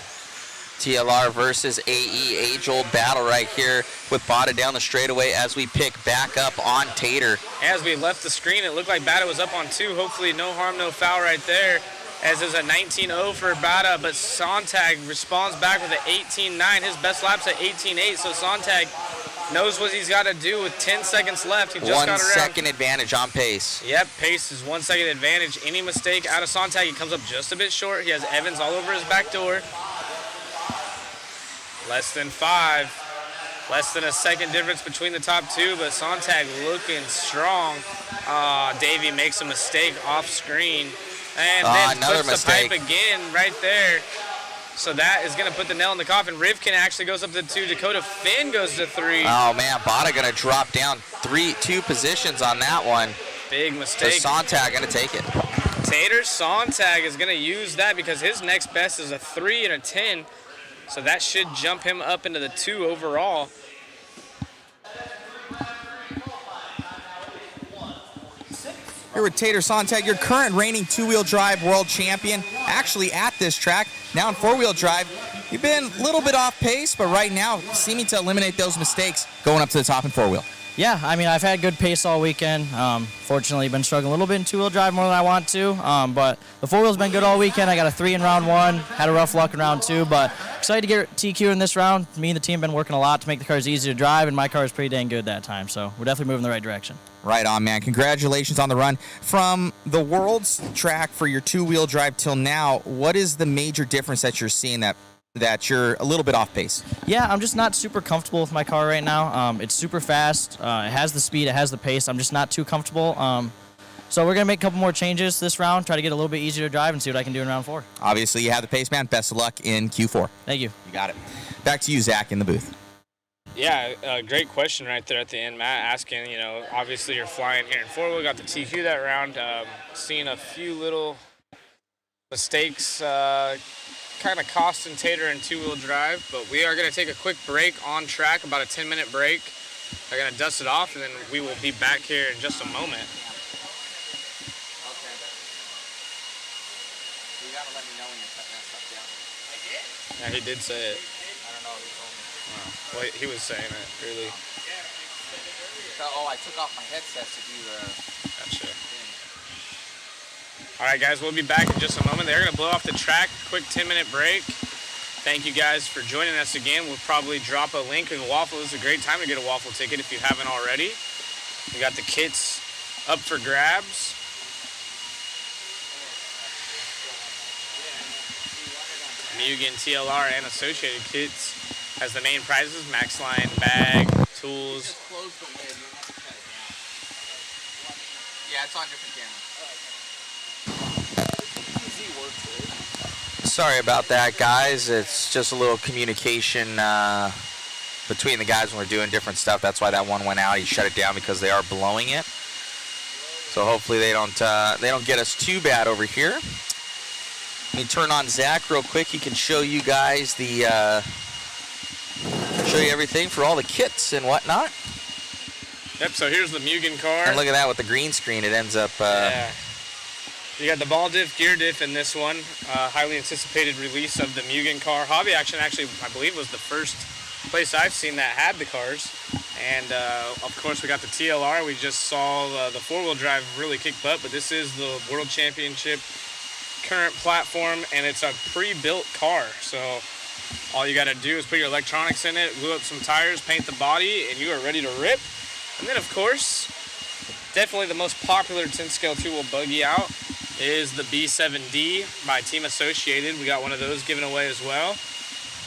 TLR versus AE, age-old battle right here with Bada down the straightaway as we pick back up on Tater. As we left the screen, it looked like Bada was up on 2. Hopefully no harm, no foul right there, as is a 19.0 for Bada, but Sontag responds back with an 18.9. His best lap's at 18.8, so Sontag knows what he's got to do with 10 seconds left. He just got around. 1 second advantage on pace. Yep, pace is 1 second advantage. Any mistake out of Sontag, he comes up just a bit short. He has Evans all over his back door. Less than 5. Less than a second difference between the top 2, but Sontag looking strong. Davey makes a mistake off screen. And then another puts mistake. the pipe again right there. So that is going to put the nail in the coffin. Rivkin actually goes up to 2. Dakota Finn goes to 3. Oh, man, Bada going to drop down 2 positions on that one. Big mistake. So Sontag going to take it. Tater Sontag is going to use that because his next best is a 3 and a 10. So that should jump him up into the 2 overall. Here with Tater Sontag, your current reigning 2-wheel drive world champion, actually at this track. Now in 4-wheel drive, you've been a little bit off pace, but right now seeming to eliminate those mistakes going up to the top in 4-wheel. Yeah, I mean, I've had good pace all weekend. Fortunately, been struggling a little bit in 2-wheel drive more than I want to, but the 4-wheel's been good all weekend. I got a 3 in round 1, had a rough luck in round 2, but excited to get TQ in this round. Me and the team have been working a lot to make the cars easy to drive, and my car is pretty dang good that time, so we're definitely moving in the right direction. Right on, man. Congratulations on the run. From the world's track for your 2-wheel drive till now, what is the major difference that you're seeing that you're a little bit off pace? Yeah, I'm just not super comfortable with my car right now. It's super fast. It has the speed. It has the pace. I'm just not too comfortable. So we're going to make a couple more changes this round, try to get a little bit easier to drive and see what I can do in round 4. Obviously, you have the pace, man. Best of luck in Q4. Thank you. You got it. Back to you, Zach, in the booth. Yeah, great question right there at the end, Matt, asking, obviously you're flying here in 4-wheel, got the TQ that round, seeing a few little mistakes kind of costing Tater in 2-wheel drive, but we are going to take a quick break on track, about a 10-minute break. They're going to dust it off, and then we will be back here in just a moment. to let me know when you're cutting that stuff down. I did? Yeah, he did say it. I don't know. He told me. Well, he was saying it, really. So, I took off my headsets to do the Gotcha. thing. All right, guys, we'll be back in just a moment. They're going to blow off the track. Quick 10-minute break. Thank you guys for joining us again. We'll probably drop a link in Waffle. This is a great time to get a Waffle ticket if you haven't already. We got the kits up for grabs. Mugen, TLR, and associated kits has the main prizes: Max Line bag, tools. Just close the lid. You don't have to cut it down. Yeah, it's on different camera. Sorry about that, guys. It's just a little communication between the guys when we're doing different stuff. That's why that one went out. He shut it down because they are blowing it. So hopefully they don't get us too bad over here. Let me turn on Zach real quick. He can show you guys show you everything for all the kits and whatnot. Yep. So here's the Mugen car. And look at that with the green screen. It ends up. Yeah. You got the ball diff, gear diff in this one. Highly anticipated release of the Mugen car. Hobby Action actually, I believe, was the first place I've seen that had the cars. And of course, we got the TLR. We just saw the four-wheel drive really kick butt, but this is the World Championship current platform, and it's a pre-built car. So all you got to do is put your electronics in it, glue up some tires, paint the body, and you are ready to rip. And then, of course, definitely the most popular 10-scale two-wheel buggy out is the B7D by Team Associated. We got one of those given away as well.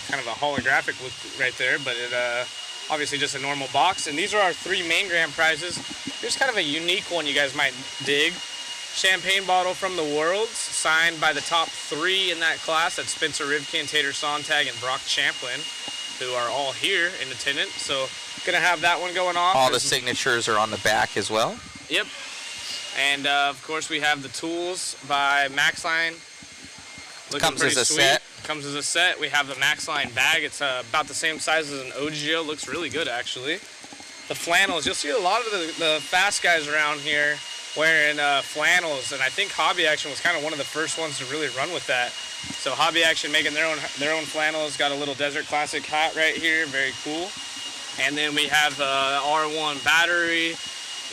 Kind of a holographic look right there, but it obviously just a normal box. And these are our 3 main grand prizes. Here's kind of a unique one you guys might dig. Champagne bottle from the Worlds, signed by the top 3 in that class. That's Spencer Rivkin, Tater Sontag, and Brock Champlin, who are all here in attendance. So gonna have that one going off. All the signatures are on the back as well. Yep. And of course we have the tools by Maxline. Comes as a set. Comes as a set. We have the Maxline bag. It's about the same size as an OGO. Looks really good actually. The flannels. You'll see a lot of the fast guys around here wearing flannels, and I think Hobby Action was kind of one of the first ones to really run with that. So Hobby Action making their own flannels. Got a little Desert Classic hat right here. Very cool. And then we have R1 battery.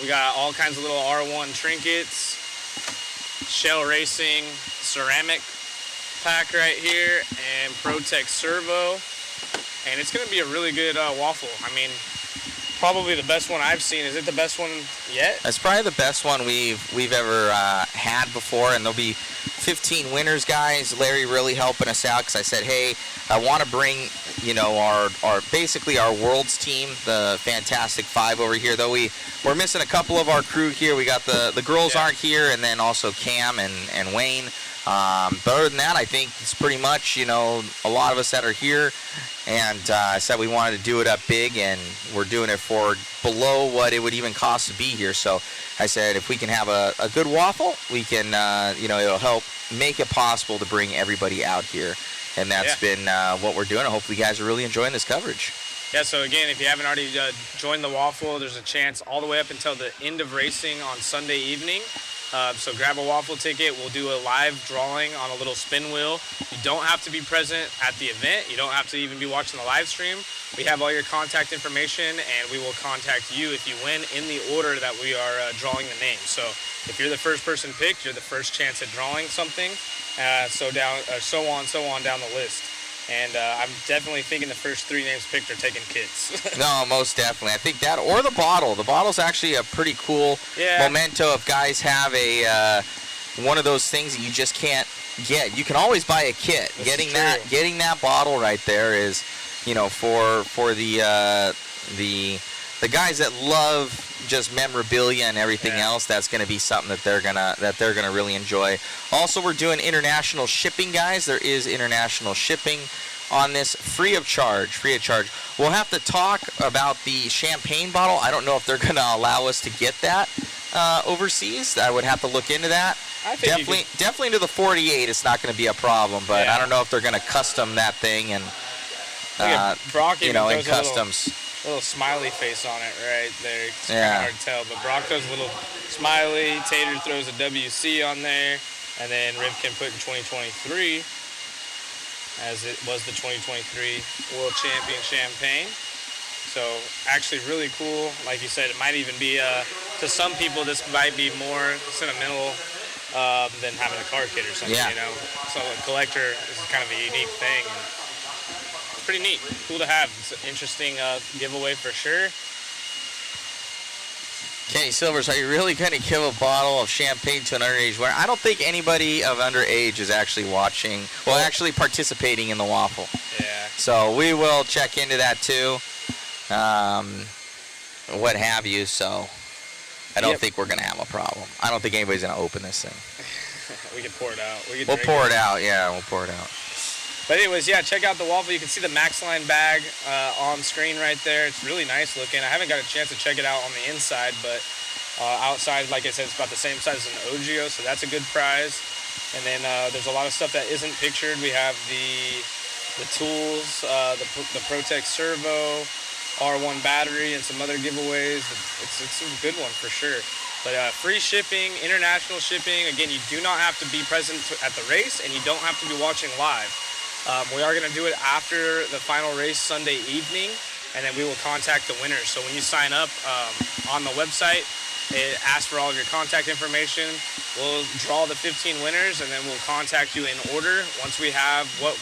We got all kinds of little R1 trinkets, Shell Racing ceramic pack right here, and ProTech servo. And it's going to be a really good waffle. I mean, probably the best one I've seen. Is it the best one yet? It's probably the best one we've ever had before, and there'll be 15 winners, guys. Larry really helping us out because I said, hey, I want to bring, you know, our basically our Worlds team, the Fantastic Five over here. Though we're missing a couple of our crew here. We got the girls aren't here, and then also Cam and Wayne. But other than that, I think it's pretty much, you know, a lot of us that are here. And I said we wanted to do it up big, and we're doing it for below what it would even cost to be here. So I said if we can have a good waffle, we can, you know, it'll help make it possible to bring everybody out here. And that's been what we're doing. I hope you guys are really enjoying this coverage. Yeah, so again, if you haven't already joined the waffle, there's a chance all the way up until the end of racing on Sunday evening. So grab a waffle ticket. We'll do a live drawing on a little spin wheel. You don't have to be present at the event. You don't have to even be watching the live stream. We have all your contact information, and we will contact you if you win in the order that we are drawing the names. So if you're the first person picked, you're the first chance at drawing something. So on down the list. And I'm definitely thinking the first 3 names picked are taking kids. No, most definitely. I think that or the bottle. The bottle's actually a pretty cool memento if guys have a one of those things that you just can't get. You can always buy a kit. Getting that bottle right there is, you know, for the guys that love just memorabilia and everything else, that's going to be something that they're gonna really enjoy. Also, we're doing international shipping, guys. There is international shipping on this, free of charge. We'll have to talk about the champagne bottle. I don't know if they're going to allow us to get that overseas. I would have to look into that. I think definitely into the 48, it's not going to be a problem, but I don't know if they're going to custom that thing and Brock, you know, in customs. Little smiley face on it right there. It's kind of hard to tell, but Brock does a little smiley. Tater throws a WC on there. And then Rivkin put in 2023, as it was the 2023 World Champion Champagne. So actually really cool. Like you said, it might even be, to some people, this might be more sentimental than having a car kit or something, Yeah. you know. So a collector, this is kind of a unique thing. And it's pretty neat, cool to have. It's an interesting giveaway for sure. Kenny Silvers, are you really going to give a bottle of champagne to an underage winner? I don't think anybody of underage is actually watching, well, actually participating in the waffle. Yeah. So we will check into that too, what have you. So I don't think we're going to have a problem. I don't think anybody's going to open this thing. We can pour it out. We'll pour it out. Yeah, we'll pour it out. But anyways, yeah, check out the waffle. You can see the Max Line bag on screen right there. It's really nice looking. I haven't got a chance to check it out on the inside, but outside, like I said, it's about the same size as an Ogio, so that's a good prize. And then there's a lot of stuff that isn't pictured. We have the tools, the Protec Servo, R1 battery, and some other giveaways. It's a good one for sure. But free shipping, international shipping. Again, you do not have to be present at the race, and you don't have to be watching live. We are going to do it after the final race Sunday evening, and then we will contact the winners. So when you sign up on the website, it asks for all of your contact information. We'll draw the 15 winners, and then we'll contact you in order. Once we have what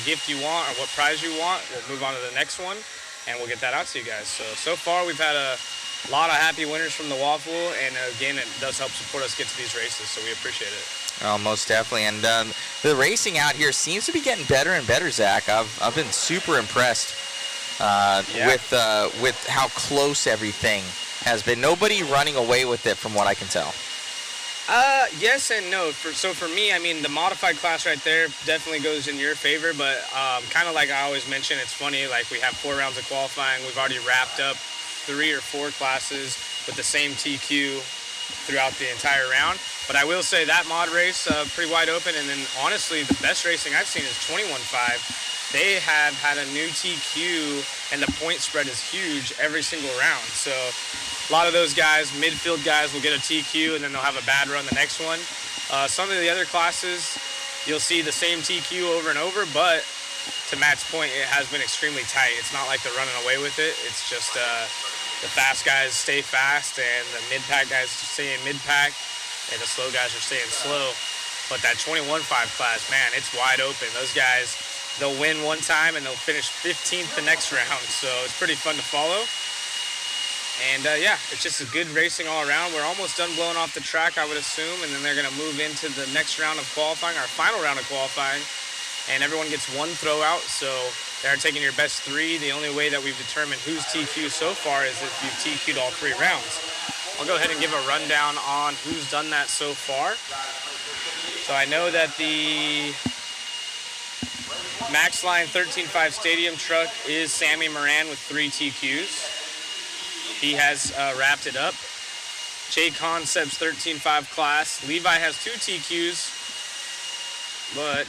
gift you want or what prize you want, we'll move on to the next one, and we'll get that out to you guys. So far, we've had a lot of happy winners from the waffle, and again, it does help support us get to these races, so we appreciate it. Oh, most definitely. And the racing out here seems to be getting better and better, Zach. I've been super impressed with how close everything has been. Nobody running away with it from what I can tell. Yes and no. So for me, I mean, the modified class right there definitely goes in your favor, but kind of like I always mention, it's funny, like we have 4 rounds of qualifying. We've already wrapped up 3 or 4 classes with the same TQ throughout the entire round. But I will say that mod race, pretty wide open. And then honestly, the best racing I've seen is 21.5. They have had a new TQ, and the point spread is huge every single round. So a lot of those guys, midfield guys, will get a TQ, and then they'll have a bad run the next one. Some of the other classes, you'll see the same TQ over and over, but to Matt's point, it has been extremely tight. It's not like they're running away with it. It's just the fast guys stay fast, and the mid-pack guys stay in mid-pack, and the slow guys are staying slow. But that 21.5 class, man, it's wide open. Those guys, they'll win one time, and they'll finish 15th the next round. So it's pretty fun to follow. And yeah, it's just a good racing all around. We're almost done blowing off the track, I would assume, and then they're going to move into the next round of qualifying, our final round of qualifying, and everyone gets 1 throw out. So they're taking your best 3. The only way that we've determined who's TQ so far is if you've TQ'd all 3 rounds. I'll go ahead and give a rundown on who's done that so far. So I know that the Max Line 13.5 Stadium truck is Sammy Moran with 3 TQs. He has wrapped it up. J Concepts 13.5 class. Levi has 2 TQs, but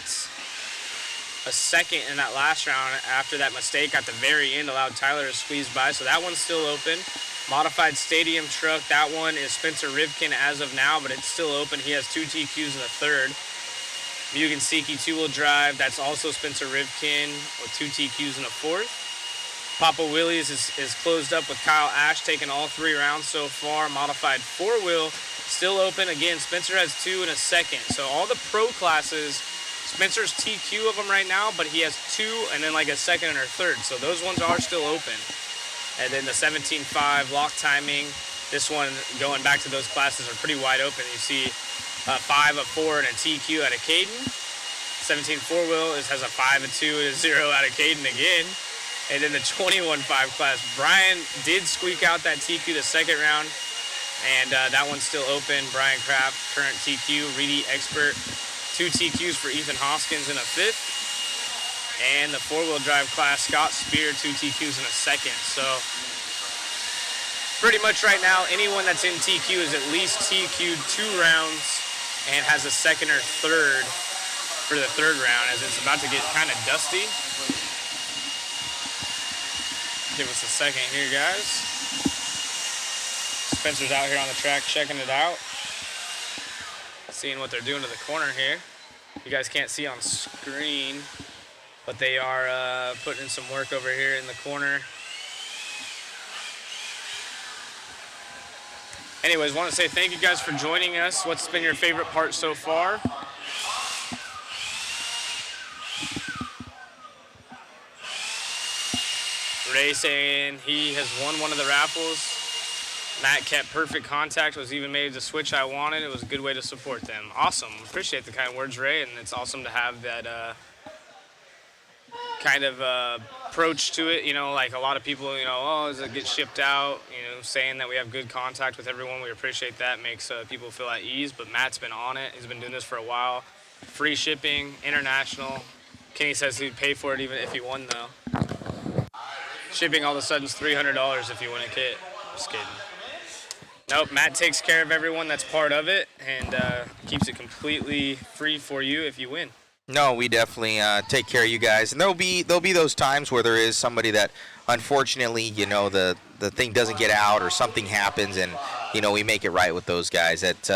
a second in that last round after that mistake at the very end allowed Tyler to squeeze by, so that one's still open. Modified Stadium truck, that one is Spencer Rivkin as of now, but it's still open. He has 2 TQs in the third. Mugen Siki 2-wheel drive, that's also Spencer Rivkin with 2 TQs in the fourth. Papa Willie's is closed up with Kyle Ash, taking all 3 rounds so far. Modified 4-wheel, still open. Again, Spencer has 2 in a second. So all the pro classes, Spencer's TQ of them right now, but he has 2 and then like a second and a third. So those ones are still open. And then the 17.5 lock timing, this one going back to those classes are pretty wide open. You see 5, a 4, and a TQ out of Caden. 17 4-wheel has a 5, a 2, and a 0 out of Caden again. And then the 21.5 class, Brian did squeak out that TQ the second round, and that one's still open. Brian Kraft, current TQ, Reedy Expert, 2 TQs for Ethan Hoskins in a fifth. And the 4-wheel drive class, Scott Spear, 2 TQs in a second. So pretty much right now, anyone that's in TQ is at least TQ'd 2 rounds and has a second or third for the third round, as it's about to get kind of dusty. Give us a second here, guys. Spencer's out here on the track checking it out. seeing what they're doing to the corner here. You guys can't see on screen, but they are putting in some work over here in the corner. Anyways, want to say thank you guys for joining us. What's been your favorite part so far? Ray saying he has won one of the raffles. Matt kept perfect contact, was even made the switch I wanted. It was a good way to support them. Awesome. Appreciate the kind words, Ray, and it's awesome to have that kind of approach to it. You know, like a lot of people, you know, oh, does it get shipped out? You know, saying that we have good contact with everyone. We appreciate that. Makes people feel at ease, but Matt's been on it. He's been doing this for a while. Free shipping, international. Kenny says he'd pay for it even if he won, though. Shipping all of a sudden is $300 if you win a kit. Just kidding. Nope, Matt takes care of everyone that's part of it and keeps it completely free for you if you win. No, we definitely take care of you guys, and there'll be those times where there is somebody that, unfortunately, you know, the thing doesn't get out or something happens, and you know we make it right with those guys at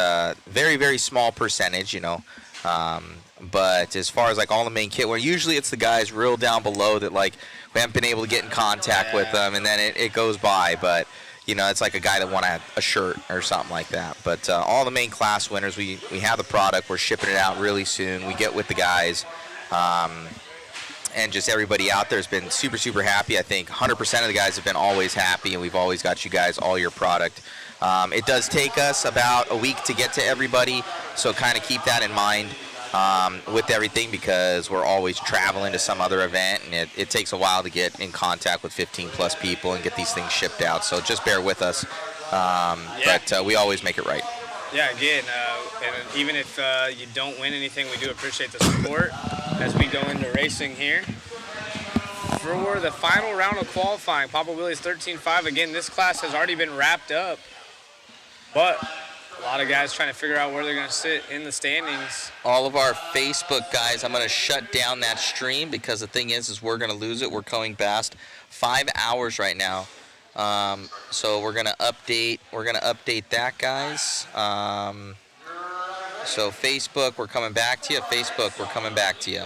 very, very small percentage, you know. But as far as like all the main kit, where usually it's the guys real down below that like we haven't been able to get in contact with them, and then it goes by, but. You know, it's like a guy that won a shirt or something like that. But all the main class winners, we have the product. We're shipping it out really soon. We get with the guys. And just everybody out there has been super, super happy. I think 100% of the guys have been always happy, and we've always got you guys all your product. It does take us about a week to get to everybody, so kind of keep that in mind. With everything, because we're always traveling to some other event, and it takes a while to get in contact with 15 plus people and get these things shipped out, so just bear with us. But we always make it right. Yeah, again, and even if you don't win anything, we do appreciate the support as we go into racing here. For the final round of qualifying, Papa Willie's 13.5. Again, this class has already been wrapped up, but a lot of guys trying to figure out where they're going to sit in the standings. All of our Facebook guys, I'm going to shut down that stream because the thing is we're going to lose it. We're going past 5 hours right now. So we're going to update. We're going to update that, guys. So Facebook, we're coming back to you. Facebook, we're coming back to you.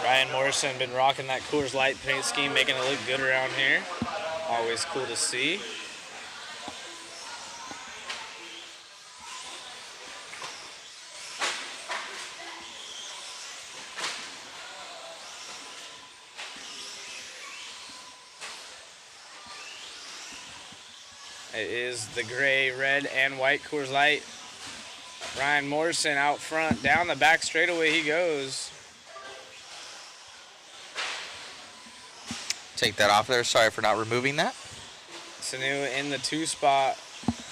Ryan Morrison been rocking that Coors Light paint scheme, making it look good around here. Always cool to see. It is the gray, red, and white Coors Light. Ryan Morrison out front, down the back straightaway he goes. Take that off there. Sorry for not removing that. Sanu in the 2 spot.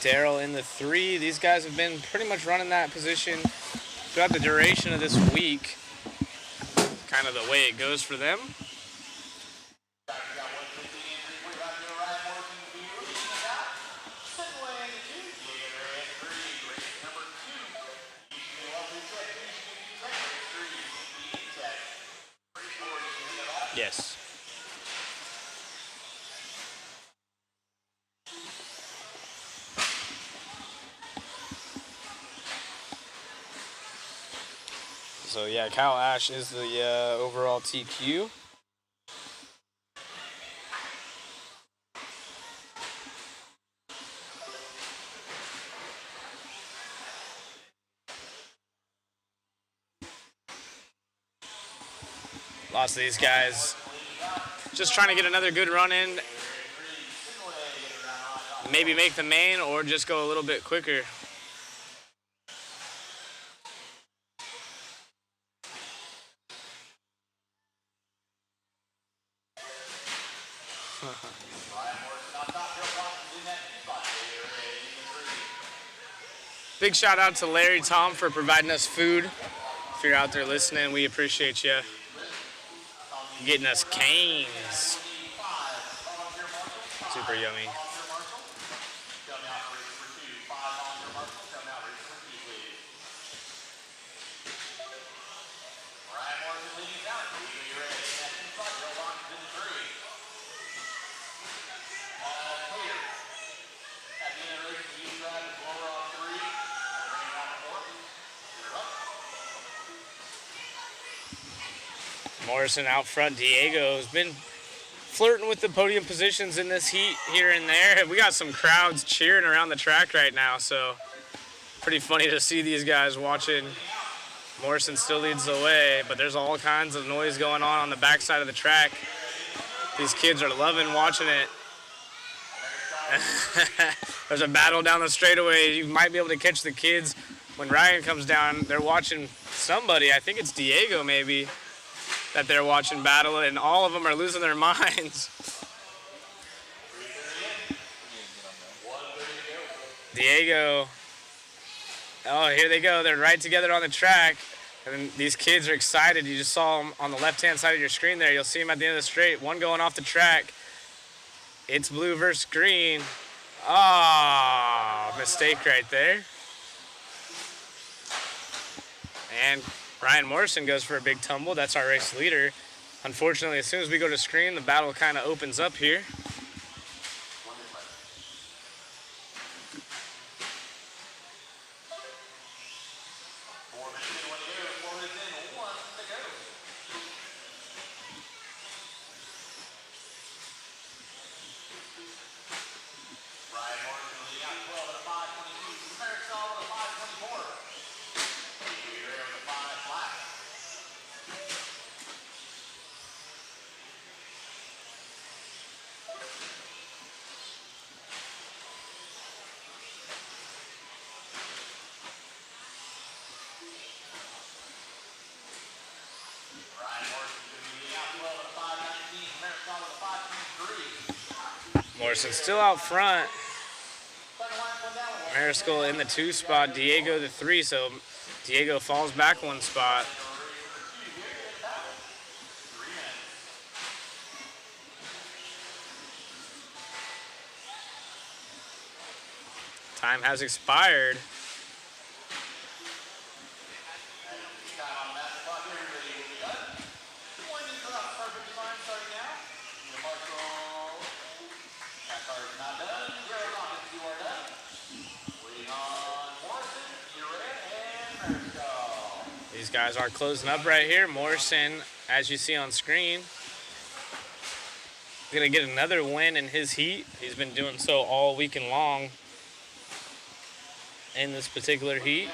Daryl in the 3. These guys have been pretty much running that position throughout the duration of this week. Kind of the way it goes for them. Yes. So yeah, Kyle Ash is the overall TQ. Lots of these guys just trying to get another good run in. Maybe make the main or just go a little bit quicker. Big shout out to Larry Tom for providing us food If you're out there listening, we appreciate you getting us canes. Super yummy. Morrison out front. Diego's been flirting with the podium positions in this heat here and there. We got some crowds cheering around the track right now, so pretty funny to see these guys watching. Morrison still leads the way, but there's all kinds of noise going on the backside of the track. These kids are loving watching it. There's a battle down the straightaway. You might be able to catch the kids when Ryan comes down. They're watching somebody. I think it's Diego maybe that they're watching battle, and all of them are losing their minds. Diego. Oh, here they go. They're right together on the track. And these kids are excited. You just saw them on the left-hand side of your screen there. You'll see them at the end of the straight. One going off the track. It's blue versus green. Ah, mistake right there. And Ryan Morrison goes for a big tumble. That's our race leader. Unfortunately, as soon as we go to screen, the battle kind of opens up here. Morrison still out front. Mariscal in the 2 spot, Diego the 3, so Diego falls back 1 spot. Time has expired. These guys are closing up right here. Morrison, as you see on screen, gonna get another win in his heat. He's been doing so all weekend long in this particular heat.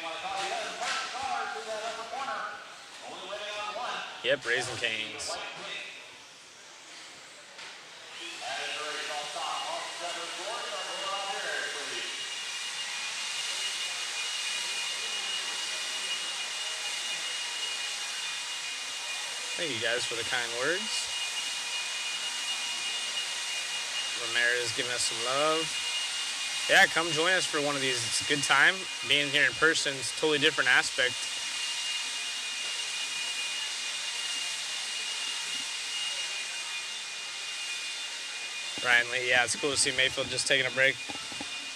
Yep, Raising Canes. Thank you guys for the kind words. Ramirez giving us some love. Yeah, come join us for one of these. It's a good time. Being here in person is a totally different aspect. Ryan Lee, yeah, it's cool to see Mayfield just taking a break.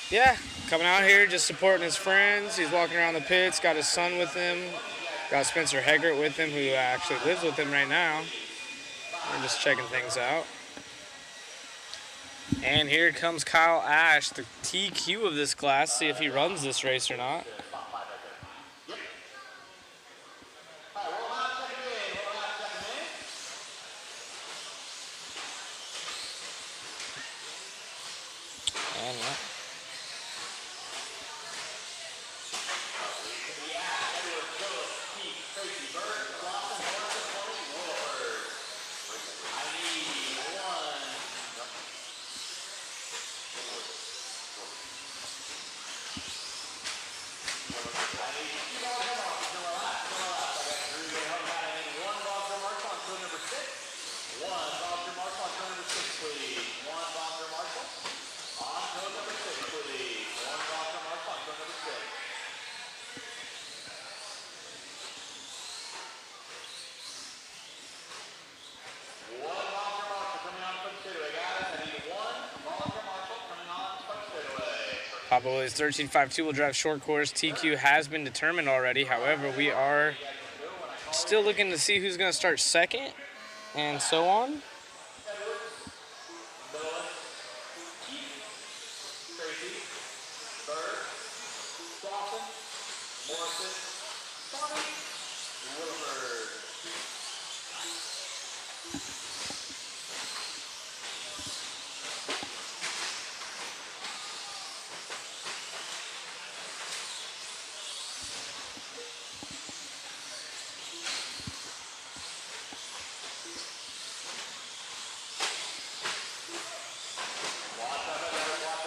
Yeah, coming out here, just supporting his friends. He's walking around the pits, got his son with him. Got Spencer Heggert with him, who actually lives with him right now. We're just checking things out. And here comes Kyle Ash, the TQ of this class. See if he runs this race or not. And what? Papa Willie's 13.5 two-wheel drive short course. TQ has been determined already. However, we are still looking to see who's going to start second and so on.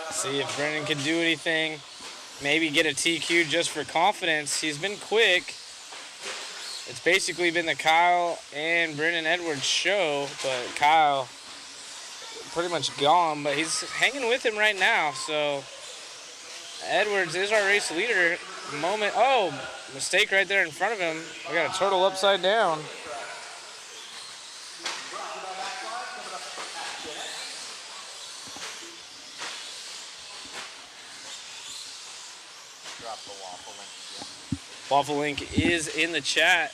See if Brennan can do anything. Maybe get a TQ just for confidence. He's been quick. It's basically been the Kyle and Brennan Edwards show, but Kyle pretty much gone, but he's hanging with him right now. So Edwards is our race leader. Moment. Oh, mistake right there in front of him. We got a turtle upside down. Waffle Link is in the chat.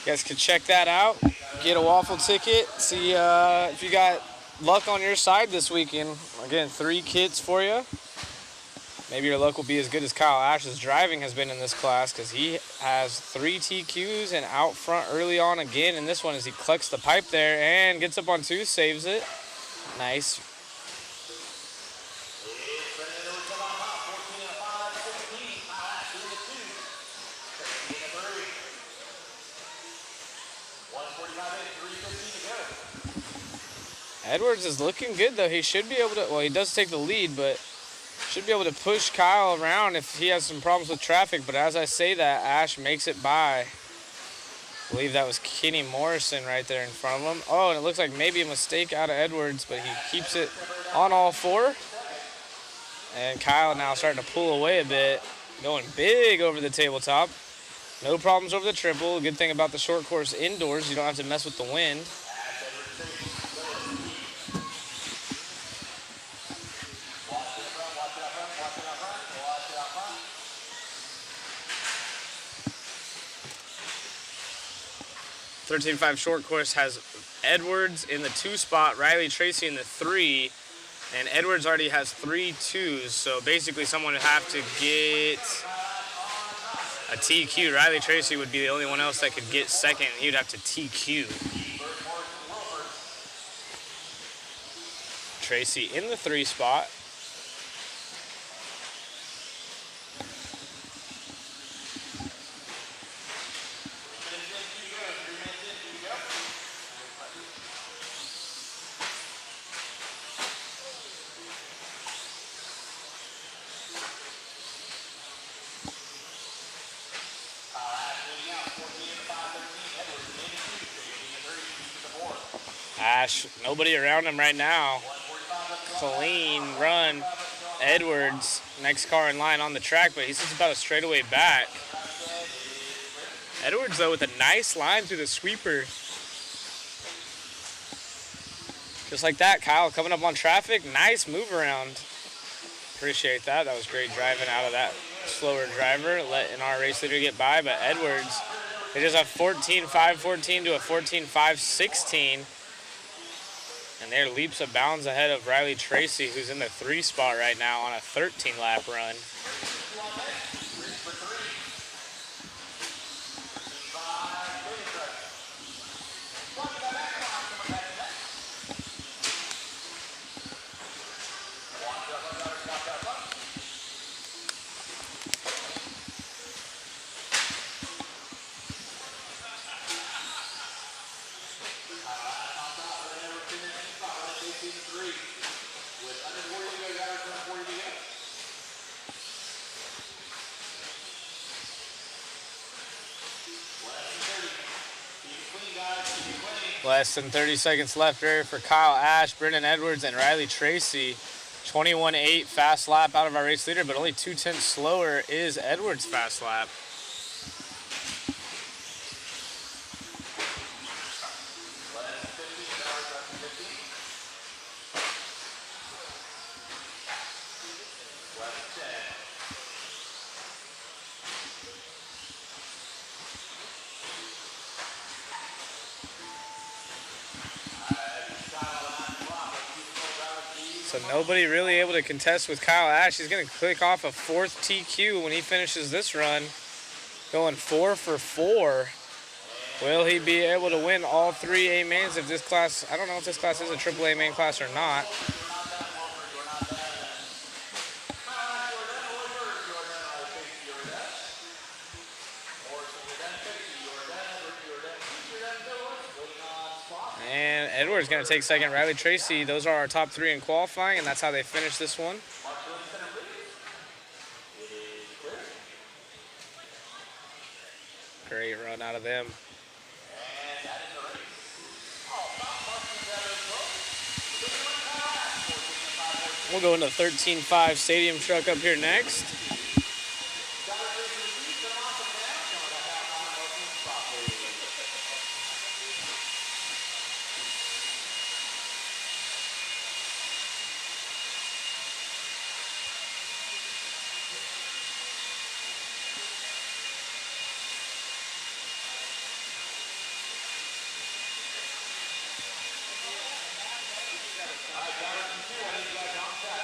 You guys can check that out. Get a waffle ticket. See if you got luck on your side this weekend. Again, 3 kits for you. Maybe your luck will be as good as Kyle Ash's driving has been in this class, because he has 3 TQs and out front early on again in this one as he collects the pipe there and gets up on 2, saves it. Nice. Edwards is looking good, though. He should be able to, well, he does take the lead, but should be able to push Kyle around if he has some problems with traffic. But as I say that, Ash makes it by. I believe that was Kenny Morrison right there in front of him. Oh, and it looks like maybe a mistake out of Edwards, but he keeps it on all 4. And Kyle now starting to pull away a bit, going big over the tabletop. No problems over the triple. Good thing about the short course indoors, you don't have to mess with the wind. 13.5 short course has Edwards in the 2 spot, Riley Tracy in the 3, and Edwards already has 3 2s, so basically someone would have to get a TQ. Riley Tracy would be the only one else that could get second. He would have to TQ. Tracy in the 3 spot. Ash, nobody around him right now. Clean run. Edwards, next car in line on the track, but he's just about a straightaway back. Edwards, though, with a nice line through the sweeper. Just like that, Kyle coming up on traffic. Nice move around. Appreciate that. That was great driving out of that slower driver, letting our race leader get by. But Edwards, they just have 14.5-14 to a 14.5-16. And they're leaps and bounds ahead of Riley Tracy, who's in the 3 spot right now on a 13-lap run. Less than 30 seconds left here for Kyle Ash, Brendan Edwards, and Riley Tracy. 21.8 fast lap out of our race leader, but only 0.2 slower is Edwards' fast lap. So nobody really able to contest with Kyle Ash. He's going to click off a 4th TQ when he finishes this run, going 4 for 4. Will he be able to win all 3 A mains if this class, I don't know if this class is a AAA main class or not. And Edwards going to take second. Riley Tracy, those are our top 3 in qualifying, and that's how they finish this one. Great run out of them. We'll go into 13.5 stadium truck up here next.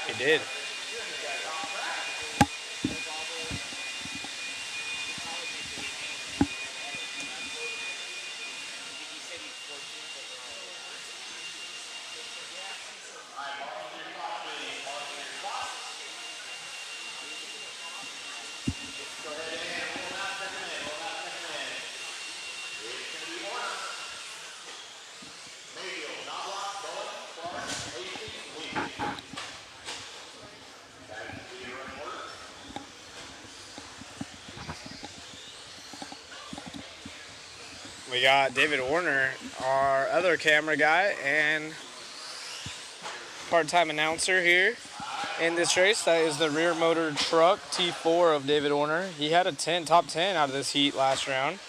He did. We got David Warner, our other camera guy and part-time announcer here in this race. That is the rear motor truck T4 of David Warner. He had a top 10 out of this heat last round.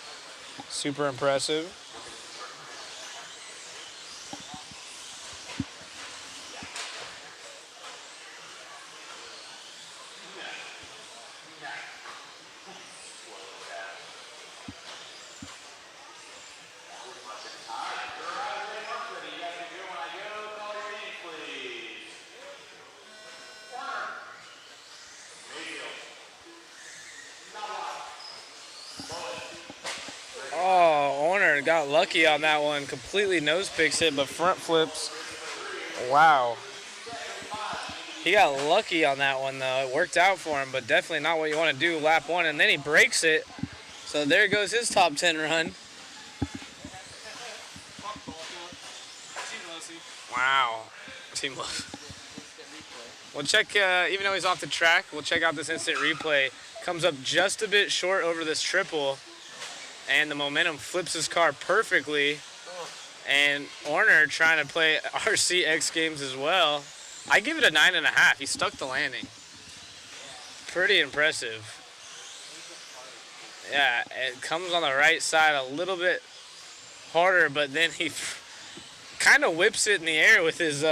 Super impressive. Oh, Orner got lucky on that one. Completely nose picks it, but front flips. Wow. He got lucky on that one, though. It worked out for him, but definitely not what you want to do lap 1. And then he breaks it. So there goes his top 10 run. Wow. Team love. We'll check, even though he's off the track, we'll check out this instant replay. Comes up just a bit short over this triple. And the momentum flips his car perfectly. And Orner trying to play RC X Games as well. I give it a 9.5. He stuck the landing. Pretty impressive. Yeah, it comes on the right side a little bit harder, but then he kind of whips it in the air with his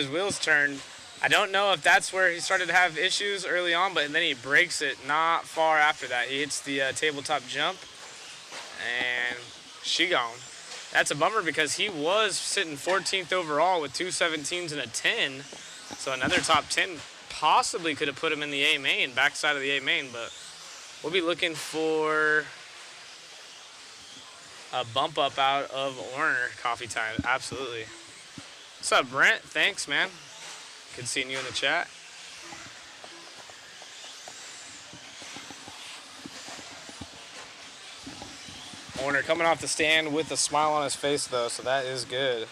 wheels turned. I don't know if that's where he started to have issues early on, but then he breaks it not far after that. He hits the tabletop jump. And she gone. That's a bummer because he was sitting 14th overall with 2 17s and a 10. So another top 10 possibly could have put him in the A main, backside of the A main, but we'll be looking for a bump up out of Orner coffee time. Absolutely. What's up, Brent? Thanks, man. Good seeing you in the chat. Warner coming off the stand with a smile on his face, though, so that is good.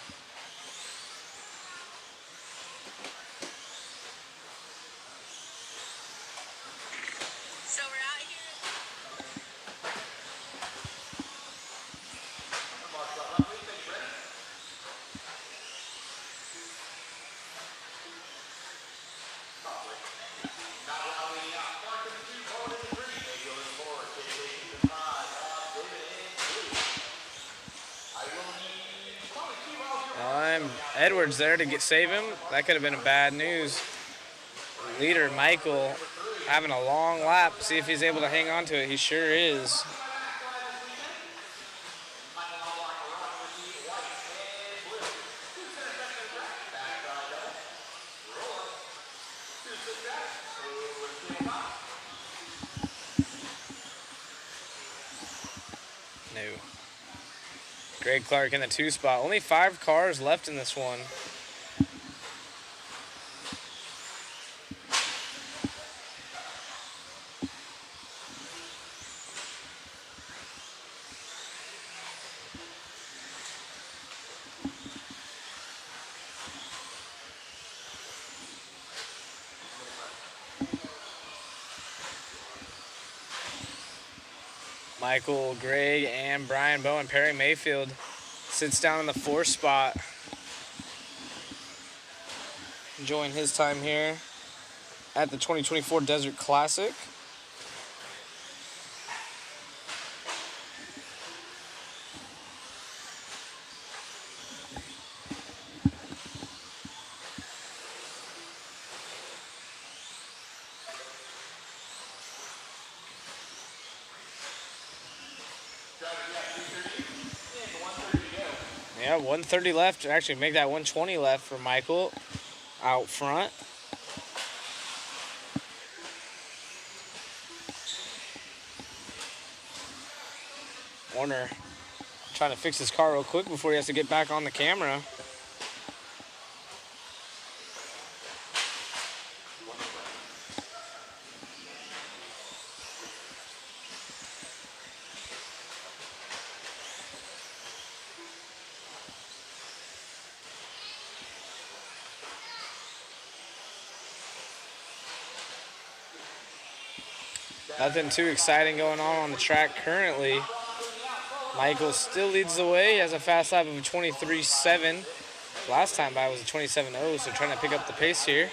So we're out here. Edwards there to save him. That could have been a bad news. Leader Michael having a long lap. See if he's able to hang on to it. He sure is. No. Greg Clark in the 2 spot. Only 5 cars left in this one. Michael, Greg, and Brian Bowen. Perry Mayfield sits down in the 4 spot. Enjoying his time here at the 2024 Desert Classic. Yeah, 130 left. Actually, make that 120 left for Michael out front. Warner trying to fix his car real quick before he has to get back on the camera. Nothing too exciting going on the track currently. Michael still leads the way. He has a fast lap of a 23.7. Last time by was a 27.0, so trying to pick up the pace here.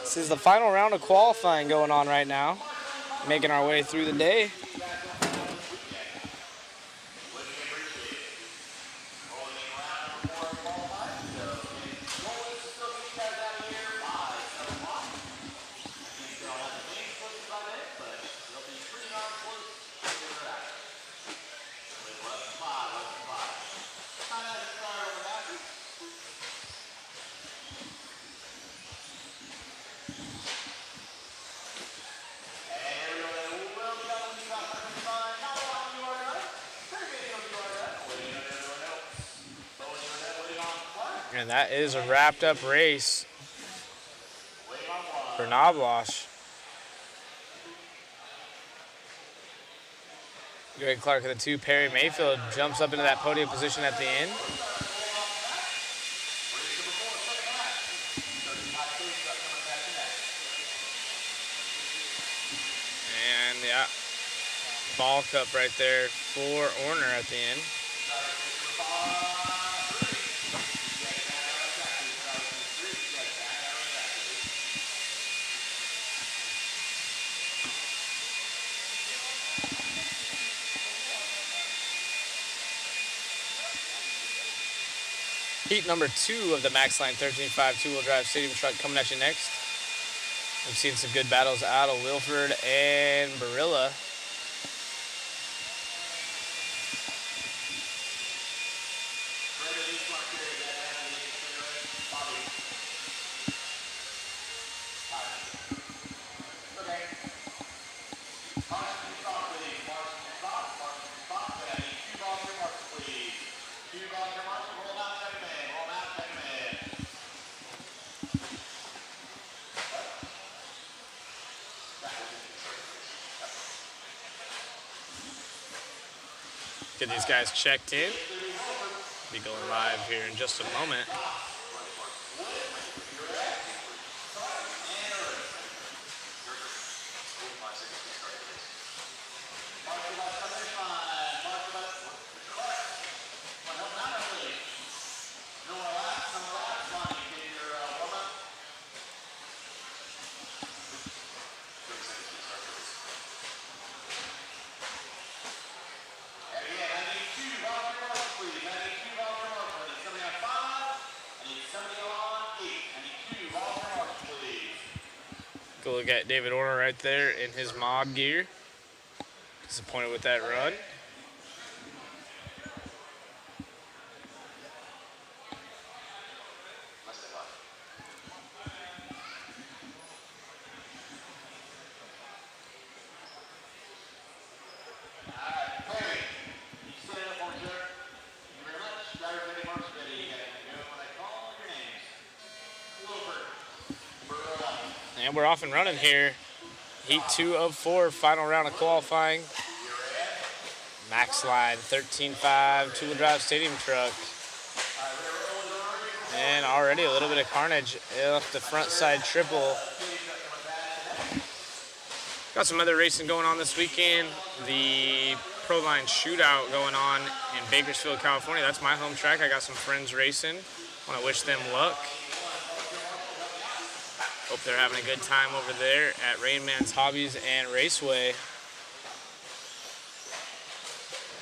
This is the final round of qualifying going on right now. Making our way through the day. And that is a wrapped up race for Knobloch. Greg Clark at the 2. Perry Mayfield jumps up into that podium position at the end. And yeah, ball cup right there for Orner at the end. Heat number 2 of the Maxline 13.5 two-wheel drive stadium truck coming at you next. We've seen some good battles out of Wilford and Barilla. Get these guys checked in. Be going live here in just a moment. Go look at David Orner right there in his mod gear. Disappointed with that run. And we're off and running here. Heat 2 of 4, final round of qualifying. Max line, 13.5, two-wheel drive stadium truck. And already a little bit of carnage off the front side triple. Got some other racing going on this weekend. The Pro Line Shootout going on in Bakersfield, California. That's my home track. I got some friends racing. Want to wish them luck. Hope they're having a good time over there at Rain Man's Hobbies and Raceway.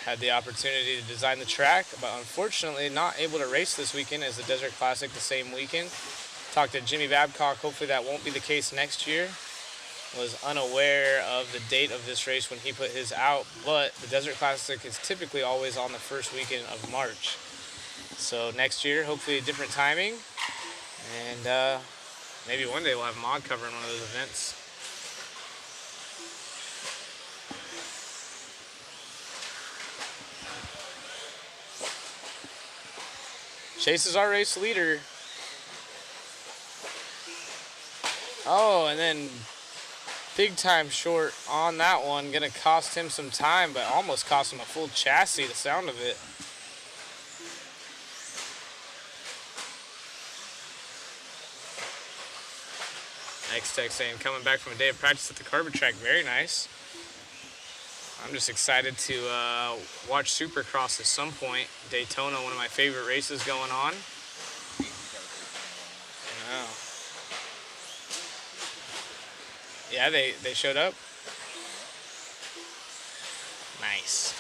Had the opportunity to design the track, but unfortunately not able to race this weekend as the Desert Classic the same weekend. Talked to Jimmy Babcock. Hopefully that won't be the case next year. Was unaware of the date of this race when he put his out, but the Desert Classic is typically always on the first weekend of March. So next year, hopefully a different timing, and maybe one day we'll have Mod covering one of those events. Chase is our race leader. Oh, and then big time short on that one. Gonna cost him some time, but almost cost him a full chassis, the sound of it. X-Tech saying coming back from a day of practice at the Carbon Track, very nice. I'm just excited to watch Supercross at some point. Daytona, one of my favorite races going on. I know. Yeah, they showed up. Nice.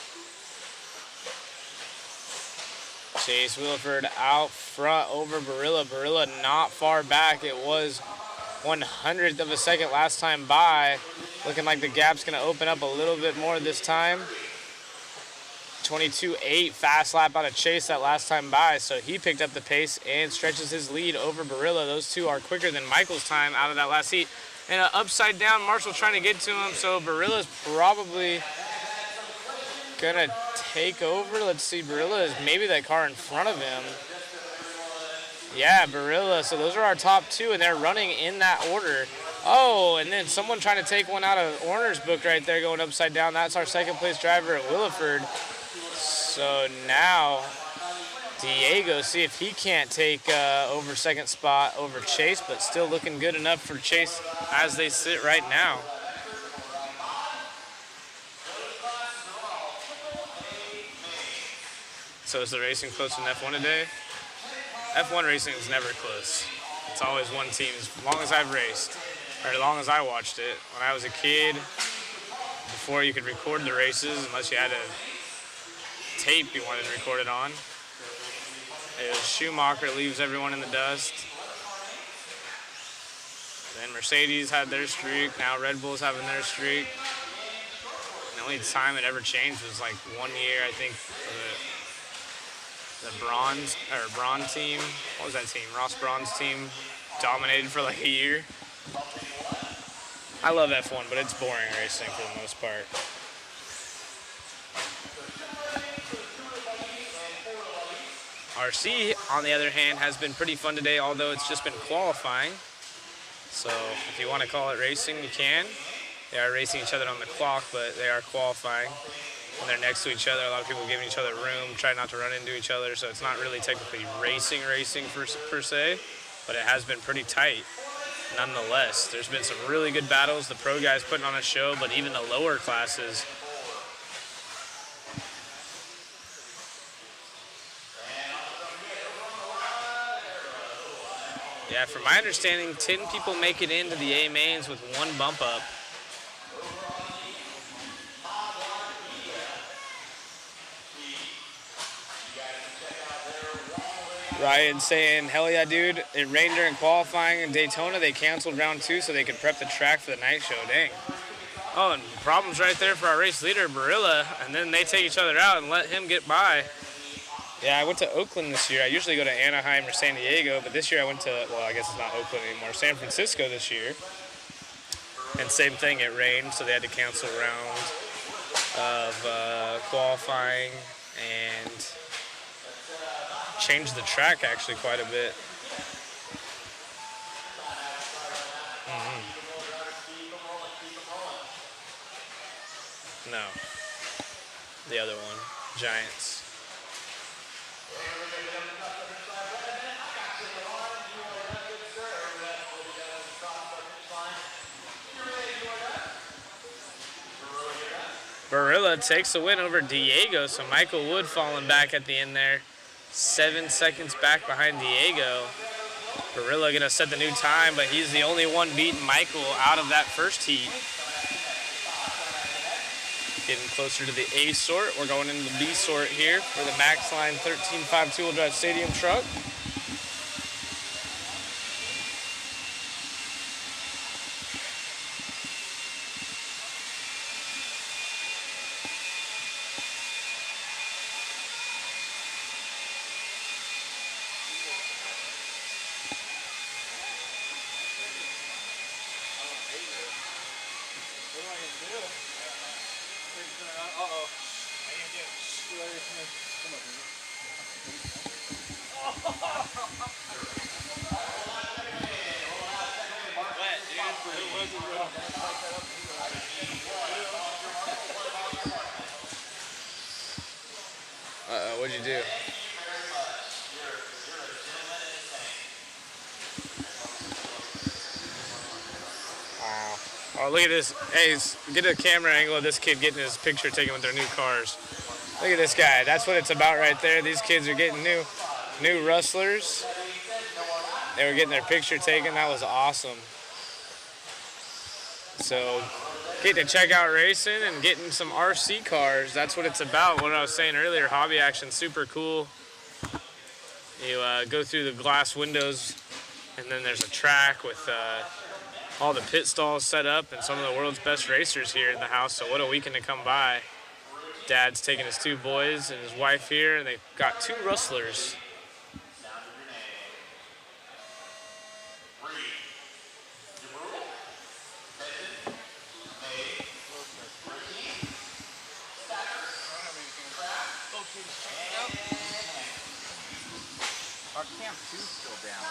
Chase Williford out front over Barilla. Barilla not far back. It was 100th of a second last time by. Looking like the gap's going to open up a little bit more this time. 22.8 fast lap out of Chase that last time by, so he picked up the pace and stretches his lead over Barilla. Those two are quicker than Michael's time out of that last heat. And an upside down Marshall trying to get to him, so Barilla's probably going to take over. Let's see, Barilla is maybe that car in front of him. Yeah, Barilla. So those are our top two, and they're running in that order. Oh, and then someone trying to take one out of Orner's book right there going upside down. That's our second place driver at Williford. So now Diego, see if he can't take over second spot over Chase, but still looking good enough for Chase as they sit right now. So is the racing close in F1 today? F1 racing is never close. It's always one team as long as I've raced, or as long as I watched it. When I was a kid, before you could record the races, unless you had a tape you wanted to record it on, it was Schumacher leaves everyone in the dust. Then Mercedes had their streak. Now Red Bull's having their streak. And the only time it ever changed was like 1 year, I think, for the Braun team. What was that team? Ross Braun's team dominated for like a year. I love F1, but it's boring racing for the most part. RC, on the other hand, has been pretty fun today, although it's just been qualifying. So if you want to call it racing, you can. They are racing each other on the clock, but they are qualifying. When they're next to each other, a lot of people giving each other room, trying not to run into each other, so it's not really technically racing per se, but it has been pretty tight nonetheless. There's been some really good battles. The pro guys putting on a show, but even the lower classes. Yeah, from my understanding, 10 people make it into the A mains with one bump up. Ryan saying, hell yeah, dude. It rained during qualifying in Daytona. They canceled round 2 so they could prep the track for the night show. Dang. Oh, and problems right there for our race leader, Barilla. And then they take each other out and let him get by. Yeah, I went to Oakland this year. I usually go to Anaheim or San Diego, but this year I went to, well, I guess it's not Oakland anymore, San Francisco this year. And same thing, it rained, so they had to cancel a round of qualifying and change the track actually quite a bit. The other one, Giants. Barilla takes the win over Diego, so Michael Wood falling back at the end there. 7 seconds back behind Diego. Barilla gonna set the new time, but he's the only one beating Michael out of that first heat. Getting closer to the A sort. We're going into the B sort here for the Max Line 13.5 two-wheel drive stadium truck. What'd you do? Wow. Oh, look at this. Hey, get a camera angle of this kid getting his picture taken with their new cars. Look at this guy. That's what it's about right there. These kids are getting new rustlers. They were getting their picture taken. That was awesome. So, getting to check out racing and getting some RC cars. That's what it's about. What I was saying earlier, hobby action, super cool. You go through the glass windows, and then there's a track with all the pit stalls set up and some of the world's best racers here in the house. So what a weekend to come by. Dad's taking his 2 boys and his wife here, and they've got 2 rustlers. Our camp 2's still down.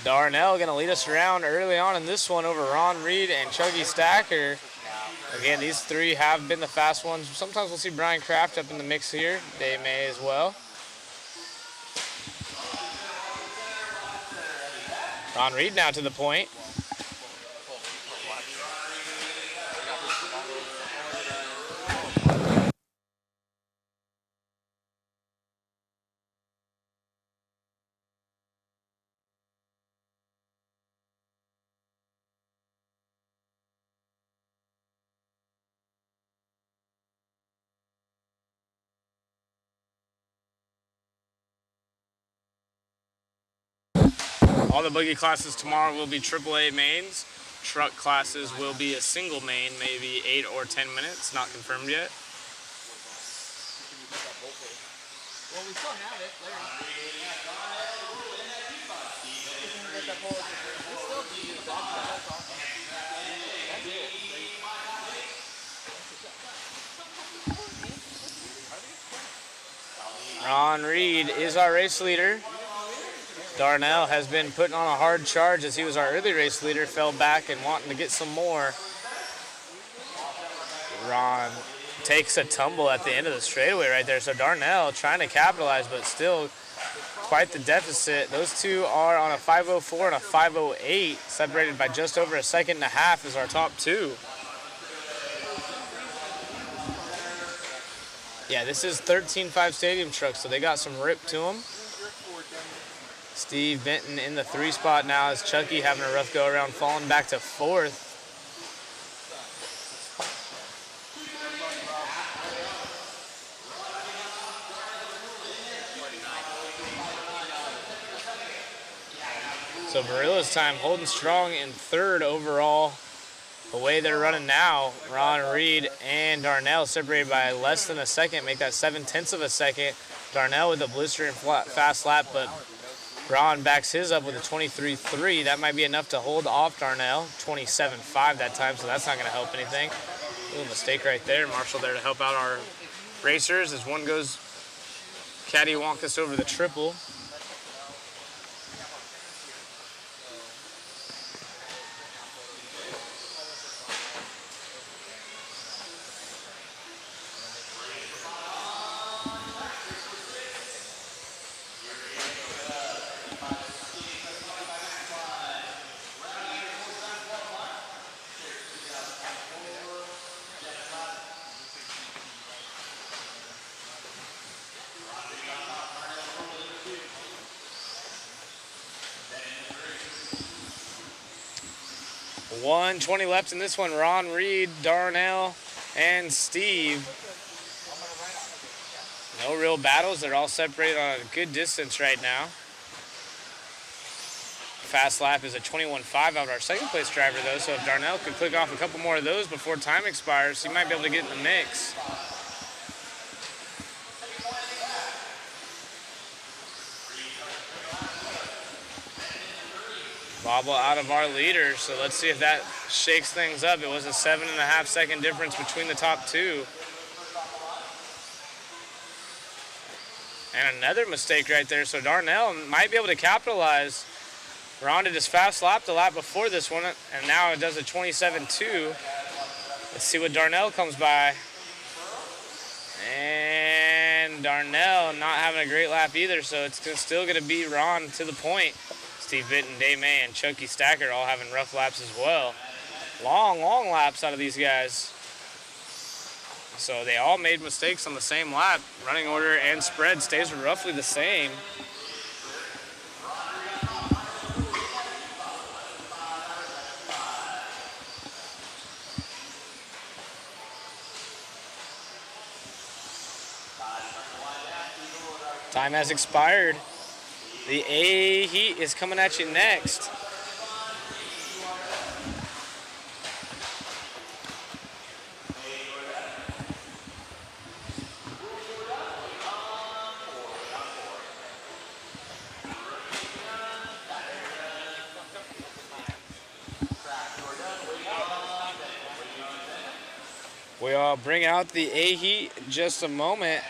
Darnell going to lead us around early on in this one over Ron Reed and Chuggy Stacker. Again, these 3 have been the fast ones. Sometimes we'll see Brian Kraft up in the mix here. They may as well. Ron Reed now to the point. All the buggy classes tomorrow will be AAA mains. Truck classes will be a single main, maybe 8 or 10 minutes, not confirmed yet. Well, we still have it. Ron Reed is our race leader. Darnell has been putting on a hard charge as he was our early race leader, fell back and wanting to get some more. Ron takes a tumble at the end of the straightaway right there. So Darnell trying to capitalize, but still quite the deficit. Those 2 are on a 5:04 and a 5:08, separated by just over a second and a half is our top 2. Yeah, this is 13.5 stadium truck, so they got some rip to them. Steve Benton in the 3 spot now as Chucky having a rough go around, falling back to 4th. So Barilla's time holding strong in 3rd overall. The way they're running now, Ron Reed and Darnell separated by less than a second, make that 0.7 of a second. Darnell with a blistering fast lap, but Ron backs his up with a 23.3. That might be enough to hold off Darnell. 27.5 that time, so that's not going to help anything. A little mistake right there. Marshall there to help out our racers as one goes cattywampus over the triple. $1:20 left in this one. Ron, Reed, Darnell, and Steve. No real battles. They're all separated on a good distance right now. Fast lap is a 21.5 out of our second place driver, though, so if Darnell could click off a couple more of those before time expires, he might be able to get in the mix. Bobble out of our leader, so let's see if that shakes things up. It was a 7.5 second difference between the top two. And another mistake right there, so Darnell might be able to capitalize. Ron did his fast lap the lap before this one, and now it does a 27.2. Let's see what Darnell comes by. And Darnell not having a great lap either, so it's still going to beat Ron to the point. Steve Bitton, Day May, and Chucky Stacker all having rough laps as well. Long laps out of these guys. So they all made mistakes on the same lap. Running order and spread stays roughly the same. Time has expired. The A heat is coming at you next. We'll bring out the A heat in just a moment.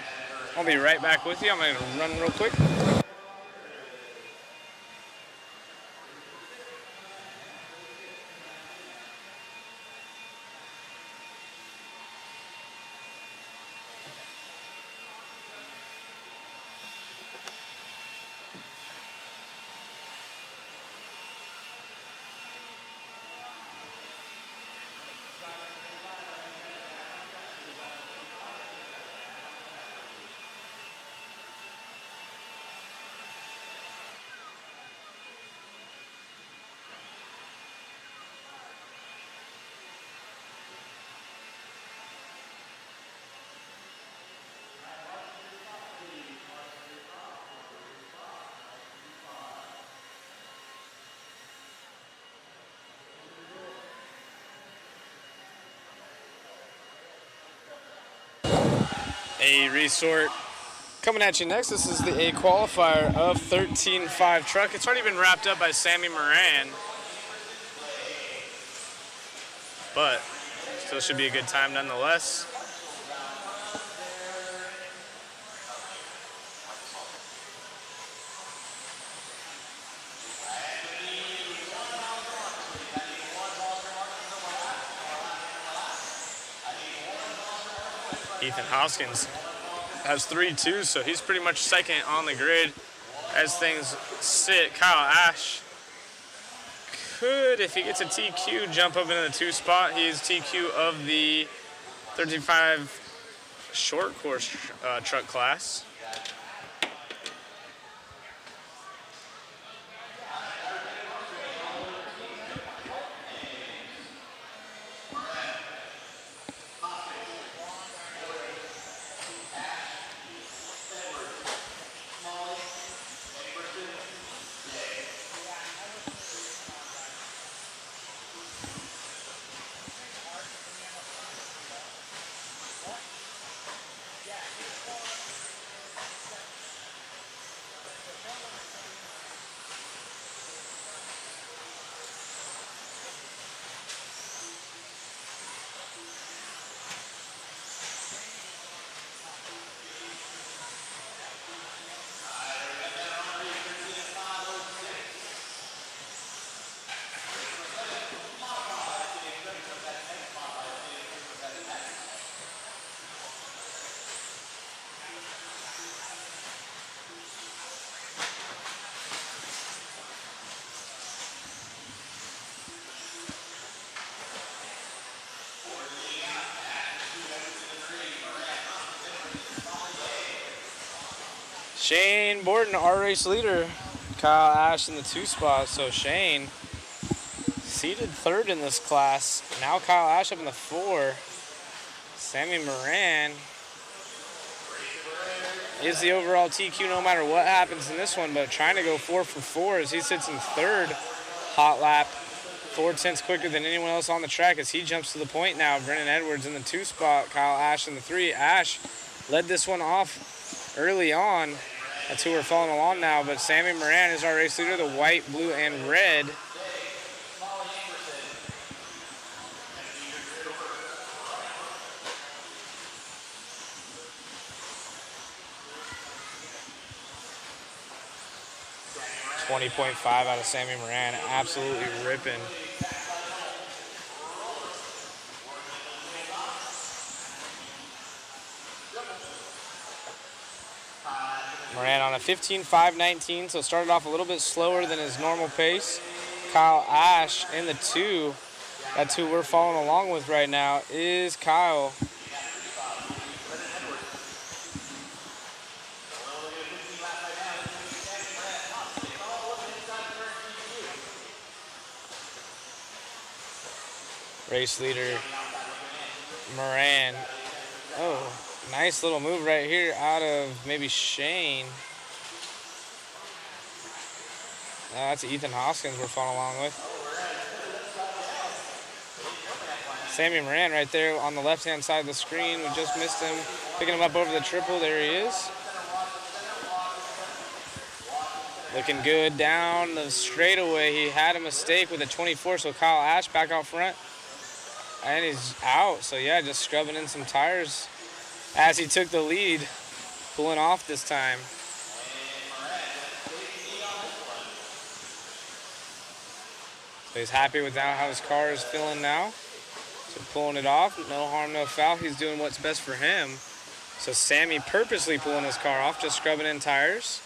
I'll be right back with you. I'm going to run real quick. A resort coming at you next. This is the A qualifier of 13.5 truck. It's already been wrapped up by Sammy Moran, but still should be a good time nonetheless. Ethan Hoskins has 3-2, so he's pretty much second on the grid as things sit. Kyle Ash could, if he gets a TQ, jump up into the 2 spot. He is TQ of the 13.5 short course truck class. Shane Borden, our race leader. Kyle Ash in the 2 spot. So Shane seated 3rd in this class. Now Kyle Ash up in the 4. Sammy Moran is the overall TQ no matter what happens in this one, but trying to go 4 for 4 as he sits in 3rd hot lap. 4/10 quicker than anyone else on the track as he jumps to the point now. Brennan Edwards in the 2 spot, Kyle Ash in the 3. Ash led this one off early on. That's who we're following along now, but Sammy Moran is our race leader, the white, blue, and red. .5 out of Sammy Moran, absolutely ripping. Moran on a 15.5.19, so started off a little bit slower than his normal pace. Kyle Ash in the 2. That's who we're following along with right now is Kyle. Race leader Moran. Oh, nice little move right here out of maybe Shane. That's Ethan Hoskins we're following along with. Sammy Moran right there on the left-hand side of the screen. We just missed him. Picking him up over the triple. There he is. Looking good down the straightaway. He had a mistake with a 24, so Kyle Ash back out front. And he's out, so yeah, just scrubbing in some tires as he took the lead, pulling off this time. So he's happy with how his car is feeling now. So pulling it off, no harm, no foul. He's doing what's best for him. So Sammy purposely pulling his car off, just scrubbing in tires.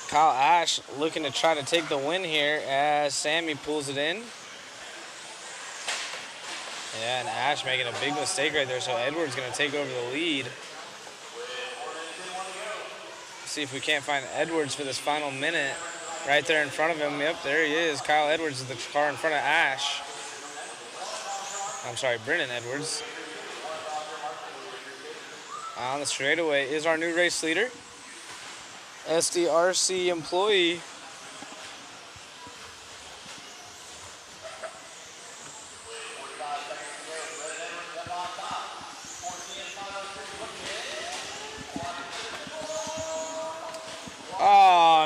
Kyle Ash looking to try to take the win here as Sammy pulls it in. Yeah, and Ash making a big mistake right there, so Edwards going to take over the lead. See if we can't find Edwards for this final minute. Right there in front of him. Yep, there he is. Kyle Edwards is the car in front of Ash. I'm sorry, Brennan Edwards. On the straightaway is our new race leader. SDRC employee.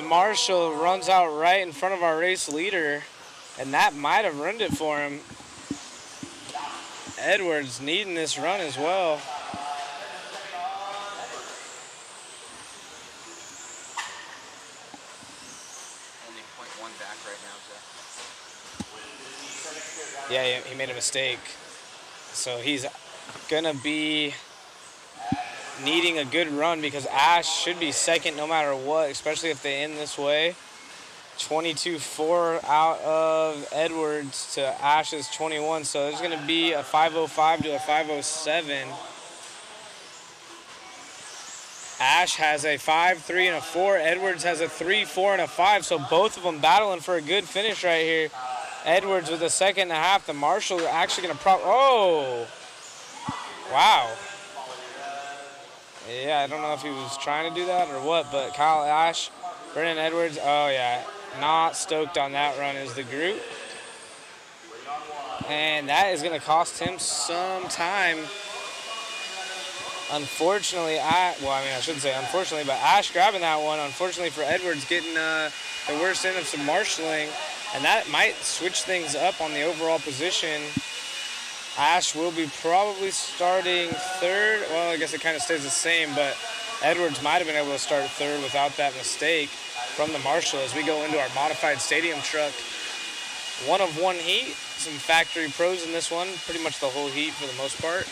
Marshall runs out right in front of our race leader, and that might have ruined it for him. Edwards needing this run as well. Yeah, he made a mistake. So he's gonna be needing a good run because Ash should be second no matter what, especially if they end this way. 22.4 out of Edwards to Ash's 21. So there's gonna be a 5.05 to a 5.07. Ash has a 5, 3, and a 4. Edwards has a 3, 4, and a 5. So both of them battling for a good finish right here. Edwards with a 2.5. The Marshall are actually going to oh! Wow. Yeah, I don't know if he was trying to do that or what, but Kyle Ash, Brennan Edwards, oh yeah, not stoked on that run as the group. And that is going to cost him some time. Unfortunately, I shouldn't say unfortunately, but Ash grabbing that one. Unfortunately for Edwards, getting the worst end of some marshalling. And that might switch things up on the overall position. Ash will be probably starting third. Well, I guess it kind of stays the same, but Edwards might have been able to start third without that mistake from the Marshall as we go into our modified stadium truck. One of one heat. Some factory pros in this one. Pretty much the whole heat for the most part.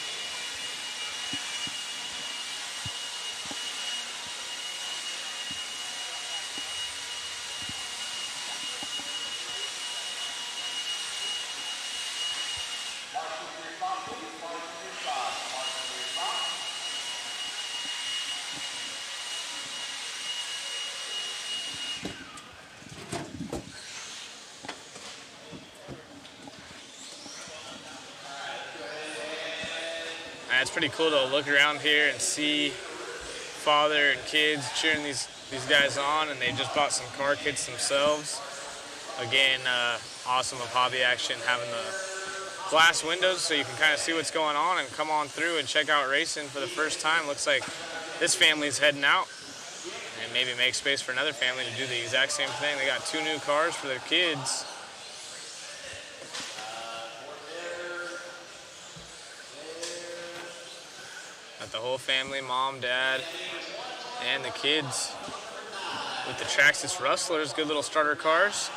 it's pretty cool to look around here and see father and kids cheering these guys on, and they just bought some car kits themselves. Again, awesome of Hobby Action having the glass windows so you can kind of see what's going on and come on through and check out racing for the first time. Looks like this family's heading out and maybe make space for another family to do the exact same thing. They got 2 new cars for their kids. Got the whole family, mom, dad, and the kids with the Traxxas Rustlers, good little starter cars.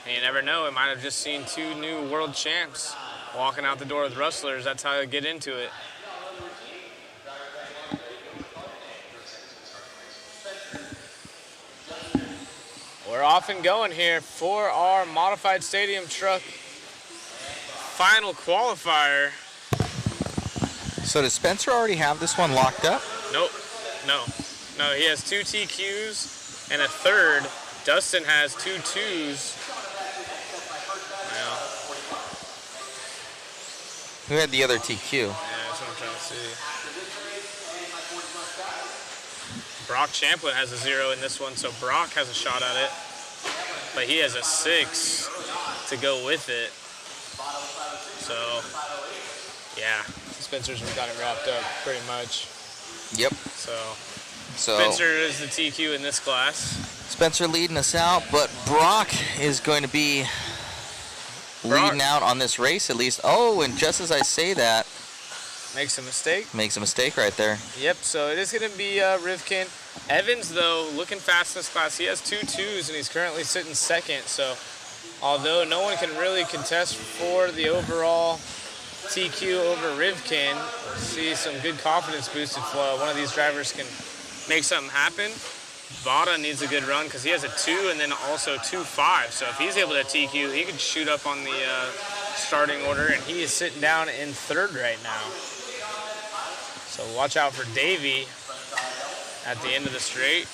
And you never know, it might have just seen 2 new world champs walking out the door with Rustlers. That's how you get into it. We're off and going here for our modified stadium truck final qualifier. So does Spencer already have this one locked up? Nope. No, he has 2 TQs and a third. Dustin has 2 2s. Well, Who had the other TQ? yeah, that's what I'm trying to see. Brock Champlin has a 0 in this one, so Brock has a shot at it. But he has a 6 to go with it. So, yeah, Spencer's got it wrapped up pretty much. Yep. So So Spencer is the TQ in this class. Spencer leading us out, but Brock is going to be leading out on this race at least. Oh, and just as I say that, Makes a mistake. makes a mistake right there. Yep, so it is going to be Rivkin. Evans, though, looking fast in this class. He has 2 2s, and he's currently sitting second. So although no one can really contest for the overall TQ over Rivkin, we'll see some good confidence boost if one of these drivers can make something happen. Vada needs a good run because he has a 2 and then also 2-5. So if he's able to TQ, he could shoot up on the starting order, and he is sitting down in 3rd right now. So watch out for Davey at the end of the straight.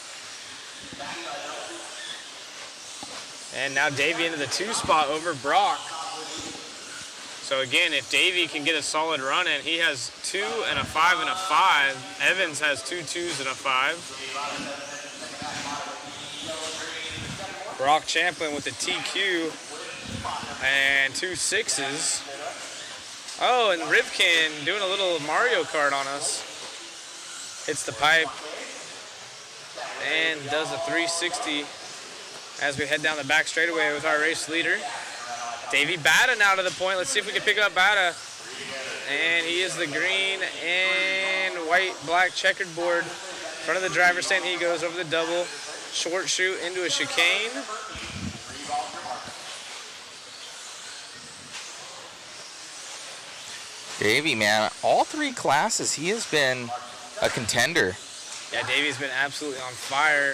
And now Davey into the 2 spot over Brock. So again, if Davey can get a solid run in, he has 2 and a 5 and a 5. Evans has 2 2s and a 5. Brock Champlin with the TQ and 2 6s. Oh, and Rivkin doing a little Mario Kart on us. Hits the pipe and does a 360 as we head down the back straightaway with our race leader. Davey Bada now to the point. Let's see if we can pick up Bada. And he is the green and white, black checkered board. In front of the driver's stand, he goes over the double. Short shoot into a chicane. Davey, man, all 3 classes, he has been a contender. Yeah, Davey's been absolutely on fire.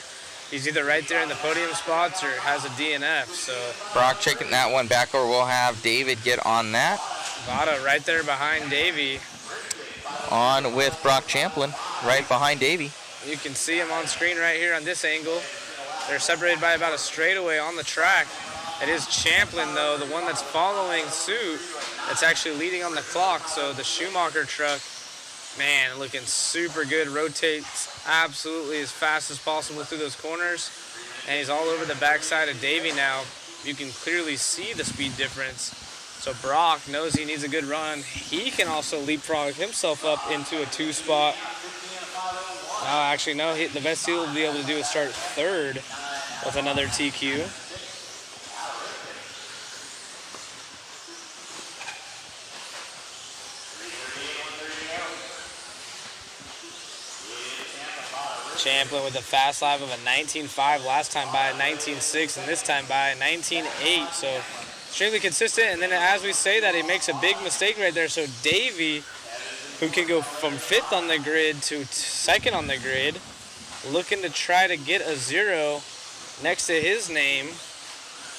He's either right there in the podium spots or has a DNF, so. Brock checking that one back over. We'll have David get on that. Vada right there behind Davey. On with Brock Champlin, right behind Davey. You can see him on screen right here on this angle. They're separated by about a straightaway on the track. It is Champlin, though, the one that's following suit, that's actually leading on the clock. So the Schumacher truck, man, looking super good. Rotates absolutely as fast as possible through those corners. And he's all over the backside of Davey now. You can clearly see the speed difference. So Brock knows he needs a good run. He can also leapfrog himself up into a 2 spot. Actually, no, the best he'll be able to do is start 3rd with another TQ. Champlin with a fast lap of a 19.5 last time by a 19.6 and this time by a 19.8. So extremely consistent. And then as we say that, he makes a big mistake right there. So Davey, who can go from 5th on the grid to 2nd on the grid, looking to try to get a 0 next to his name.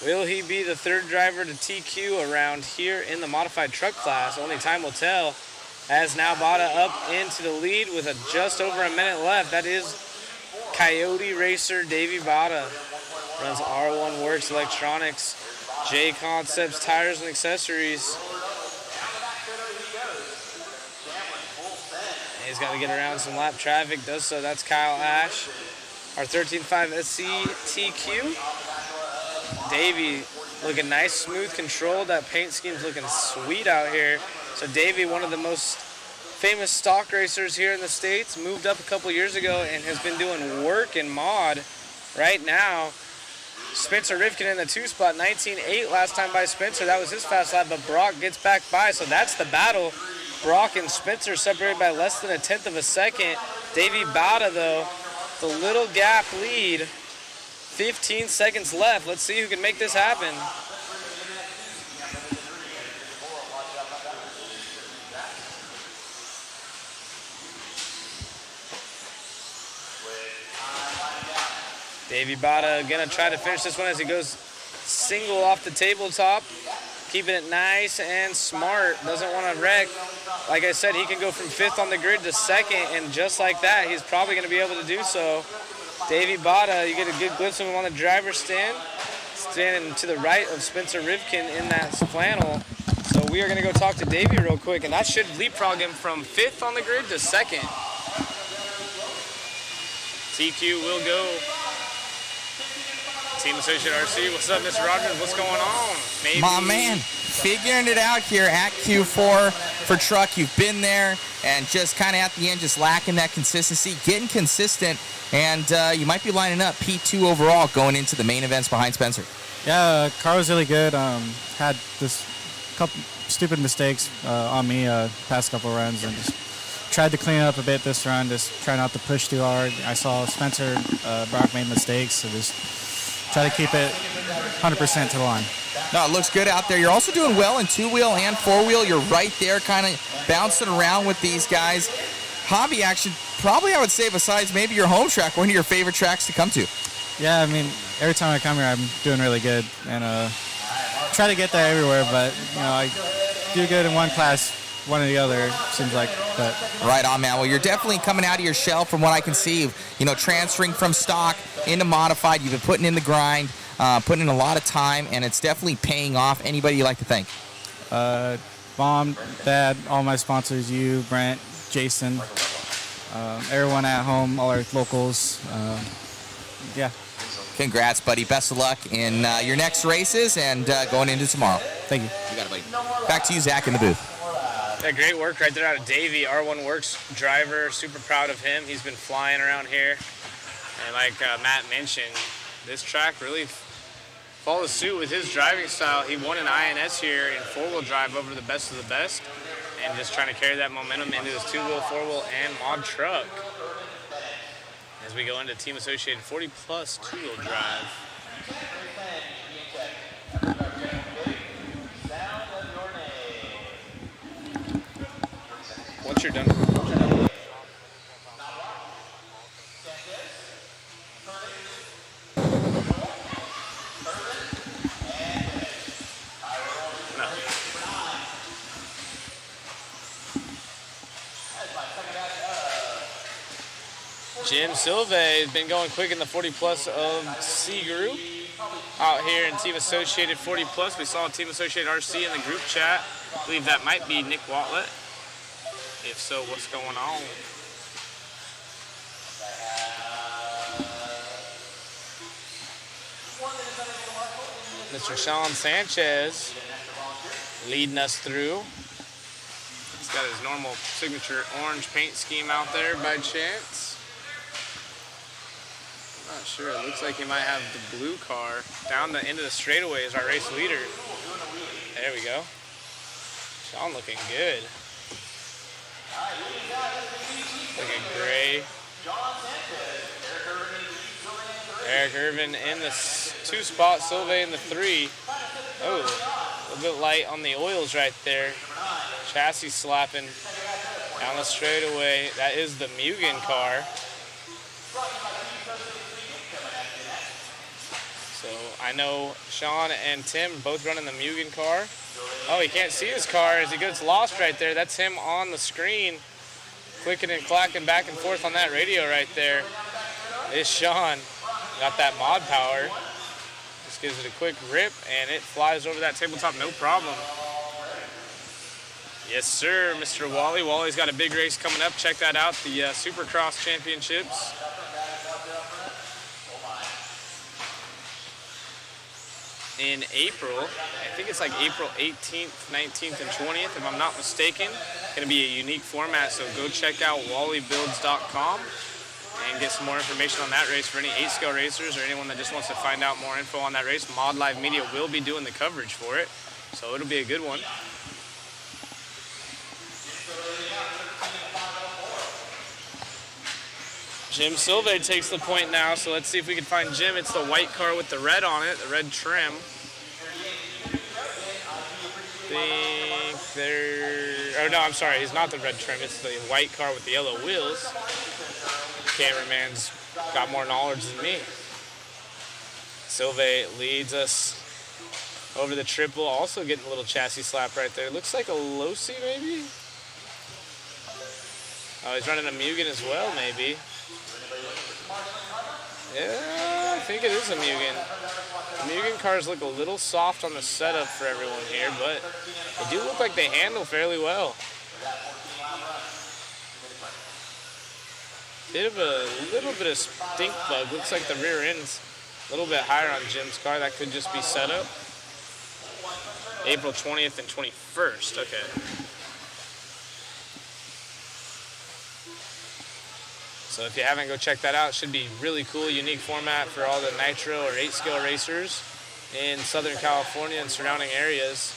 Will he be the 3rd driver to TQ around here in the modified truck class? Only time will tell. As now Bada up into the lead with just over a minute left. That is Coyote Racer Davey Bada. Runs R1 Works Electronics, J Concepts Tires and Accessories. He's got to get around some lap traffic, does so. That's Kyle Ash, our 13.5 SCTQ. Davey looking nice, smooth control. That paint scheme's looking sweet out here. So Davey, one of the most famous stock racers here in the States, moved up a couple years ago and has been doing work in mod right now. Spencer Rivkin in the 2 spot, 19.8 last time by Spencer. That was his fast lap, but Brock gets back by, so that's the battle. Brock and Spencer separated by less than 1/10 of a second. Davey Bada, though, the little gap lead. 15 seconds left. Let's see who can make this happen. Davey Bada gonna try to finish this one as he goes single off the tabletop. Keeping it nice and smart. Doesn't want to wreck. Like I said, he can go from 5th on the grid to 2nd, and just like that, he's probably going to be able to do so. Davey Bada, you get a good glimpse of him on the driver's stand, standing to the right of Spencer Rivkin in that flannel. So we are going to go talk to Davey real quick, and that should leapfrog him from 5th on the grid to 2nd. TQ will go. Team Associate RC, what's up, Mr. Rogers? What's going on? Maybe. My man, figuring it out here at Q4 for truck. You've been there and just kind of at the end, just lacking that consistency, getting consistent, and you might be lining up P2 overall going into the main events behind Spencer. Yeah, car was really good. Had this couple stupid mistakes on me past couple runs, and just tried to clean it up a bit this run, just try not to push too hard. I saw Spencer, Brock made mistakes, so just try to keep it 100% to the line. No, it looks good out there. You're also doing well in 2-wheel and 4-wheel. You're right there kind of bouncing around with these guys. Hobby action, probably I would say besides maybe your home track, one of your favorite tracks to come to. Yeah, I mean, every time I come here, I'm doing really good. And try to get there everywhere, but, you know, I do good in one class, one or the other, seems like. But right on, man. Well, you're definitely coming out of your shell from what I can see. You know, transferring from stock into modified. You've been putting in the grind, putting in a lot of time, and it's definitely paying off. Anybody you like to thank? Mom, Dad, all my sponsors, you, Brent, Jason, everyone at home, all our locals. Yeah. Congrats, buddy. Best of luck in your next races and going into tomorrow. Thank you. You got it, buddy. Back to you, Zach, in the booth. Yeah, great work right there out of Davey, R1 Works driver. Super proud of him. He's been flying around here. And like Matt mentioned, this track really follows suit with his driving style. He won an INS here in 4-wheel drive over the best of the best, and just trying to carry that momentum into his 2-wheel, 4-wheel, and mod truck. As we go into Team Associated 40 plus 2-wheel drive. Once you're done. Jim Silva has been going quick in the 40 plus of C group out here in Team Associated 40 plus. We saw Team Associated RC in the group chat. I believe that might be Nick Watlett. If so, what's going on? Mr. Sean Sanchez leading us through. He's got his normal signature orange paint scheme out there by chance. Not sure. It looks like he might have the blue car. Down the end of the straightaway is our race leader. There we go. Sean looking good. Looking gray. Eric Irvin in the 2 spot, Silva in the 3. Oh, a little bit light on the oils right there. Chassis slapping down the straightaway. That is the Mugen car. So I know Sean and Tim both running the Mugen car. Oh, he can't see his car as he gets lost right there. That's him on the screen, clicking and clacking back and forth on that radio right there. It's Sean. Got that mod power. Just gives it a quick rip and it flies over that tabletop, no problem. Yes, sir, Mr. Wally. Wally's got a big race coming up. Check that out, the Supercross Championships. In April, I think it's like April 18th, 19th, and 20th, if I'm not mistaken. Going to be a unique format, so go check out wallybuilds.com and get some more information on that race for any 8-scale racers or anyone that just wants to find out more info on that race. Mod Live Media will be doing the coverage for it, so it'll be a good one. Jim Silve takes the point now, so let's see if we can find Jim. It's the white car with the red on it, the red trim. Oh no, I'm sorry, it's not the red trim, it's the white car with the yellow wheels. Cameraman's got more knowledge than me. Silve leads us over the triple, also getting a little chassis slap right there. Looks like a Losi maybe? Oh, he's running a Mugen as well, maybe. Yeah, I think it is a Mugen. The Mugen cars look a little soft on the setup for everyone here, but they do look like they handle fairly well. Little bit of stink bug. Looks like the rear end's a little bit higher on Jim's car. That could just be setup. April 20th and 21st. Okay. So if you haven't, go check that out. It should be really cool, unique format for all the Nitro or 8-scale racers in Southern California and surrounding areas.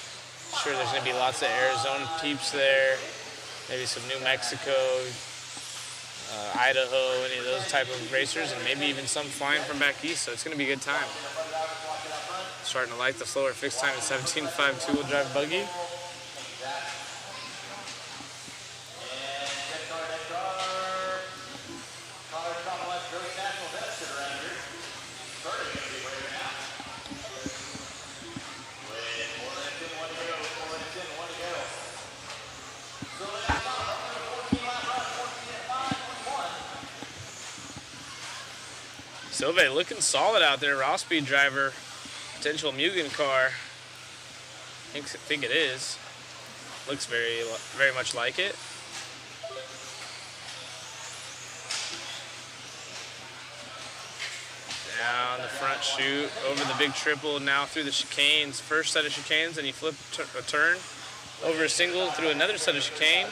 I'm sure there's going to be lots of Arizona peeps there, maybe some New Mexico, Idaho, any of those type of racers, and maybe even some flying from back east, so it's going to be a good time. Starting to like the slower fixed time at 17.5 two-wheel drive buggy. Silve looking solid out there. Raw speed driver, potential Mugen car. I think it is. Looks very much like it. Down the front chute, over the big triple, now through the chicanes. First set of chicanes, and he flipped a turn over a single through another set of chicane.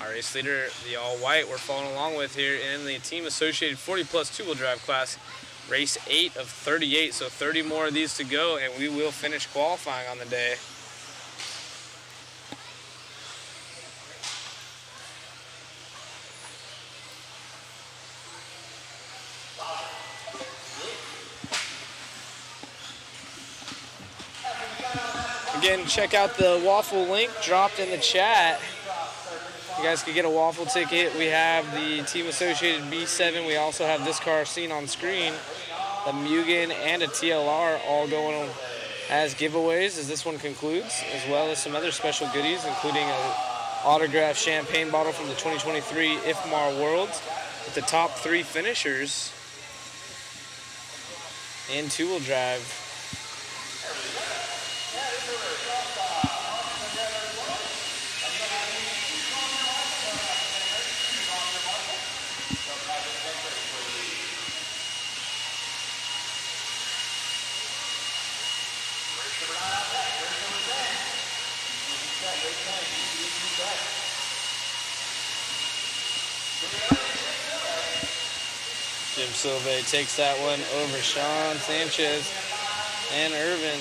Our race leader, the all-white, we're following along with here in the team associated 40-plus two-wheel drive class. Race 8 of 38, so 30 more of these to go, and we will finish qualifying on the day. Again, check out the waffle link dropped in the chat. You guys can get a waffle ticket. We have the team associated B7. We also have this car seen on screen, the Mugen and a TLR, all going on as giveaways as this one concludes, as well as some other special goodies, including an autographed champagne bottle from the 2023 IFMAR Worlds with the top 3 finishers in two-wheel drive. Jim Silve takes that one over Sean Sanchez and Irvin.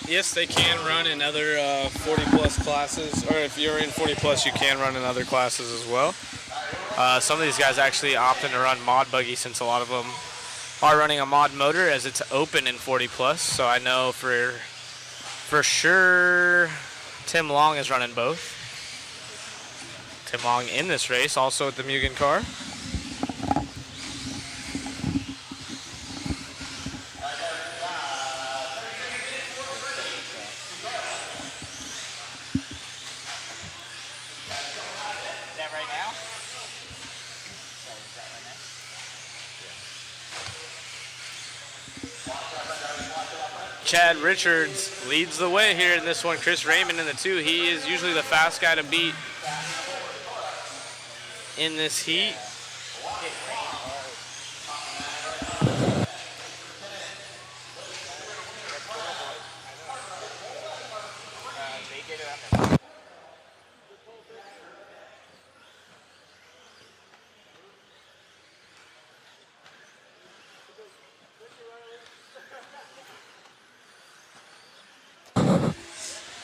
Yes, they can run in other 40 plus classes, or if you're in 40 plus, you can run in other classes as well. Some of these guys actually opting to run mod buggy since a lot of them are running a mod motor as it's open in 40 plus. So I know for sure Tim Long is running both. Tim Long in this race, also with the Mugen car. Is that right now? So is that right now? Chad Richards leads the way here in this one. Chris Raymond in the 2. He is usually the fast guy to beat in this heat.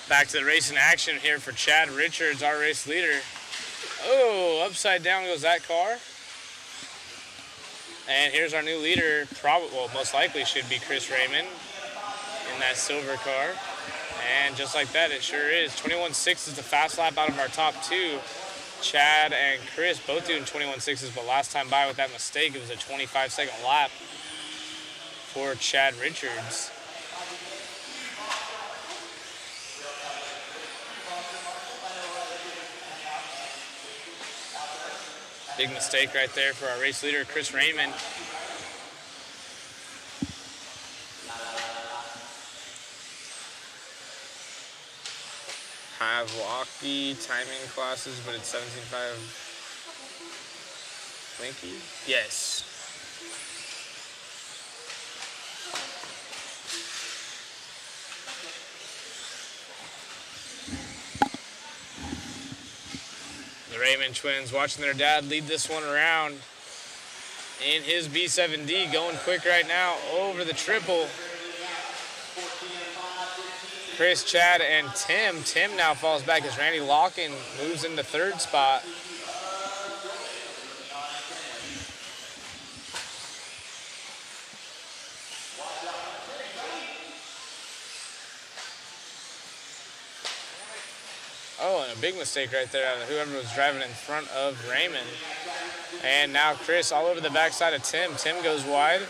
Back to the racing action here for Chad Richards, our race leader. Oh, upside down goes that car. And here's our new leader, most likely should be Chris Raymond in that silver car. And just like that, it sure is. 21.6 is the fast lap out of our top 2. Chad and Chris both doing 21.6s, but last time by with that mistake, it was a 25-second lap for Chad Richards. Big mistake right there for our race leader, Chris Raymond. Have walkie timing classes, but it's 17.5. Winky? Yes. The Raymond twins watching their dad lead this one around in his B7D, going quick right now over the triple. Chris, Chad, and Tim. Tim now falls back as Randy Lockin moves into 3rd spot. Oh, and a big mistake right there out of whoever was driving in front of Raymond. And now Chris all over the backside of Tim. Tim goes wide.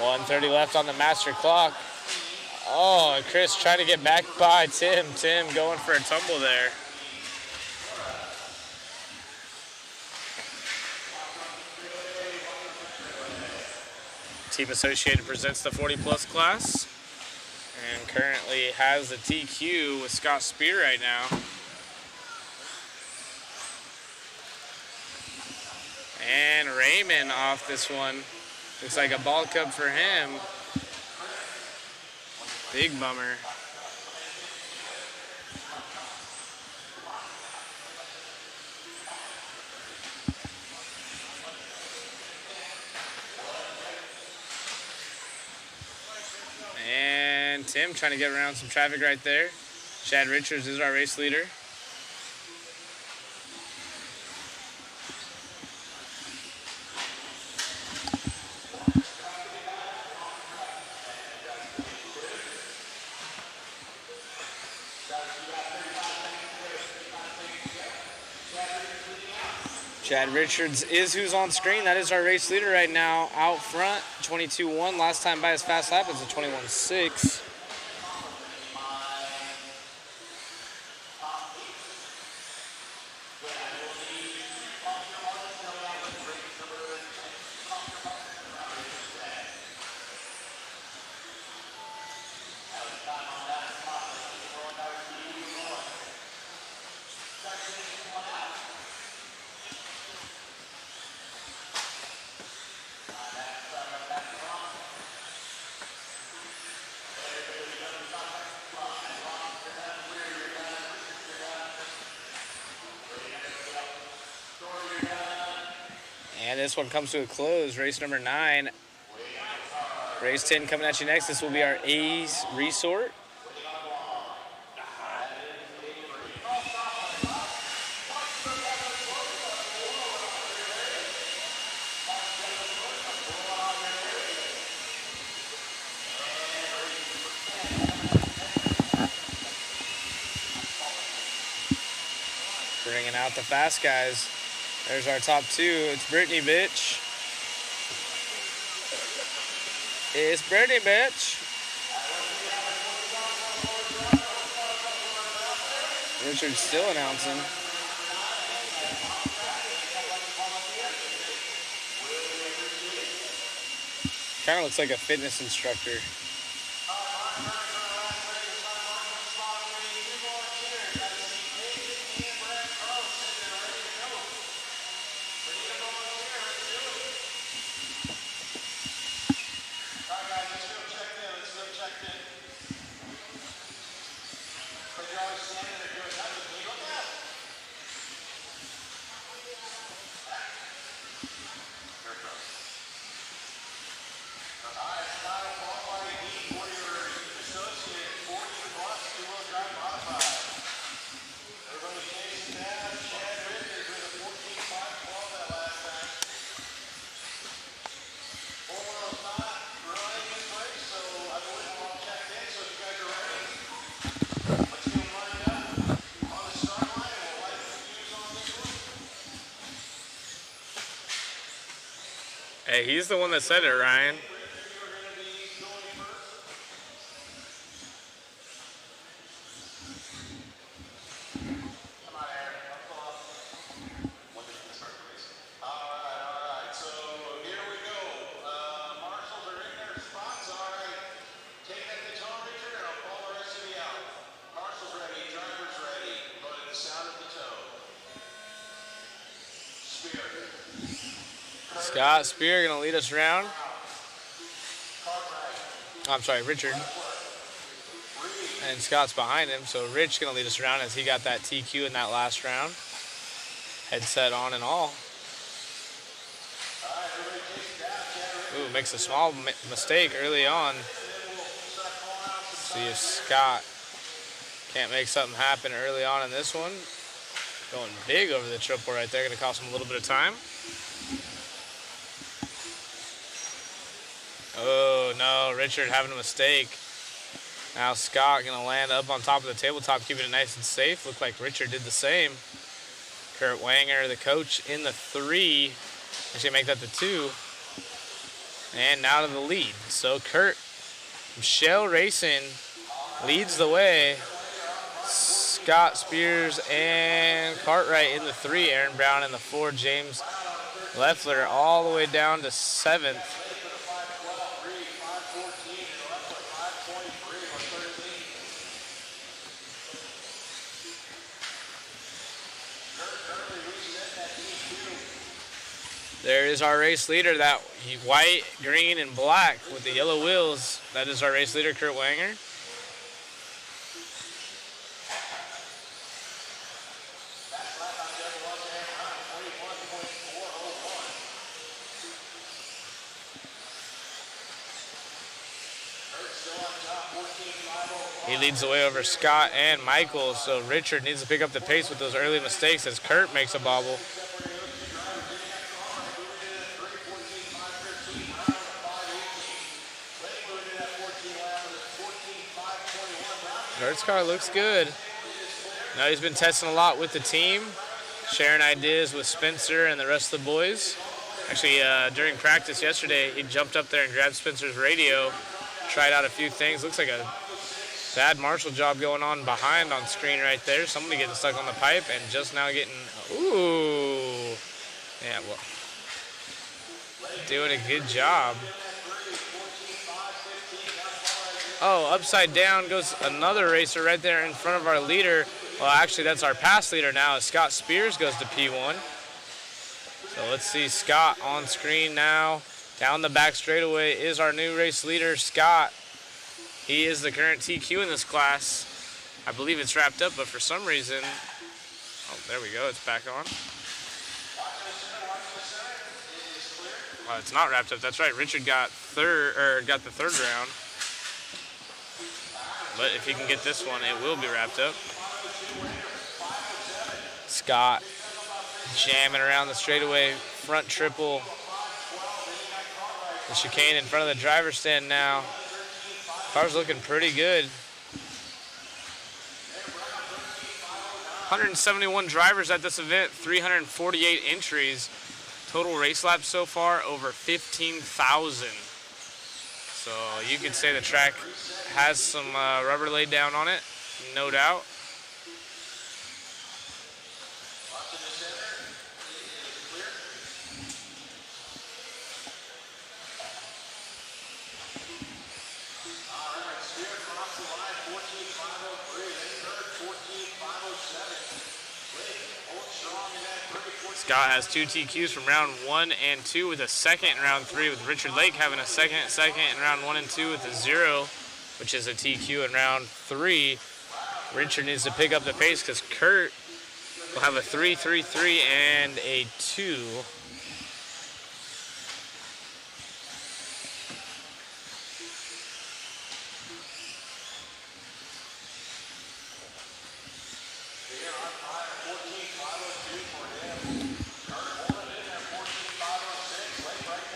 .130 left on the master clock. Oh, and Chris trying to get back by Tim. Tim going for a tumble there. Team Associated presents the 40 plus class and currently has the TQ with Scott Spear right now. And Raymond off this one. Looks like a ball cup for him. Big bummer. And Tim trying to get around some traffic right there. Chad Richards is our race leader. Chad Richards is who's on screen. That is our race leader right now out front. 22.1. Last time by his fast lap is a 21.6. this one comes to a close. Race number 9. Race 10 coming at you next. This will be our A's Resort. Bringing out the fast guys. There's our top 2. It's Brittany, bitch. It's Brittany, bitch. Richard's still announcing. Kind of looks like a fitness instructor. Hey, he's the one that said it, Ryan. Scott Spear gonna lead us around. I'm sorry, Richard. And Scott's behind him, so Rich gonna lead us around as he got that TQ in that last round. Headset on and all. Ooh, makes a small mistake early on. See if Scott can't make something happen early on in this one. Going big over the triple right there, gonna cost him a little bit of time. Oh no, Richard having a mistake. Now Scott gonna land up on top of the tabletop, keeping it nice and safe. Looked like Richard did the same. Kurt Wanger, the coach, in the 3. Actually make that the 2. And now to the lead. So Kurt from Shell Racing leads the way. Scott Spears and Cartwright in the 3. Aaron Brown in the 4. James Leffler all the way down to 7th. There is our race leader, that white, green, and black with the yellow wheels. That is our race leader, Kurt Wanger. He leads the way over Scott and Michael, so Richard needs to pick up the pace with those early mistakes as Kurt makes a bobble. Kurt's car looks good. Now he's been testing a lot with the team, sharing ideas with Spencer and the rest of the boys. Actually, during practice yesterday, he jumped up there and grabbed Spencer's radio, tried out a few things. Looks like a bad Marshall job going on behind on screen right there. Somebody getting stuck on the pipe and just now getting, ooh. Yeah, well, doing a good job. Oh, upside down goes another racer right there in front of our leader. Well, actually, that's our pass leader now, as Scott Spears goes to P1. So let's see Scott on screen now. Down the back straightaway is our new race leader, Scott. He is the current TQ in this class. I believe it's wrapped up, but for some reason, oh, there we go, it's back on. It's not wrapped up. That's right. Richard got the third round. But if he can get this one, it will be wrapped up. Scott jamming around the straightaway, front triple. The chicane in front of the driver's stand now. Car's looking pretty good. 171 drivers at this event, 348 entries. Total race laps so far, over 15,000. So you could say the track has some rubber laid down on it, no doubt. Scott has 2 TQs from round 1 and 2 with a second in round 3, with Richard Lake having a second in round 1 and 2 with a 0, which is a TQ in round 3. Richard needs to pick up the pace because Kurt will have a 3, 3, 3, and a 2.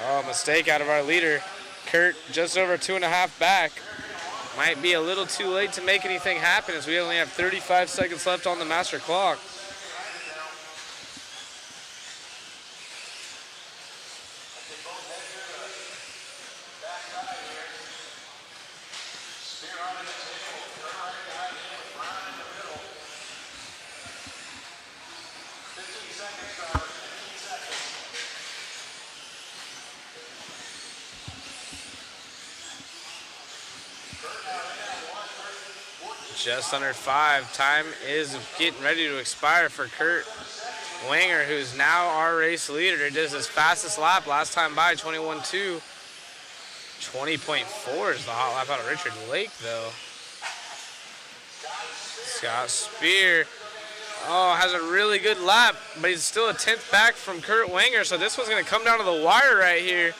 Oh, mistake out of our leader. Kurt just over 2.5 back. Might be a little too late to make anything happen as we only have 35 seconds left on the master clock. Just under 5. Time is getting ready to expire for Kurt Wanger, who's now our race leader. He does his fastest lap last time by, 21.2. 20.4 is the hot lap out of Richard Lake, though. Scott Spear, has a really good lap, but he's still a 10th back from Kurt Wanger, so this one's going to come down to the wire right here.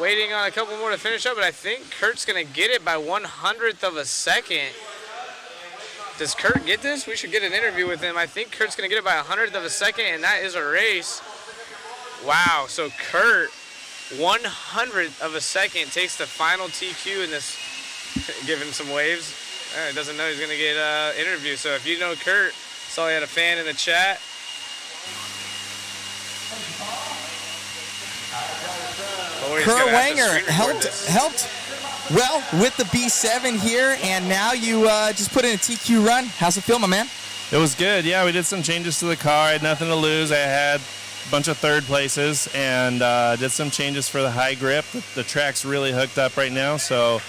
Waiting on a couple more to finish up, but I think Kurt's going to get it by 1/100th of a second. Does Kurt get this? We should get an interview with him. I think Kurt's going to get it by 100th of a second, and that is a race. Wow, so Kurt, 1/100th of a second, takes the final TQ in this, giving some waves. He doesn't know he's going to get an interview, so if you know Kurt, saw he had a fan in the chat. Kurt Wanger helped well with the B7 here, and now you just put in a TQ run. How's it feel, my man? It was good. Yeah, we did some changes to the car. I had nothing to lose. I had a bunch of third places and did some changes for the high grip. The track's really hooked up right now, so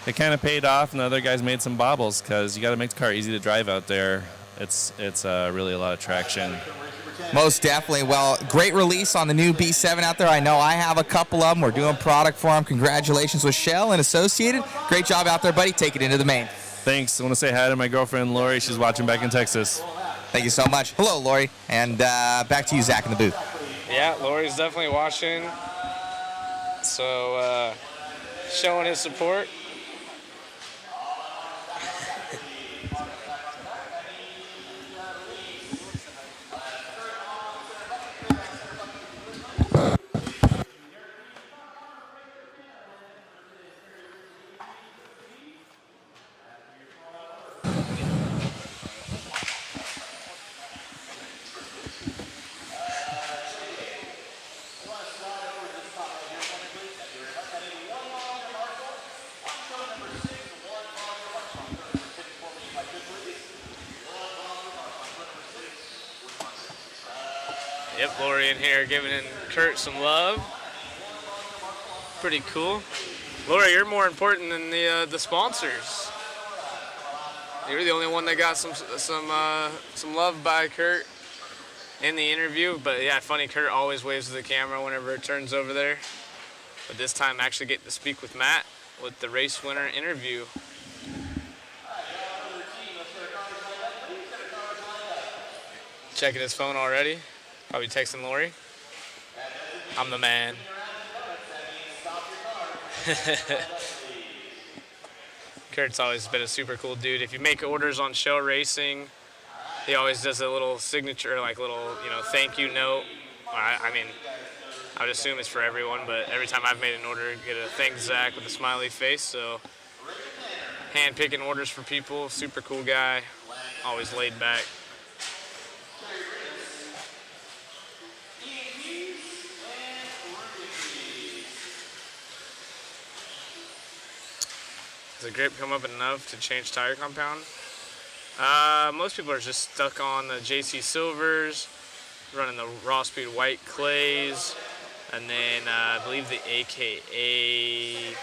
it kind of paid off, and the other guys made some bobbles because you got to make the car easy to drive out there. It's really a lot of traction. Most definitely. Well, great release on the new B7 out there. I know I have a couple of them. We're doing product for them. Congratulations with Shell and Associated. Great job out there, buddy. Take it into the main. Thanks. I want to say hi to my girlfriend, Lori. She's watching back in Texas. Thank you so much. Hello, Lori. And back to you, Zach, in the booth. Yeah, Lori's definitely watching. So, showing his support. Yep, Lori in here giving Kurt some love. Pretty cool. Lori, you're more important than the sponsors. You're the only one that got some love by Kurt in the interview. But yeah, funny, Kurt always waves to the camera whenever it turns over there. But this time, actually getting to speak with Matt with the race winner interview. Checking his phone already. Probably texting Lori. I'm the man. Kurt's always been a super cool dude. If you make orders on Show Racing, he always does a little signature, like little, thank you note. I mean, I would assume it's for everyone, but every time I've made an order, get a thanks Zach with a smiley face. So, hand picking orders for people, super cool guy, always laid back. Does the grip come up enough to change tire compound? Most people are just stuck on the JC Silvers, running the raw speed white clays, and then I believe the AKA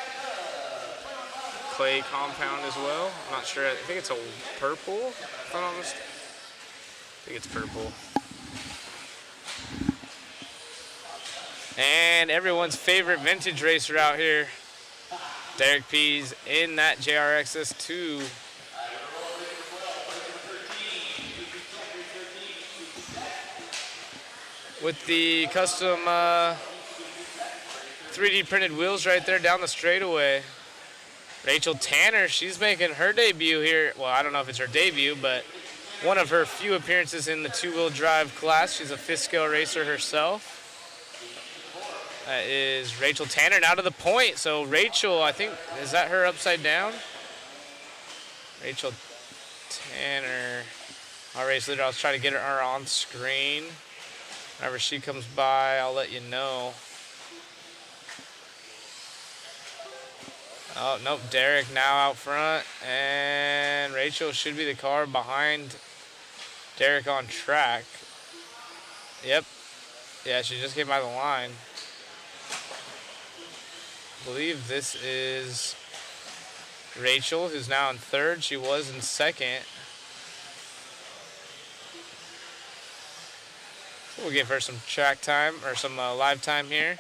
clay compound as well. I'm not sure. I think it's a purple, if I'm not mistaken. I think it's purple. And everyone's favorite vintage racer out here, Derek P's in that JRXS2. With the custom 3D printed wheels right there down the straightaway. Rachel Tanner, she's making her debut here. Well, I don't know if it's her debut, but one of her few appearances in the two-wheel drive class. She's a fifth scale racer herself. That is Rachel Tanner now to the point. So Rachel, I think, is that her upside down? Rachel Tanner, our race leader. I was trying to get her on screen. Whenever she comes by, I'll let you know. Oh, nope, Derek now out front. And Rachel should be the car behind Derek on track. Yep. Yeah, she just came by the line. I believe this is Rachel, who's now in third. She was in second. We'll give her some track time, or some live time here.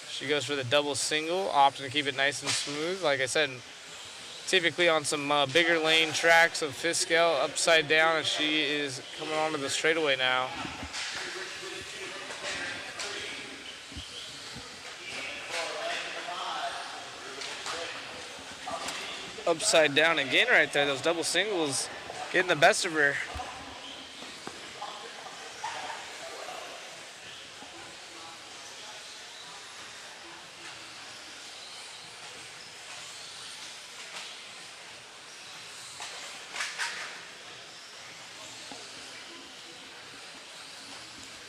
She goes for the double single, opting to keep it nice and smooth. Like I said, typically on some bigger lane tracks of fifth scale, upside down, and she is coming onto the straightaway now. Upside down again right there. Those double singles getting the best of her.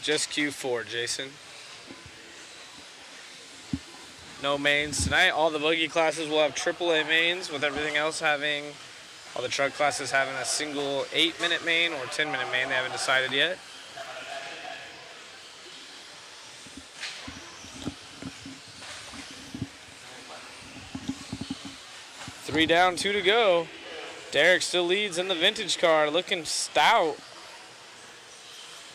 Just Q4, Jason. No mains tonight. All the buggy classes will have AAA mains, with everything else having, all the truck classes having a single 8-minute main or 10-minute main. They haven't decided yet. Three down, 2 to go. Derek still leads in the vintage car, looking stout.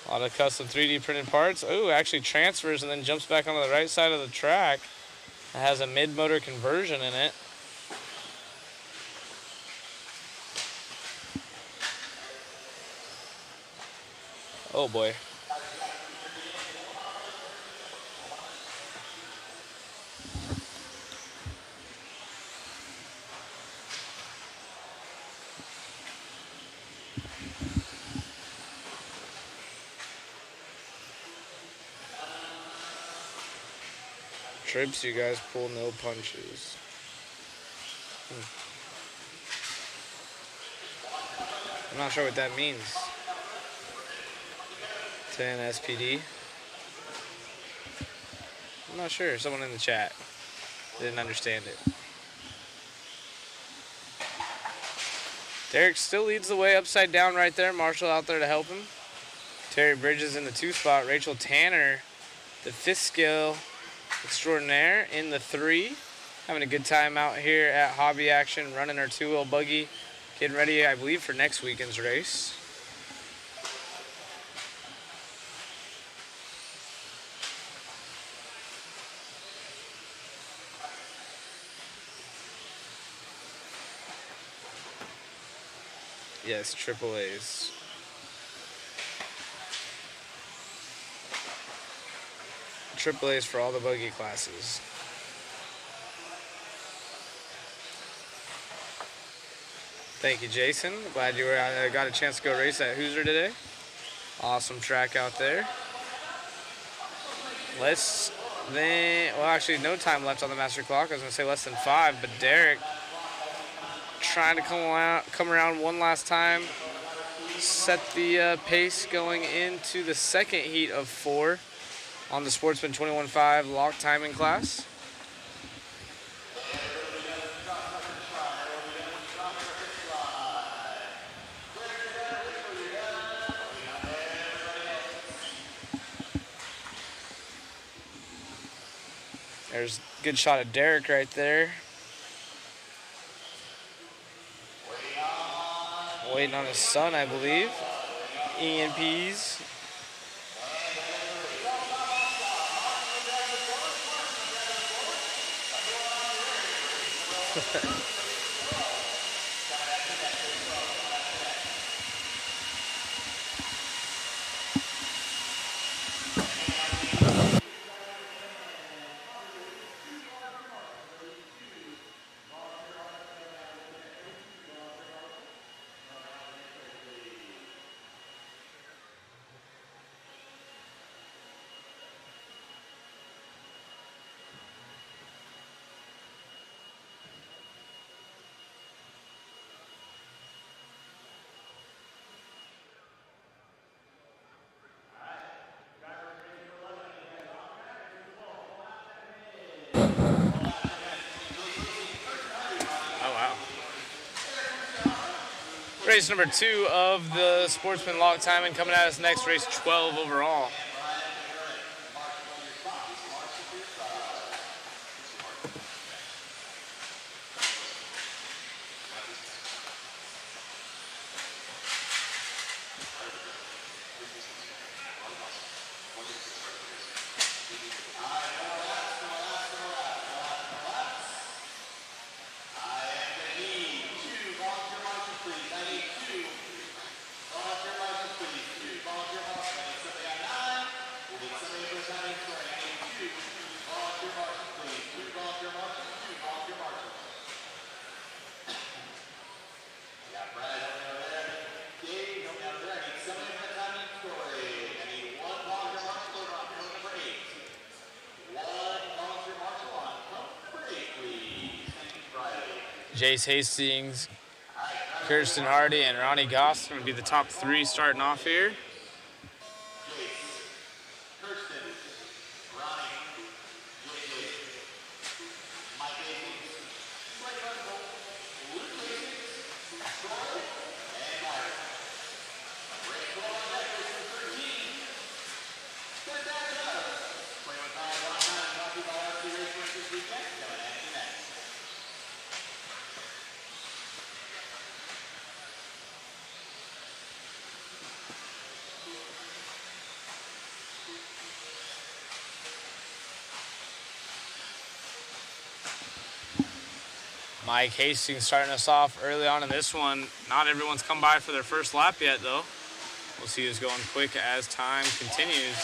A lot of custom 3D printed parts. Oh, actually transfers and then jumps back onto the right side of the track. It has a mid-motor conversion in it. Oh boy. Trips, you guys pull no punches. I'm not sure what that means. 10 SPD. I'm not sure. Someone in the chat didn't understand it. Derek still leads the way upside down right there. Marshall out there to help him. Terry Bridges in the 2 spot. Rachel Tanner, the 5th scale extraordinaire, in the 3. Having a good time out here at Hobby Action, running our 2-wheel buggy. Getting ready, I believe, for next weekend's race. Yes, triple A's. triple A's for all the buggy classes. Thank you, Jason. Glad you got a chance to go race at Hoosier today. Awesome track out there. Well, actually, no time left on the master clock. I was going to say less than 5, but Derek trying to come around one last time. Set the pace going into the second heat of 4 on the Sportsman 21.5 lock timing class. There's a good shot of Derek right there. Waiting on his son, I believe. EMPs. Race number 2 of the Sportsman lock timing coming at us next, race 12 overall. Jace Hastings, Kirsten Hardy, and Ronnie Goss going to be the top 3 starting off here. Mike Hastings starting us off early on in this one. Not everyone's come by for their first lap yet, though. We'll see who's going quick as time continues.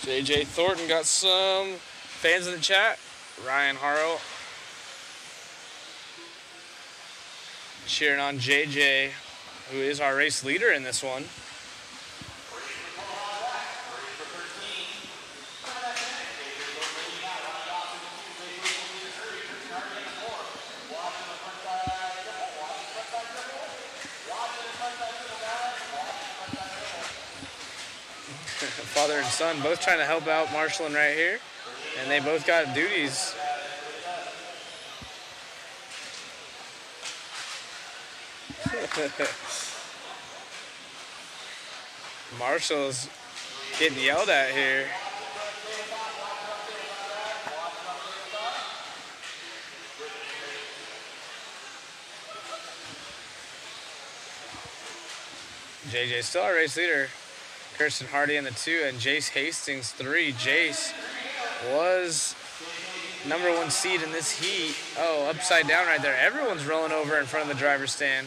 JJ Thornton got some fans in the chat. Ryan Harrow cheering on JJ, who is our race leader in this one. Father and son both trying to help out marshalling right here, and they both got duties. Marshall's getting yelled at here. JJ still our race leader. Kirsten Hardy in the 2 and Jace Hastings 3. Jace was number 1 seed in this heat. Oh, upside down right there. Everyone's rolling over in front of the driver's stand.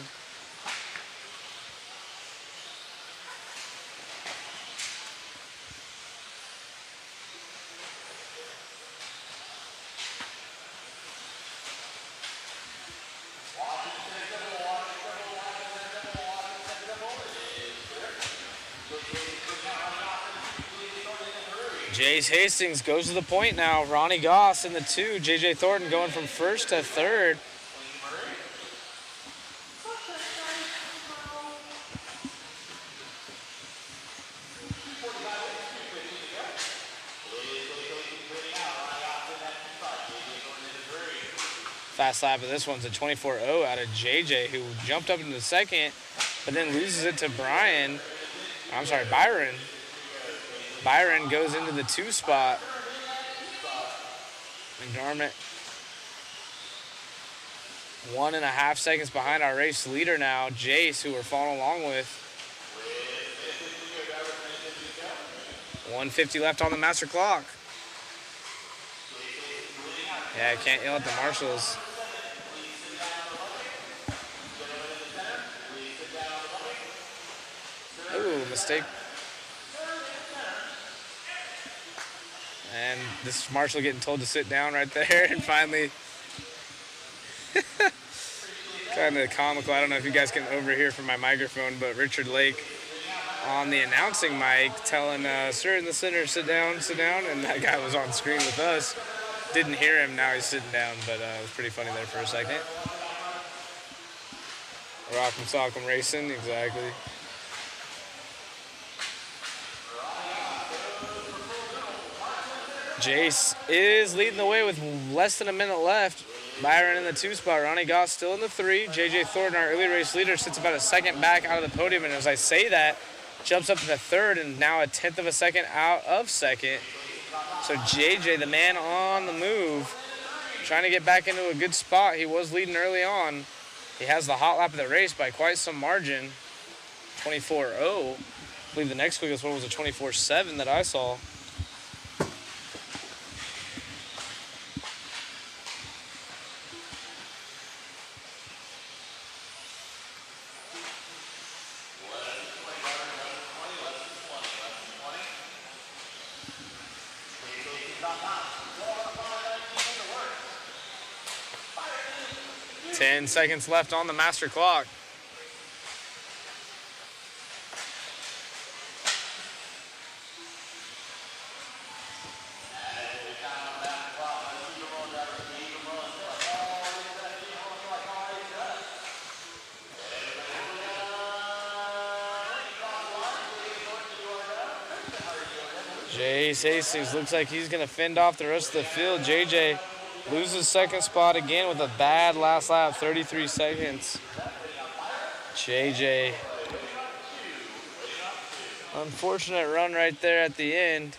Jace Hastings goes to the point now. Ronnie Goss in the 2. J.J. Thornton going from 1st to 3rd. Fast lap of this one's a 24.0 out of JJ, who jumped up into the 2nd, but then loses it to Byron. Byron goes into the 2 spot. McDermott 1.5 seconds behind our race leader now, Jace, who we're following along with. 1:50 left on the master clock. Yeah, I can't yell at the marshals. Ooh, mistake. And this marshal getting told to sit down right there, and finally, kind of comical. I don't know if you guys can overhear from my microphone, but Richard Lake on the announcing mic telling, sir in the center, sit down, and that guy was on screen with us. Didn't hear him, now he's sitting down, but it was pretty funny there for a second. Rock'em Sock'em Racing, exactly. Jace is leading the way with less than a minute left. Byron in the 2 spot. Ronnie Goss still in the 3. J.J. Thornton, our early race leader, sits about a second back out of the podium. And as I say that, jumps up to the 3rd and now a 1/10 of a second out of 2nd. So J.J., the man on the move, trying to get back into a good spot. He was leading early on. He has the hot lap of the race by quite some margin. 24.0. I believe the next quickest one was a 24.7 that I saw. Ten seconds left on the master clock. Jace Hastings looks like he's going to fend off the rest of the field. JJ loses 2nd spot again with a bad last lap, 33 seconds. JJ. Unfortunate run right there at the end,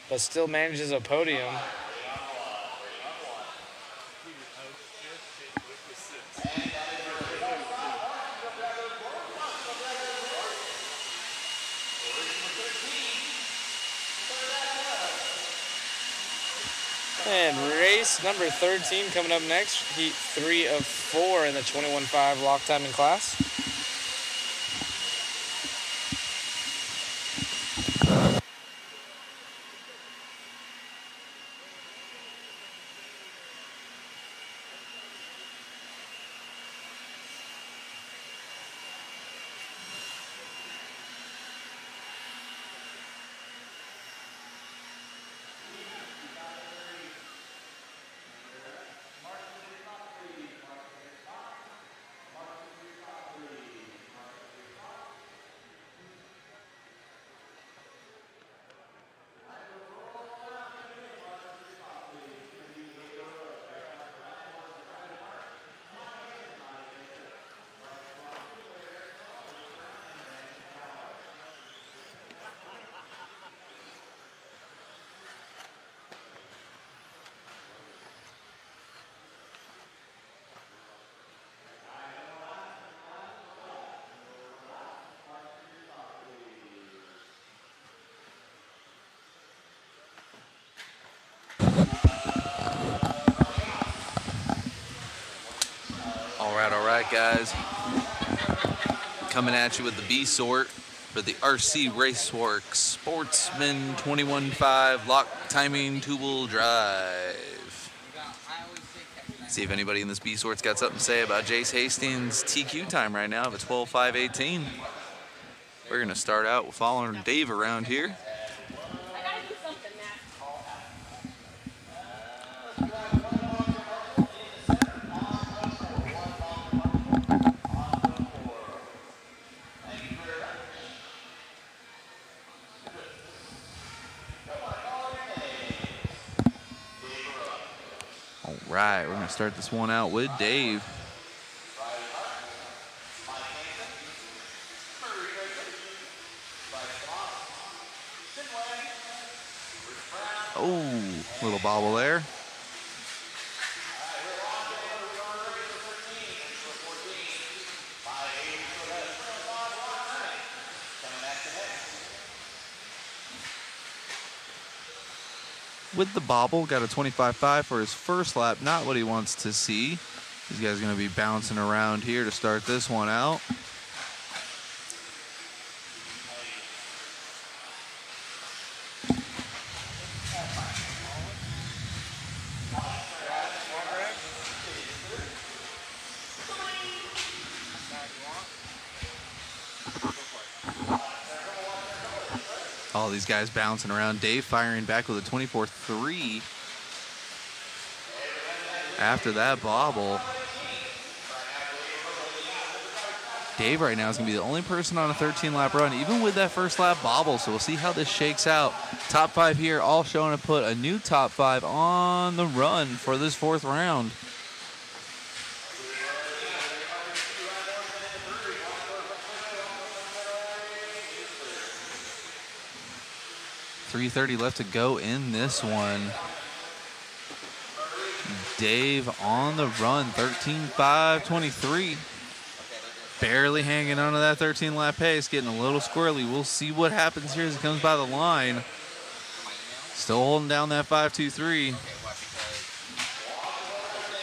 but still manages a podium. And race number 13 coming up next, heat 3 of 4 in the 21.5 lock timing class. All right, guys. Coming at you with the B sort for the RC Raceworks Sportsman 21.5 lock timing two-wheel drive. See if anybody in this B sort's got something to say about Jace Hastings' TQ time right now of a 12.518. We're going to start out with following Dave around here. All right, we're going to start this one out with Dave. Oh, little bobble there. With the bobble, got a 25.5 for his first lap. Not what he wants to see. These guys are going to be bouncing around here to start this one out. All these guys bouncing around. Dave firing back with a 24.3 after that bobble. Dave right now is going to be the only person on a 13-lap run, even with that first lap bobble, so we'll see how this shakes out. Top 5 here, all showing to put a new top 5 on the run for this fourth round. .330 left to go in this one. Dave on the run, 13.523. Barely hanging on to that 13-lap pace, getting a little squirrely. We'll see what happens here as he comes by the line. Still holding down that 5.23.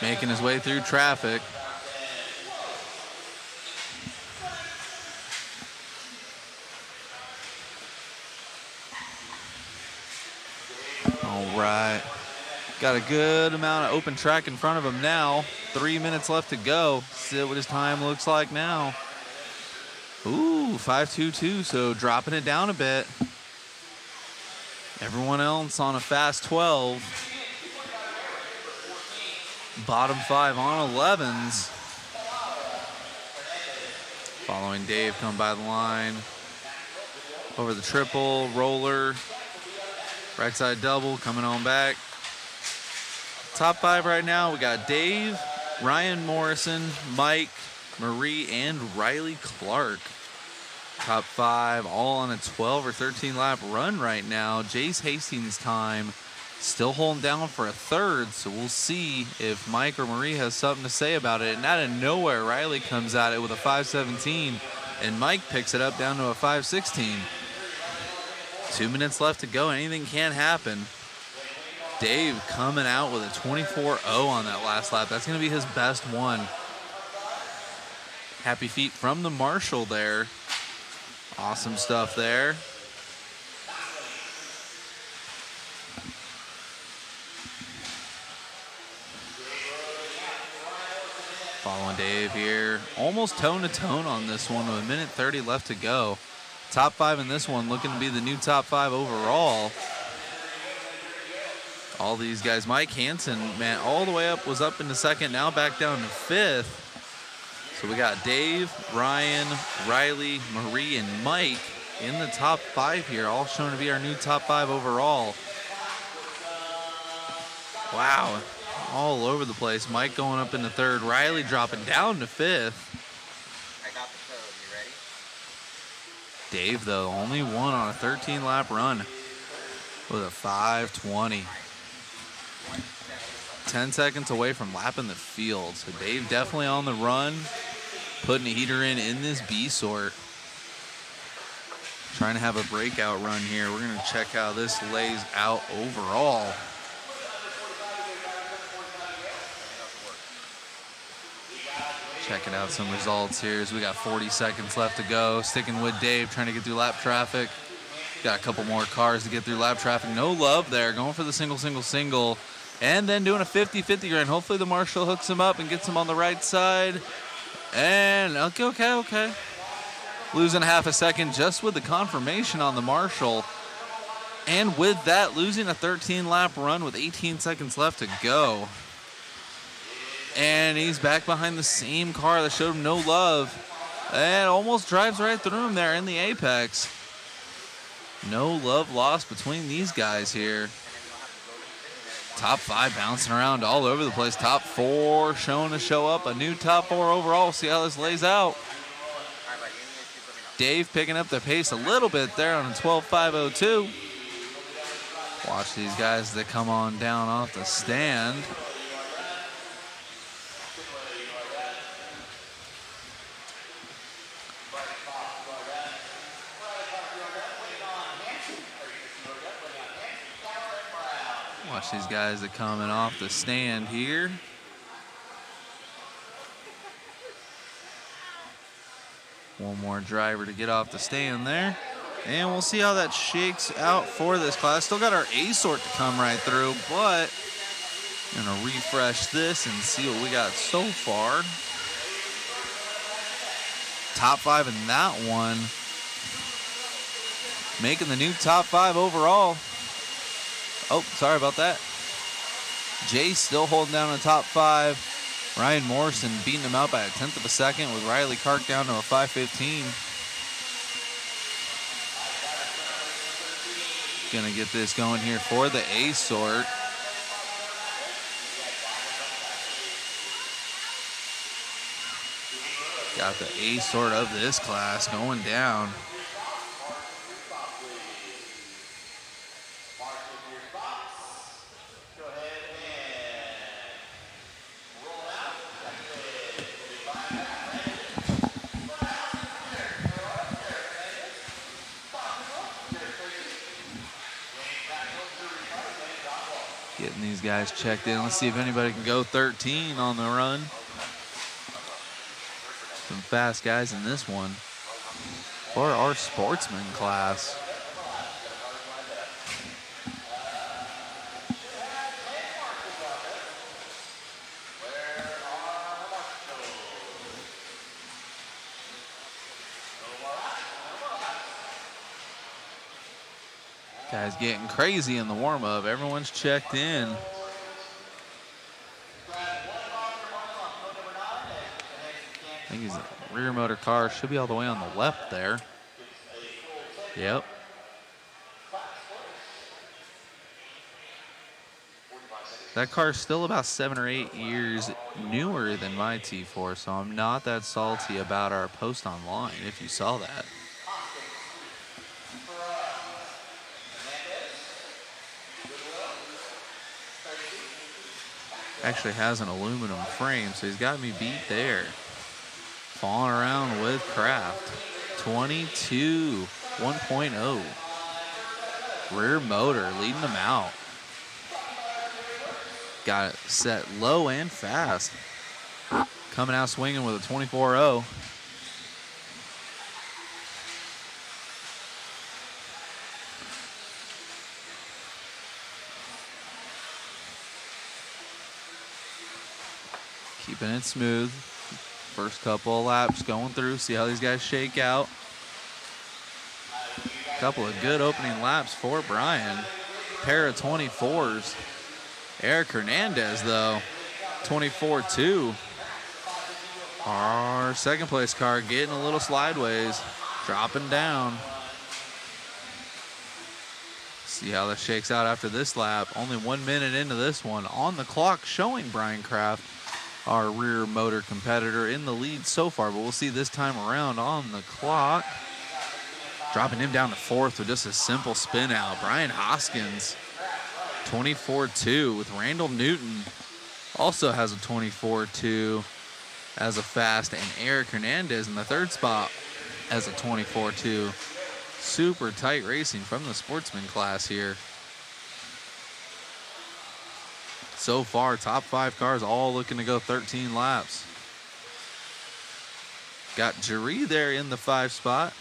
Making his way through traffic. All right. Got a good amount of open track in front of him now. 3 minutes left to go. See what his time looks like now. Ooh, 5.22, so dropping it down a bit. Everyone else on a fast 12. Bottom 5 on 11s. Following Dave come by the line. Over the triple, roller. Right side double, coming on back. Top 5 right now, we got Dave, Ryan Morrison, Mike, Marie, and Riley Clark. Top 5 all on a 12 or 13 lap run right now. Jace Hastings' time still holding down for a third, so we'll see if Mike or Marie has something to say about it. And out of nowhere, Riley comes at it with a 5.17, and Mike picks it up down to a 5.16. 2 minutes left to go. Anything can happen. Dave coming out with a 24.0 on that last lap. That's going to be his best one. Happy feet from the Marshall there. Awesome stuff there. Following Dave here. Almost tone-to-tone on this one with 1:30 left to go. Top 5 in this one looking to be the new top 5 overall. All these guys. Mike Hansen, man, all the way up, was up in the second, now back down to 5th. So we got Dave, Ryan, Riley, Marie, and Mike in the top 5 here, all shown to be our new top 5 overall. Wow, all over the place. Mike going up in the 3rd, Riley dropping down to 5th. I got the code. You ready? Dave, though, only one on a 13-lap run with a 5.20. 10 seconds away from lapping the field. So Dave definitely on the run, putting a heater in this B sort. Trying to have a breakout run here. We're going to check how this lays out overall. Checking out some results here as we got 40 seconds left to go. Sticking with Dave, trying to get through lap traffic. Got a couple more cars to get through lap traffic. No love there. Going for the single. And then doing a 50-50 grind. Hopefully the Marshall hooks him up and gets him on the right side. And okay. Losing half a second just with the confirmation on the Marshall. And with that, losing a 13-lap run with 18 seconds left to go. And he's back behind the same car that showed him no love. And almost drives right through him there in the apex. No love lost between these guys here. Top 5 bouncing around all over the place. Top 4 showing to show up. A new top 4 overall. We'll see how this lays out. Dave picking up the pace a little bit there on a 12.502. Watch these guys that come on down off the stand. Watch these guys that coming off the stand here. One more driver to get off the stand there. And we'll see how that shakes out for this class. Still got our A sort to come right through, but I'm gonna refresh this and see what we got so far. Top 5 in that one. Making the new top 5 overall. Oh, sorry about that. Jay still holding down the top 5. Ryan Morrison beating him out by a 1/10 of a second with Riley Kark down to a 5:15. Gonna get this going here for the A sort. Got the A sort of this class going down. Getting these guys checked in. Let's see if anybody can go 13 on the run. Some fast guys in this one for our sportsman class. Guys getting crazy in the warm-up. Everyone's checked in. I think his rear motor car should be all the way on the left there. Yep. That car's still about 7 or 8 years newer than my T4, so I'm not that salty about our post online, if you saw that. Actually has an aluminum frame, so he's got me beat there. Falling around with Kraft. 22 1.0. Rear motor leading them out. Got it set low and fast. Coming out swinging with a 24.0. Keeping it smooth. First couple of laps going through. See how these guys shake out. Couple of good opening laps for Brian. Pair of 24s. Eric Hernandez, though, 24.2. Our second place car getting a little slideways. Dropping down. See how that shakes out after this lap. Only 1 minute into this one. On the clock showing Brian Kraft, our rear motor competitor, in the lead so far, but we'll see this time around on the clock. Dropping him down to 4th with just a simple spin out. Brian Hoskins, 24.2 with Randall Newton. Also has a 24.2 as a fast, and Eric Hernandez in the 3rd spot as a 24.2. Super tight racing from the sportsman class here. So far, top 5 cars all looking to go 13 laps. Got Jaree there in the 5 spot.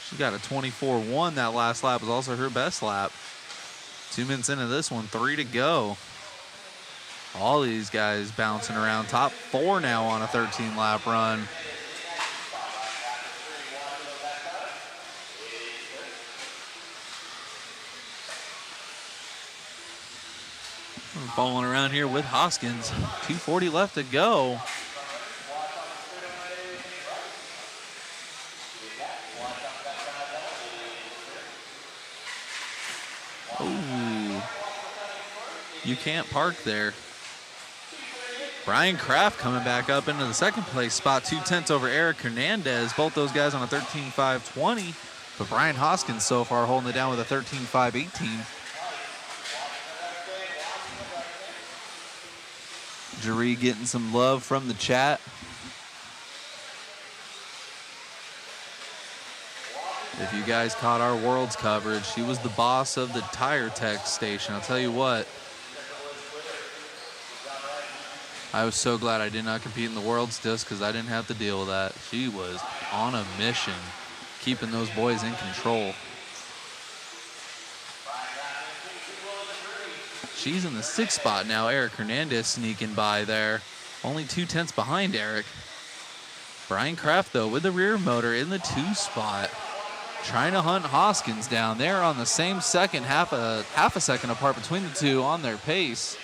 She got a 24-1. That last lap was also her best lap. 2 minutes into this one, 3 to go. All these guys bouncing around. Top 4 now on a 13-lap run. We're following around here with Hoskins. 2:40 left to go. Ooh. You can't park there. Brian Kraft coming back up into the second place spot, 2/10 over Eric Hernandez. Both those guys on a 13.520. But Brian Hoskins so far holding it down with a 13.518. Jaree getting some love from the chat. If you guys caught our Worlds coverage, she was the boss of the Tire Tech station. I'll tell you what. I was so glad I did not compete in the Worlds just because I didn't have to deal with that. She was on a mission, keeping those boys in control. She's in the 6th spot now. Eric Hernandez sneaking by there. Only 2/10 behind Eric. Brian Kraft, though, with the rear motor in the 2 spot. Trying to hunt Hoskins down there on the same second, half a second apart between the two on their pace.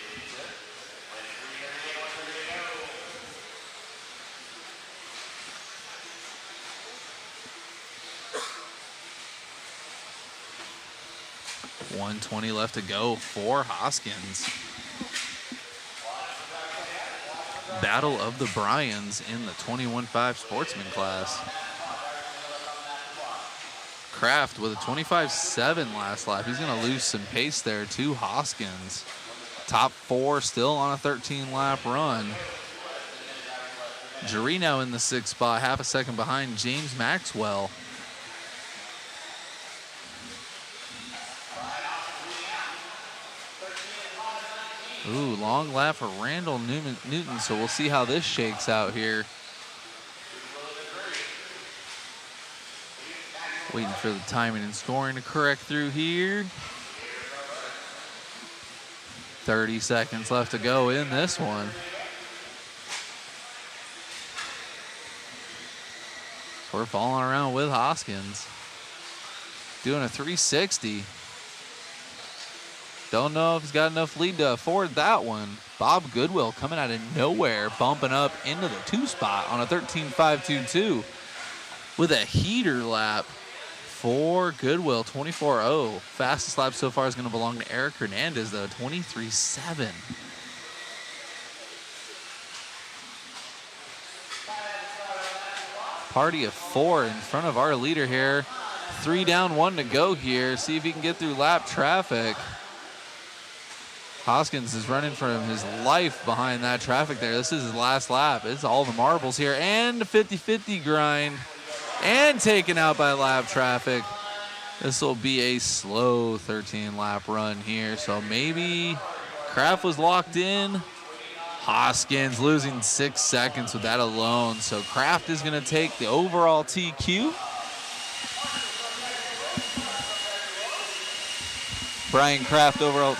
.120 left to go for Hoskins. Battle of the Bryans in the 21.5 sportsman class. Kraft with a 25.7 last lap. He's going to lose some pace there to Hoskins. Top 4 still on a 13-lap run. Jaree now in the 6th spot, half a second behind James Maxwell. Ooh, long lap for Randall Newton, so we'll see how this shakes out here. Waiting for the timing and scoring to correct through here. 30 seconds left to go in this one. So we're following around with Hoskins. Doing a 360. Don't know if he's got enough lead to afford that one. Bob Goodwill coming out of nowhere, bumping up into the 2 spot on a 13.522 with a heater lap for Goodwill, 24.0. Fastest lap so far is going to belong to Eric Hernandez, though, 23.7. Party of 4 in front of our leader here. 3 down, 1 to go here. See if he can get through lap traffic. Hoskins is running for his life behind that traffic there. This is his last lap. It's all the marbles here. And a 50-50 grind. And taken out by lap traffic. This will be a slow 13-lap run here. So maybe Kraft was locked in. Hoskins losing 6 seconds with that alone. So Kraft is going to take the overall TQ. Brian Kraft overall.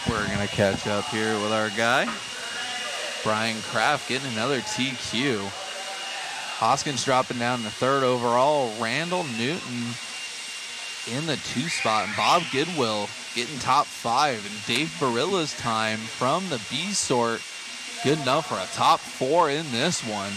We're going to catch up here with our guy. Brian Kraft getting another TQ. Hoskins dropping down to 3rd overall. Randall Newton in the 2 spot. And Bob Goodwill getting top 5. And Dave Barilla's time from the B sort. Good enough for a top 4 in this one.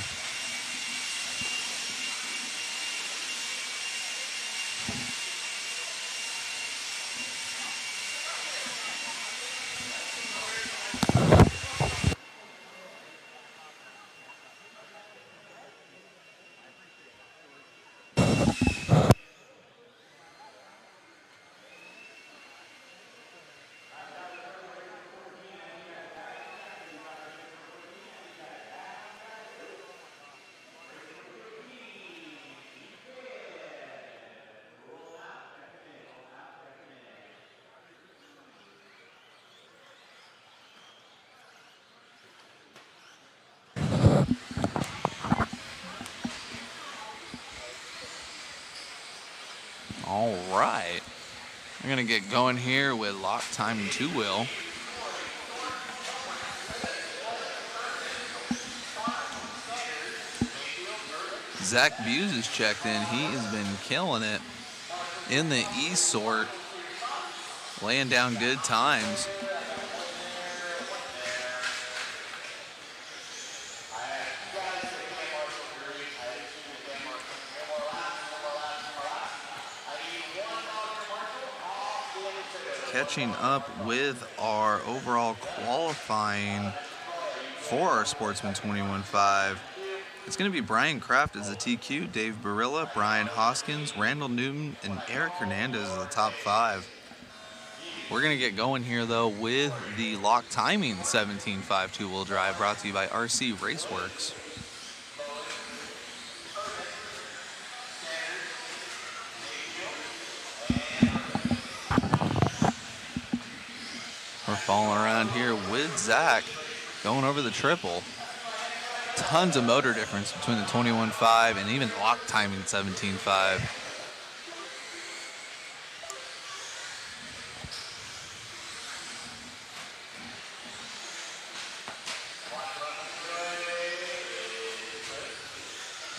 All right. We're going to get going here with lock time and two-wheel. Zach Buse is checked in. He has been killing it in the E sort, laying down good times. Catching up with our overall qualifying for our Sportsman 21.5. It's going to be Brian Kraft as the TQ, Dave Barilla, Brian Hoskins, Randall Newton, and Eric Hernandez as the top 5. We're going to get going here, though, with the lock timing 17.5 two-wheel drive brought to you by RC Raceworks. We're falling around here with Zach going over the triple. Tons of motor difference between the 21.5 and even lock timing 17.5.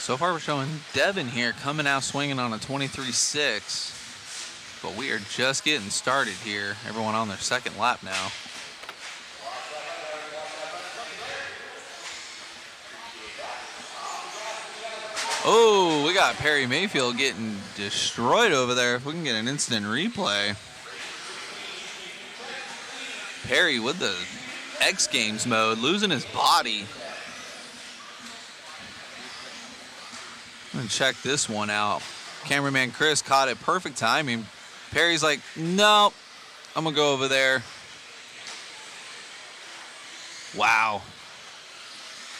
So far we're showing Devin here coming out swinging on a 23.6. But we are just getting started here. Everyone on their second lap now. Oh, we got Perry Mayfield getting destroyed over there. If we can get an instant replay. Perry with the X Games mode, losing his body. I'm gonna check this one out. Cameraman Chris caught it perfect timing. Perry's like, nope, I'm gonna go over there. Wow.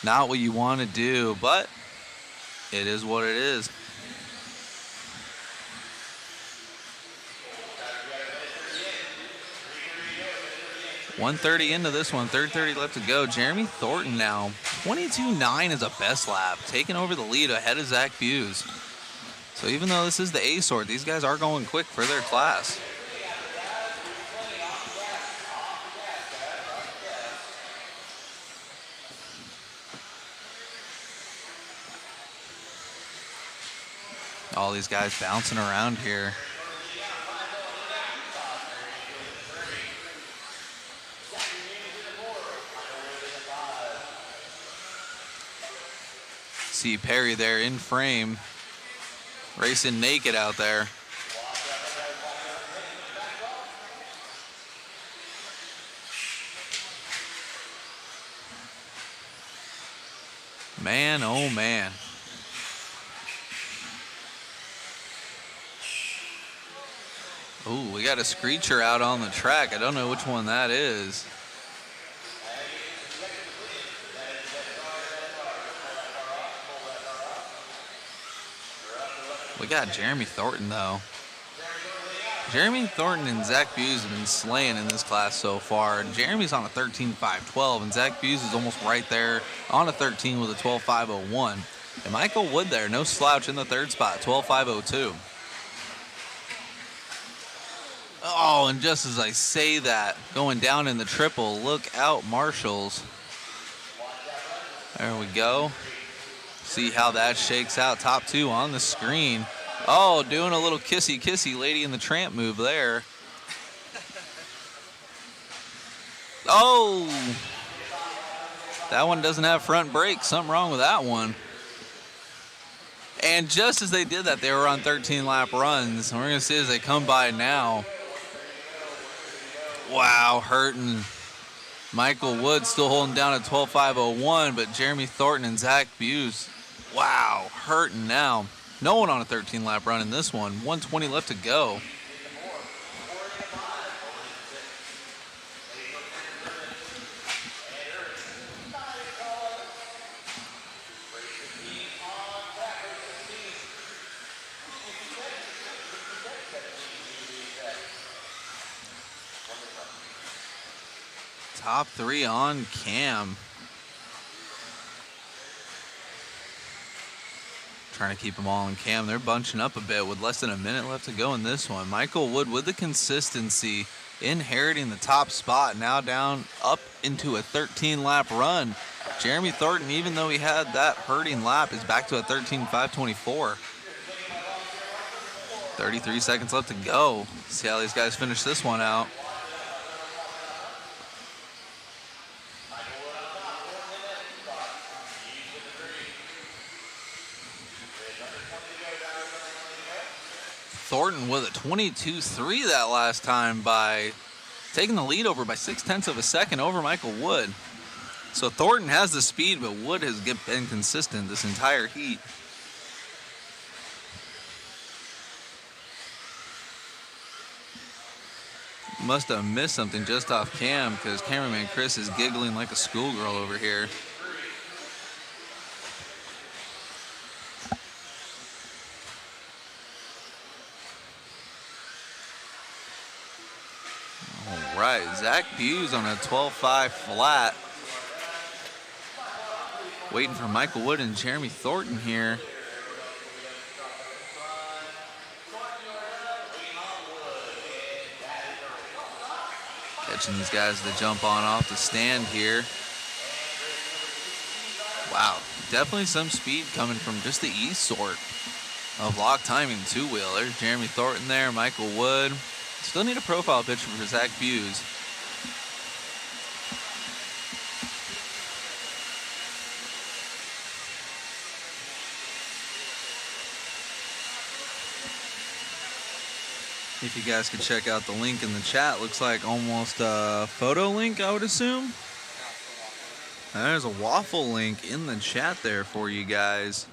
Not what you want to do, but it is what it is. .130 into this one, 3:30 left to go. Jeremy Thornton now, 22.9 is a best lap, taking over the lead ahead of Zach Buse. So even though this is the A sort, these guys are going quick for their class. All these guys bouncing around here. See Perry there in frame, racing naked out there. Man, oh man. Ooh, we got a screecher out on the track. I don't know which one that is. We got Jeremy Thornton, though. Jeremy Thornton and Zach Buse have been slaying in this class so far. Jeremy's on a 13.512, and Zach Buse is almost right there on a 13 with a 12.501. And Michael Wood there, no slouch in the third spot, 12.502. Oh, and just as I say that, going down in the triple, look out, Marshalls. There we go. See how that shakes out. Top two on the screen. Oh, doing a little kissy Lady in the Tramp move there. Oh, that one doesn't have front brakes. Something wrong with that one. And just as they did that, they were on 13 lap runs. And we're going to see as they come by now. Wow, hurting. Michael Wood still holding down at 12.501, but Jeremy Thornton and Zach Buse, wow, hurting now. No one on a 13 lap run in this one. 120 left to go. Top three on cam. Trying to keep them all in cam. They're bunching up a bit with less than a minute left to go in this one. Michael Wood with the consistency, inheriting the top spot, now down up into a 13-lap run. Jeremy Thornton, even though he had that hurting lap, is back to a 13.524. 33 seconds left to go. See how these guys finish this one out. Thornton with a 22.3 that last time by taking the lead over by 0.6 of a second over Michael Wood. So Thornton has the speed, but Wood has been consistent this entire heat. Must have missed something just off cam because cameraman Chris is giggling like a schoolgirl over here. All right, Zach Buse on a 12.5 flat. Waiting for Michael Wood and Jeremy Thornton here. Catching these guys to jump on off the stand here. Wow, definitely some speed coming from just the E-sort of lock timing two-wheel. There's Jeremy Thornton there, Michael Wood. Still need a profile picture for Zach Buse. If you guys could check out the link in the chat, looks like almost a photo link, I would assume. There's a waffle link in the chat there for you guys.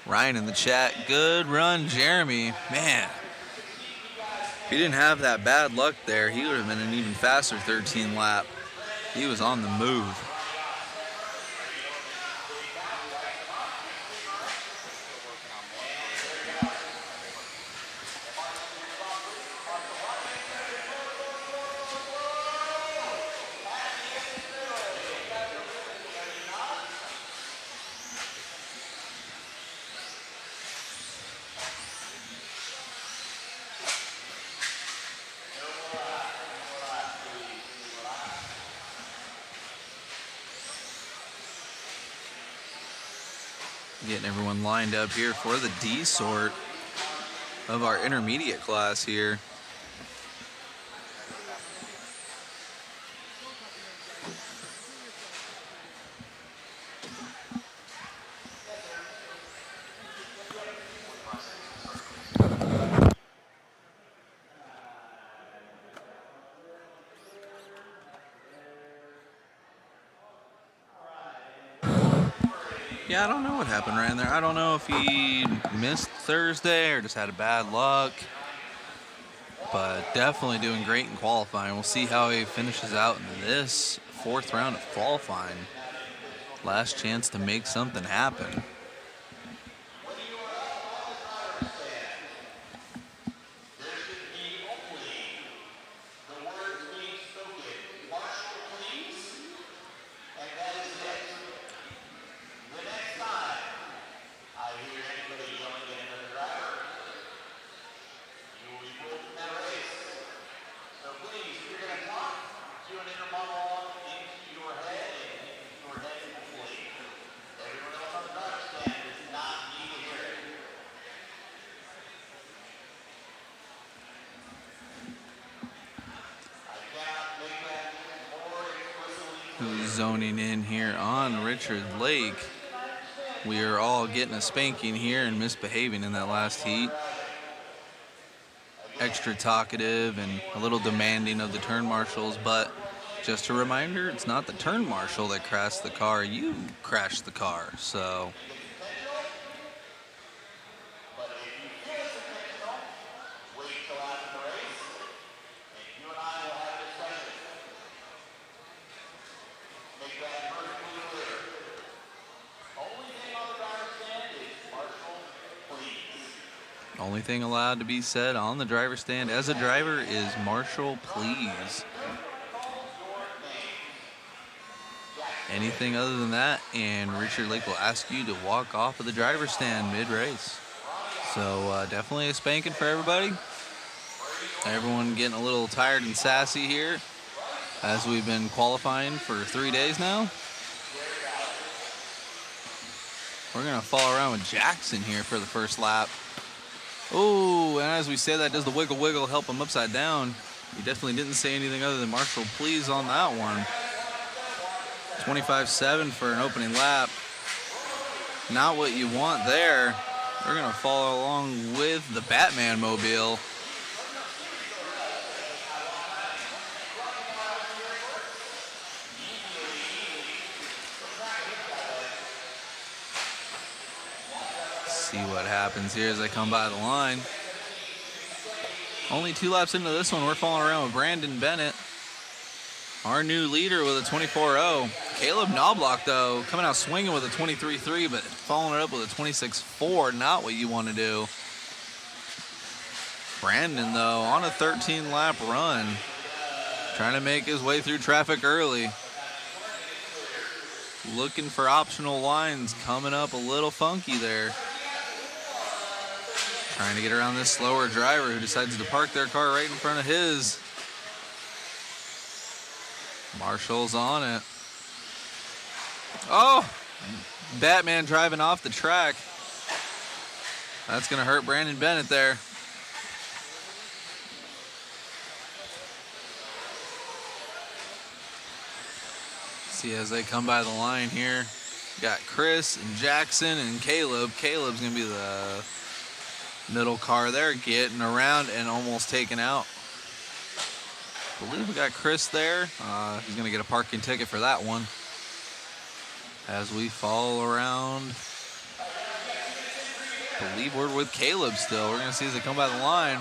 Ryan in the chat, good run, Jeremy. Man, if he didn't have that bad luck there, he would have been an even faster 13 lap. He was on the move. Getting everyone lined up here for the D sort of our intermediate class here. Yeah, I don't know what happened right in there. I don't know if he missed Thursday or just had a bad luck. But definitely doing great in qualifying. We'll see how he finishes out in this fourth round of qualifying. Last chance to make something happen. Zoning in here on Richard Lake. We are all getting a spanking here and misbehaving in that last heat. Extra talkative and a little demanding of the turn marshals, but just a reminder, it's not the turn marshal that crashed the car, you crashed the car, so. Only thing allowed to be said on the driver's stand as a driver is Marshall, please. anything other than that, and Richard Lake will ask you to walk off of the driver's stand mid-race. So definitely a spanking for everybody. Everyone getting a little tired and sassy here as we've been qualifying for 3 days now. We're going to follow around with Jackson here for the first lap. Oh, and as we say that, does the wiggle wiggle help him upside down? He definitely didn't say anything other than Marshall, please, on that one. 25.7 for an opening lap. Not what you want there. We're going to follow along with the Batman mobile. See what happens here as they come by the line. Only 2 laps into this one, we're following around with Brandon Bennett, our new leader, with a 24.0. Caleb Knobloch, though, coming out swinging with a 23.3, but following it up with a 26.4. Not what you want to do. Brandon, though, on a 13-lap run, trying to make his way through traffic early. Looking for optional lines, coming up a little funky there. Trying to get around this slower driver who decides to park their car right in front of his. Marshall's on it. Oh, Batman driving off the track. That's going to hurt Brandon Bennett there. See as they come by the line here. Got Chris and Jackson and Caleb. Caleb's going to be the middle car there, getting around and almost taken out. I believe we got Chris there. He's going to get a parking ticket for that one. As we follow around, I believe we're with Caleb still. We're going to see as they come by the line.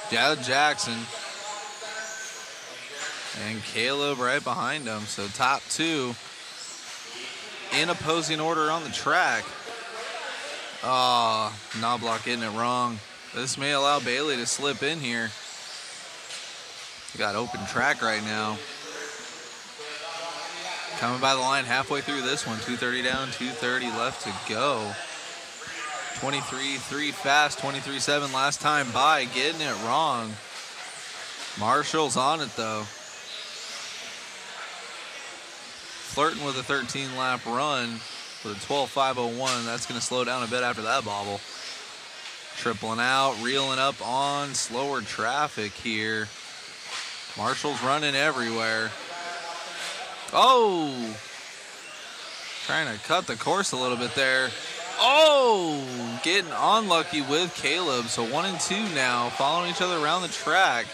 Jackson and Caleb right behind him. So top 2 in opposing order on the track. Oh, Knobloch getting it wrong. This may allow Bailey to slip in here. We got open track right now. Coming by the line halfway through this one. 2:30 down, 2:30 left to go. 23.3 fast, 23.7 last time by. Getting it wrong. Marshall's on it, though. Flirting with a 13-lap run. With a 12.501, that's going to slow down a bit after that bobble. Tripling out, reeling up on slower traffic here. Marshall's running everywhere. Oh! Trying to cut the course a little bit there. Oh! Getting unlucky with Caleb. So 1 and 2 now, following each other around the track.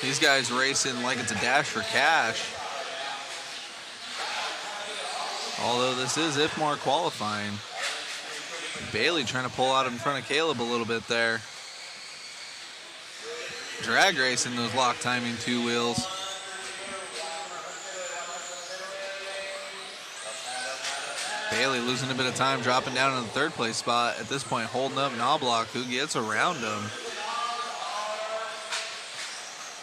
These guys racing like it's a dash for cash. Although this is IFMAR qualifying. Bailey trying to pull out in front of Caleb a little bit there. Drag racing those lock timing 2 wheels. Bailey losing a bit of time, dropping down in the 3rd place spot. At this point, holding up Knobloch, who gets around him.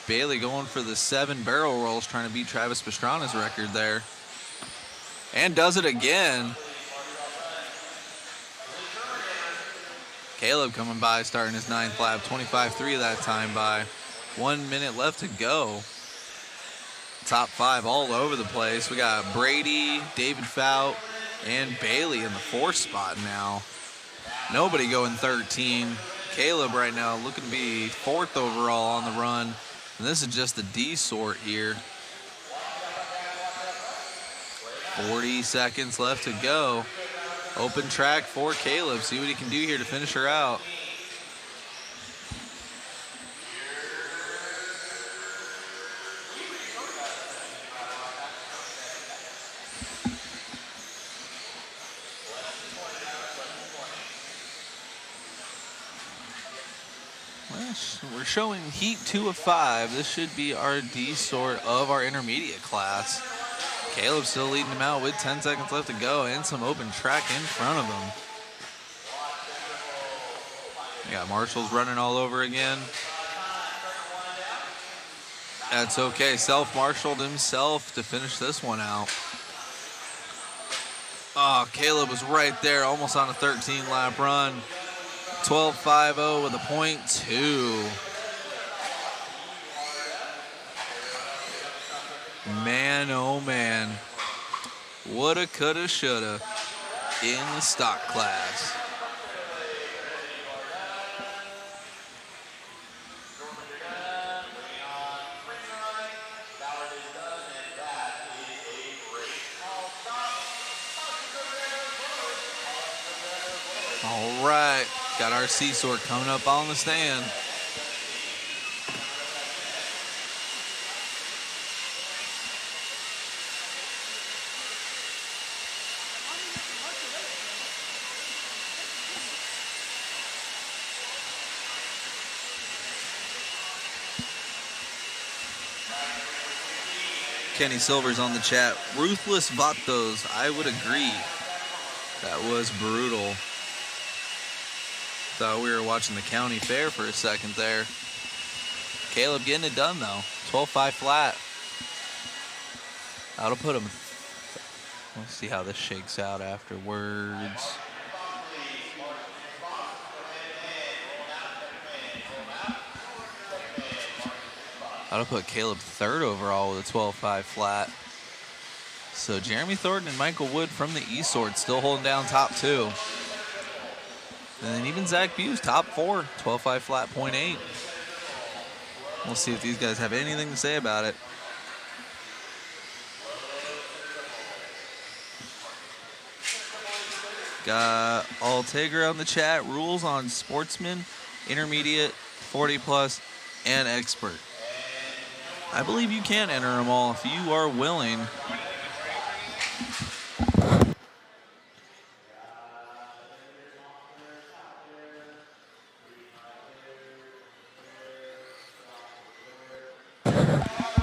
Bailey going for the 7 barrel rolls, trying to beat Travis Pastrana's record there. And does it again. Caleb coming by, starting his 9th lap, 25.3 that time by. 1 minute left to go. Top 5 all over the place. We got Brady, David Fout, and Bailey in the 4th spot now. Nobody going 13. Caleb right now looking to be 4th overall on the run. And this is just the D sort here. 40 seconds left to go. Open track for Caleb. See what he can do here to finish her out. We're showing heat 2 of 5. This should be our D sort of our intermediate class. Caleb still leading him out with 10 seconds left to go and some open track in front of him. We got Marshall's running all over again. That's okay. Self-marshaled himself to finish this one out. Oh, Caleb was right there, almost on a 13-lap run. 12.50 with a .2. Man, oh man. Woulda, coulda, shoulda in the stock class. All right, got our C-Sort coming up on the stand. Kenny Silver's on the chat. Ruthless Vatos. I would agree. That was brutal. Thought we were watching the county fair for a second there. Caleb getting it done though. 12.5 flat. That'll put him. Let's see how this shakes out afterwards. That'll put Caleb third overall with a 12.5 flat. So Jeremy Thornton and Michael Wood from the E-Sword still holding down top two. And then even Zach Buse, top four, 12.5 flat, .8. We'll see if these guys have anything to say about it. Got Altegra on the chat. Rules on sportsman, intermediate, 40 plus, and expert. I believe you can enter them all if you are willing.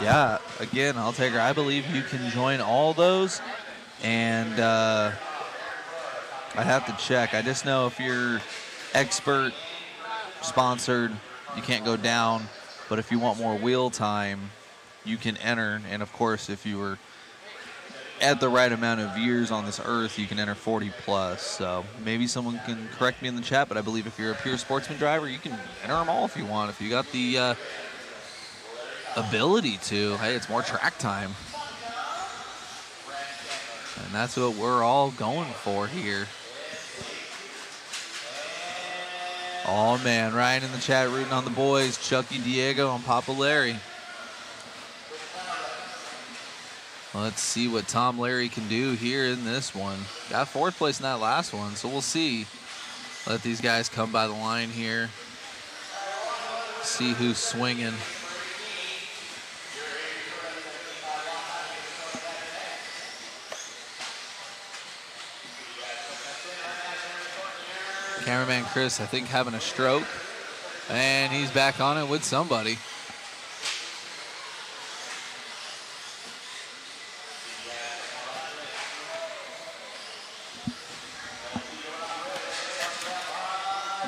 Yeah, again, Altegra, I believe you can join all those. And I have to check. I just know if you're expert, sponsored, you can't go down. But if you want more wheel time, you can enter. And of course, if you were at the right amount of years on this earth, you can enter 40 plus. So maybe someone can correct me in the chat, but I believe if you're a pure sportsman driver, you can enter them all if you want. If you got the ability to, hey, it's more track time. And that's what we're all going for here. Oh man, Ryan in the chat rooting on the boys. Chucky, Diego, and Papa Larry. Let's see what Tom Larry can do here in this one. Got fourth place in that last one, so we'll see. Let these guys come by the line here. See who's swinging. Cameraman Chris, I think, having a stroke. And he's back on it with somebody.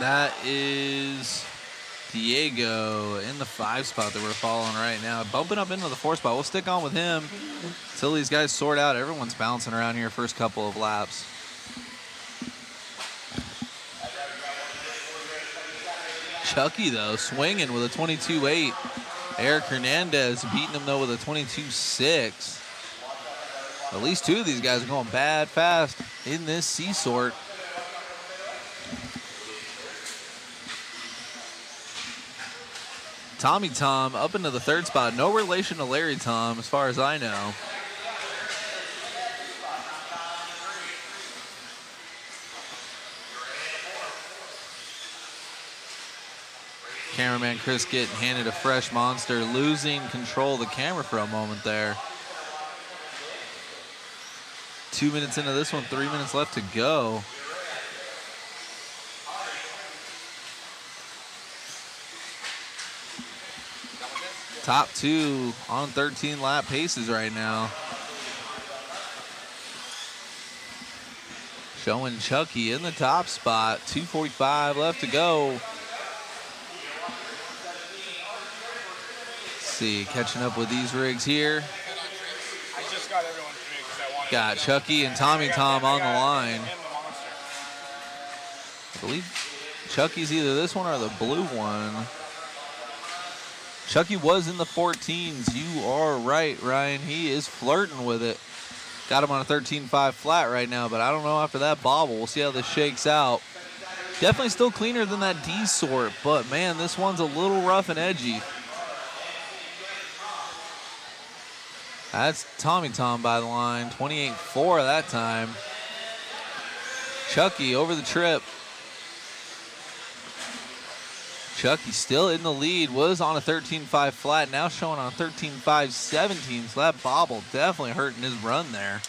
That is Diego in the 5 spot that we're following right now. Bumping up into the 4 spot. We'll stick on with him until these guys sort out. Everyone's bouncing around here first couple of laps. Chucky, though, swinging with a 22.8. Eric Hernandez beating him, though, with a 22.6. At least two of these guys are going bad fast in this C-Sort. Tommy Tom up into the 3rd spot. No relation to Larry Tom, as far as I know. Cameraman Chris getting handed a fresh monster, losing control of the camera for a moment there. 2 minutes into this one, 3 minutes left to go. Top two on 13 lap paces right now. Showing Chucky in the top spot, 2:45 left to go. see, catching up with these rigs here. I just got everyone's rig because I wanted Got Chucky and Tommy Tom on the line. I believe Chucky's either this one or the blue one. Chucky was in the 14s. You are right, Ryan. He is flirting with it. Got him on a 13.5 flat right now, but I don't know after that bobble. We'll see how this shakes out. Definitely still cleaner than that D sort, but man, this one's a little rough and edgy. That's Tommy Tom by the line. 28.4 that time. Chucky over the trip. Chucky still in the lead, was on a 13.5 flat, now showing on 13.5.17, so that bobble definitely hurting his run there.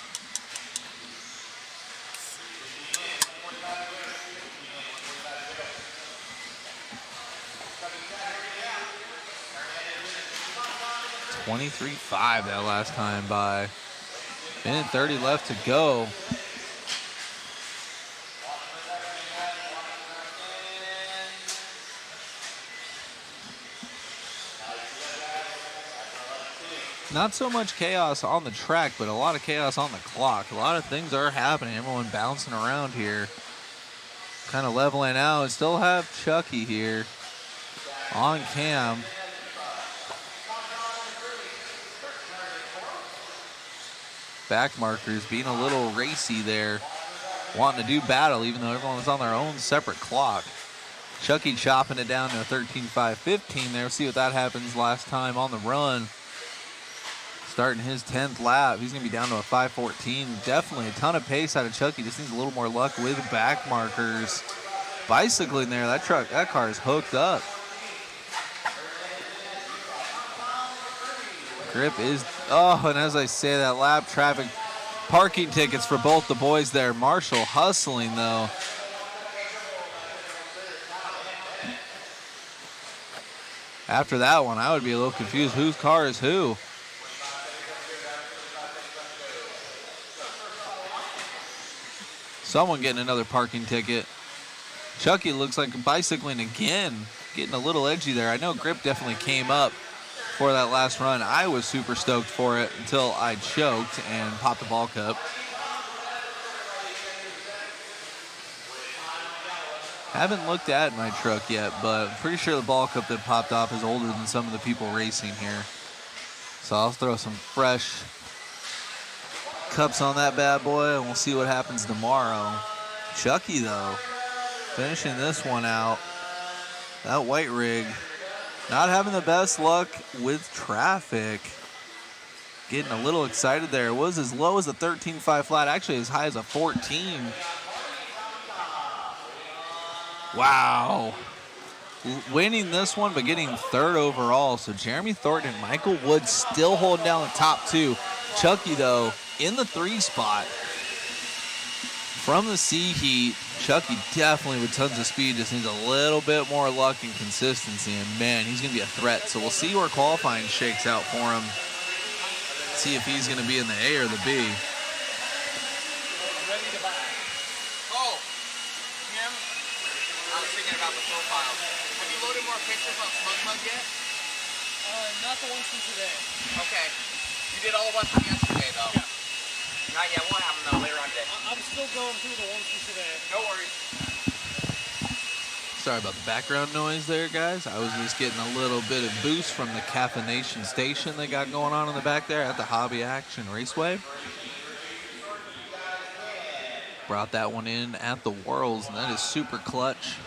$23.5 that last time by. Minute 30 left to go. Not so much chaos on the track, but a lot of chaos on the clock. A lot of things are happening. Everyone bouncing around here. Kind of leveling out. Still have Chucky here on cam. Back markers being a little racy there. Wanting to do battle even though everyone's on their own separate clock. Chucky chopping it down to a 13.5.15 there. We'll see what that happens last time on the run. Starting his 10th lap. He's going to be down to a 5.14. Definitely a ton of pace out of Chucky. Just needs a little more luck with back markers. Bicycling there. That car is hooked up. Grip is, and as I say that, lap traffic, parking tickets for both the boys there. Marshall hustling though. After that one, I would be a little confused. Whose car is who? Someone getting another parking ticket. Chucky looks like bicycling again. Getting a little edgy there. I know Grip definitely came up for that last run. I was super stoked for it until I choked and popped the ball cup. Haven't looked at my truck yet, but I'm pretty sure the ball cup that popped off is older than some of the people racing here. So I'll throw some fresh cups on that bad boy, and we'll see what happens tomorrow. Chucky, though, finishing this one out. That white rig not having the best luck with traffic. Getting a little excited there. It was as low as a 13.5 flat, actually as high as a 14. Wow. Winning this one, but getting third overall. So Jeremy Thornton and Michael Wood still holding down the top two. Chucky, though, in the 3 spot. From the C heat, Chucky definitely with tons of speed, just needs a little bit more luck and consistency, and man, he's going to be a threat. So we'll see where qualifying shakes out for him. See if he's going to be in the A or the B. Ready to buy. Oh, Kim, I was thinking about the profiles. Have you loaded more pictures on SmugMug yet? Not the ones from today. Okay. You did all the ones from yesterday, though. Yeah. Not yet. We'll have them, though, later on today. I'm still going through the ones from today. No worries. Sorry about the background noise there, guys. I was just getting a little bit of boost from the caffeination station they got going on in the back there at the Hobby Action Raceway. Brought that one in at the Worlds, and that is super clutch.